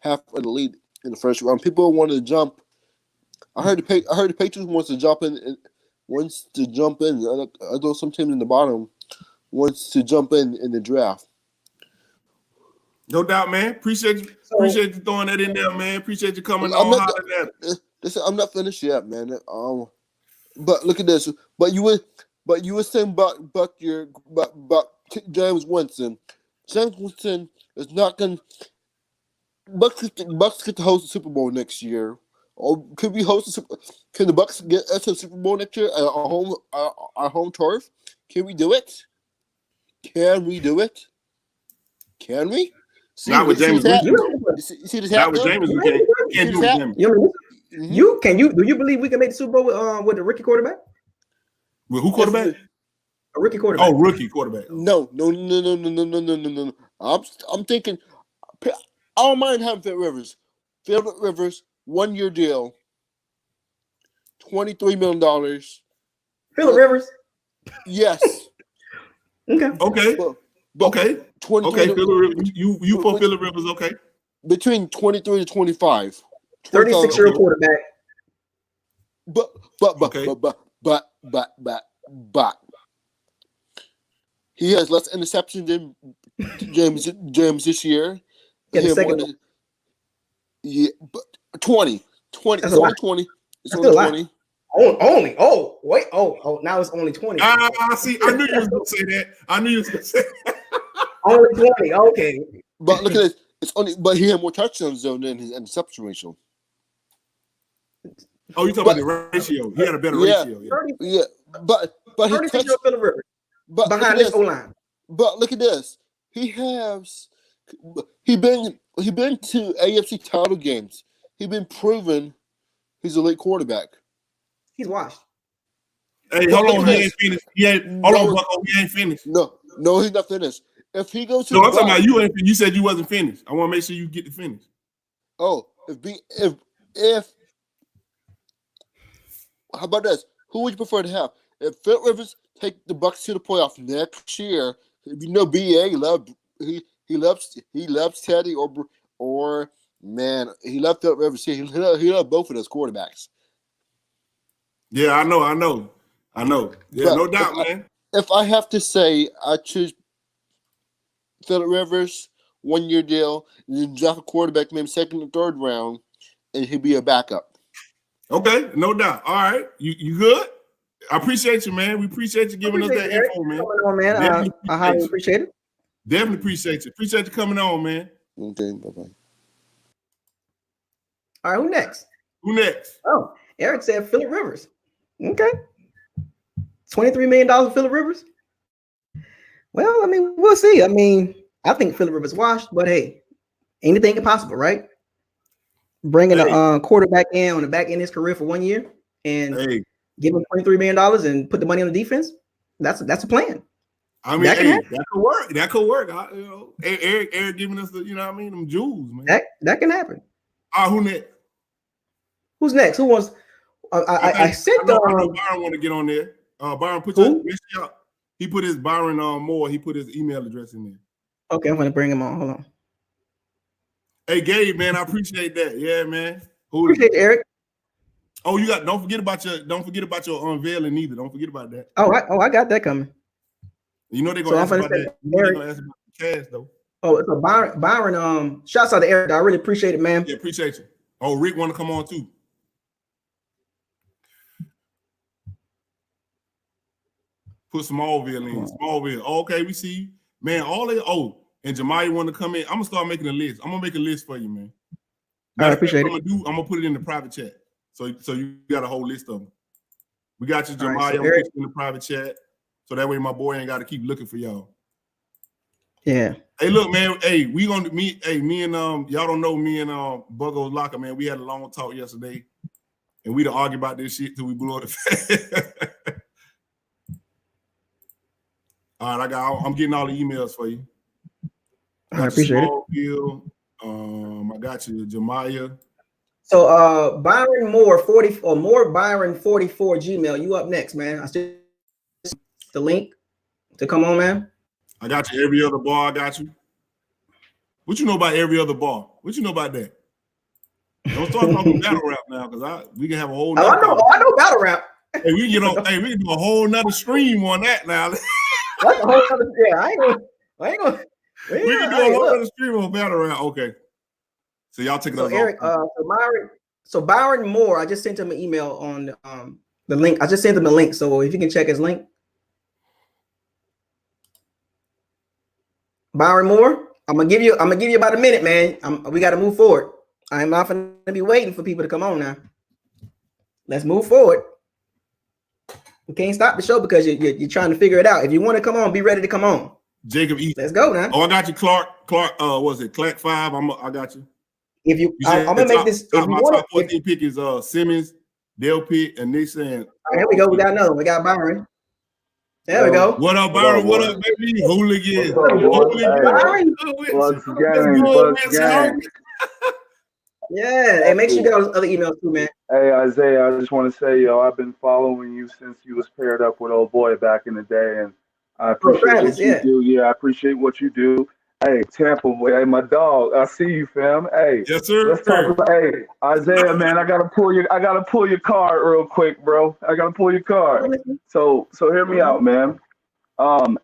half of the league in the first round. People want to jump. I heard the Patriots wants to jump in. I know some teams in the bottom wants to jump in the draft. No doubt, man. Appreciate you throwing that in there, man. Appreciate you coming I'm on. I'm not finished yet, man. But look at this. But you were saying about James Winston. James Winston is not going. Bucks get to host the Super Bowl next year. Or could we host? Can the Bucks get us to the Super Bowl next year at our home turf? Can we do it? Can we do it? Can we? Not with James Winston. See this Not with James. You can't do it with James. Do you believe we can make the Super Bowl with a rookie quarterback? With who quarterback? A rookie quarterback. Oh, rookie quarterback. No. I'm thinking. I don't mind having Philip Rivers. Philip Rivers, 1-year deal, $23 million. Philip Rivers. Yes. Okay. Okay. Philip Rivers. You for Philip Rivers? Okay. Between 23 to 25. 36-year-old quarterback. But he has less interceptions than James this year. Yeah, the second. Yeah, but 20. That's it's only 20. It's only 20. Only. Oh, wait. Oh, now it's only 20. See, I knew you was going to say that. Only 20. Okay. But look at this. It's only, but he had more touchdowns though than his interception ratio. Oh, you talking about the ratio? He had a better ratio. Yeah. But his Philip Rivers. But behind this O-line. But look at this. He been to AFC title games. He been proven he's a elite quarterback. He's washed. Hey, hold on. He ain't finished. Hold on, Bucko. He ain't finished. No, he's not finished. If he goes to I'm talking about you. You said you wasn't finished. I want to make sure you get to finish. Oh, if how about this? Who would you prefer to have? If Phil Rivers take the Bucks to the playoff next year, you know, he loves Teddy or man, he loved Phil Rivers. He loved both of those quarterbacks. Yeah, I know. Yeah, but no doubt, man. If I have to say, I choose Philip Rivers, 1-year deal, and then draft a quarterback maybe second or third round, and he'll be a backup. Okay, no doubt. All right, you good? I appreciate you, man. We appreciate you giving us that info, man. On, man. I highly appreciate it. Definitely appreciate you. Appreciate you coming on, man. Okay, bye-bye. All right, who next? Oh, Eric said Phillip Rivers. Okay. $23 million for Phillip Rivers? Well, I mean, we'll see. I mean, I think Phillip Rivers washed, but hey, anything is possible, right? Bringing a quarterback in on the back end of his career for 1 year and give him $23 million and put the money on the defense. That's a plan. I mean, that could work. That could work. Eric giving us the, them jewels, man. That can happen. Who next? Who's next? Who wants? I sent I know Byron want to get on there. Byron, he put his Byron Moore. He put his email address in there. Okay, I'm gonna bring him on. Hold on. Hey, Gabe, man, I appreciate that. Yeah, man. Appreciate it, Eric. Oh, don't forget about your unveiling either. Don't forget about that. I got that coming. You know they're gonna ask about that. They're gonna ask about the cash though. Oh, so Byron, shouts out to Eric. I really appreciate it, man. Yeah, appreciate you. Oh, Rick want to come on too. Put Smallville in. Smallville. Okay, we see you. Man, and Jemiah want to come in. I'm gonna start making a list. I'm gonna make a list for you, man. I appreciate it. I'm gonna put it in the private chat. So you got a whole list of them. We got you, Jemiah. Right, so I'm putting in the private chat. So that way my boy ain't got to keep looking for y'all. Yeah. Hey, look, man. Hey, me and y'all don't know me and Bucos Locker, man. We had a long talk yesterday, and we done argue about this shit till we blew up the fan. All right, I'm getting all the emails for you. I appreciate it. I got you, Jemiah. So Byron Moore 40 or more Byron 44 Gmail. You up next, man. I still the link to come on, man. I got you. Every other bar, I got you. What you know about every other bar? What you know about that? Don't start talking battle rap now, because we can have a whole. I know battle rap. Hey, we can do a whole nother stream on that now. That's a whole other. Yeah, I ain't gonna. We can do a whole other stream on battle rap. Okay. So y'all take it. So Eric, so Byron Moore, I just sent him an email on the link. I just sent him a link. So if you can check his link. Byron Moore, I'm gonna give you about a minute, man. We got to move forward. I'm not gonna be waiting for people to come on now. Let's move forward. We can't stop the show because you're trying to figure it out. If you want to come on, be ready to come on. Jacob E. Let's go now. Oh, I got you, Clark. Was it Clark 5? I got you. I'm gonna make this. My top 14 pick is Simmons, Dale Pitt, and Nick saying. Here we go. We got another one. We got Byron. There we go. What up, Byron? What up, baby? Hooligan. Bucks gang. Yeah. Hey, make sure you got those other emails too, man. Hey, Isaiah, I just want to say, I've been following you since you was paired up with old boy back in the day, and I appreciate what you do. Yeah, I appreciate what you do. Hey, Tampa boy, hey, my dog, I see you, fam. Hey, yes, sir. Let's talk about, hey, Isaiah, man, I gotta pull your card real quick, bro. I gotta pull your card. So hear me out, man.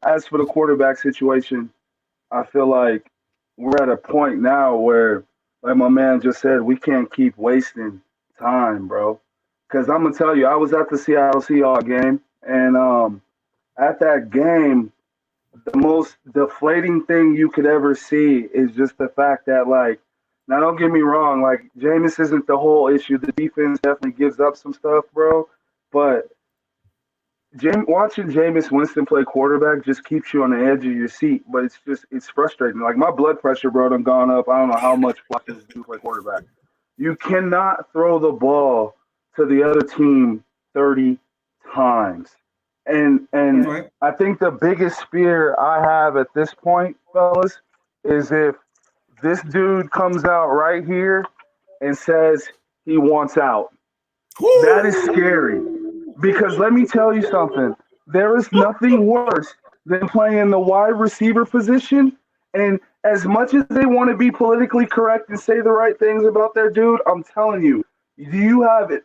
As for the quarterback situation, I feel like we're at a point now where, like my man just said, we can't keep wasting time, bro. Because I'm gonna tell you, I was at the Seattle Seahawks game, and at that game, the most deflating thing you could ever see is just the fact that, like, now don't get me wrong, like, Jameis isn't the whole issue. The defense definitely gives up some stuff, bro. But watching Jameis Winston play quarterback just keeps you on the edge of your seat. But it's frustrating. Like, my blood pressure, bro, done gone up. I don't know how much watching this dude play quarterback. You cannot throw the ball to the other team 30 times. And right. I think the biggest fear I have at this point, fellas, is if this dude comes out right here and says he wants out. Woo! That is scary. Because let me tell you something. There is nothing worse than playing the wide receiver position. And as much as they want to be politically correct and say the right things about their dude, I'm telling you, you have it.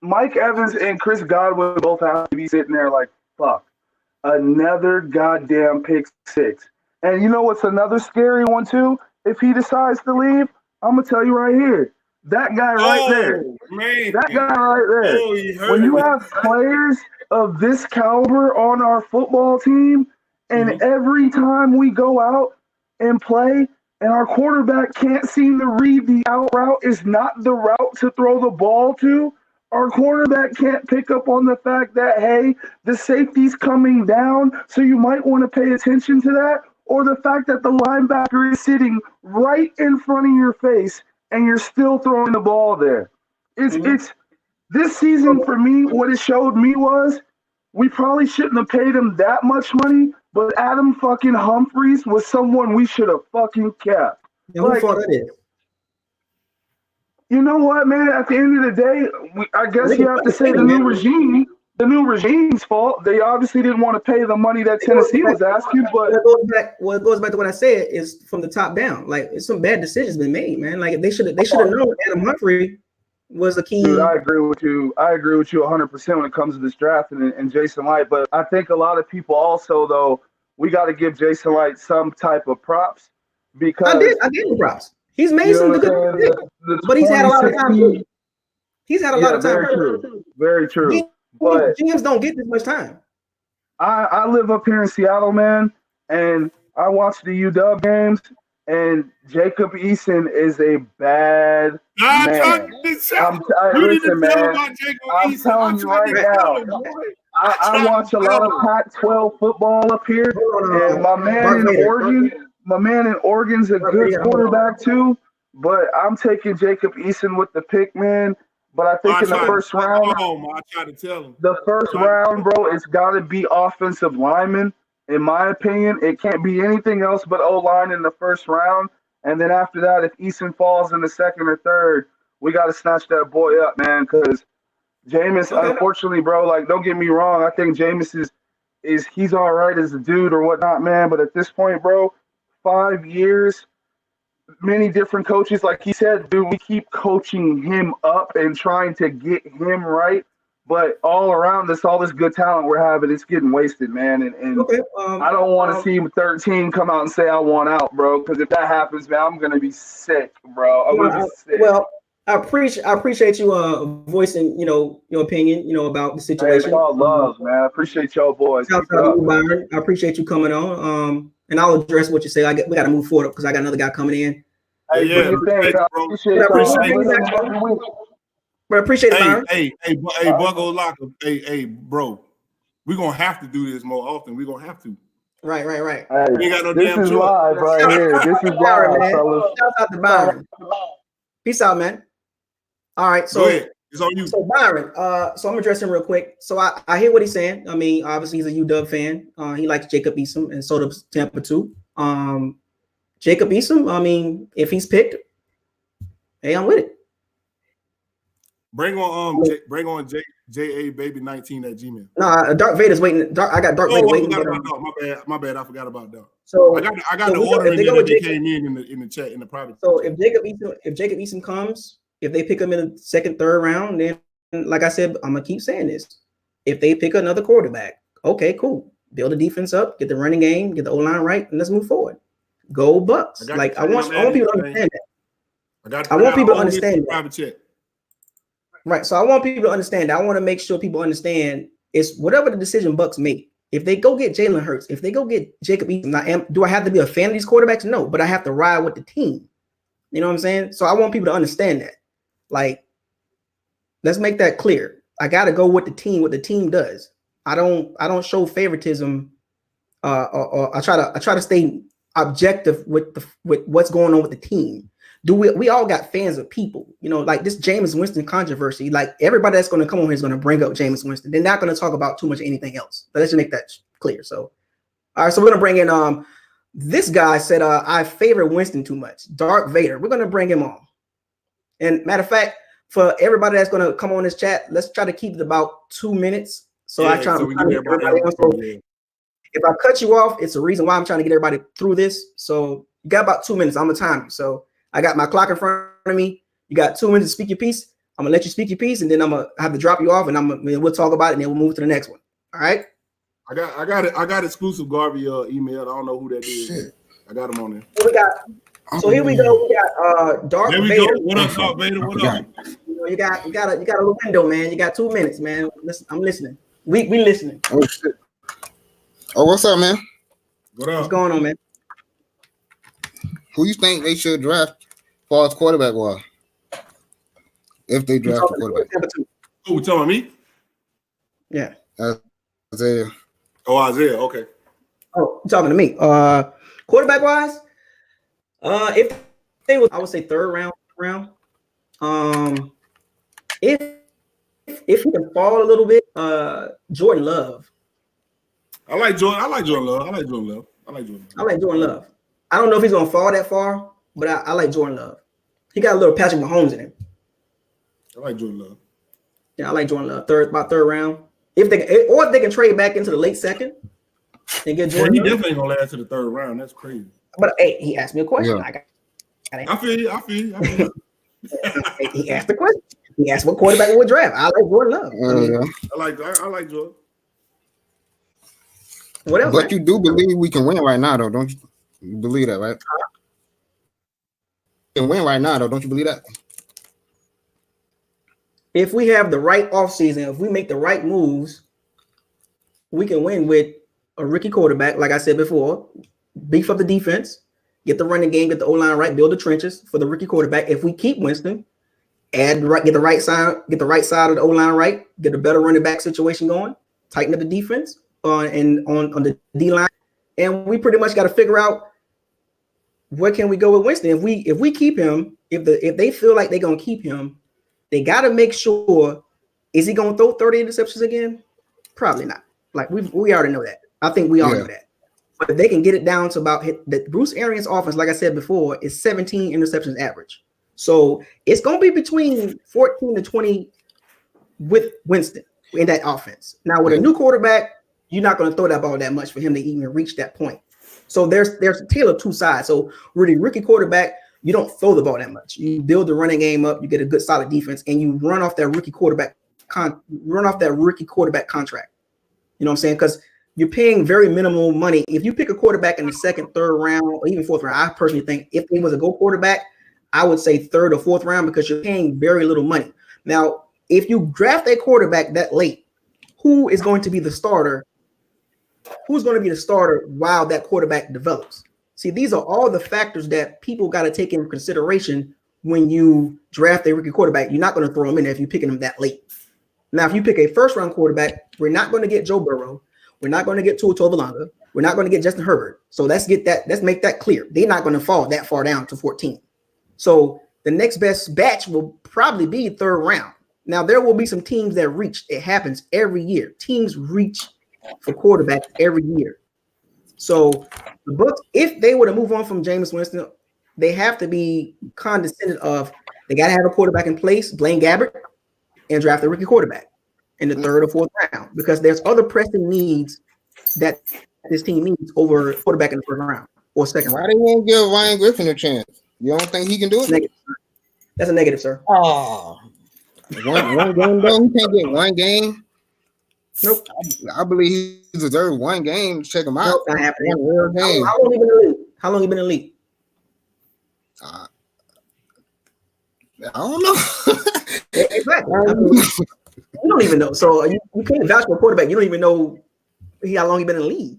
Mike Evans and Chris Godwin both have to be sitting there like, fuck, another goddamn pick six. And you know what's another scary one too? If he decides to leave, I'm gonna tell you right here, that guy right there, man, that guy right there. When you have players of this caliber on our football team, and every time we go out and play and our quarterback can't seem to read the out route is not the route to throw the ball to, our quarterback can't pick up on the fact that, hey, the safety's coming down, so you might want to pay attention to that, or the fact that the linebacker is sitting right in front of your face and you're still throwing the ball there. It's this season for me, what it showed me was we probably shouldn't have paid him that much money, but Adam fucking Humphries was someone we should have fucking kept. Yeah, who thought that is? You know what, man? At the end of the day, I guess you have to say the new regime's fault. They obviously didn't want to pay the money that Tennessee was asking. But it goes back to what I said is from the top down. Like, it's some bad decisions been made, man. Like, they should have known Adam Humphrey was the key. Dude, I agree with you 100% when it comes to this draft and Jason Light. But I think a lot of people also, though, we got to give Jason Light some type of props because I gave him props. He's made some good picks, but he's had a lot of time. He's had a lot of time. Very true. But GMs don't get this much time. I live up here in Seattle, man, and I watch the UW games, and Jacob Eason is a bad man. Listen, man, I'm telling you right now. I watch a lot of Pac-12 football up here, and my man in Oregon's a good quarterback too. But I'm taking Jacob Eason with the pick, man. But I think in the first round, I tried to tell him. The first round, bro, it's got to be offensive lineman. In my opinion, it can't be anything else but O-line in the first round. And then after that, if Eason falls in the second or third, we got to snatch that boy up, man. Because Jameis, unfortunately, bro, like, don't get me wrong. I think Jameis is he's all right as a dude or whatnot, man. But at this point, bro, 5 years, many different coaches, like he said, dude, we keep coaching him up and trying to get him right. But all around us, all this good talent we're having, it's getting wasted, man. And I don't want to see 13 come out and say I want out, bro. Because if that happens, man, I'm gonna be sick, bro. I'm gonna be sick. Well, I appreciate you voicing, your opinion, about the situation. Hey, all love, man. I appreciate y'all boys. Byron. I appreciate you coming on. And I'll address what you say. we got to move forward because I got another guy coming in. Hey, yeah, I appreciate it, Byron. Hey, Bucos Locker. Hey, bro. We're gonna have to do this more often. We're gonna have to. Right. Hey, we ain't got no this damn is choice. live right here. This is live, man. Fellas. Shout out to Byron. Peace out, man. All right, so go ahead. It's on you. So Byron, so I'm addressing him real quick. So I hear what he's saying. I mean, obviously he's a UW fan. He likes Jacob Eason, and so does Tampa too. Jacob Eason, I mean, if he's picked, hey, I'm with it. Bring on JA baby 19 at Gmail. No, Dark Vader's waiting. I got Dark Vader waiting. My bad. I forgot about that. So I got the order in there that they came in the chat in the private. So if Jacob Eason comes, if they pick him in the second, third round, then like I said, I'm gonna keep saying this. If they pick another quarterback, okay, cool. Build the defense up, get the running game, get the O-line right, and let's move forward. Go Bucks. Like I want people to understand that. I want people to understand that. Right. So I want people to understand that. I want to make sure people understand it's whatever the decision Bucks make. If they go get Jalen Hurts, if they go get Jacob Eason, do I have to be a fan of these quarterbacks? No, but I have to ride with the team. You know what I'm saying? So I want people to understand that. Like, let's make that clear. I got to go with the team, what the team does. I don't show favoritism. Or I try to stay objective with what's going on with the team. We all got fans of people, like this Jameis Winston controversy. Like everybody that's going to come on here is going to bring up Jameis Winston. They're not going to talk about too much anything else. But let's just make that clear. So, all right. So we're going to bring in this guy said I favor Winston too much. Dark Vader. We're going to bring him on. And matter of fact, for everybody that's going to come on this chat, let's try to keep it about 2 minutes. So I try to get everybody on. So if I cut you off, it's a reason why I'm trying to get everybody through this. So you got about 2 minutes. I'm gonna time you. So I got my clock in front of me. You got 2 minutes to speak your piece. I'm gonna let you speak your piece, and then I'm gonna have to drop you off, and we'll talk about it, and then we'll move to the next one. All right. I got exclusive Garvey email. I don't know who that is. Shit. I got him on there. Here we go. We got Dark Vader. Go. What up, Dark Vader? What up? You got a little window, man. You got 2 minutes, man. Listen, I'm listening. We listening. Oh shit. Oh, what's up, man? What up? What's going on, man? Who you think they should draft as far as quarterback was? If they draft a quarterback. Who telling me? Yeah. Isaiah. Oh, Isaiah. Okay. Oh, you talking to me? Quarterback wise, if they was, I would say third round. If he can fall a little bit, Jordan Love. I like Jordan Love. I like Jordan Love. I don't know if he's gonna fall that far, but I like Jordan Love. He got a little Patrick Mahomes in him. I like Jordan Love. Yeah, I like Jordan Love. About third round. If they can trade back into the late second and get Jordan. He Love. definitely ain't gonna last to the third round. That's crazy. But hey, he asked me a question. Yeah. I feel you. He asked the question. He asked what quarterback would draft. I like Jordan Love. I like Jordan. What else? But you do believe we can win right now, though, don't you? You believe that, right? We can win right now, though, don't you believe that? If we have the right offseason, if we make the right moves, we can win with a rookie quarterback. Like I said before, beef up the defense, get the running game, get the O-line right, build the trenches for the rookie quarterback. If we keep Winston, get the right side of the O-line right, get a better running back situation going, tighten up the defense on the D-line, and we pretty much got to figure out where can we go with Winston. If we keep him, if they feel like they're gonna keep him, they got to make sure, is he going to throw 30 interceptions again? Probably not. Like we already know that. I think we all know that. But if they can get it down to about the Bruce Arians offense, like I said before, is 17 interceptions average. So it's going to be between 14 to 20 with Winston in that offense. Now with a new quarterback, you're not going to throw that ball that much for him to even reach that point. So there's a tale of two sides. So really, rookie quarterback, you don't throw the ball that much. You build the running game up, you get a good solid defense, and you run off that rookie quarterback contract. You know what I'm saying? Because you're paying very minimal money. If you pick a quarterback in the second, third round, or even fourth round, I personally think if he was a go quarterback, I would say third or fourth round because you're paying very little money. Now, if you draft a quarterback that late, who is going to be the starter? Who's going to be the starter while that quarterback develops? See, these are all the factors that people got to take into consideration when you draft a rookie quarterback. You're not going to throw him in there if you're picking him that late. Now, if you pick a first-round quarterback, we're not going to get Joe Burrow. We're not going to get Tua Tagovailoa. We're not going to get Justin Herbert. So let's make that clear. They're not going to fall that far down to 14. So the next best batch will probably be third round. Now, there will be some teams that reach. It happens every year. Teams reach for quarterbacks every year. So the Bucs, if they were to move on from Jameis Winston, they have to be condescending of they got to have a quarterback in place, Blaine Gabbert, and draft a rookie quarterback in the third or fourth round because there's other pressing needs that this team needs over a quarterback in the first round or second round. Why they won't give Ryan Griffin a chance? You don't think he can do it? Negative. That's a negative, sir. Oh, one game though. He can't get one game. Nope. I believe he deserves one game. Check him out. Nope, not happening. One real game. How long he been in the league? How long he been in the league? I don't know. Exactly. I mean, you don't even know. So you can't vouch for a quarterback. You don't even know how long he been in the league.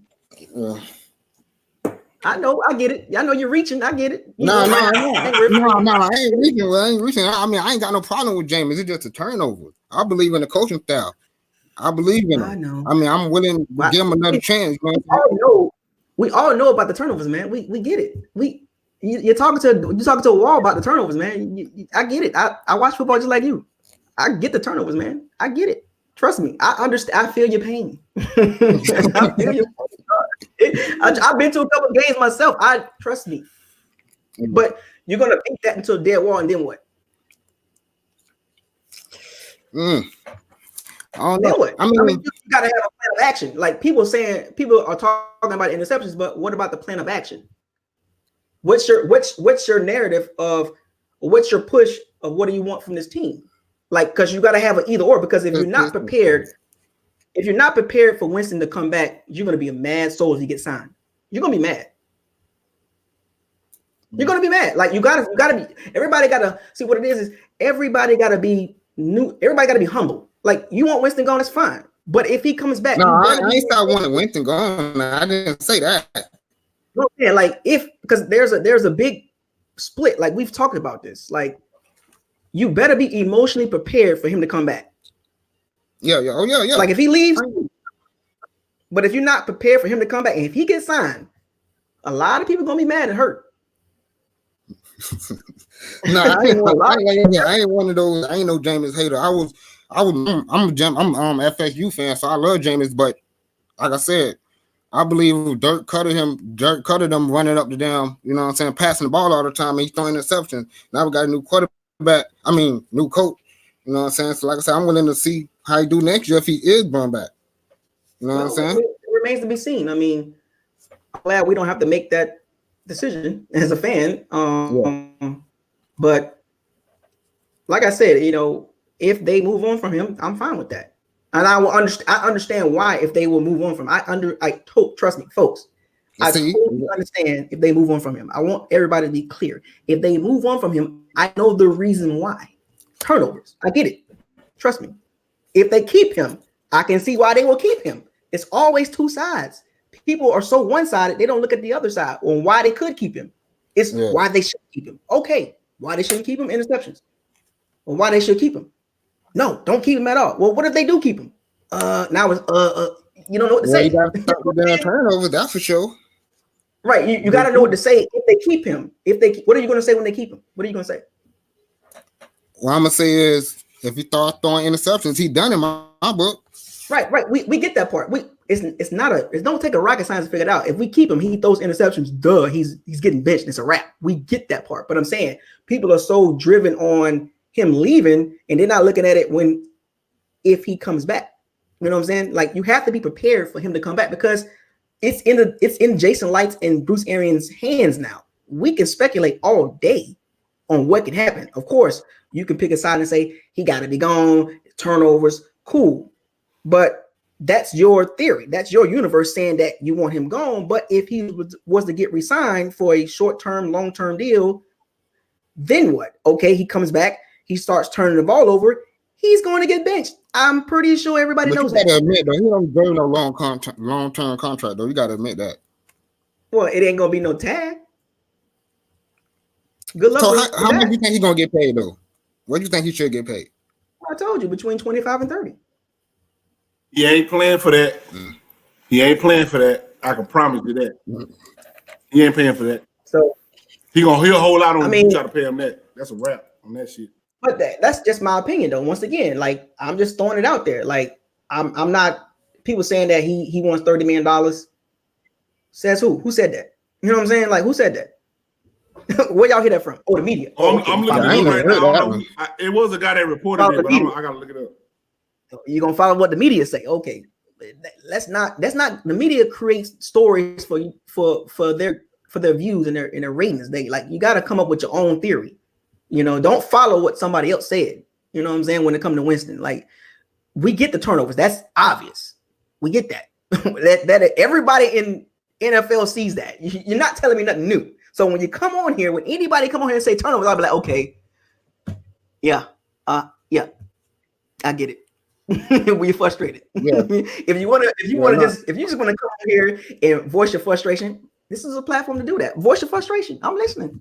I know. I get it. I know you're reaching. I get it. No, I ain't reaching. Well, I ain't reaching. I mean, I ain't got no problem with Jameis. It's just a turnover. I believe in the coaching style. I believe in him. I know. I mean, I'm willing to give him another chance. We all know about the turnovers, man. We get it. You're talking to a wall about the turnovers, man. I get it. I watch football just like you. I get the turnovers, man. I get it. Trust me. I understand. I feel your pain. I feel your pain. I've been to a couple of games myself. Trust me. But you're gonna beat that into a dead wall, and then what? I don't know. What? I mean, you gotta have a plan of action. Like people are talking about interceptions, but what about the plan of action? What's your narrative of what's your push of what do you want from this team? Like, because you got to have an either or. Because if you're not prepared for Winston to come back, you're gonna be a mad soul if he gets signed. You're gonna be mad. You're gonna be mad. Like you gotta be. Everybody gotta see what it is everybody gotta be new. Everybody gotta be humble. Like you want Winston gone, it's fine. But if he comes back, No, you I better ain't start wanting Winston gone. I didn't say that. no, yeah, like if because there's a big split. Like we've talked about this. Like you better be emotionally prepared for him to come back. Yeah. Like if he leaves, but if you're not prepared for him to come back, and if he gets signed, a lot of people gonna be mad and hurt. No, I ain't one of those. I ain't no Jameis hater. I'm FSU fan, so I love Jameis. But like I said, I believe Dirk Cutter them running up the damn, you know what I'm saying, passing the ball all the time, and he's throwing interceptions. Now we got a new quarterback. New coach. You know what I'm saying? So like I said, I'm willing to see how he do next year if he is brought back. You know what I'm saying? It remains to be seen. I mean, I'm glad we don't have to make that decision as a fan. But like I said, you know, if they move on from him, I'm fine with that. And I understand why if they will move on from him. Trust me, folks. I totally understand if they move on from him. I want everybody to be clear. If they move on from him, I know the reason why. Turnovers. I get it. Trust me. If they keep him, I can see why they will keep him. It's always two sides. People are so one-sided, they don't look at the other side on why they could keep him. It's why they should keep him. Okay. Why they shouldn't keep him? Interceptions. Or why they should keep him? No, don't keep him at all. Well, what if they do keep him? Now it's you don't know what to say. You got to stop the damn turnovers, that's for sure. Right. You got to know what to say if they keep him. What are you going to say when they keep him? What are you going to say? What I'm gonna say is, if he starts throwing interceptions, he done in my book. Right. We get that part. It don't take a rocket science to figure it out. If we keep him, he throws interceptions. Duh, he's getting benched. It's a wrap. We get that part. But I'm saying people are so driven on him leaving, and they're not looking at it if he comes back. You know what I'm saying? Like you have to be prepared for him to come back because it's in Jason Light's and Bruce Arians' hands now. We can speculate all day on what can happen. Of course, you can pick a side and say he got to be gone, turnovers, cool. But that's your theory. That's your universe saying that you want him gone. But if he was to get re-signed for a short-term, long-term deal, then what? Okay, he comes back. He starts turning the ball over. He's going to get benched. I'm pretty sure everybody knows that. You gotta admit, though, he don't deserve no long-term contract, though. You got to admit that. Well, it ain't going to be no tag. Good luck. So how much do you think he's going to get paid, though? What do you think he should get paid? I told you, between 25 and 30. He ain't playing for that. He ain't playing for that. I can promise you that. He ain't paying for that. So he'll hold out on you try to pay him that. That's a wrap on that shit. But that's just my opinion, though. Once again, like I'm just throwing it out there. Like I'm not people saying that he wants $30 million. Says who? Who said that? You know what I'm saying? Like who said that? Where y'all hear that from? Oh, the media. I'm looking it up right now. It was a guy that reported it, but I gotta look it up. You're gonna follow what the media say. Okay. That's not the media creates stories for their views and their ratings. They like you gotta come up with your own theory. You know, don't follow what somebody else said. You know what I'm saying? When it comes to Winston, like we get the turnovers. That's obvious. We get that. that everybody in NFL sees that. You're not telling me nothing new. So when you come on here, when anybody come on here and say turnovers, I'll be like, okay, yeah, I get it. We're frustrated. Yeah. if you just want to come on here and voice your frustration, this is a platform to do that. Voice your frustration. I'm listening.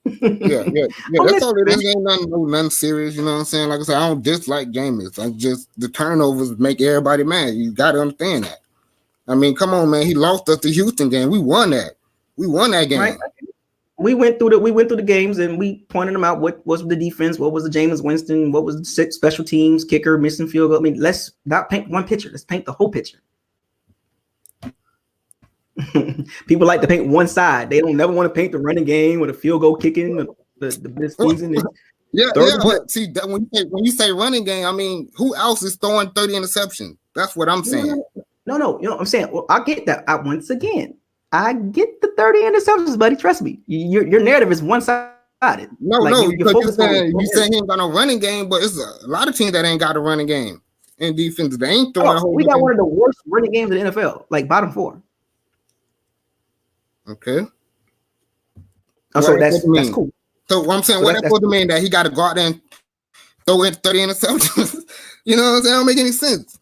yeah. That's all it is. Ain't nothing serious. You know what I'm saying? Like I said, I don't dislike Jameis. I just the turnovers make everybody mad. You got to understand that. I mean, come on, man. He lost us the Houston game. We won that. We won that game. Right? We went through the games and we pointed them out. What was the defense? What was the Jameis Winston? What was the six special teams? Kicker, missing field goal. I mean, let's not paint one picture. Let's paint the whole picture. People like to paint one side. They don't never want to paint the running game or the field goal kicking, the season. But see that when you say running game, I mean, who else is throwing 30 interceptions? That's what I'm saying. No. You know what I'm saying? Well, I get that. Once again, I get the 30 interceptions, buddy. Trust me. Your narrative is one-sided. No, like, because you saying he ain't got no running game, but it's a lot of teams that ain't got a running game in defense. They ain't throwing a whole. We got one of the worst running games in the NFL, like bottom 4. Okay. So that's cool. So what I'm saying, what that supposed to mean that he got to go out there and throw in 30 interceptions? You know what I'm saying? That don't make any sense.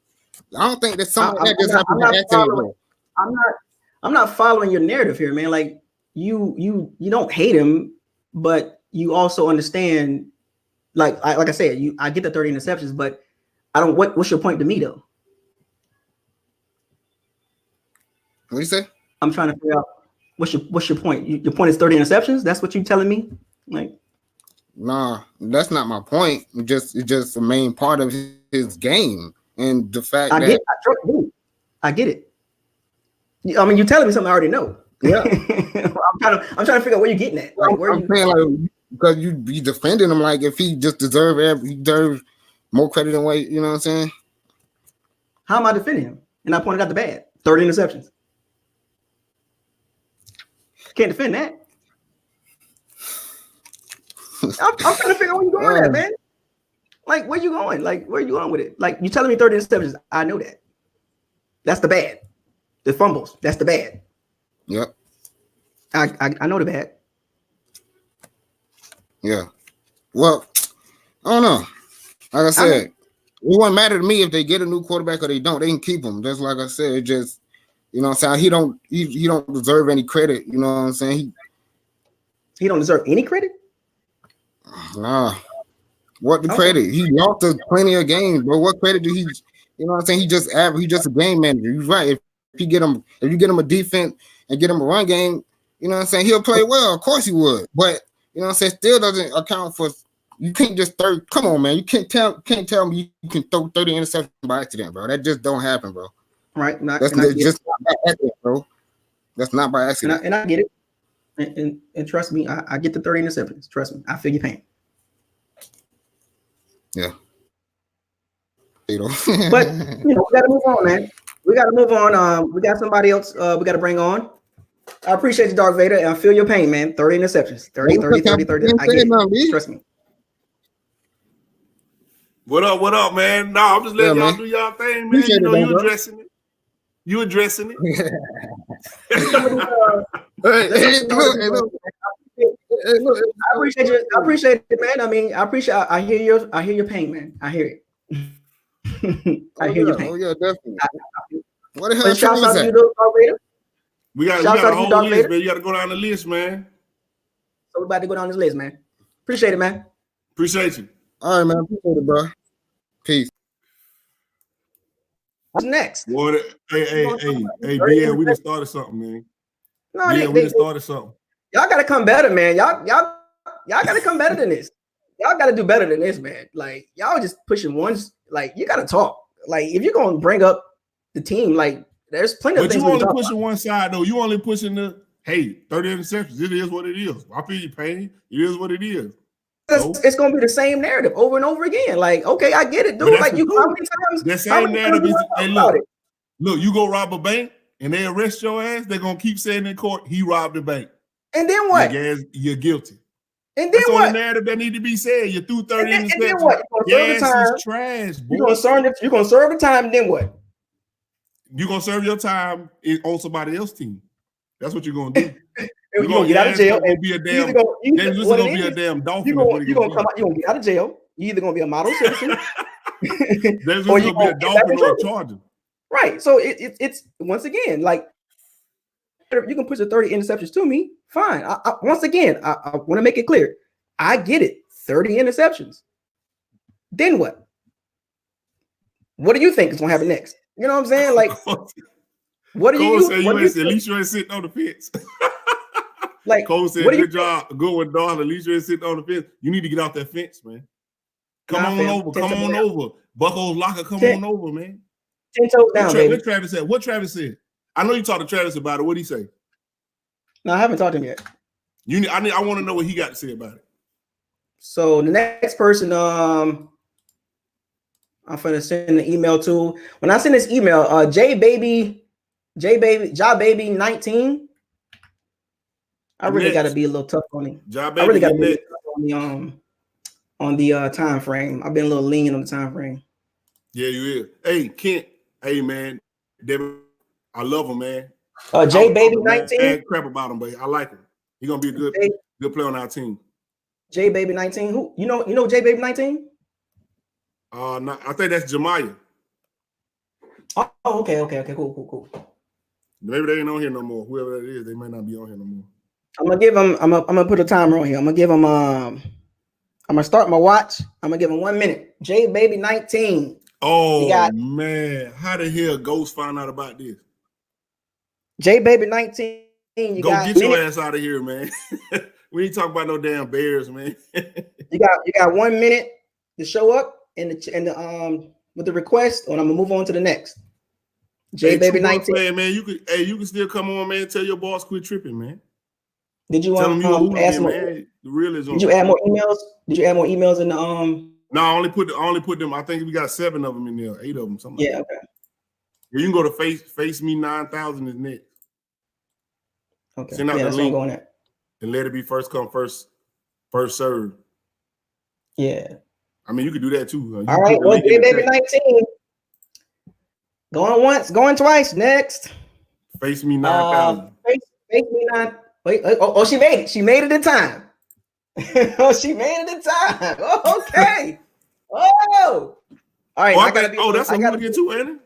I don't think that something like that just I'm happened not by accident, following. bro. I'm not following your narrative here, man. Like you don't hate him, but you also understand. Like I said, I get the 30 interceptions, but I don't. What's your point to me though? What you say? I'm trying to figure out what's your point. Your point is 30 interceptions. That's what you're telling me. Like, Nah, that's not my point. It's just the main part of his game, and the fact I that get. I get it. I mean, you're telling me something I already know. yeah, I'm trying to figure out where you're getting at. Like, where I'm you? saying like because you be defending him like if he just deserves more credit than what you know what I'm saying. How am I defending him? And I pointed out the bad 30 interceptions. Can't defend that. I'm trying to figure out where you're going at, man. Like, where you going? Like, where you going with it? Like, you telling me 30 interceptions. I know that. That's the bad. The fumbles. That's the bad. Yep. I know the bad. Yeah. Well, I don't know. Like I said, it wouldn't matter to me if they get a new quarterback or they don't. They can keep him. Just like I said, it just you know what I'm saying. He don't deserve any credit. You know what I'm saying. He don't deserve any credit. Nah. What the credit? He lost us plenty of games, bro. What credit do he? You know what I'm saying? He just average. He just a game manager. You're right. If you get him a defense and get him a run game, you know what I'm saying? He'll play well. Of course he would. But you know what I'm saying? Still doesn't account for. You can't just throw. Come on, man. You can't tell me you can throw 30 interceptions by accident, bro. That just don't happen, bro. Right. That's just not by accident, bro. That's not by accident. And I get it. And trust me, I get the 30 interceptions. Trust me, I feel your pain. Yeah. But we gotta move on, man. We gotta move on. We got somebody else we gotta bring on. I appreciate you, Dark Vader, and I feel your pain, man. 30 interceptions. 30. I get it. Trust me. What up, man? No, I'm just letting y'all do y'all thing, man. Appreciate you addressing it. You addressing it. I appreciate it, man. I mean, I hear your pain, man. I hear it. I hear your pain. Oh yeah, definitely. What the hell? Shout out to you, Dark Vader. We got a whole list, man. You got to go down the list, man. So we're about to go down this list, man. Appreciate it, man. Appreciate you. All right, man. Appreciate it, bro. Peace. What's next? What? Hey, BL, we just started something, man. No, we just started something. Y'all gotta come better, man. Y'all gotta come better than this. Y'all gotta do better than this, man. Like y'all just pushing ones. Like you gotta talk. Like if you're gonna bring up the team, like there's plenty of things. But you only pushing one side though. You only pushing the 30 interceptions. It is what it is. I feel your pain. It is what it is. It's gonna be the same narrative over and over again. Like, okay, I get it, dude. Like you, how many times? That same narrative is. Hey, look, you go rob a bank and they arrest your ass. They're gonna keep saying in court he robbed the bank. And then what? You're guilty. And then what? The narrative that need to be said. You threw 30 interceptions. And then what? Gas is trash. Boy. You're gonna serve the time. And then what? You're gonna serve your time on somebody else's team. That's what you're gonna do. You're gonna get out of jail and be a damn. You're gonna be a damn dolphin. You're gonna come out. You're gonna get out of jail. You're either gonna be a model citizen, or you're gonna be a dolphin or a charger. Right. So it's once again like you can push the 30 interceptions to me. Fine. Once again, I want to make it clear. I get it. 30 interceptions. Then what? What do you think is gonna happen next? You know what I'm saying? Like, what do you? At least you ain't sitting on the fence. Like Cole said, good job, good one, dog. At least you ain't sitting on the fence. You need to get off that fence, man. Come on over. Bucos Locker, come on over, man. 10 toes down, baby. What Travis said? I know you talked to Travis about it. What'd he say? No, I haven't talked to him yet. I want to know what he got to say about it. So the next person, I'm gonna send an email to. When I send this email, JBaby 19. I really got to be a little tough on him. I really got to be tough on the time frame. I've been a little lenient on the time frame. Yeah, you is. Hey, Kent. Hey, man. Devin, I love him, man. JBaby 19. Crap about him, but I like him. He's gonna be a good player on our team. JBaby 19. Who you know JBaby 19? I think that's Jemiah. Oh, okay, cool. Maybe they ain't on here no more. Whoever that is, they might not be on here no more. I'm gonna give him. I'm gonna put a timer on here. I'm gonna give him. I'm gonna start my watch. I'm gonna give him 1 minute. J Baby 19. Oh man, how the hell Ghost found out about this? J Baby 19. You Go got get your ass out of here, man. We ain't talking about no damn Bears, man. you got 1 minute to show up and the with the request, and I'm gonna move on to the next. J Baby 19. Man, you can still come on, man. Tell your boss quit tripping, man. Did you tell him you a hooligan, add more, man? The real is on. Did you add more emails? Did you add more emails in the No, I only put them. I think we got 7 of them in there, 8 of them, something. Yeah, like okay. You can go to face me 9,000 is next. Okay. Send out the the link going at. And let it be first come, first serve. Yeah. I mean, you could do that too. All right. Well, J Baby 19. Going once, going twice. Next. Face me 9,000. Face me 9. Wait. Oh, she made it. She made it in time. Oh, she made it in time. Oh, okay. Oh. All right. That's a hooligan too, ain't it?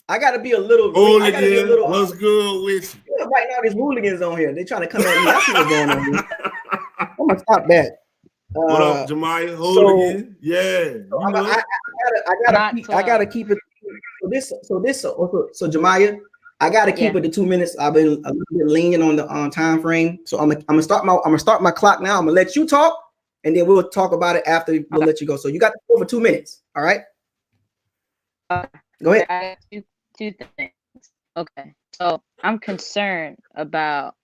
I gotta be a little. Hooligan, what's good with you? Right now, there's hooligans on here. They trying to come at me. I see what's going on here. I'm gonna stop that. What up, Jemiah? Hooligan, I gotta keep it. So Jemiah, I gotta keep it to 2 minutes. I've been a little bit lenient on the time frame, so I'm gonna start my clock now. I'm gonna let you talk, and then we'll talk about it after we'll let you go. So you got to go for 2 minutes. All right. Go ahead. I got two things. Okay, so I'm concerned about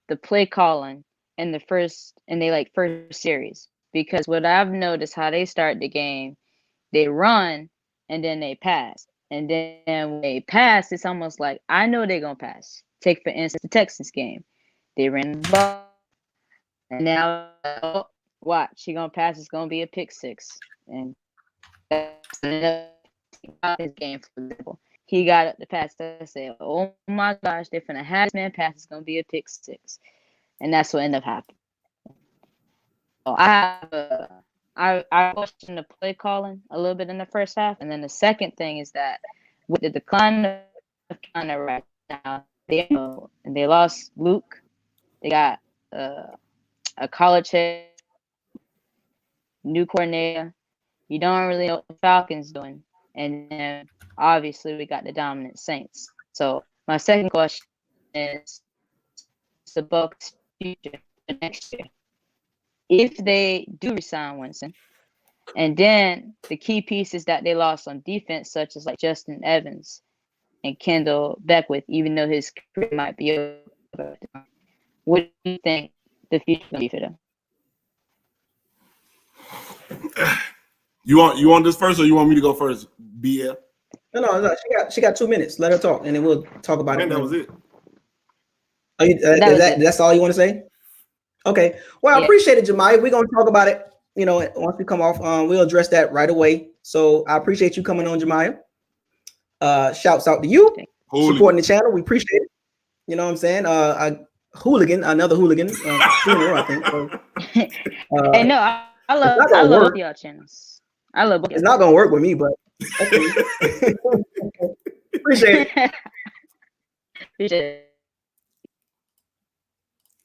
the play calling in the first series, because what I've noticed how they start the game, they run and then they pass, and then when they pass, it's almost like I know they're gonna pass. Take for instance the Texans game, they ran the ball, and now watch, she gonna pass. It's gonna be a pick six, and that's another his game, for example. He got up the pass. I said, "Oh my gosh, they're finna have this man pass. It's gonna be a pick six," and that's what ended up happening. So I questioned the play calling a little bit in the first half, and then the second thing is that with the decline of China right now, they lost Luke. They got a college head, new coordinator. You don't really know what the Falcons doing. And then obviously we got the dominant Saints. So my second question is the Bucs' future for next year. If they do resign Winston, and then the key pieces that they lost on defense, such as like Justin Evans and Kendall Beckwith, even though his career might be over, what do you think the future will be for them? You want this first, or you want me to go first, BL? No. She got 2 minutes. Let her talk, and then we'll talk about it. That was it. That's all you want to say? Okay. Well, I appreciate it, Jemiah. We're gonna talk about it. Once we come off, we'll address that right away. So I appreciate you coming on, Jemiah. Shouts out to you supporting the channel. We appreciate it. You know what I'm saying? Another hooligan. I think. So, hey, no, I love y'all channels. I love both. It's not gonna work with me, but okay. Appreciate it. Appreciate it.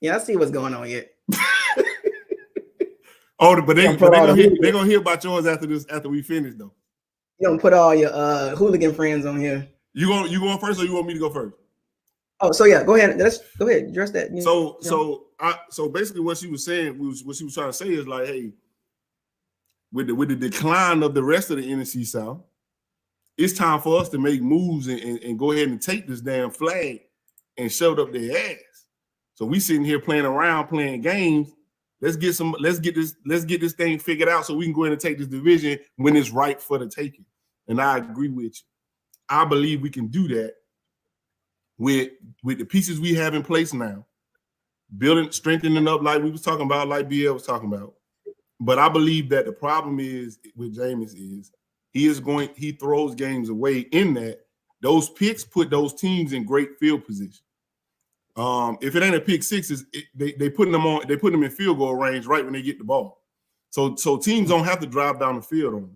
Yeah, I see what's going on here. But they're gonna hear about yours after we finish though. You don't put all your hooligan friends on here. You going first, or you want me to go first? Oh, so yeah, go ahead. Go ahead, address that. So basically, what she was saying what she was trying to say is like, hey, with the decline of the rest of the NFC South, it's time for us to make moves and go ahead and take this damn flag and shove it up their ass. So we sitting here playing around, playing games. Let's get this thing figured out so we can go ahead and take this division when it's right for the taking. And I agree with you. I believe we can do that with the pieces we have in place now, strengthening up like we was talking about, like BL was talking about. But I believe that the problem is with Jameis is he throws games away in that those picks put those teams in great field position. If it ain't a pick sixes, they put them in field goal range right when they get the ball. So teams don't have to drive down the field on us.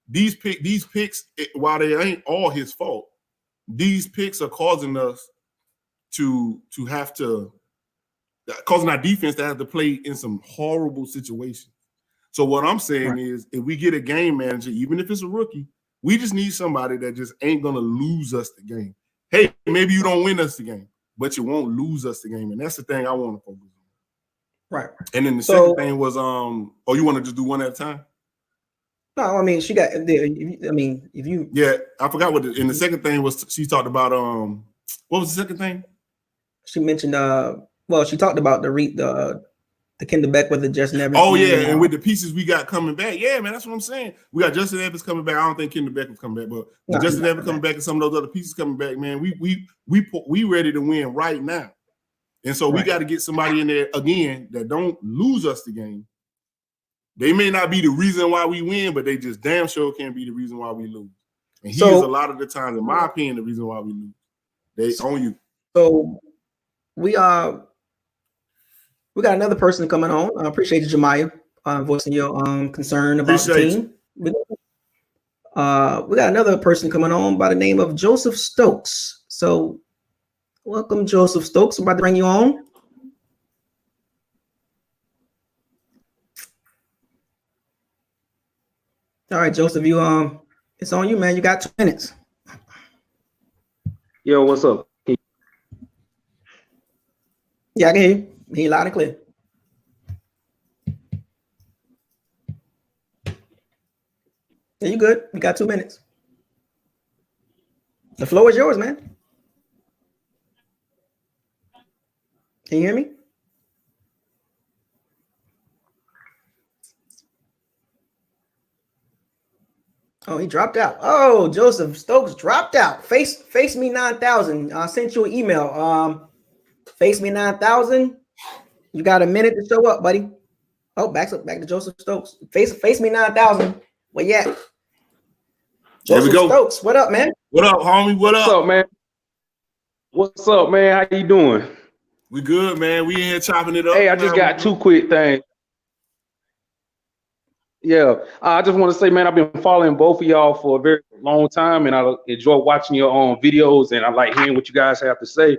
these picks, while they ain't all his fault, these picks are causing us causing our defense to have to play in some horrible situations. So what I'm saying is, if we get a game manager, even if it's a rookie, we just need somebody that just ain't gonna lose us the game. Hey, maybe you don't win us the game, but you won't lose us the game, and that's the thing I want to focus on. Right. And then the second thing was, you want to just do one at a time? No, I mean she got. I mean, if you, yeah, I forgot what. And the second thing was she talked about. What was the second thing? She mentioned. Well, she talked about the Kendall Beckwith and Justin Evans. Oh yeah, and with the pieces we got coming back, yeah, man, that's what I'm saying. We got Justin Evans coming back. I don't think Kendall Beckwith coming back, but Justin Evans coming back and some of those other pieces coming back, man. We ready to win right now, and so we got to get somebody in there again that don't lose us the game. They may not be the reason why we win, but they just damn sure can't be the reason why we lose. And he is a lot of the time, in my opinion, the reason why we lose. They own you. So we got another person coming on. I appreciate you, Jemiah, voicing your concern about the team. We got another person coming on by the name of Joseph Stokes. So welcome, Joseph Stokes. I'm about to bring you on. All right, Joseph, it's on you, man. You got 2 minutes. Yo, what's up? Yeah, I can hear you. Hear you loud and clear. Yeah, you good. You got 2 minutes. The floor is yours, man. Can you hear me? Oh, he dropped out. Oh, Joseph Stokes dropped out. Face me 9000. I sent you an email. Face me 9000. You got a minute to show up, buddy. Oh, back to Joseph Stokes. Face me 9000. Where you at? Joseph Stokes, what up, man? What up, homie? What up? What's up, man? What's up, man? How you doing? We good, man. We in here chopping it up. Hey, I just got 2 quick things. Yeah, I just want to say, man, I've been following both of y'all for a very long time, and I enjoy watching your own videos, and I like hearing what you guys have to say.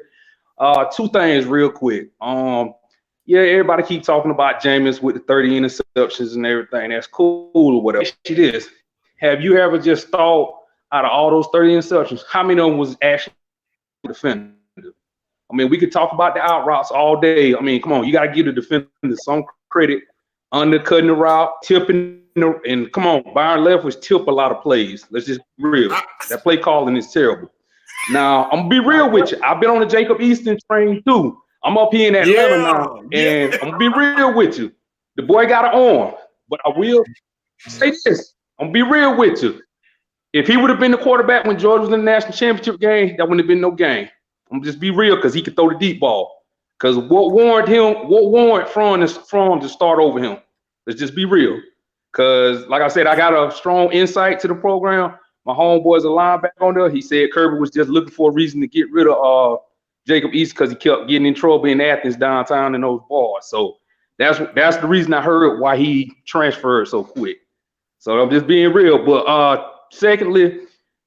2 things real quick. Yeah, everybody keep talking about Jameis with the 30 interceptions and everything. That's cool or whatever. It is. Have you ever just thought, out of all those 30 interceptions, how many of them was actually defender? I mean, we could talk about the out routes all day. I mean, come on, you got to give the defender some credit. Undercutting the route, tipping, and come on, Byron Leftwich tip a lot of plays. Let's just be real. That play calling is terrible. Now, I'm gonna be real with you. I've been on the Jacob Easton train too. I'm up here in Atlanta now, and I'm gonna be real with you. The boy got an arm, but I will say this. I'm gonna be real with you. If he would have been the quarterback when Georgia was in the national championship game, that wouldn't have been no game. I'm gonna just be real because he could throw the deep ball. Because what warranted Franz to start over him? Let's just be real. Because, like I said, I got a strong insight to the program. My homeboy's a linebacker on there. He said Kirby was just looking for a reason to get rid of Jacob East because he kept getting in trouble in Athens downtown in those bars. So that's the reason I heard why he transferred so quick. So I'm just being real. But secondly,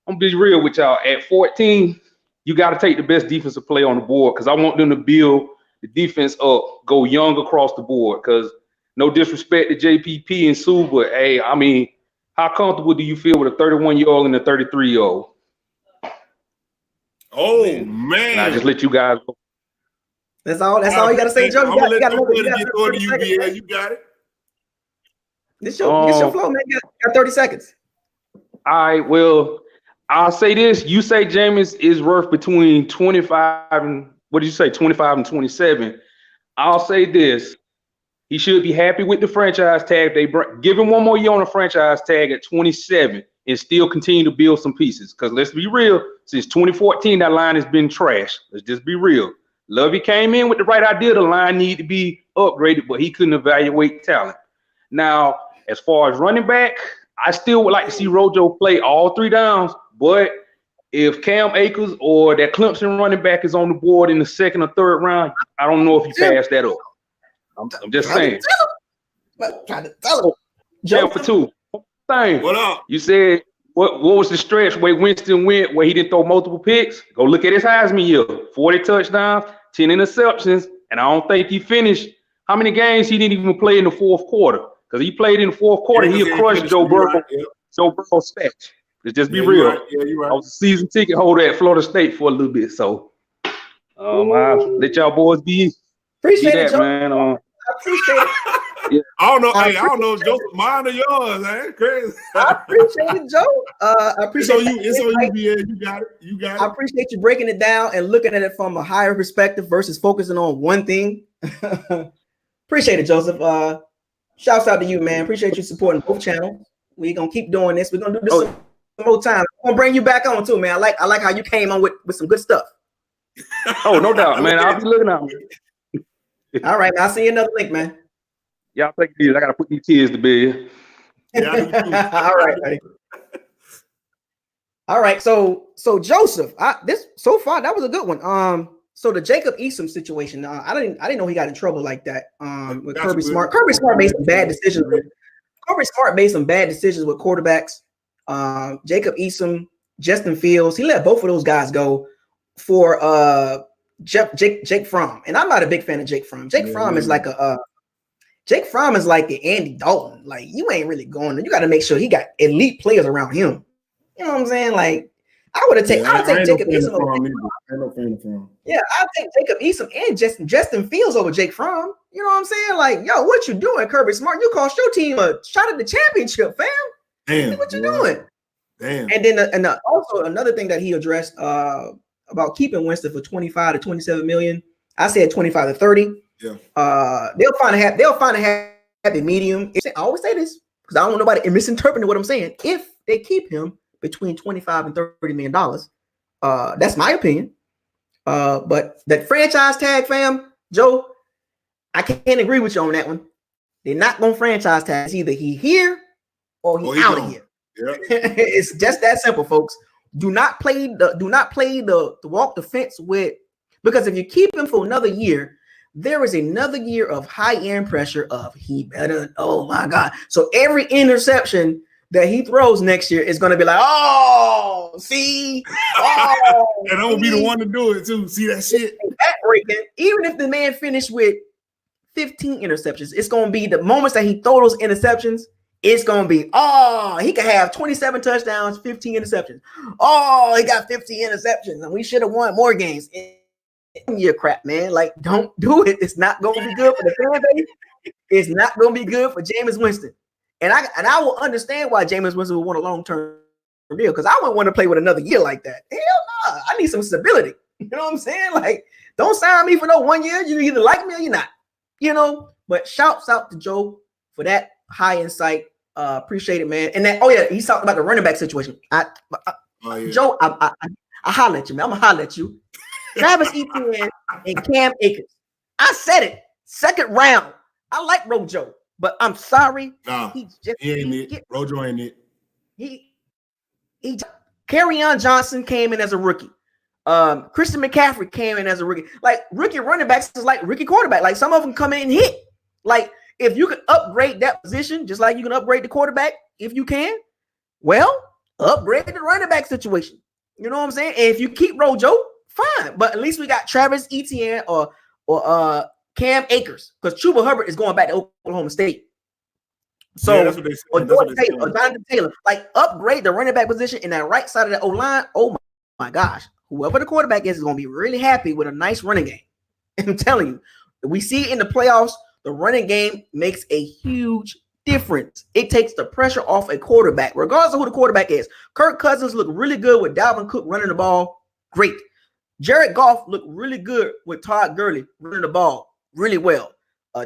I'm gonna be real with y'all. At 14, you got to take the best defensive play on the board because I want them to build the defense up, go young across the board. Because no disrespect to JPP and Sue, but hey, I mean, how comfortable do you feel with a 31-year-old and a 33-year-old? Oh man! And I just let you guys go. That's all you got to say, Joe. You got You got it. This your flow, man. You got 30 seconds. All right, well, I'll say this. You say Jameis is worth between 25 and, what did you say, 25 and 27. I'll say this. He should be happy with the franchise tag. They give him one more year on a franchise tag at 27 and still continue to build some pieces. Because let's be real, since 2014, that line has been trash. Let's just be real. Lovey came in with the right idea. The line needed to be upgraded, but he couldn't evaluate talent. Now, as far as running back, I still would like to see Rojo play all 3 downs. But if Cam Akers or that Clemson running back is on the board in the 2nd or 3rd round, I don't know if you pass that up. I'm just saying. Trying to tell him. Joe for 2. thing. What up? You said what was the stretch where Winston went where he didn't throw multiple picks? Go look at his Heisman year. 40 touchdowns, 10 interceptions, and I don't think he finished. How many games he didn't even play in the fourth quarter? Because he played in the fourth quarter, he'll crush Joe Burrow. Right, yeah. Joe Burrow's stats. Let's just be Yeah, real. you're right. Yeah, you're right. I was a season ticket holder at Florida State for a little bit, so I'll let y'all boys be Appreciate that, it, Joe. man. I appreciate it. I don't know. I don't know if Joseph mine or yours, man. Crazy. I appreciate it, Joe. I appreciate It's on you, BA. You got it. You got it. I appreciate you breaking it down and looking at it from a higher perspective versus focusing on one thing. Appreciate it, Joseph. Shouts out to you, man. Appreciate you supporting both channels. We're gonna keep doing this. We're gonna do this some more time. I'm gonna bring you back on too, man. I like how you came on with some good stuff. Oh, no doubt, man. I'll be looking out. All right, man. I'll see you another link, man. Y'all take it easy. I gotta put these kids to bed. Yeah, all right, buddy. All right. So Joseph, this so far that was a good one. So the Jacob Eason situation, I didn't know he got in trouble like that. With Kirby Smart. Kirby Smart made some bad decisions. Kirby Smart made some bad decisions with quarterbacks. Jacob Eason, Justin Fields, he let both of those guys go for Jake Fromm. And I'm not a big fan of Jake Fromm. Jake Fromm is like Jake Fromm is like an Andy Dalton. Like, you ain't really going. You got to make sure he got elite players around him. You know what I'm saying? Like, I would take Jacob Eason over. Yeah, I'll take Jacob Eason and Justin Fields over Jake Fromm. You know what I'm saying? Like, yo, what you doing, Kirby Smart? You cost your team a shot at the championship, fam. Damn, what you doing? Damn. And then also another thing that he addressed about keeping Winston for 25 to 27 million. I said 25 to 30. Yeah. They'll find a happy medium. I always say this because I don't want nobody misinterpreting what I'm saying. If they keep him between 25 and 30 million dollars, that's my opinion. But that franchise tag, fam, Joe, I can't agree with you on that one. They're not gonna franchise tag. It's either he here or he out of here. Yeah. It's just that simple, folks. Do not play the walk the fence with, because if you keep him for another year, there is another year of high end pressure of he better. Oh my God! So every interception that he throws next year is going to be like, oh, see, oh, and I'm gonna be the one to do it too. See that shit? Even if the man finished with 15 interceptions, it's going to be the moments that he throw those interceptions. It's going to be, oh, he could have 27 touchdowns, 15 interceptions. Oh, he got 15 interceptions, and we should have won more games. Year crap, man. Like, don't do it. It's not going to be good for the fan base. It's not going to be good for Jameis Winston. And I will understand why Jameis Winston would want a long-term deal, because I wouldn't want to play with another year like that. Hell no. I need some stability. You know what I'm saying? Like, don't sign me for no 1 year. You either like me or you're not. You know, but shouts out to Joe for that high insight. Appreciate it, man. And then, oh yeah, he's talking about the running back situation. Joe, I holler at you, man. I'm gonna holler at you. Travis Etienne and Cam Akers. I said it. Second round. I like Rojo, but I'm sorry. Nah, he ain't it. Rojo ain't it. He Kerryon Johnson came in as a rookie. Christian McCaffrey came in as a rookie. Like, rookie running backs is like rookie quarterback. Like, some of them come in and hit. Like, if you can upgrade that position, just like you can upgrade the quarterback, if you can, well, upgrade the running back situation. You know what I'm saying? And if you keep Rojo, fine. But at least we got Travis Etienne or Cam Akers, because Chuba Hubbard is going back to Oklahoma State. So, yeah, that's what they said. or Jonathan Taylor, like, upgrade the running back position in that right side of the O-line. Oh my gosh. Whoever the quarterback is going to be really happy with a nice running game. I'm telling you, we see it in the playoffs. The running game makes a huge difference. It takes the pressure off a quarterback, regardless of who the quarterback is. Kirk Cousins looked really good with Dalvin Cook running the ball. Great. Jared Goff looked really good with Todd Gurley running the ball really well.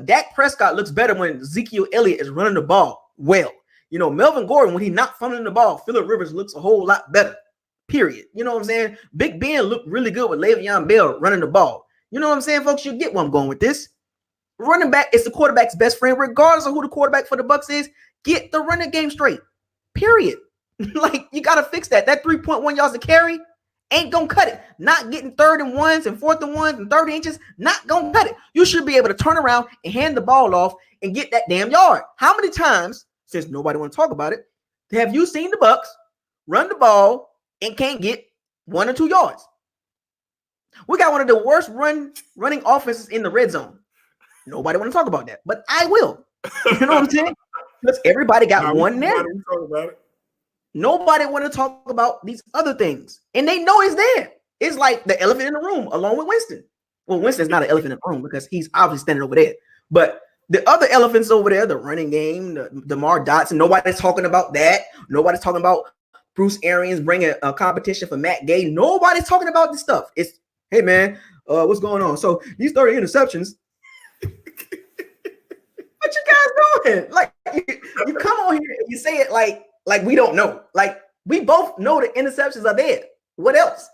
Dak Prescott looks better when Ezekiel Elliott is running the ball well. You know, Melvin Gordon, when he's not fumbling the ball, Phillip Rivers looks a whole lot better. Period. You know what I'm saying? Big Ben looked really good with Le'Veon Bell running the ball. You know what I'm saying, folks? You get where I'm going with this. Running back is the quarterback's best friend, regardless of who the quarterback for the Bucs is. Get the running game straight. Period. Like, you got to fix that. That 3.1 yards to carry ain't going to cut it. Not getting 3rd and 1s and 4th and 1s and 30 inches, not going to cut it. You should be able to turn around and hand the ball off and get that damn yard. How many times, since nobody want to talk about it, Have you seen the Bucs run the ball and can't get 1 or 2 yards? We got one of the worst running offenses in the red zone. Nobody want to talk about that, but I will. You know what I'm saying? Because everybody got one narrative. Nobody want to talk about these other things, and they know it's there. It's like the elephant in the room, along with Winston. Well, Winston's not an elephant in the room because he's obviously standing over there. But the other elephants over there, the running game, the DeMar Dotson, nobody's talking about that. Nobody's talking about Bruce Arians bringing a competition for Matt Gay. Nobody's talking about this stuff. It's, hey, man, what's going on? So these 30 interceptions. What you guys doing? Like, you come on here and you say it like we don't know. Like, we both know the interceptions are there. What else?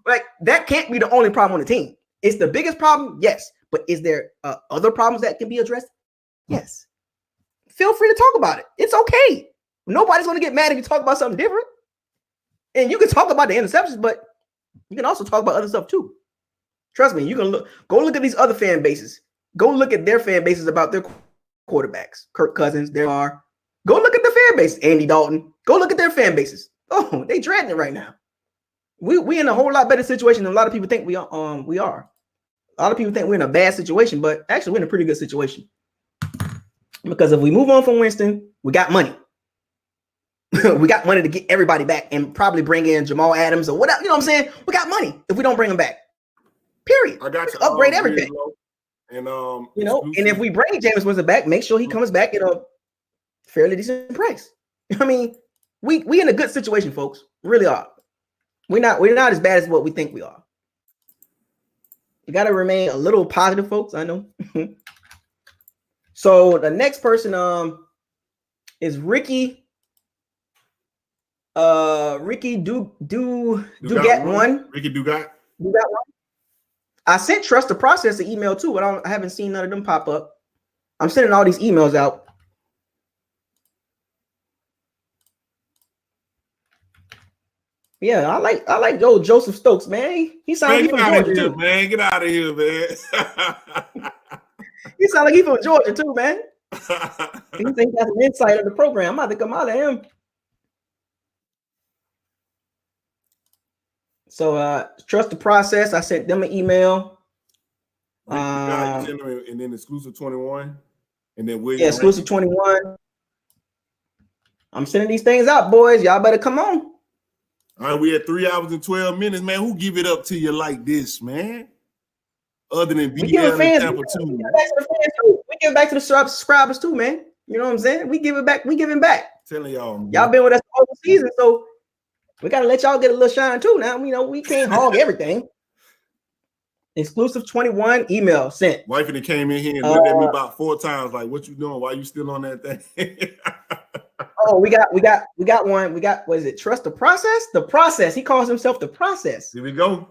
Like, that can't be the only problem on the team. It's the biggest problem, yes. But is there other problems that can be addressed? Yes. Feel free to talk about it. It's okay. Nobody's going to get mad if you talk about something different. And you can talk about the interceptions, but you can also talk about other stuff too. Trust me, you can go look at these other fan bases. Go look at their fan bases about their quarterbacks. Kirk Cousins, there are. Go look at the fan base. Andy Dalton. Go look at their fan bases. Oh, they dreading it right now. We in a whole lot better situation than a lot of people think we are. A lot of people think we're in a bad situation, but actually we're in a pretty good situation. Because if we move on from Winston, we got money. We got money to get everybody back and probably bring in Jamal Adams or whatever. You know what I'm saying? We got money if we don't bring them back. Period. I got to upgrade everything. And you know, and if we bring Jameis Winston back, make sure he comes back at a fairly decent price. I mean, we in a good situation, folks. We really are. We're not as bad as what we think we are. You got to remain a little positive, folks. I know. So the next person is Ricky. Ricky Dugat one. Ricky Dugat. Dugat one. I sent Trust the Process an email too, but I haven't seen none of them pop up. I'm sending all these emails out. Yeah, I like Joseph Stokes, man. He sounds like he's from Georgia too. Man, get out of here, man. He sounds like he's from Georgia too, man. He thinks that's an insight of the program. I'm about to come out of him. So Trust the Process. I sent them an email. And then Exclusive 21. And then William. Yeah, Exclusive 21. I'm sending these things out, boys. Y'all better come on. All right, we at 3 hours and 12 minutes, man. Who give it up to you like this, man? Other than BL and Tampa too. We give it back to the subscribers too, man. You know what I'm saying? We give it back. We giving back. Telling y'all, man. Y'all been with us all the season, so we gotta let y'all get a little shine too. Now, you know, we can't hog everything. Exclusive 21 email sent. Wife and it came in here and looked at me about 4 times, like, "What you doing? Why you still on that thing?" Oh, we got one. We got, what is it? Trust the Process? The Process. He calls himself the Process. Here we go.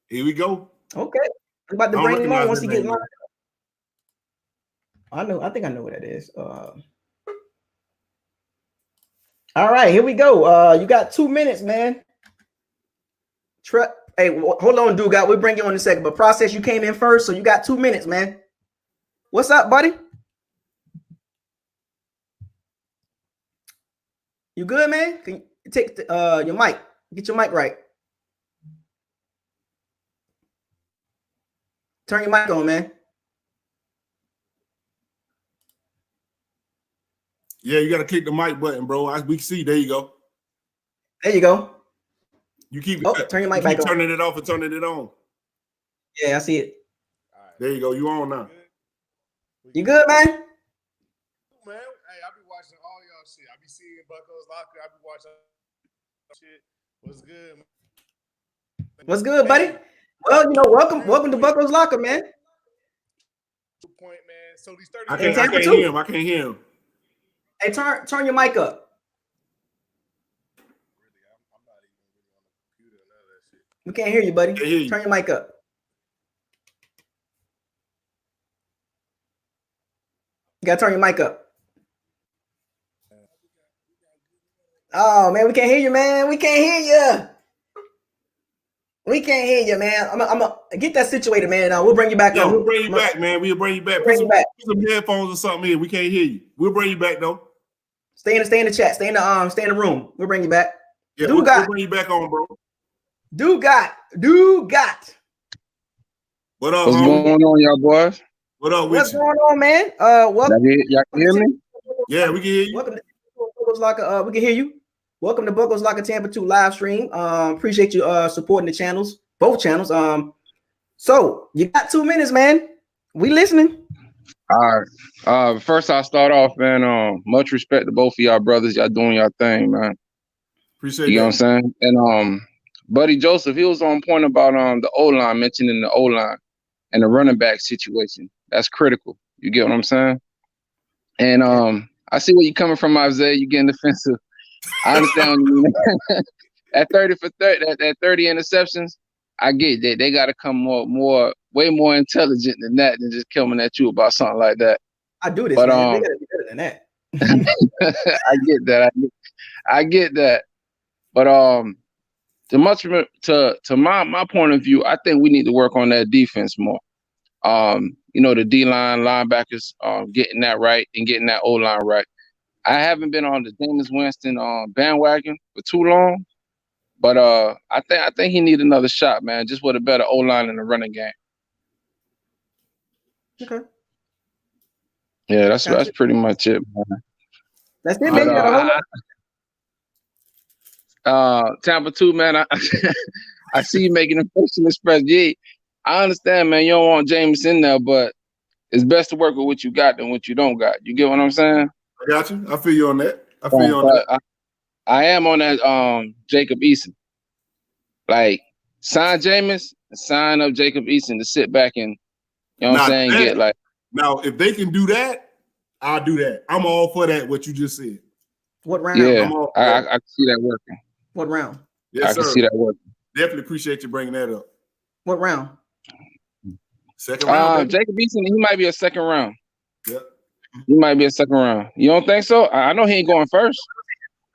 Okay. I'm about to bring him on once he gets lined up. I think I know what that is. All right, here we go. You got 2 minutes, man. Hey, hold on, dude. We'll bring you on in a second. But Process, you came in first, so you got 2 minutes, man. What's up, buddy? You good, man? Can you take your mic? Get your mic right. Turn your mic on, man. Yeah, you got to click the mic button, bro. We can see. There you go. There you go. You keep turn your mic back on. Turning it off and turning it on. Yeah, I see it. All right. There you go. You on now. You good, man? Man, hey, I be watching all y'all shit. I be seeing Bucos Locker. I be watching shit. What's good, man? What's good, buddy? Well, you know, welcome to Bucos Locker, man. Point, man. So these 30 I can't hear him. Hey, turn your mic up. I'm not even on the computer and none of that shit. We can't hear you, buddy. Hear you. Turn your mic up. You gotta turn your mic up. Oh man, we can't hear you, man. We can't hear you. We can't hear you, man. I'm gonna get that situated, man. We'll bring you back on. We'll bring you back, man. We'll bring you back. Put some headphones or something in. We can't hear you. We'll bring you back though. Stay in the chat. Stay in the room. We'll bring you back. Yeah, we'll bring you back on, bro. Do got. What up, What's homie? going on, y'all boys? What up with What's you? going on, man? Welcome. Y'all can hear me? Yeah, we can hear you. Welcome to Bucos Locker. We can hear you. Welcome to Bucos Locker Tampa 2 live stream. Appreciate you supporting the channels, both channels. So you got 2 minutes, man. We listening. All right. First I'll start off, man. Much respect to both of y'all brothers. Y'all doing y'all thing, man. Appreciate you that. know what I'm saying? And Buddy Joseph, he was on point about the O-line, mentioning the O-line and the running back situation. That's critical. You get what I'm saying? And I see where you're coming from, Isaiah. You getting defensive. I understand what you mean. At 30 for 30, at 30 interceptions, I get that. They gotta come way more intelligent than that than just coming at you about something like that. I do this, but man. They gotta be better than that. I get that. I get that. But to my point of view, I think we need to work on that defense more. The D-line linebackers getting that right and getting that O-line right. I haven't been on the Jameis Winston bandwagon for too long, but I think he needs another shot, man, just with a better O-line in the running game. Okay. Yeah, that's pretty much it, man. That's it, man. You got a whole Tampa 2, man. I see you making a facial expression. Yeah, I understand, man. You don't want Jameis in there, but it's best to work with what you got than what you don't got. You get what I'm saying? I got you. I feel you on that. I am on that Jacob Eason. Like, sign Jameis, sign up Jacob Eason to sit back and, you know what I'm saying, get like. Now, if they can do that, I'll do that. I'm all for that, what you just said. What round? Yeah, I can see that working. What round? Yes, I can see that working. Definitely appreciate you bringing that up. What round? Second round. Jacob Eason, he might be a second round. Yep. He might be a second round. You don't think so? I know he ain't going first.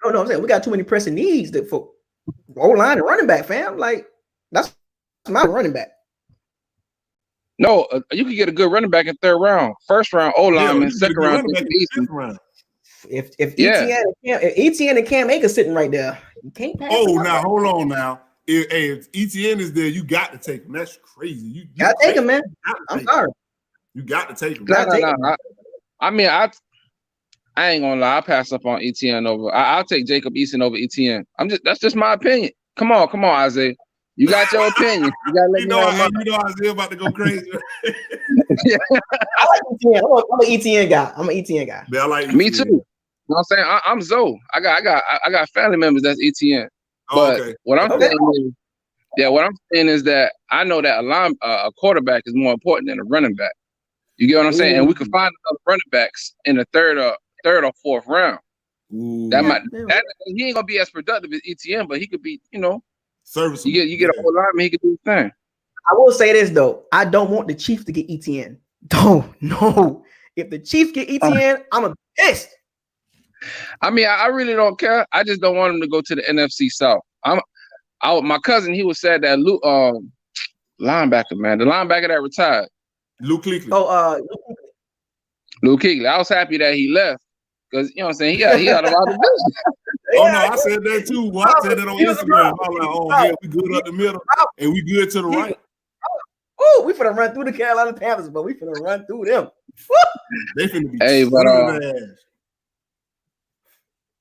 No, I'm saying we got too many pressing needs that for O-line and running back, fam. Like, that's my running back. No, you could get a good running back in third round. First round, O-lineman, second round, Eason. If ETN and Cam Akers sitting right there, you can't pass. Now hold on now. If ETN is there, you got to take him. That's crazy. You gotta take him, man. I'm sorry. You got to take him. No. I mean, I ain't gonna lie. I pass up on ETN over. I'll take Jacob Eason over ETN. That's just my opinion. Come on, Isaiah. You got your opinion. You gotta let me know. Isaiah about to go crazy. I like ETN. I'm an ETN guy. Yeah, I like ETN. Me too. You know what I'm saying? I'm Zoe. I got family members that's ETN. But what I'm saying is that I know that a quarterback is more important than a running back. You get what I'm saying? And we can find other running backs in the third or fourth round. He ain't gonna be as productive as ETN, but he could be, serviceable. You get a whole lineman, he could do his thing. I will say this though, I don't want the Chiefs to get ETN. No. If the Chiefs get ETN, I'm a pissed. I mean, I really don't care. I just don't want him to go to the NFC South. My cousin, he was sad that linebacker, man, the linebacker that retired. Luke Kuechly. Luke Kuechly. I was happy that he left because, you know what I'm saying, he got a lot of business. No, I said that too. Well, I said that on Instagram. I'm like, we good up the middle and we good to the right. Oh, we finna run through the Carolina Panthers, but we finna run through them. They finna be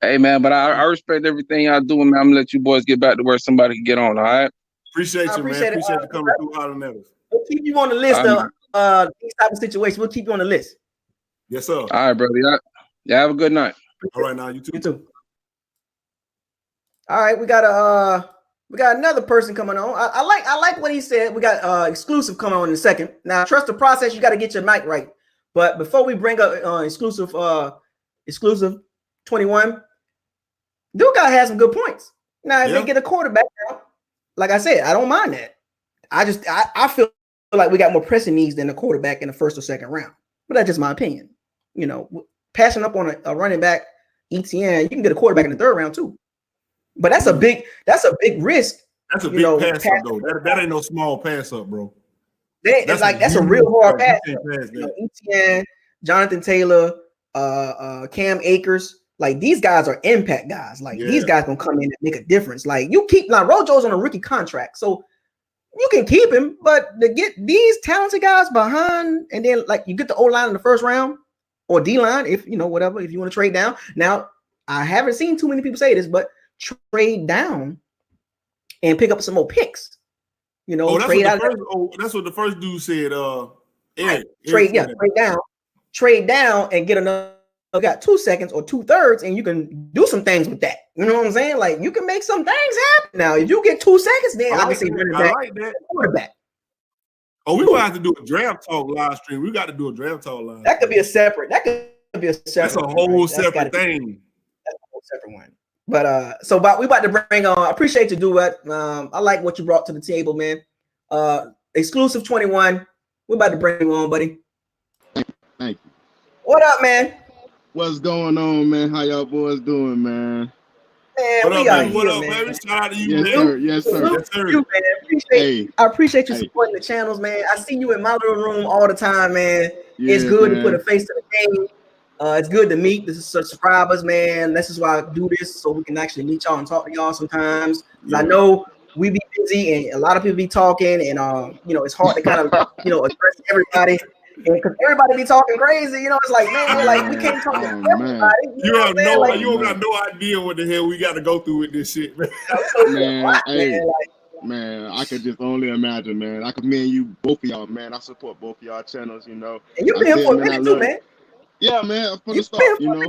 Hey, man, but I respect everything y'all doing, man. I'm gonna let you boys get back to where somebody can get on, all right? Appreciate you, man. Appreciate you coming through hollering at us. We'll keep you on the list these type of situations. We'll keep you on the list. Yes, sir. All right, brother. Yeah, have a good night. All right, now you too. You too. All right, we got another person coming on. I like what he said. We got exclusive coming on in a second. Now, trust the process. You got to get your mic right. But before we bring up exclusive 21, Duke has some good points. Now, if they get a quarterback now, like I said, I don't mind that. I feel like we got more pressing needs than a quarterback in the first or second round. But that's just my opinion. Passing up on a running back, ETN, you can get a quarterback in the third round too. But that's a big risk. That's a big pass up, though. That ain't no small pass up, bro. That's a real hard pass. ETN, Jonathan Taylor, Cam Akers. Like these guys are impact guys. Like these Yeah. guys gonna come in and make a difference. Like you keep now Rojo's on a rookie contract, so you can keep him, but to get these talented guys behind, and then like you get the O-line in the first round or D-line, if you know whatever, if you want to trade down. Now I haven't seen too many people say this, but trade down and pick up some more picks. You know, that's what the first dude said. Eric, trade down and get another. Got 2 seconds or 2/3, and you can do some things with that. You know what I'm saying? Like you can make some things happen. Now, if you get 2 seconds, then I can see running back, quarterback. Oh, we gonna have to do a draft talk live stream. We got to do a draft talk live. That could be a separate. That's a whole separate thing. That's a whole separate one. But so we about to bring on. I appreciate you, do it. I like what you brought to the table, man. Exclusive 21. We're about to bring you on, buddy. Thank you. What up, man? What's going on, man? How y'all boys doing, man? Man, What up, baby? Shout out to you, yes, man. Sir. Yes, sir. Yes, sir. You, man. I appreciate you supporting the channels, man. I see you in my little room all the time, man. Yeah, it's good to put a face to the game. It's good to meet the subscribers, man. This is why I do this, so we can actually meet y'all and talk to y'all sometimes. Yeah. I know we be busy and a lot of people be talking, and you know, it's hard to kind of address everybody. Because everybody be talking crazy, you know. It's like, man, like we can't talk to everybody. You don't got no idea what the hell we got to go through with this shit, man. Man, I could just only imagine, man. I could, me and you, both of y'all, man. I support both of y'all channels, you know. And you've been here for a minute too, man. Yeah, man, from the start, you know.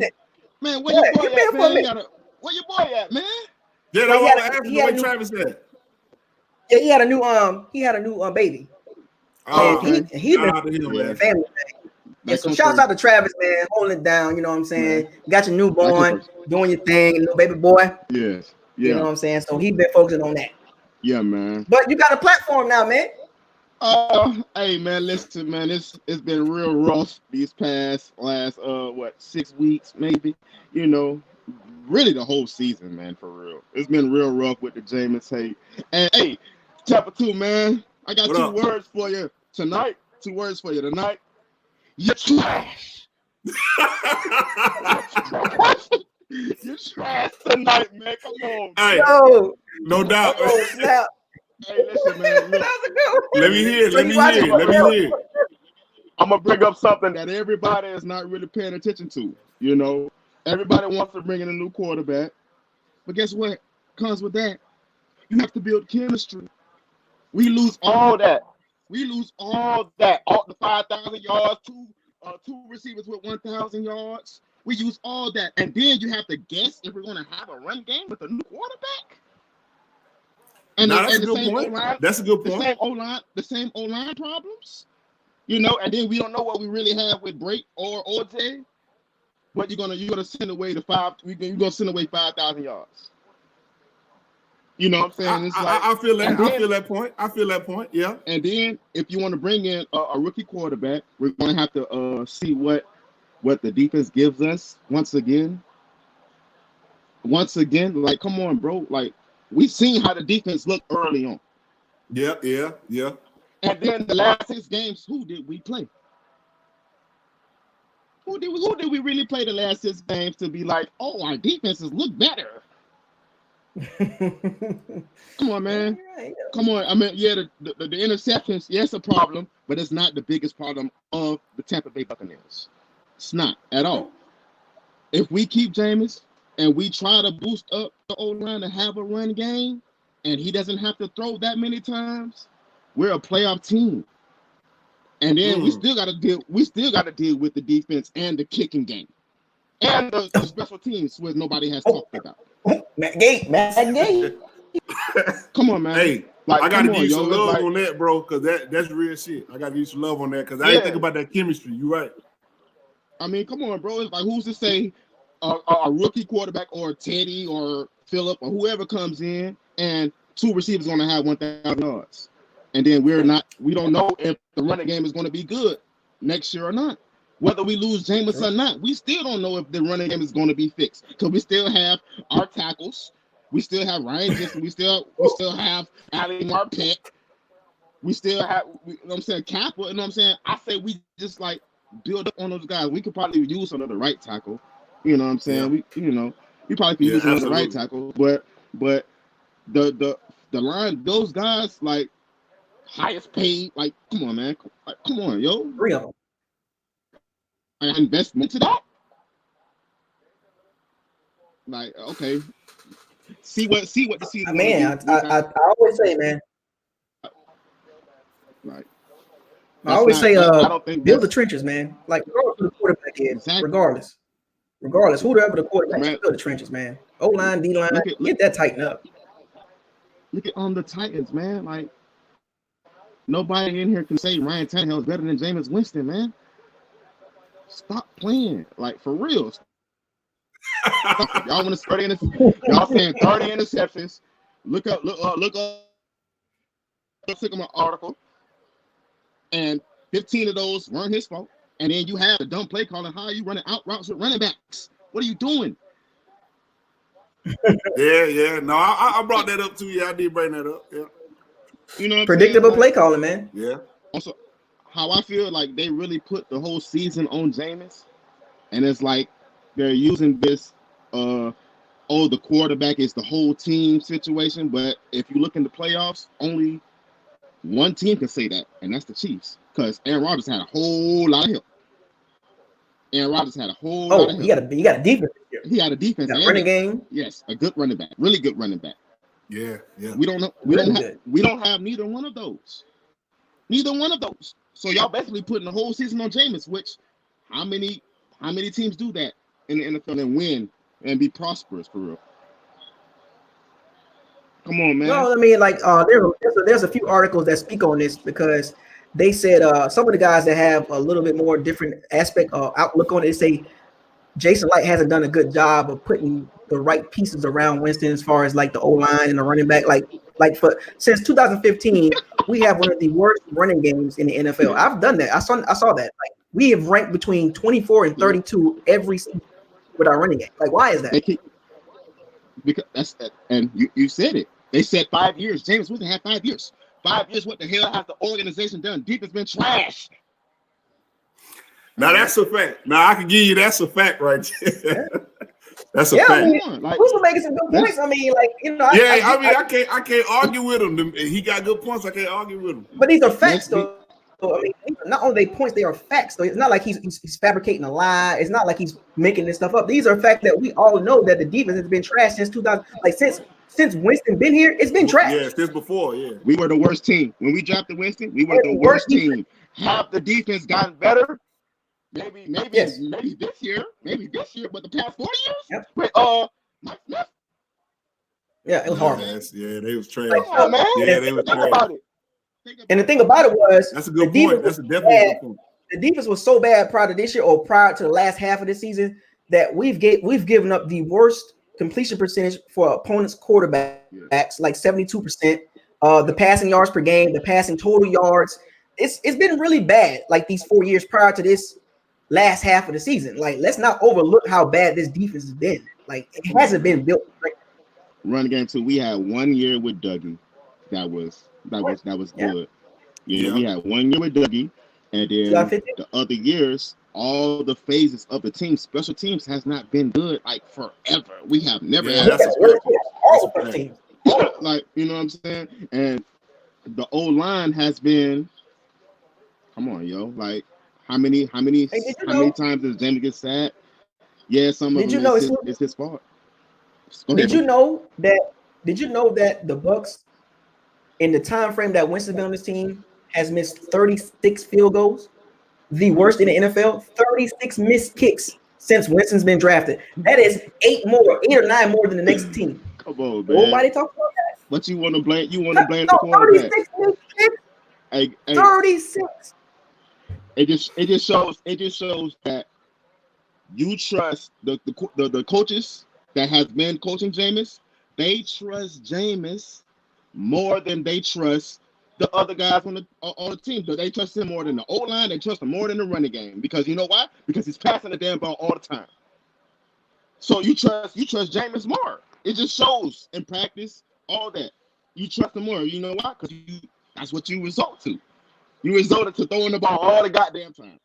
Man, where your boy at, man? Where your boy at, man? Yeah, that's what I asked you. What Travis said. Yeah, he had a new baby. Oh, he been family thing. Yeah, so shouts out to Travis, man, holding it down. You know what I'm saying? You got your newborn, doing your thing, little baby boy. Yes. Yeah. You know what I'm saying? So he been focusing on that. Yeah, man. But you got a platform now, man. Hey, man, listen, man, it's been real rough these last 6 weeks, maybe. You know, really the whole season, man, for real. It's been real rough with the Jameis hate. And hey, chapter 2, man. I got two words for you tonight. You're trash. You're trash tonight, man. Come on. Hey, no doubt. Hey, listen, man. Look. Let me hear. I'm gonna bring up something that everybody is not really paying attention to. You know, everybody wants to bring in a new quarterback, but guess what comes with that? You have to build chemistry. We lose all that. All the 5,000 yards, two receivers with 1,000 yards. We use all that, and then you have to guess if we're going to have a run game with a new quarterback. And that's a good point. That's a good point. The same O-line problems, you know. And then we don't know what we really have with Brake or OJ. But you're gonna send away you're gonna send away 5,000 yards. You know what I'm saying? I feel that point. Yeah. And then if you want to bring in a rookie quarterback, we're going to have to see what the defense gives us once again. Like, come on, bro. Like, we've seen how the defense looked early on. Yeah. And then the last 6 games, who did we play? Who did we really play the last 6 games to be like, oh, our defenses look better? Come on, man. Come on. I mean, yeah, the interceptions, yes, a problem, but it's not the biggest problem of the Tampa Bay Buccaneers. It's not at all. If we keep Jameis and we try to boost up the O-line to have a run game, and he doesn't have to throw that many times, we're a playoff team. And then we still got to deal with the defense and the kicking game and the special teams, which nobody has talked about. Matt Gay. Come on, man. Hey, like, I gotta give you some love on that, bro, because that's real shit. I gotta give you some love on that because I didn't think about that chemistry. You're right. I mean, come on, bro. It's like, who's to say a rookie quarterback or Teddy or Phillip or whoever comes in and 2 receivers going to have 1,000 yards, and then we don't know if the running game is going to be good next year or not. Whether we lose Jameis or not, we still don't know if the running game is going to be fixed because we still have our tackles. We still have Ryan Jensen. We still have Ali Marpet. We still have, you know what I'm saying, Kappa. You know what I'm saying? I say we just like build up on those guys. We could probably use another right tackle. You know what I'm saying? Yeah. We probably can use him on the right absolutely. tackle, but the line, those guys like highest paid, like come on, man, come on, yo, 3 of them. I invest into that. Like, okay, see what the season gonna Man, do. I always say, man. Like, I always say, I don't think build the that's trenches, man. Like regardless who the quarterback is, exactly, regardless, whoever the quarterback, man. just build the trenches, man. O line, D line, get that tightened up. Look at the Titans, man. Like nobody in here can say Ryan Tannehill is better than Jameis Winston, man. Stop playing, like for real. Y'all want to 30 interceptions? Y'all saying 30 interceptions? Look up Sycamore article, and 15 of those weren't his fault. And then you have the dumb play calling. How are you running out routes with running backs? What are you doing? Yeah. No, I brought that up too. Yeah, I did bring that up. Yeah. You know what I'm Predictable saying? play calling, man. Yeah. Also, how I feel like they really put the whole season on Jameis, and it's like they're using this the quarterback is the whole team situation. But if you look in the playoffs, only one team can say that, and that's the Chiefs. Because Aaron Rodgers had a whole lot of help. Aaron Rodgers had a whole lot of help. You got a defense here. He had a defense and running game. Yes, a good running back, really good running back. Yeah. We don't know. We don't have neither one of those. Neither one of those. So y'all basically putting the whole season on Jameis, which how many teams do that in the NFL and win and be prosperous for real? Come on, man. No, I mean, like there's a few articles that speak on this because they said some of the guys that have a little bit more different aspect or outlook on it, they say Jason Light hasn't done a good job of putting the right pieces around Winston as far as like the O-line and the running back. Like for since 2015, we have one of the worst running games in the NFL. I've done that. I saw that. Like we have ranked between 24 and 32 every season with our running game. Like why is that? Because that's and you said it. They said 5 years. Jameis Winston had 5 years. 5 years. What the hell has the organization done? Deep has been trash. Now that's a fact. Now I can give you that's a fact right there. That's a fact. I mean, like, who's making some good points? I mean, like I can't argue with him. He got good points. I can't argue with him. But these are facts, though. So, I mean, not only they points, they are facts. Though it's not like he's fabricating a lie. It's not like he's making this stuff up. These are facts that we all know that the defense has been trash since 2000. Like since Winston been here, it's been trash. Yeah, since before. Yeah, we were the worst team when we drafted Winston. We were the worst team. Have the defense gotten better? Maybe this year, but the past 4 years. Yep. With Mike Smith. Yeah, it was horrible. Yeah, they was trash. Come on, man. Yeah, they was trash. About it. And the thing about it was that's a good point. That's definitely a good point. The defense was so bad prior to this year or prior to the last half of the season that we've given up the worst completion percentage for opponents' quarterbacks, like 72%. The passing yards per game, the passing total yards. It's been really bad, like these 4 years prior to this last half of the season. Like, let's not overlook how bad this defense has been. Like, it hasn't been built. Like, run game too. We had 1 year with Dougie. That was good. Yeah, we had 1 year with Dougie, and then the other years, all the phases of the team, special teams has not been good like forever. We have never had all the teams. Like, you know what I'm saying? And the O-line has been, come on, yo, like how many times does Jamie get sacked? Yeah, some of them it's his fault. Did you know that the Bucs, in the time frame that Winston's been on this team, has missed 36 field goals, the worst in the NFL? 36 missed kicks since Winston's been drafted. That is 8 or 9 more than the next team. Come on, man. Nobody talks about that. But you want to blame the quarterback. 36 missed kicks. Hey, 36. It just shows that you trust the coaches that have been coaching Jameis. They trust Jameis more than they trust the other guys on the team. So they trust him more than the O-line. They trust him more than the running game. Because you know why? Because he's passing the damn ball all the time. So you trust Jameis more. It just shows in practice, all that. You trust him more. You know why? Because that's what you resort to. You resorted to throwing the ball all the goddamn time.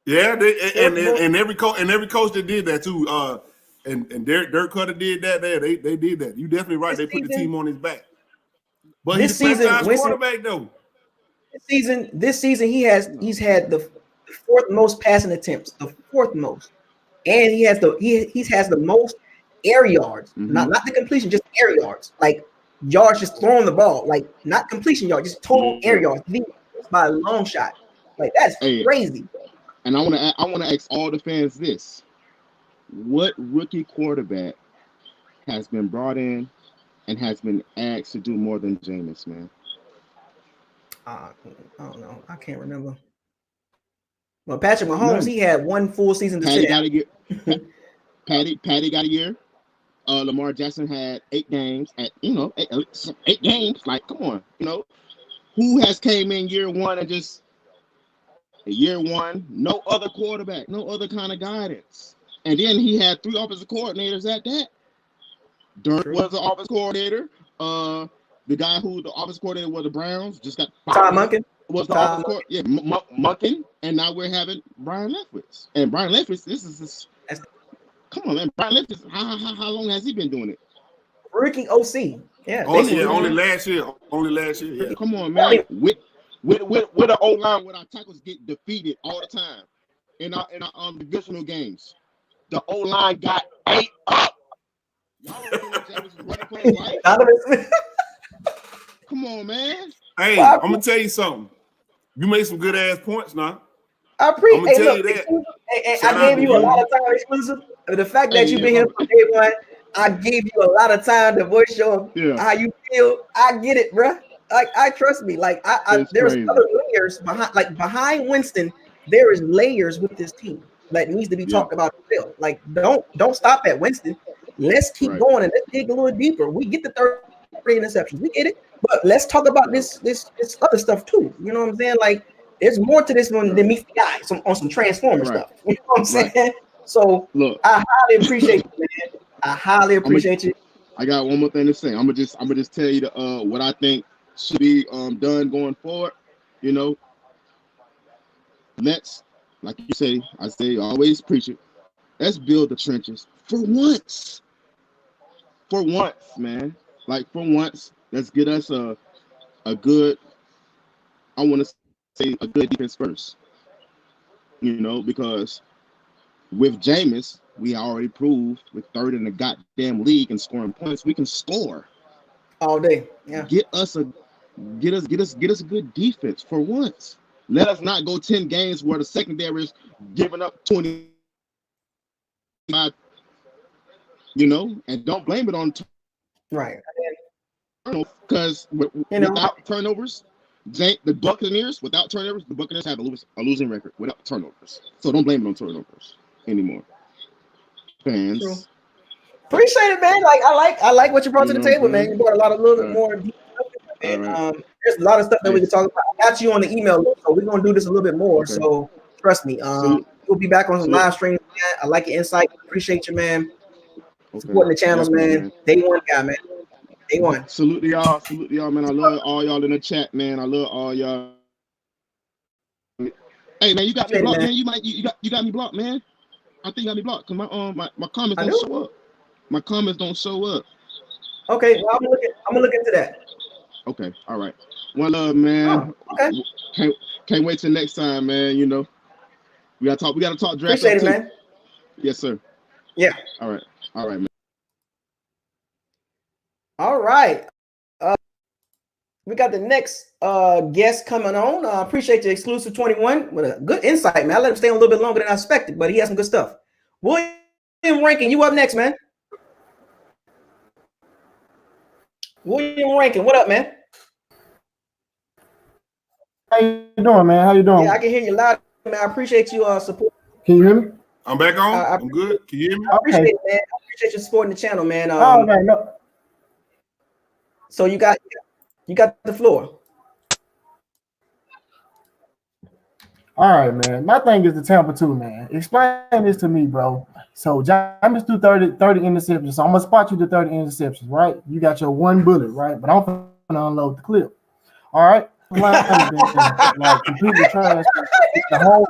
Yeah, and every coach that did that too. And Dirk Cutter did that. They did that. You definitely right. They put the team on his back. But he's a franchise quarterback though. This season he's had the fourth most passing attempts, the fourth most, and he has the most air yards, not the completion, just air yards, like yards just throwing the ball, like not completion yards, just total air yards by a long shot. Like that's crazy. And I want to ask all the fans this: what rookie quarterback has been brought in and has been asked to do more than Jameis, man? I don't know. I can't remember. Well, Patrick Mahomes, he had one full season to Patty sit got out. a year. Patty got a year. Lamar Jackson had 8 games. At 8 games. Like, come on, who has came in year one and just year one, no other quarterback, no other kind of guidance, and then he had 3 offensive coordinators at that. Dirk was the offensive coordinator. The guy who the offensive coordinator was the Browns just got Todd Monken was the offensive coordinator. Yeah, Monken, and now we're having Brian Leftwich. And Brian Leftwich, come on, man. Brian Leftwich, how long has he been doing it? Rookie OC. Yeah. Only last year. Yeah. Come on, man. With the O-line, when our tackles get defeated all the time in our divisional games, the O-line got ate up. Y'all running plays, right? Come on, man. Hey, I'm gonna tell you something. You made some good ass points now. I appreciate you that. I gave you a lot of time exclusive. The fact that you've been here from day one, I gave you a lot of time to voice your how you feel. I get it, bro. Like I trust me. Like there's other layers behind Winston. There is layers with this team that needs to be talked about still. Like don't stop at Winston. Let's keep going and let's dig a little deeper. We get the 30 interceptions. We get it. But let's talk about this other stuff too. You know what I'm saying? Like there's more to this one than meets the eye on some Transformer stuff. You know what I'm saying? So look, I highly appreciate you, man. I highly appreciate you. I got one more thing to say. I'm gonna just tell you what I think should be done going forward. Let's, like you say, I always preach it. Let's build the trenches for once. For once, man. Like for once, let's get us a good. I want to say a good defense first. Because with Jameis, we already proved with third in the goddamn league and scoring points, we can score all day. Yeah. Get us a good defense for once. Let us not go 10 games where the secondary is giving up 20. And don't blame it on because without turnovers, the Buccaneers have a losing record without turnovers. So don't blame it on turnovers anymore. Fans. True. Appreciate it, man. Like I like what you brought to the table, man. You brought a lot of little bit more. There's a lot of stuff that we can talk about. I got you on the email list, so we're gonna do this a little bit more. Okay. So trust me. We'll be back on some live stream. I like your insight. Appreciate you, man. Supporting the channels, man. Day one guy, man. Day one. Salute to y'all, man. I love all y'all in the chat, man. I love all y'all. Hey, man, you got me blocked, man. You got me blocked, man. I think you got me blocked because my comments don't show up. My comments don't show up. Okay, well, I'm gonna look into that. Okay, all right. One love, man. Oh, okay. Can't wait till next time, man. We gotta talk draft. Appreciate it, man. Yes, sir. Yeah. All right, man. All right. We got the next guest coming on. Appreciate the exclusive 21 with a good insight, man. I let him stay on a little bit longer than I expected, but he has some good stuff. William Rankin, you up next, man. William Rankin, what up, man? How you doing, man? How you doing? Yeah, I can hear you loud, man. I appreciate you support. Can you hear me? I'm back on. I'm good. Can you hear me? I appreciate it, man. I appreciate you supporting the channel, man. Okay, no. So you got the floor. All right, man. My thing is the Tampa 2, man. Explain this to me, bro. So Jameis threw 30 interceptions. So I'm gonna spot you the 30 interceptions, right? You got your one bullet, right? But I'm gonna unload the clip. All right. line has been like completely trashed the whole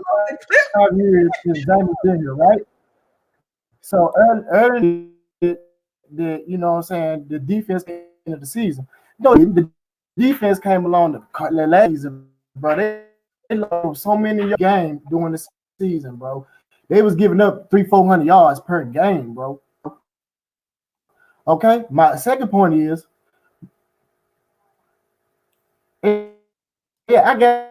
5 years since James been here, right? So early, the you know what I'm saying, the defense came into the season. No, the defense came along the last season, bro. They lost so many games during the season, bro. They was giving up 300-400 yards per game, bro. Okay, my second point is, yeah, I got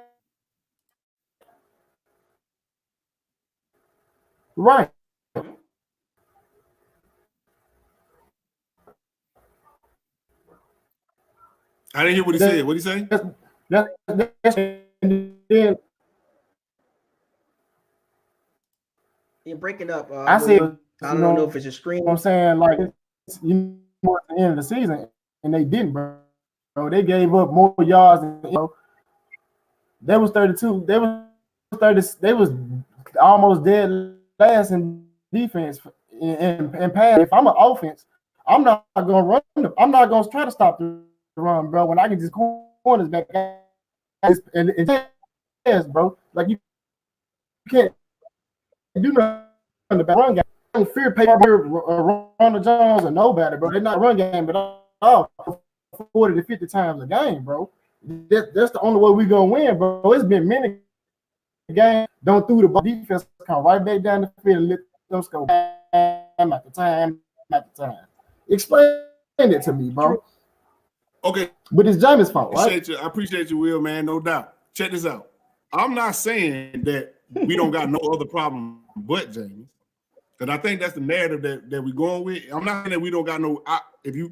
right. I didn't hear what he said. What he say? You're breaking up. I said, I don't know if it's a screen. I'm saying, like, you know, at the end of the season, and they didn't, bro. They gave up more yards than, you know. They was 32. They was 30. They was almost dead last in defense and pass. If I'm an offense, I'm not gonna run. I'm not gonna try to stop the run, bro. When I can just corners back and pass, bro. Like you can't do nothing about run game. I don't fear Ronald Jones or nobody, bro. They're not run game at all. 40 to 50 times a game, bro. That's the only way we gonna win, bro. It's been many games. Don't through the ball. Defense come right back down the field and let them score time after time after time. Explain it to me, bro. Okay. But it's James' fault, right? I appreciate you, Will, man. No doubt. Check this out. I'm not saying that we don't got no other problem but James. And I think that's the narrative that we're going with. I'm not saying that we don't got no. If you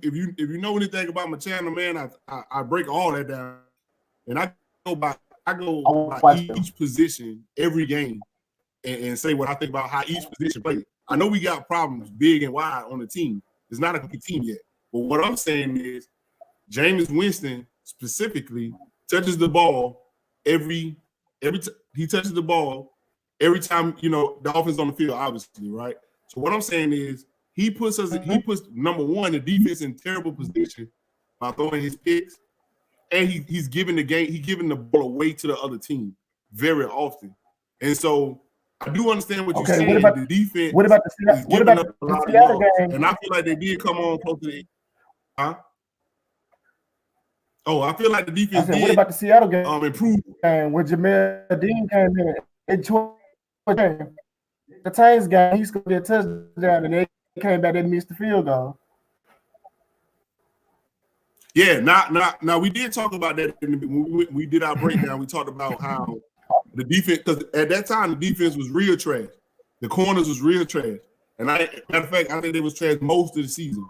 know anything about my channel, man, I break all that down, and I go by each position every game, and say what I think about how each position plays. I know we got problems big and wide on the team. It's not a complete team yet, but what I'm saying is, Jameis Winston specifically touches the ball every he touches the ball. Every time, you know, the offense on the field, obviously, right? So what I'm saying is he puts number one, the defense in terrible position by throwing his picks, and he's giving the ball away to the other team very often. And so I do understand what you're saying. The defense is giving up a lot of yards, and I feel like they did come on close to the I feel like the defense did. What about the Seattle game? Improve. And when Jameer Dean came in, the Titans game, he scored a touchdown, and they came back and missed the field goal. Yeah, now we did talk about that when we did our breakdown. We talked about how the defense, because at that time the defense was real trash, the corners was real trash, and matter of fact, I think they was trash most of the season.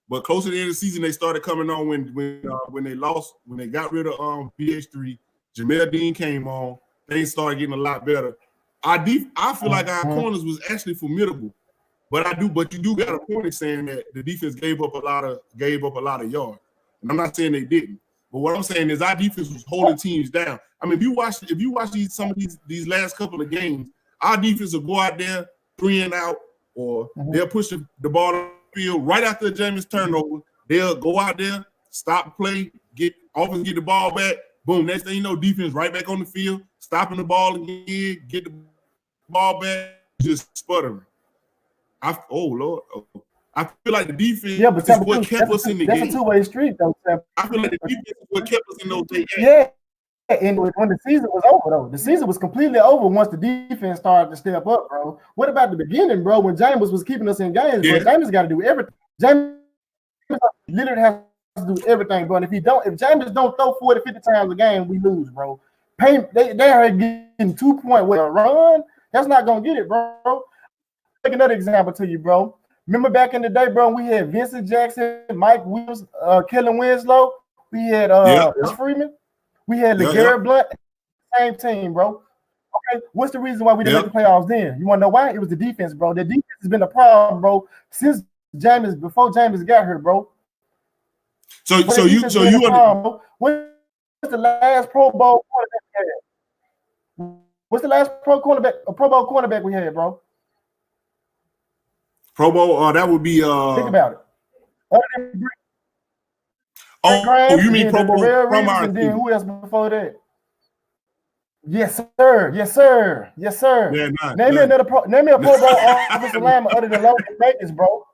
But closer to the end of the season, they started coming on when they lost, when they got rid of BH3. Jameer Dean came on. Things started getting a lot better. I feel like our corners was actually formidable, but you do got a point saying that the defense gave up a lot of yards, and I'm not saying they didn't. But what I'm saying is our defense was holding teams down. I mean, if you watch some of these last couple of games, our defense will go out there 3 and out, or they'll push the ball on the field right after the Jameis turnover. They'll go out there, stop play, get the ball back. Boom, next thing you know, defense right back on the field, stopping the ball again, get the ball back, just sputtering. I feel like the defense is what kept us in the game. That's a two-way street, though. I feel like the defense is what kept us in those games. Yeah, and when the season was over, though, the season was completely over once the defense started to step up, bro. What about the beginning, bro? When James was keeping us in games, bro, James got to do everything. James literally has to do everything, bro. And if James don't throw 40, 50 times a game, we lose, bro. They are getting 2 point with a run. That's not gonna get it, bro. Take another example to you, bro. Remember back in the day, bro, we had Vincent Jackson, Mike Williams, Kellen Winslow. We had Freeman. We had LeGarrette Blount. Same team, bro. Okay, what's the reason why we didn't make the playoffs then? You want to know why? It was the defense, bro. The defense has been a problem, bro, since before James got here, bro. What's the last Pro Bowl quarterback we had? What's the last Pro Bowl cornerback we had, bro? Pro Bowl, that would be think about it. Oh, you mean then Pro Bowl Darrell from Reeves, our and then team? who else before that? Yes, sir. Yes, sir. Yes, sir. Yeah, Name me a Pro Bowl offensive lineman other than Logan Mathis, bro.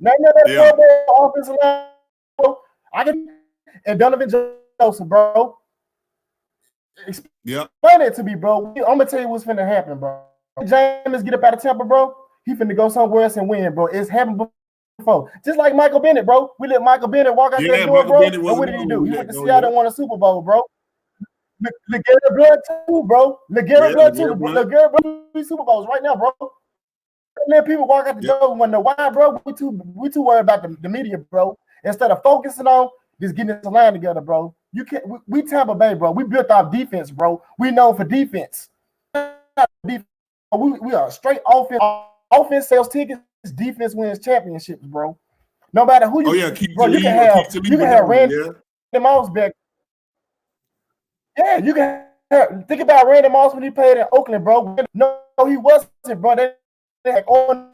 Name me another Yeah. Pro Bowl offensive lineman, bro. I can and Donovan Joseph, bro. Yep. Explain it to me, bro. I'm gonna tell you what's finna happen, bro. James get up out of Tampa, bro. He finna go somewhere else and win, bro. It's happened before. Just like Michael Bennett, bro. We let Michael Bennett walk out that door, Michael bro. Bennett And was what did he do? He another went to one Seattle and won a Super Bowl, bro. LeGarrette Blunt too, bro. LeGarrette Blunt too. LeGarrette Blunt 3 Super Bowls right now, bro. Let people walk out the door when the why, bro. We too worried about the media, bro. Instead of focusing on just getting this line together, bro. You can't. We Tampa Bay, bro. We built our defense, bro. We known for defense. We are straight offense. Offense sells tickets. Defense wins championships, bro. No matter who you, bro. You can have Randy Moss back. Yeah, you can think about Randy Moss when he played in Oakland, bro. No, he wasn't, bro. They like, oh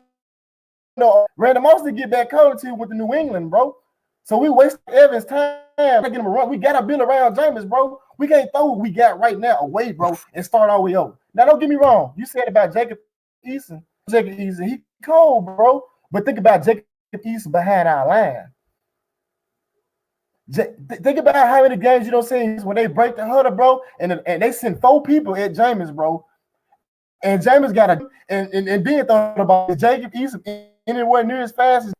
no, Randy Moss to get back covered to with the New England, bro. So we wasted Evans' time to get him a run. We got to build around James, bro. We can't throw what we got right now away, bro, and start all the way over. Now, don't get me wrong. You said about Jacob Eason. He cold, bro. But think about Jacob Eason behind our line. Think about how many games you don't see when they break the huddle, bro, and they send 4 people at James, bro. And James got a and then thought about Jacob Eason anywhere near as fast as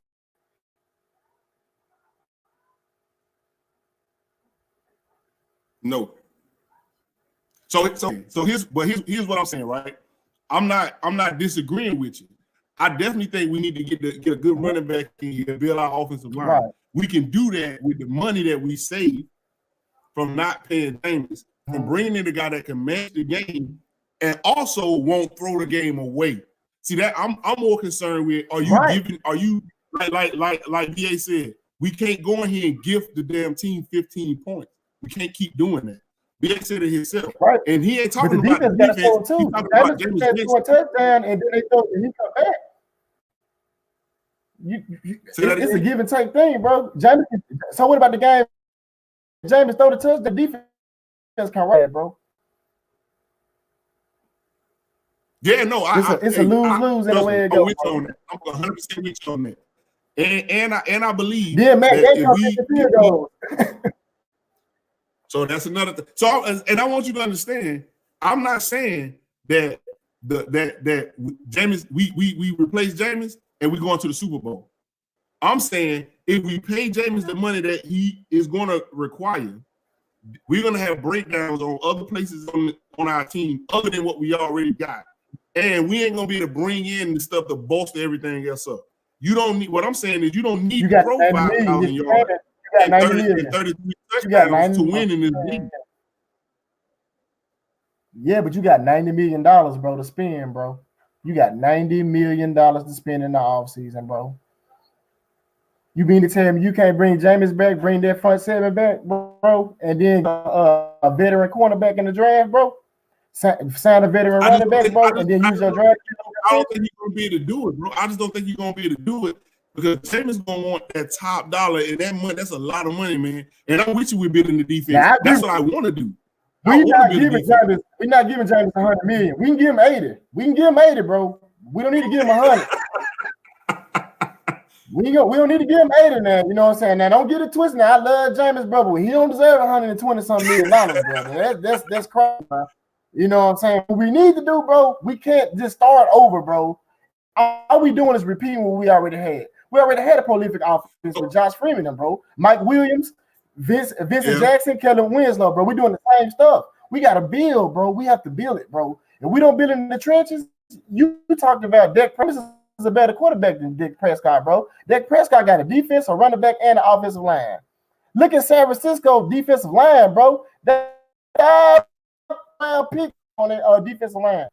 no. So here's what I'm saying, right? I'm not disagreeing with you. I definitely think we need to get a good running back in here and build our offensive line. Right. We can do that with the money that we save from not paying James and bringing in a guy that can manage the game and also won't throw the game away. See that I'm more concerned with are you like BA said, we can't go in here and gift the damn team 15 points. We can't keep doing that. BA said it himself. Right. And he ain't talking but the about defense the got defense. to He's too. talking about James James Winston. scored a touchdown and then he come back. It's a give and take thing, bro. James, so what about the game? James throw the touch, the defense can ride, bro. Yeah, no, it's a lose-lose in the way it goes. I'm 100% with you on that. And I believe Matt, that if we so that's another thing. So and I want you to understand, I'm not saying that that James we replace James and we go into the Super Bowl. I'm saying if we pay James the money that he is going to require, we're going to have breakdowns on other places on our team other than what we already got. And we ain't going to be able to bring in the stuff to bolster everything else up. You don't need, what I'm saying is you don't need to throw 5,000 yards and 33 touchdowns to win in this league. Yeah, but you got $90 million, bro, to spend, bro. You got $90 million to spend in the offseason, bro. You mean to tell me you can't bring James back, bring that front seven back, bro, and then a veteran cornerback in the draft, bro? Sign a veteran running back, bro, and then use your draft. I don't think you're going to be able to do it, bro. I just don't think you're going to be able to do it because James is going to want that top dollar, and that money, that's a lot of money, man. And I'm with you with building the defense. Now, that's what I want to do. We're not giving James $100 million. We can give him 80. We can give him 80, bro. We don't need to give him 100. We don't need to give him 80 now. You know what I'm saying? Now don't get it twisted. Now I love James, brother. He don't deserve $120-something million, brother. That's crazy, man. You know what I'm saying? What we need to do, bro, we can't just start over, bro. All we doing is repeating what we already had. We already had a prolific offense with Josh Freeman, bro. Mike Williams, Vincent Jackson, Kellen Winslow, bro. We doing the same stuff. We got to build, bro. We have to build it, bro. If we don't build it in the trenches, you talked about Dak Prescott is a better quarterback than Dak Prescott, bro. Dak Prescott got a defense, a running back, and an offensive line. Look at San Francisco defensive line, bro. That pick on the defensive line.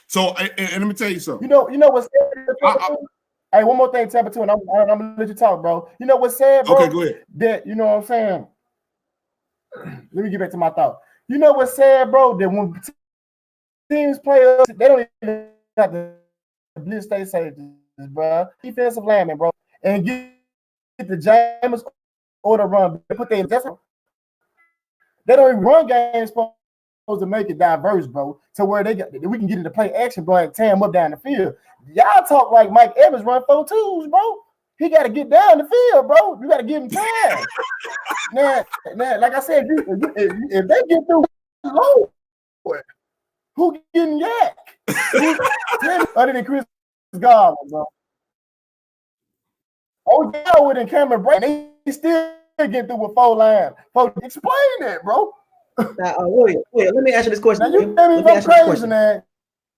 So, and let me tell you something. You know what's sad? Hey, one more thing, Tampa 2, and I'm gonna let you talk, bro. You know what's sad, bro? Okay, go ahead. That you know what I'm saying. Let me get back to my thought. You know what's sad, bro? That when teams play us, they don't even have to blitz state safeties, bro. Defensive lineman, bro, and get the James or the run. They put their that's they don't even run games supposed to make it diverse, bro. To where we can get into play action, bro, and tear them up down the field. Y'all talk like Mike Evans run 4-2s, bro. He got to get down the field, bro. You got to give him time. now, like I said, if they get through low, who getting yak? Other than Chris Godwin, bro. Oh, yeah, with Cameron Brady, they still get through with 4 lines. Explain that, bro. Now, William, let me ask you this question. Now you tell me if I'm crazy, man.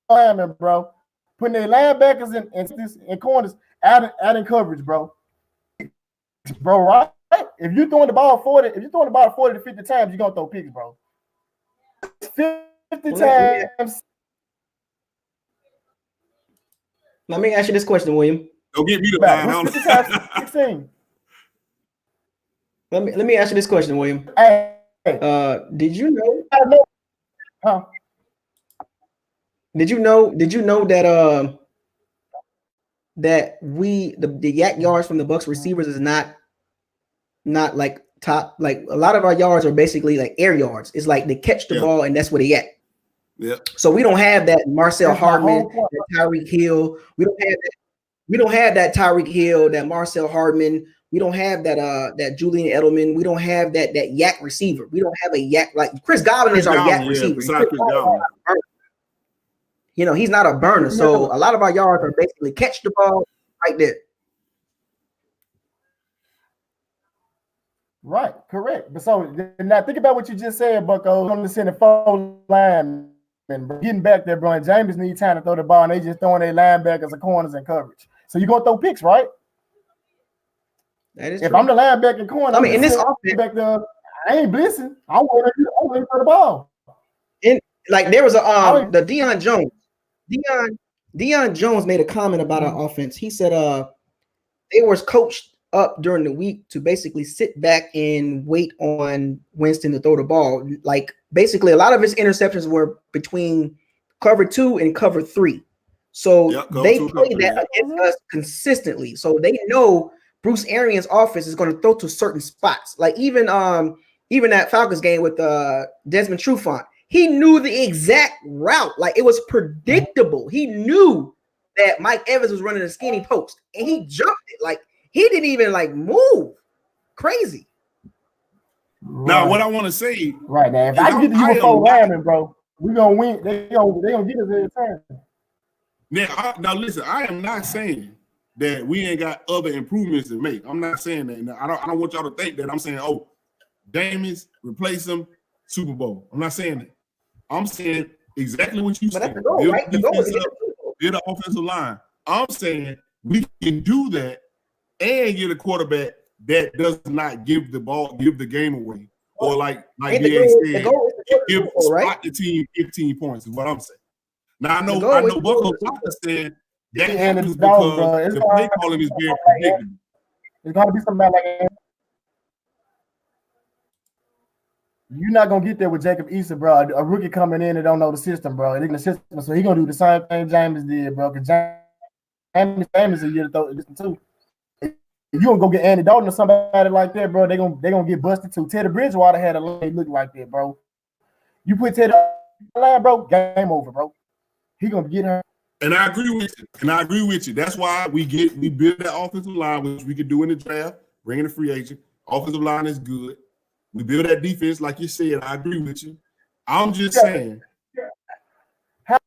Lineman, bro. Putting their linebackers and corners out in coverage, bro. Bro, right? If you're throwing the ball 40 to 50 times, you're gonna throw picks, bro. 50 times. Let me ask you this question, William. Don't get me the line. 50 times 16. Let me ask you this question, William. Hey, did you know? Huh? Did you know that that the yak yards from the Bucs receivers is not like top, like a lot of our yards are basically like air yards. It's like they catch the ball and that's where they at. Yeah. So we don't have that Marcel Hardman, that Tyreek Hill. We don't have that Tyreek Hill, that Marcel Hardman. We don't have that Julian Edelman. We don't have that yak receiver. We don't have a yak like Chris Godwin is our yak receiver. You know, he's not a burner. So a lot of our yards are basically catch the ball right there. Right, correct. But so now think about what you just said, Bucko. On the center 4 linemen, getting back there, bro. And James needs time to throw the ball, and they just throwing their linebackers and corners and coverage. So you're gonna throw picks, right? That is if true. I'm the linebacker corner, I mean, in this offense, back there, I ain't blitzing. I'm waiting for the ball. Like there was a the Deion Jones. Deion Jones made a comment about our offense. He said they were coached up during the week to basically sit back and wait on Winston to throw the ball. Like basically a lot of his interceptions were between cover 2 and cover 3. So they play that against us consistently. So they know Bruce Arians' offense is going to throw to certain spots. Like even that Falcons game with Desmond Trufant, he knew the exact route. Like it was predictable. He knew that Mike Evans was running a skinny post and he jumped it. Like he didn't even like move. Crazy. Now, what I want to say, right now, if I can get to you with 4 linemen, bro, we're gonna win. They gonna get us every time. Now listen, I am not saying that we ain't got other improvements to make. I'm not saying that. Now, I don't want y'all to think that I'm saying, oh, Jameis, replace him, Super Bowl. I'm not saying that. I'm saying exactly what you said. Build the offensive line. I'm saying we can do that and get a quarterback that does not give the game away. Or like BA said, spot the team 15 points is what I'm saying. Now I know Bucos Locker said that happens because the play calling is very predictable. It's gonna be something like that. You're not gonna get there with Jacob Eason, bro. A rookie coming in and don't know the system, bro. And in the system, so he's gonna do the same thing James did, bro. Because James is a year to throw this too. If you gonna go get Andy Dalton or somebody like that, bro, they gonna get busted too. Teddy Bridgewater had a leg look like that, bro. You put Teddy on the line, bro, game over, bro. He gonna get her. And I agree with you. That's why we build that offensive line, which we could do in the draft, bringing a free agent. Offensive line is good. We build that defense, like you said. I agree with you. I'm just saying. How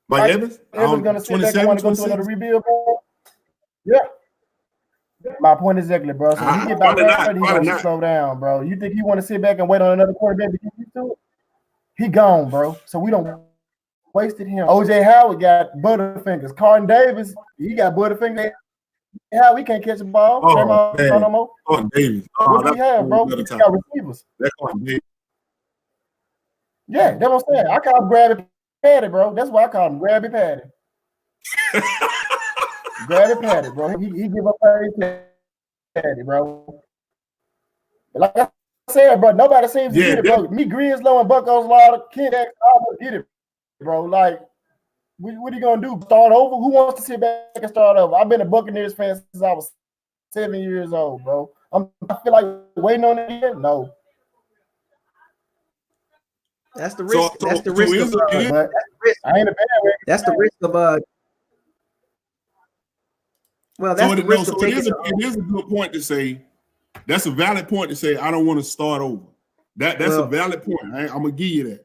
Mike Evans? Evans gonna sit back and want to go to another rebuild, bro? Yeah. My point exactly, bro. So when he get back there, he's gonna slow down, bro. You think he want to sit back and wait on another quarterback to get used to it? He gone, bro. So we don't wasted him. OJ Howard got butterfingers. Carlton Davis, he got butterfingers. How we can't catch the ball? No more. Carlton Davis. What do we have, bro? We got receivers. That's Carlton Davis. Yeah, that's what I'm saying. I call him Grabby Patty, bro. That's why I call him Grabby Patty. Grabby Patty, bro. He give up Patty, bro. But like I said, bro, nobody seems to get it, bro. Me, Grinslow, and Bucos Locker, Kid X, all get it, bro. Like, What are you gonna do? Start over? Who wants to sit back and start over? I've been a Buccaneers fan since I was 7 years old, bro. I feel like waiting on it here. No, That's the risk. So That's the risk is of. it is but I ain't a bad. That's the risk of. Well, that's the risk of it taking. it is a good point to say. That's a valid point to say. I don't want to start over. That's a valid point. I'm gonna give you that.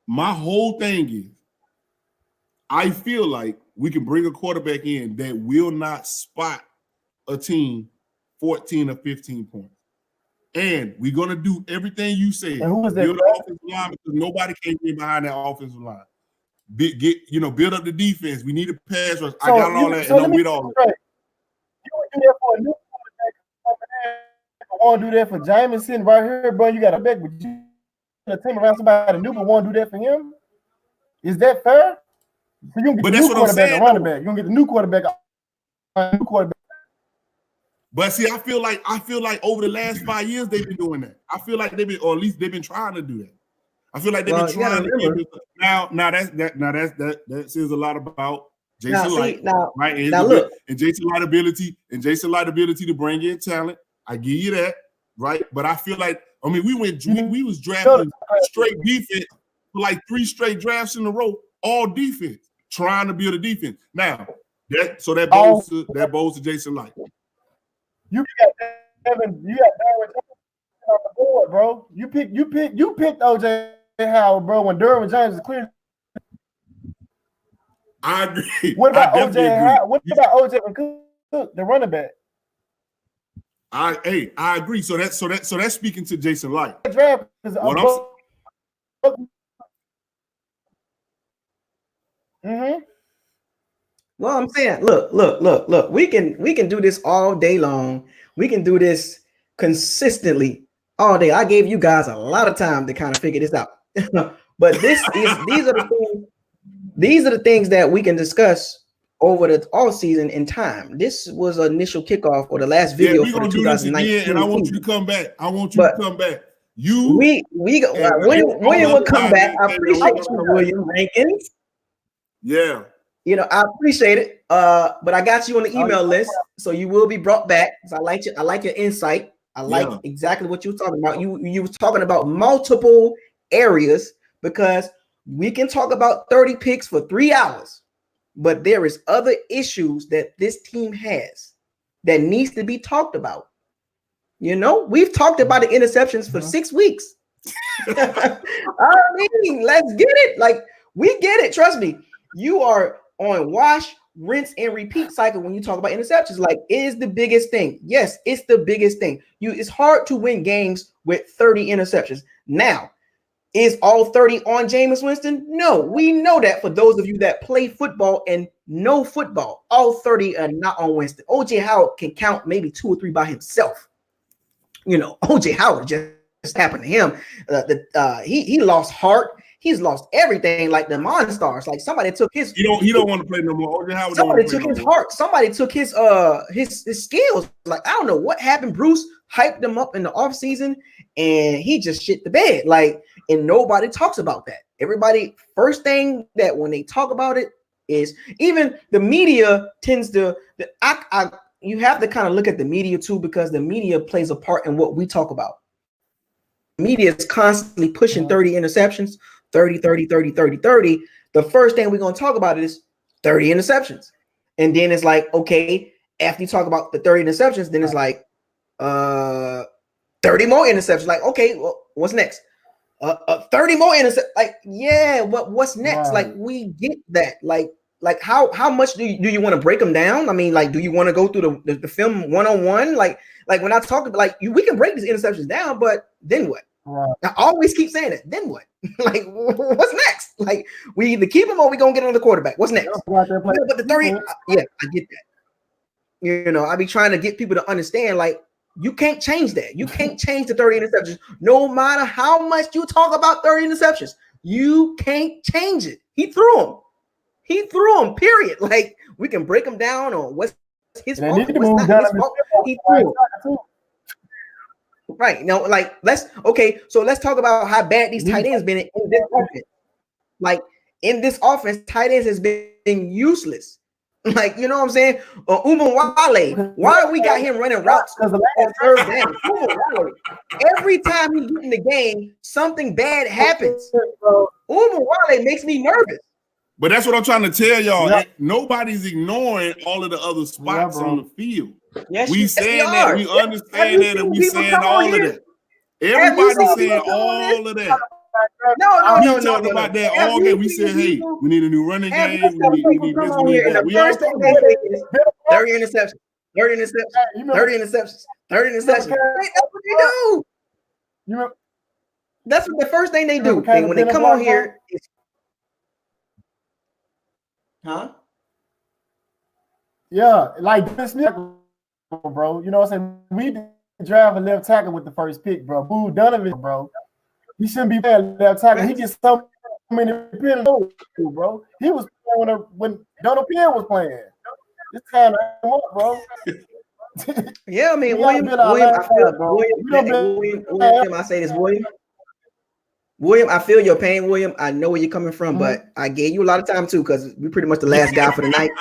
My whole thing is, I feel like we can bring a quarterback in that will not spot a team 14 or 15 points. And we're gonna do everything you said. And who is that? Build the offensive line because nobody can get behind that offensive line. Build up the defense. We need a pass rush. I got all that, and I'm with all that. You would do that for a new quarterback. I want to do that for Jamison right here, bro. You got a back, but you a team around somebody new, but want to do that for him. Is that fair? So you get the new quarterback and running back. You gonna get the new quarterback. But see, I feel like over the last 5 years they've been doing that. I feel like or at least they've been trying to do that. I feel like they've been trying to get it. Now that says a lot about Jason Light, right? And Jason Light ability to bring in talent. I give you that, right? But I feel like we was drafting straight defense for like 3 straight drafts in a row, all defense, trying to build a defense. Now that bows to Jason Light. You got Darwin on the board, bro. You picked OJ Howard, bro, when Derwin James is clear. I agree. What about OJ Howard? What about OJ Cook, the running back? I agree. So that's speaking to Jason Light. Well, I'm saying, look. We can do this all day long. We can do this consistently all day. I gave you guys a lot of time to kind of figure this out. But these are the things that we can discuss over the all season in time. This was an initial kickoff or the last video for the 2019. And I want you to come back. William will come back. I appreciate you, William Rankins. Yeah. I appreciate it. But I got you on the email list, so you will be brought back. So I like your insight. I like exactly what you were talking about. You were talking about multiple areas because we can talk about 30 picks for 3 hours, but there is other issues that this team has that needs to be talked about. We've talked about the interceptions for 6 weeks. Let's get it. Like, we get it. Trust me. You are on wash, rinse, and repeat cycle when you talk about interceptions. Like, it is the biggest thing. Yes, it's the biggest thing. It's hard to win games with 30 interceptions. Now, is all 30 on Jameis Winston? No, we know that. For those of you that play football and know football, all 30 are not on Winston. OJ Howard can count maybe 2 or 3 by himself. OJ Howard just happened to him. He lost heart. He's lost everything, like the Monstars. Like, somebody took his. He don't want to play no more. OJ Howard. Somebody took his heart. Somebody took his skills. Like, I don't know what happened. Bruce hyped him up in the offseason, and he just shit the bed. Like, and nobody talks about that. Everybody, first thing that when they talk about it is, even the media tends to. You have to kind of look at the media too, because the media plays a part in what we talk about. The media is constantly pushing 30 interceptions. 30. The first thing we're going to talk about is 30 interceptions. And then it's like, okay, after you talk about the 30 interceptions, then it's like 30 more interceptions. Like, okay, well, what's next? 30 more interceptions. Like, yeah, what's next? Right. Like, we get that. Like how much do you want to break them down? I mean, like, do you want to go through the film one-on-one? Like when I talk about, like, we can break these interceptions down, but then what? Right. I always keep saying it. Then what? Like, what's next? Like, we either keep him or we gonna get another quarterback. What's next? But the 30, I get that. I be trying to get people to understand, like, you can't change that. You can't change the 30 interceptions. No matter how much you talk about 30 interceptions, you can't change it. He threw them, period. Like, we can break them down on what's his fault, what's not his fault. He threw them. Right. Now, like, let's talk about how bad these tight ends been in this offense. Like, in this offense, tight ends has been useless. Like, you know what I'm saying? Wale, why we got him running routes on third down? Every time he get in the game, something bad happens. Wale makes me nervous. But that's what I'm trying to tell y'all. Yep. Nobody's ignoring all of the other spots on the field. Yes, we saying that, we understand that, and we saying all of that. Everybody's saying all of that. No. Talked about that all game. We said, hey, we need a new running game. We need this, we need that. We all talking about that. 30 interceptions. 30 interceptions. 30 interceptions. 30 interceptions. That's what they do. That's what the first thing they do. When they come on here. Huh? Yeah, like this bro. You know what I'm saying? We draft a left tackle with the first pick, bro. Boo Donovan, bro. He shouldn't be playing left tackle. He gets so many penalties, bro. He was playing when Donald Pierre was playing. It's kind of up, bro. Yeah, I mean, William, I say this, William, I feel your pain, William. I know where you're coming from, but I gave you a lot of time too, because we're pretty much the last guy for the night.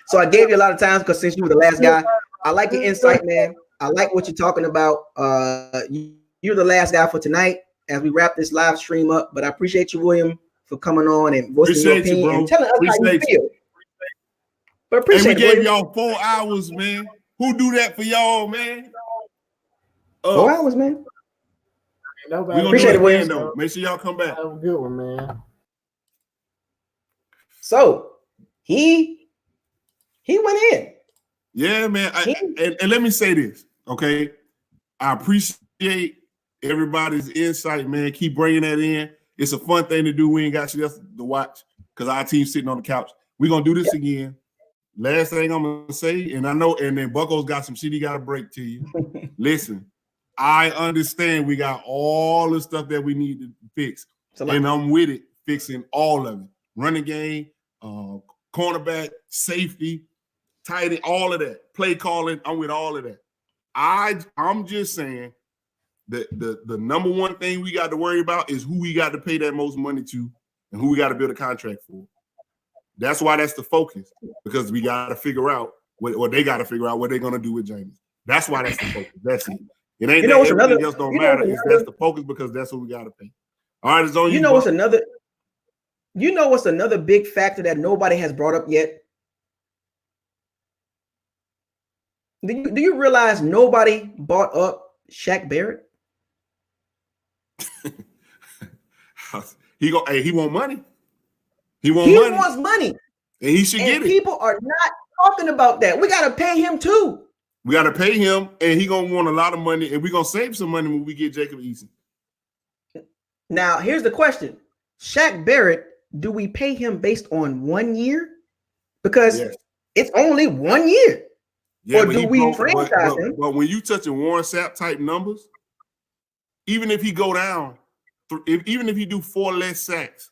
So I gave you a lot of time because since you were the last guy, I like your insight, man. I like what you're talking about. You're the last guy for tonight as we wrap this live stream up. But I appreciate you, William, for coming on and voicing your opinion and telling us how you feel. But appreciate we gave y'all 4 hours, man. Who do that for y'all, man? 4 hours, man. We're gonna appreciate it, William. Though. Make sure y'all come back. That was a good one, man. So he went in. Yeah, man. And let me say this, okay? I appreciate everybody's insight, man. Keep bringing that in. It's a fun thing to do. We ain't got you else to watch because our team's sitting on the couch. We're gonna do this again. Last thing I'm gonna say, and I know, and then Bucco's got some shit he got to break to you. Listen, I understand we got all the stuff that we need to fix, and I'm with it, fixing all of it. Running game, cornerback, safety, tight end, all of that. Play calling, I'm with all of that. I'm just saying that the number one thing we got to worry about is who we got to pay that most money to and who we got to build a contract for. That's why that's the focus, because we got to figure out what they got to figure out what they're going to do with James. That's why that's the focus. That's it. It ain't that everything else don't matter. That's the focus because that's what we got to pay. All right, it's on you. You know what's another big factor that nobody has brought up yet? Do you realize nobody bought up Shaq Barrett? He want money. He wants money. And he should get it. People are not talking about that. We got to pay him too. We got to pay him, and he going to want a lot of money, and we're going to save some money when we get Jacob Eason. Now, here's the question. Shaq Barrett, do we pay him based on 1 year? Because it's only 1 year. Yeah, or do we franchise him? But when you touching Warren Sapp type numbers, even if he go down, even if he do 4 less sacks,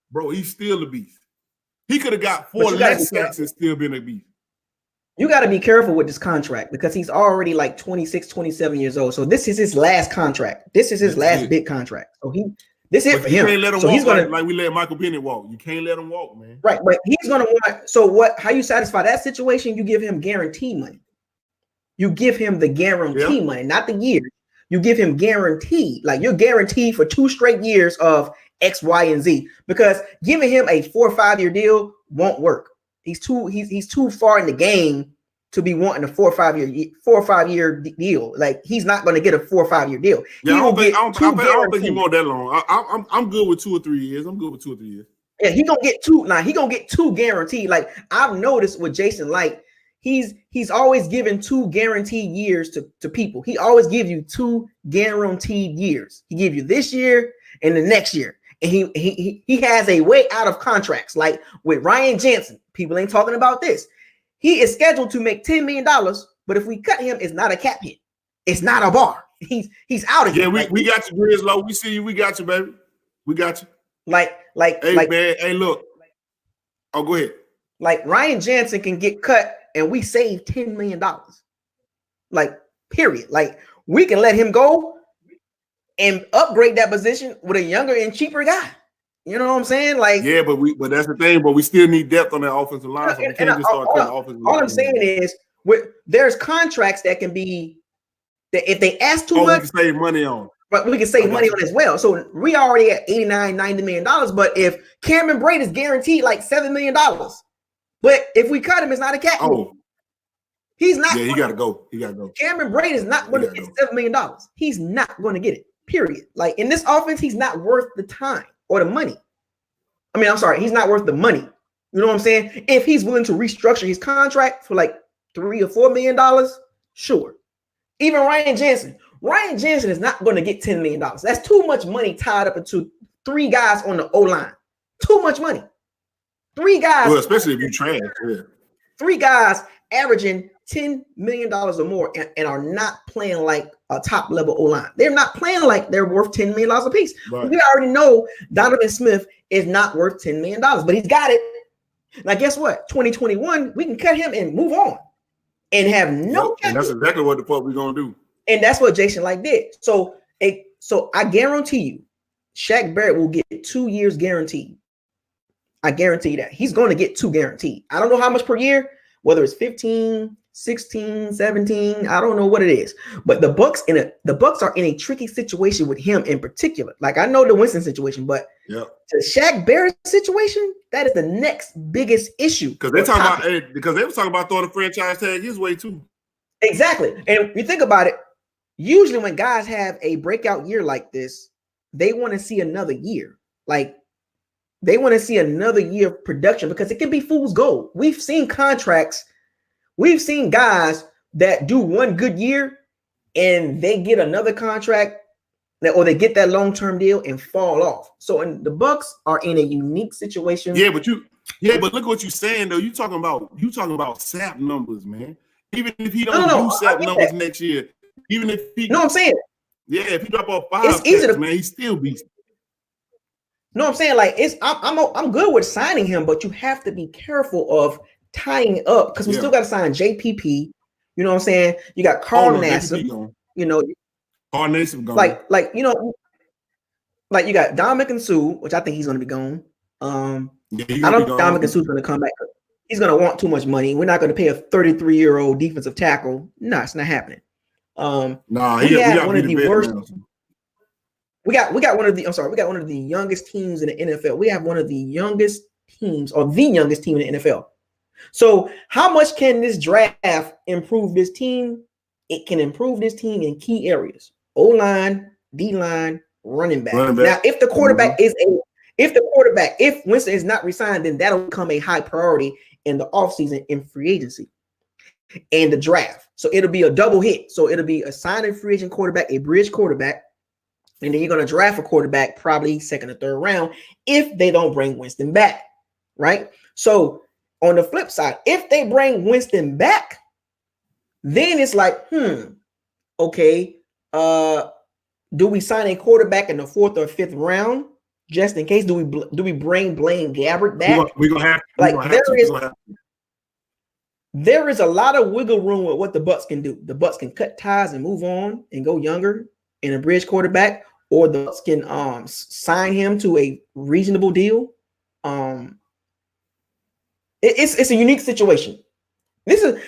bro, he's still a beast. He could have got 4 less sacks and still been a beast. You got to be careful with this contract because he's already like 26, 27 years old. So this is his last contract. This is his last big contract. So this is it for him. You can't let him walk he's gonna, like we let Michael Bennett walk. You can't let him walk, man. Right, but he's going to want. So what? How you satisfy that situation? You give him guarantee money. You give him the guarantee money, not the year. You give him guaranteed. Like you're guaranteed for 2 straight years of X, Y, and Z. Because giving him a 4 or 5 year deal won't work. He's too far in the game to be wanting a 4 or 5 year deal. Like he's not going to get a 4 or 5 year deal. Yeah, I don't think he want that long. I'm good with 2 or 3 years. I'm good with 2 or 3 years. Yeah, he gonna get 2. Now he gonna get 2 guaranteed. Like I've noticed with Jason Light, he's always given 2 guaranteed years to people. He always give you 2 guaranteed years. He give you this year and the next year. And he has a way out of contracts. Like with Ryan Jensen, people ain't talking about this. He is scheduled to make $10 million, but if we cut him, it's not a cap hit. It's not a bar. He's out of here. Yeah, we got you, Grizzlo. We see you. We got you, baby. We got you. Hey, man. Hey, look. Oh, go ahead. Like Ryan Jensen can get cut, and we save $10 million. Like, period. Like we can let him go and upgrade that position with a younger and cheaper guy. You know what I'm saying? Like, yeah, but that's the thing. But we still need depth on that offensive line, so we can't just start cutting offensive line. All I'm saying is, there's contracts that can be that if they ask too much, we can save money on. But we can save money on as well. So we already at $89-90 million. But if Cameron Brate is guaranteed like $7 million, but if we cut him, it's not a cat. He's not. Yeah, he got to go. He got to go. Cameron Brate is not going to get $7 million. He's not going to get it. Period. Like in this offense, he's not worth the time or the money. I mean, I'm sorry, he's not worth the money. You know what I'm saying? If he's willing to restructure his contract for like $3 or $4 million, sure. Even Ryan Jensen is not going to get $10 million. That's too much money tied up into 3 guys on the O-line. Too much money. 3 guys. Well, especially if you trash. Yeah. 3 guys averaging $10 million or more and are not playing like a top level O-line. They're not playing like they're worth $10 million a piece. Right. We already know Donovan Smith is not worth $10 million, but he's got it. Now, guess what? 2021, we can cut him and move on and have no. And that's exactly what the fuck we're going to do. And that's what Jason Licht did. So I guarantee you, Shaq Barrett will get 2 years guaranteed. I guarantee that. He's going to get 2 guaranteed. I don't know how much per year, whether it's 15, 16, 17, I don't know what it is. But the Bucs are in a tricky situation with him in particular. Like I know the Winston situation, but the Shaq Barrett situation, that is the next biggest issue. Because they were talking about throwing the franchise tag his way too. Exactly. And you think about it, usually when guys have a breakout year like this, they want to see another year. Like they want to see another year of production because it can be fool's gold. We've seen contracts. We've seen guys that do one good year and they get another contract or they get that long-term deal and fall off. So the Bucs are in a unique situation. Yeah, but look at what you're saying though. You talking about SAP numbers, man. Even if he don't do SAP numbers next year, even if he I'm saying. Yeah, if he drop off 5 man, he still beats. No, I'm saying like I'm good with signing him, but you have to be careful of tying it up because we still got to sign JPP. You know what I'm saying? You got Carl Nassib. You know, Carl Nassib gone. Like you know, like you got Dominican Sue, which I think he's going to be gone. I don't think Dominican Sue's going to come back. He's going to want too much money. We're not going to pay a 33-year-old defensive tackle. No, it's not happening. We got one of the worst. We got one of the youngest teams in the NFL. We have one of the youngest teams, or the youngest team in the NFL. So, how much can this draft improve this team? It can improve this team in key areas: O-line, D-line, running back. Now, if the quarterback if Winston is not resigned, then that'll become a high priority in the offseason in free agency and the draft. So it'll be a double hit. So it'll be a signing free agent quarterback, a bridge quarterback, and then you're going to draft a quarterback probably 2nd or 3rd round if they don't bring Winston back, right? So on the flip side, if they bring Winston back, then it's like, okay, do we sign a quarterback in the 4th or 5th round just in case? Do we bring Blaine Gabbert back? We're gonna have there is a lot of wiggle room with what the Bucs can do. The Bucs can cut ties and move on and go younger in a bridge quarterback, or the Bucs can sign him to a reasonable deal. It's a unique situation. The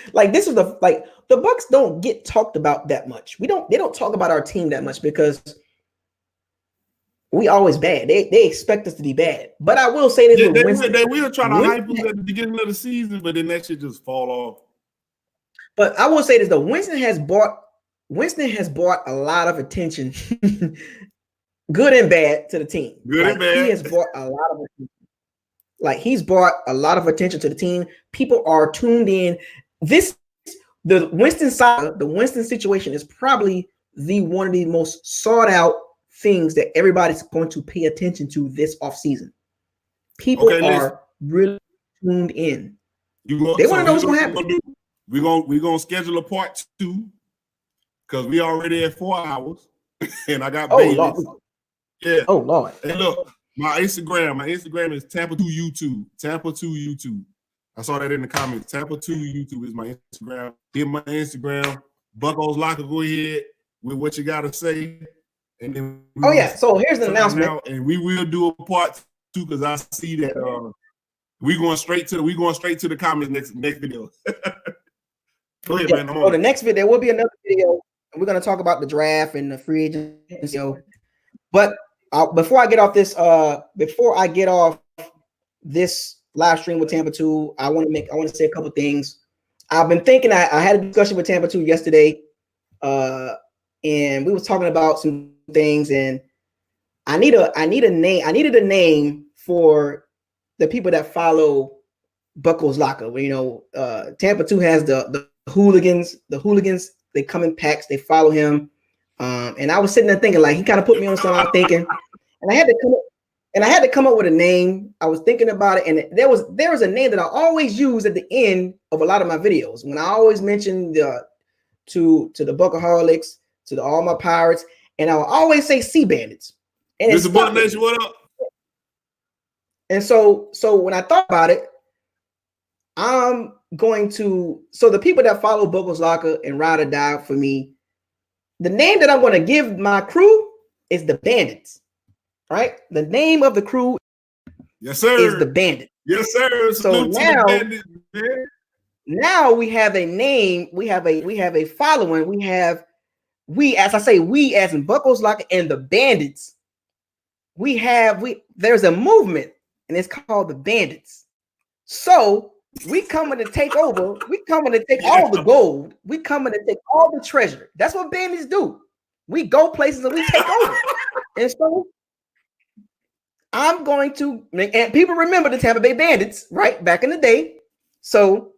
Bucs don't get talked about that much. They don't talk about our team that much because we always bad. They expect us to be bad. But I will say this: they will try to hype us at the beginning of the season, but then that shit just fall off. But I will say this: Winston has brought a lot of attention, good and bad, to the team. Good and bad. He has brought a lot of attention. He's brought a lot of attention to the team. People are tuned in. The Winston situation is probably one of the most sought out things that everybody's going to pay attention to this offseason. People are really tuned in. They want to know what's going to happen. We're gonna schedule a part 2 because we already at 4 hours, and I got babies. Lord. Yeah. Oh Lord. And look, my Instagram is Tampa 2 YouTube. Tampa 2 YouTube. I saw that in the comments. Tampa 2 YouTube is my Instagram. Hit my Instagram. Bucos Locker, go ahead with what you gotta say. And then so here's the announcement. And we will do a part too, because I see that we going straight to the comments next video. Go ahead, man. So the next video, there will be another video, and we're gonna talk about the draft and the free agency. But before I get off this live stream with Tampa 2, I want to say a couple things. I've been thinking. I had a discussion with Tampa 2 yesterday, and we was talking about some things, and I needed a name for the people that follow Bucos Locker. Tampa 2 has the hooligans. The hooligans, they come in packs, they follow him. And I was sitting there thinking, like, he kind of put me on something. I was thinking, and I had to come up with a name. I was thinking about it, and there was a name that I always use at the end of a lot of my videos. When I always mention to the Buckaholics, to all my Pirates, and I will always say Sea Bandits. And Mr. Buck Nation, what up? And so when I thought about it, I'm going to, so the people that follow Bucos Locker and ride or die for me, the name that I'm going to give my crew is the Bandits. Right? The name of the crew, yes, sir, is the Bandits. Yes, sir. So now we have a name, we have a following, as in Bucos Locker and the Bandits. There's a movement, and it's called the Bandits. So we coming to take over. We coming to take all the gold. We coming to take all the treasure. That's what bandits do. We go places and we take over. And so I'm going to, and people remember the Tampa Bay Bandits, right? Back in the day. So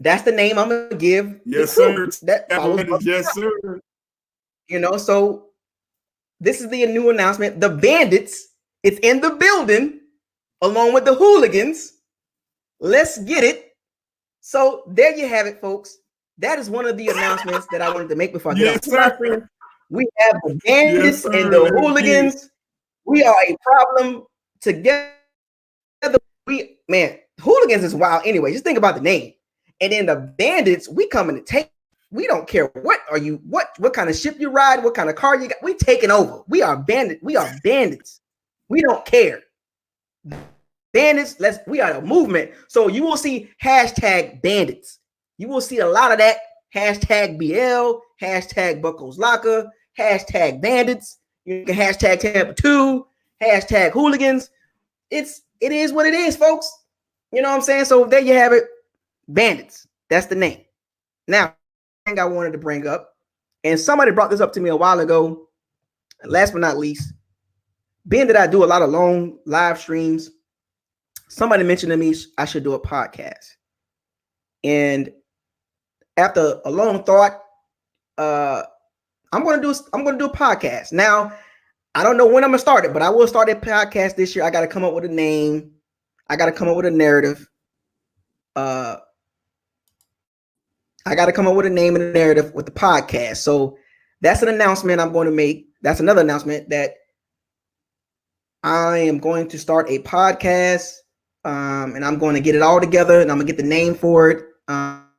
that's the name I'm gonna give. Yes, sir. Yes, sir. So this is the new announcement. The Bandits, it's in the building, along with the hooligans. Let's get it. So there you have it, folks. That is one of the announcements that I wanted to make before I get off. We have the Bandits and the hooligans. We are a problem together. Hooligans is wild anyway. Just think about the name. And then the Bandits, we coming to take. We don't care what kind of ship you ride, what kind of car you got. We taking over. We are bandits. We are bandits. We don't care. Bandits, we are a movement. So you will see hashtag bandits. You will see a lot of that. Hashtag BL, hashtag Bucos Locker, hashtag bandits. You can hashtag Tampa 2, hashtag hooligans. It is what it is, folks. You know what I'm saying? So there you have it. Bandits. That's the name. Now, thing I wanted to bring up, and somebody brought this up to me a while ago. Last but not least, being that I do a lot of long live streams, somebody mentioned to me I should do a podcast. And after a long thought, I'm gonna do a podcast. Now, I don't know when I'm gonna start it, but I will start a podcast this year. I gotta come up with a name. I gotta come up with a narrative. I got to come up with a name and a narrative with the podcast. So that's an announcement I'm going to make. That's another announcement that I am going to start a podcast, and I'm going to get it all together, and I'm going to get the name for it. Y'all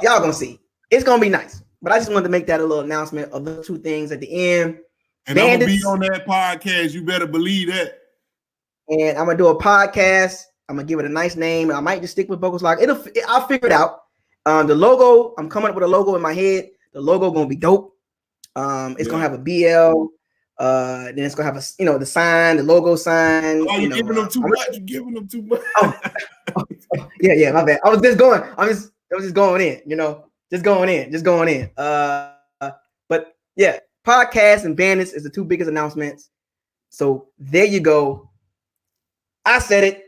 going to see. It's going to be nice. But I just wanted to make that a little announcement of the two things at the end. And Bandits, I'm going to be on that podcast. You better believe that. And I'm going to do a podcast. I'm gonna give it a nice name. I might just stick with Bucos Locker. I'll figure it out. The logo, I'm coming up with a logo in my head. The logo gonna be dope. It's gonna have a BL. Then it's gonna have the sign, the logo sign. Oh, you're giving them too much. You're giving them too much. Yeah, my bad. I was just going in. Just going in. But yeah, podcast and bandits is the two biggest announcements. So there you go. I said it.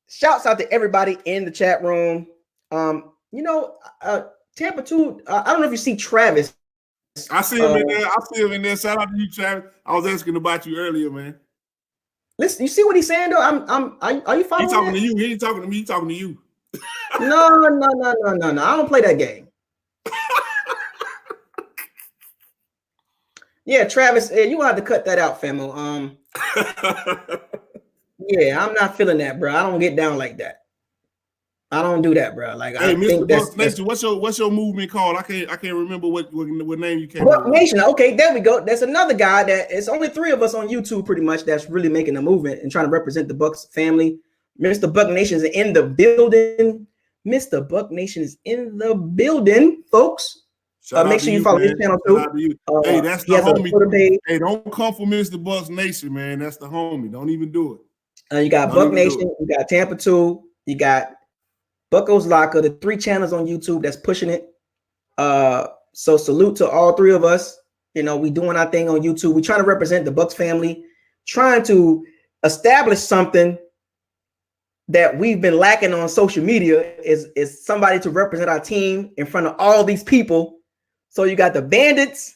Shouts out to everybody in the chat room. Tampa 2. I don't know if you see Travis. I see him in there. I see him in there. Shout out to you, Travis. I was asking about you earlier, man. Listen, you see what he's saying though? Are you following? He's talking to you. He ain't talking to me. He's talking to you. No. I don't play that game. Yeah, Travis, you gonna have to cut that out, famo. Yeah, I'm not feeling that, bro. I don't get down like that. I don't do that, bro. Like Hey, I Mr. think Bucks that's Nation, what's your movement called? I can't remember what name you came Buck up with. Nation. Okay, there we go. That's another guy that it's only 3 of us on YouTube, pretty much, that's really making a movement and trying to represent the Bucks family. Mr. Buck Nation is in the building. Mr. Buck Nation is in the building, folks. Make sure you follow his channel too. Shout out to you. Hey, that's He the has a homie. Twitter page. Hey, don't come for Mr. Bucks Nation, man. That's the homie. Don't even do it. You got Buck Nation. You got Tampa 2. You got Bucos Locker. The 3 channels on YouTube that's pushing it. So salute to all 3 of us. You know, we doing our thing on YouTube. We trying to represent the Bucks family, trying to establish something that we've been lacking on social media is somebody to represent our team in front of all these people. So you got the Bandits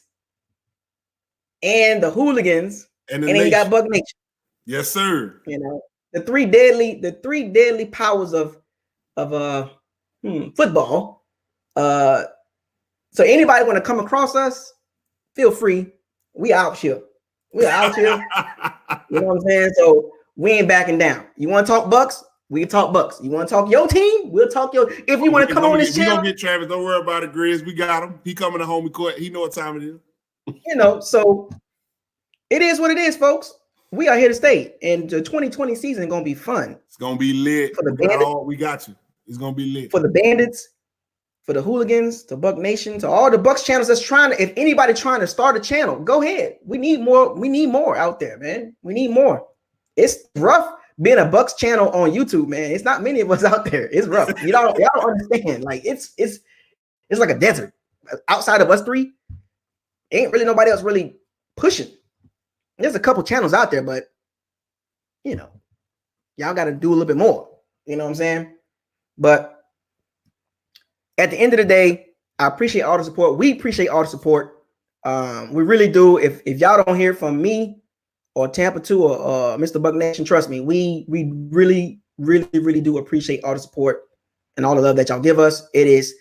and the Hooligans, and then you got Buck Nation. Yes, sir. You know, the three deadly powers of football. So anybody want to come across us, feel free. We out here. We are out here. You know what I'm saying? So we ain't backing down. You want to talk Bucks? We talk Bucks. You want to talk your team? We'll talk your. If you want to come on this channel, we gonna get Travis. Don't worry about it, Grizz. We got him. He coming to homie court. He know what time it is. You know, so it is what it is, folks. We are here to stay, and the 2020 season is gonna be fun. It's gonna be lit. For the Bandits, we got you. It's gonna be lit for the Bandits, for the Hooligans, to Buck Nation, to all the Bucks channels that's trying to. If anybody trying to start a channel, go ahead. We need more. We need more out there, man. We need more. It's rough being a Bucks channel on YouTube, man. It's not many of us out there. It's rough. Y'all don't understand. Like it's like a desert. Outside of us 3, ain't really nobody else really pushing. There's a couple channels out there, but you know, y'all got to do a little bit more. You know what I'm saying? But at the end of the day, I appreciate all the support. We appreciate all the support. We really do. If y'all don't hear from me or Tampa 2 or Mr. Buck Nation, trust me, we really do appreciate all the support and all the love that y'all give us. It is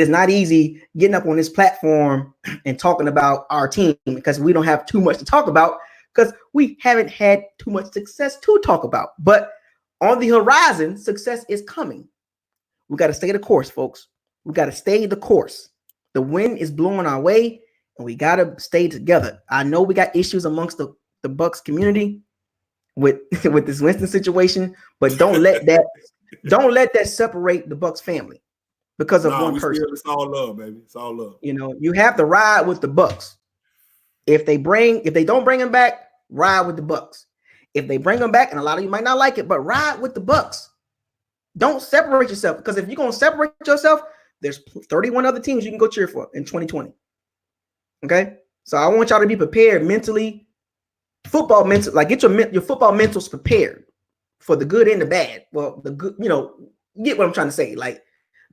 not easy getting up on this platform and talking about our team because we don't have too much to talk about because we haven't had too much success to talk about. But on the horizon, success is coming. We got to stay the course, folks. We got to stay the course. The wind is blowing our way, and we got to stay together. I know we got issues amongst the Bucks community with this Winston situation, but don't let that separate the Bucks family because of one person. It's all love, baby. It's all love. You know, you have to ride with the Bucks. If they don't bring him back, ride with the Bucks. If they bring him back, and a lot of you might not like it, but ride with the Bucks. Don't separate yourself, because if you're gonna separate yourself, there's 31 other teams you can go cheer for in 2020. Okay, so I want y'all to be prepared mentally, football mental, like get your football mentals prepared for the good and the bad. Well, the good, you know, you get what I'm trying to say. Like,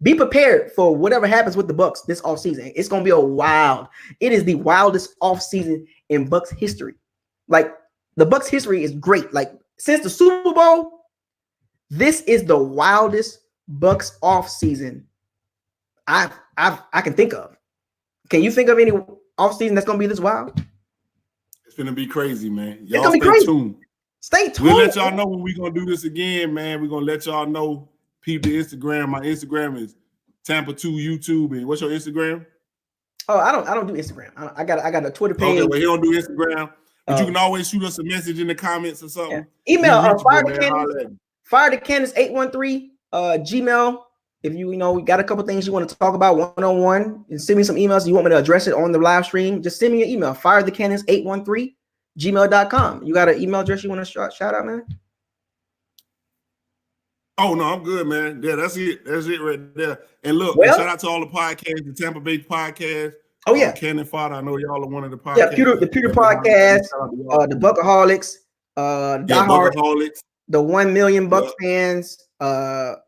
be prepared for whatever happens with the Bucks this offseason. It's gonna be it is the wildest offseason in Bucks history. Like, the Bucks history is great. Like, since the Super Bowl, this is the wildest Bucks offseason I can think of. Can you think of any offseason that's gonna be this wild? It's gonna be crazy, man. It's Y'all gonna be stay crazy. tuned. Stay tuned. We'll let y'all know when we're gonna do this again, man. We're gonna let y'all know. Peep the Instagram. My Instagram is Tampa 2 YouTube. And what's your Instagram? Oh, I don't do Instagram. I got a Twitter page. Okay, well, he don't do Instagram. But you can always shoot us a message in the comments or something. Yeah. Email fire the Candace 813 Gmail. If you know we got a couple things you want to talk about one-on-one, and send me some emails. You want me to address it on the live stream, just send me an email. firethecandace813 gmail.com. You got an email address you want to shout out, man? Oh no, I'm good, man. Yeah, that's it. That's it right there. And look, shout out to all the podcasts, the Tampa Bay podcast. Oh yeah, Cannon Fodder. I know y'all are one of the podcasts. Yeah, the Pewter podcast, the Buckaholics, Buckaholics, the 1 million Bucks fans,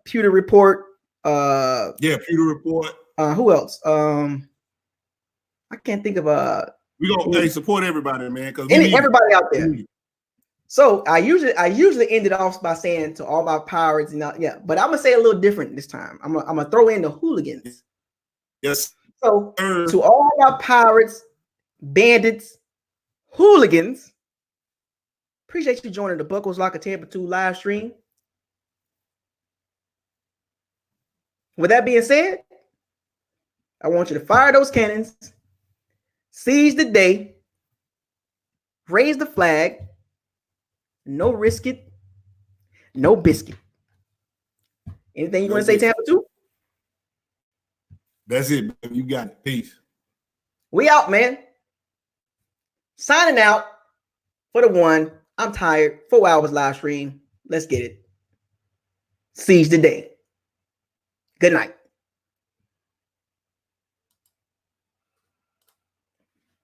Pewter Report. Pewter Report. Who else? I can't think of we gonna support everybody, man. Because everybody out there. So I usually end it off by saying to all my pirates, but I'm gonna say a little different this time. I'm gonna throw in the hooligans. Yes. So to all my pirates, bandits, hooligans, appreciate you joining the Bucos Locker Tampa 2 live stream. With that being said, I want you to fire those cannons, seize the day, raise the flag, no risk it, no biscuit. Anything you want to say, Tampa 2? That's it, man. You got it. Peace. We out, man. Signing out for the one. I'm tired. 4 hours live stream. Let's get it. Seize the day. Good night.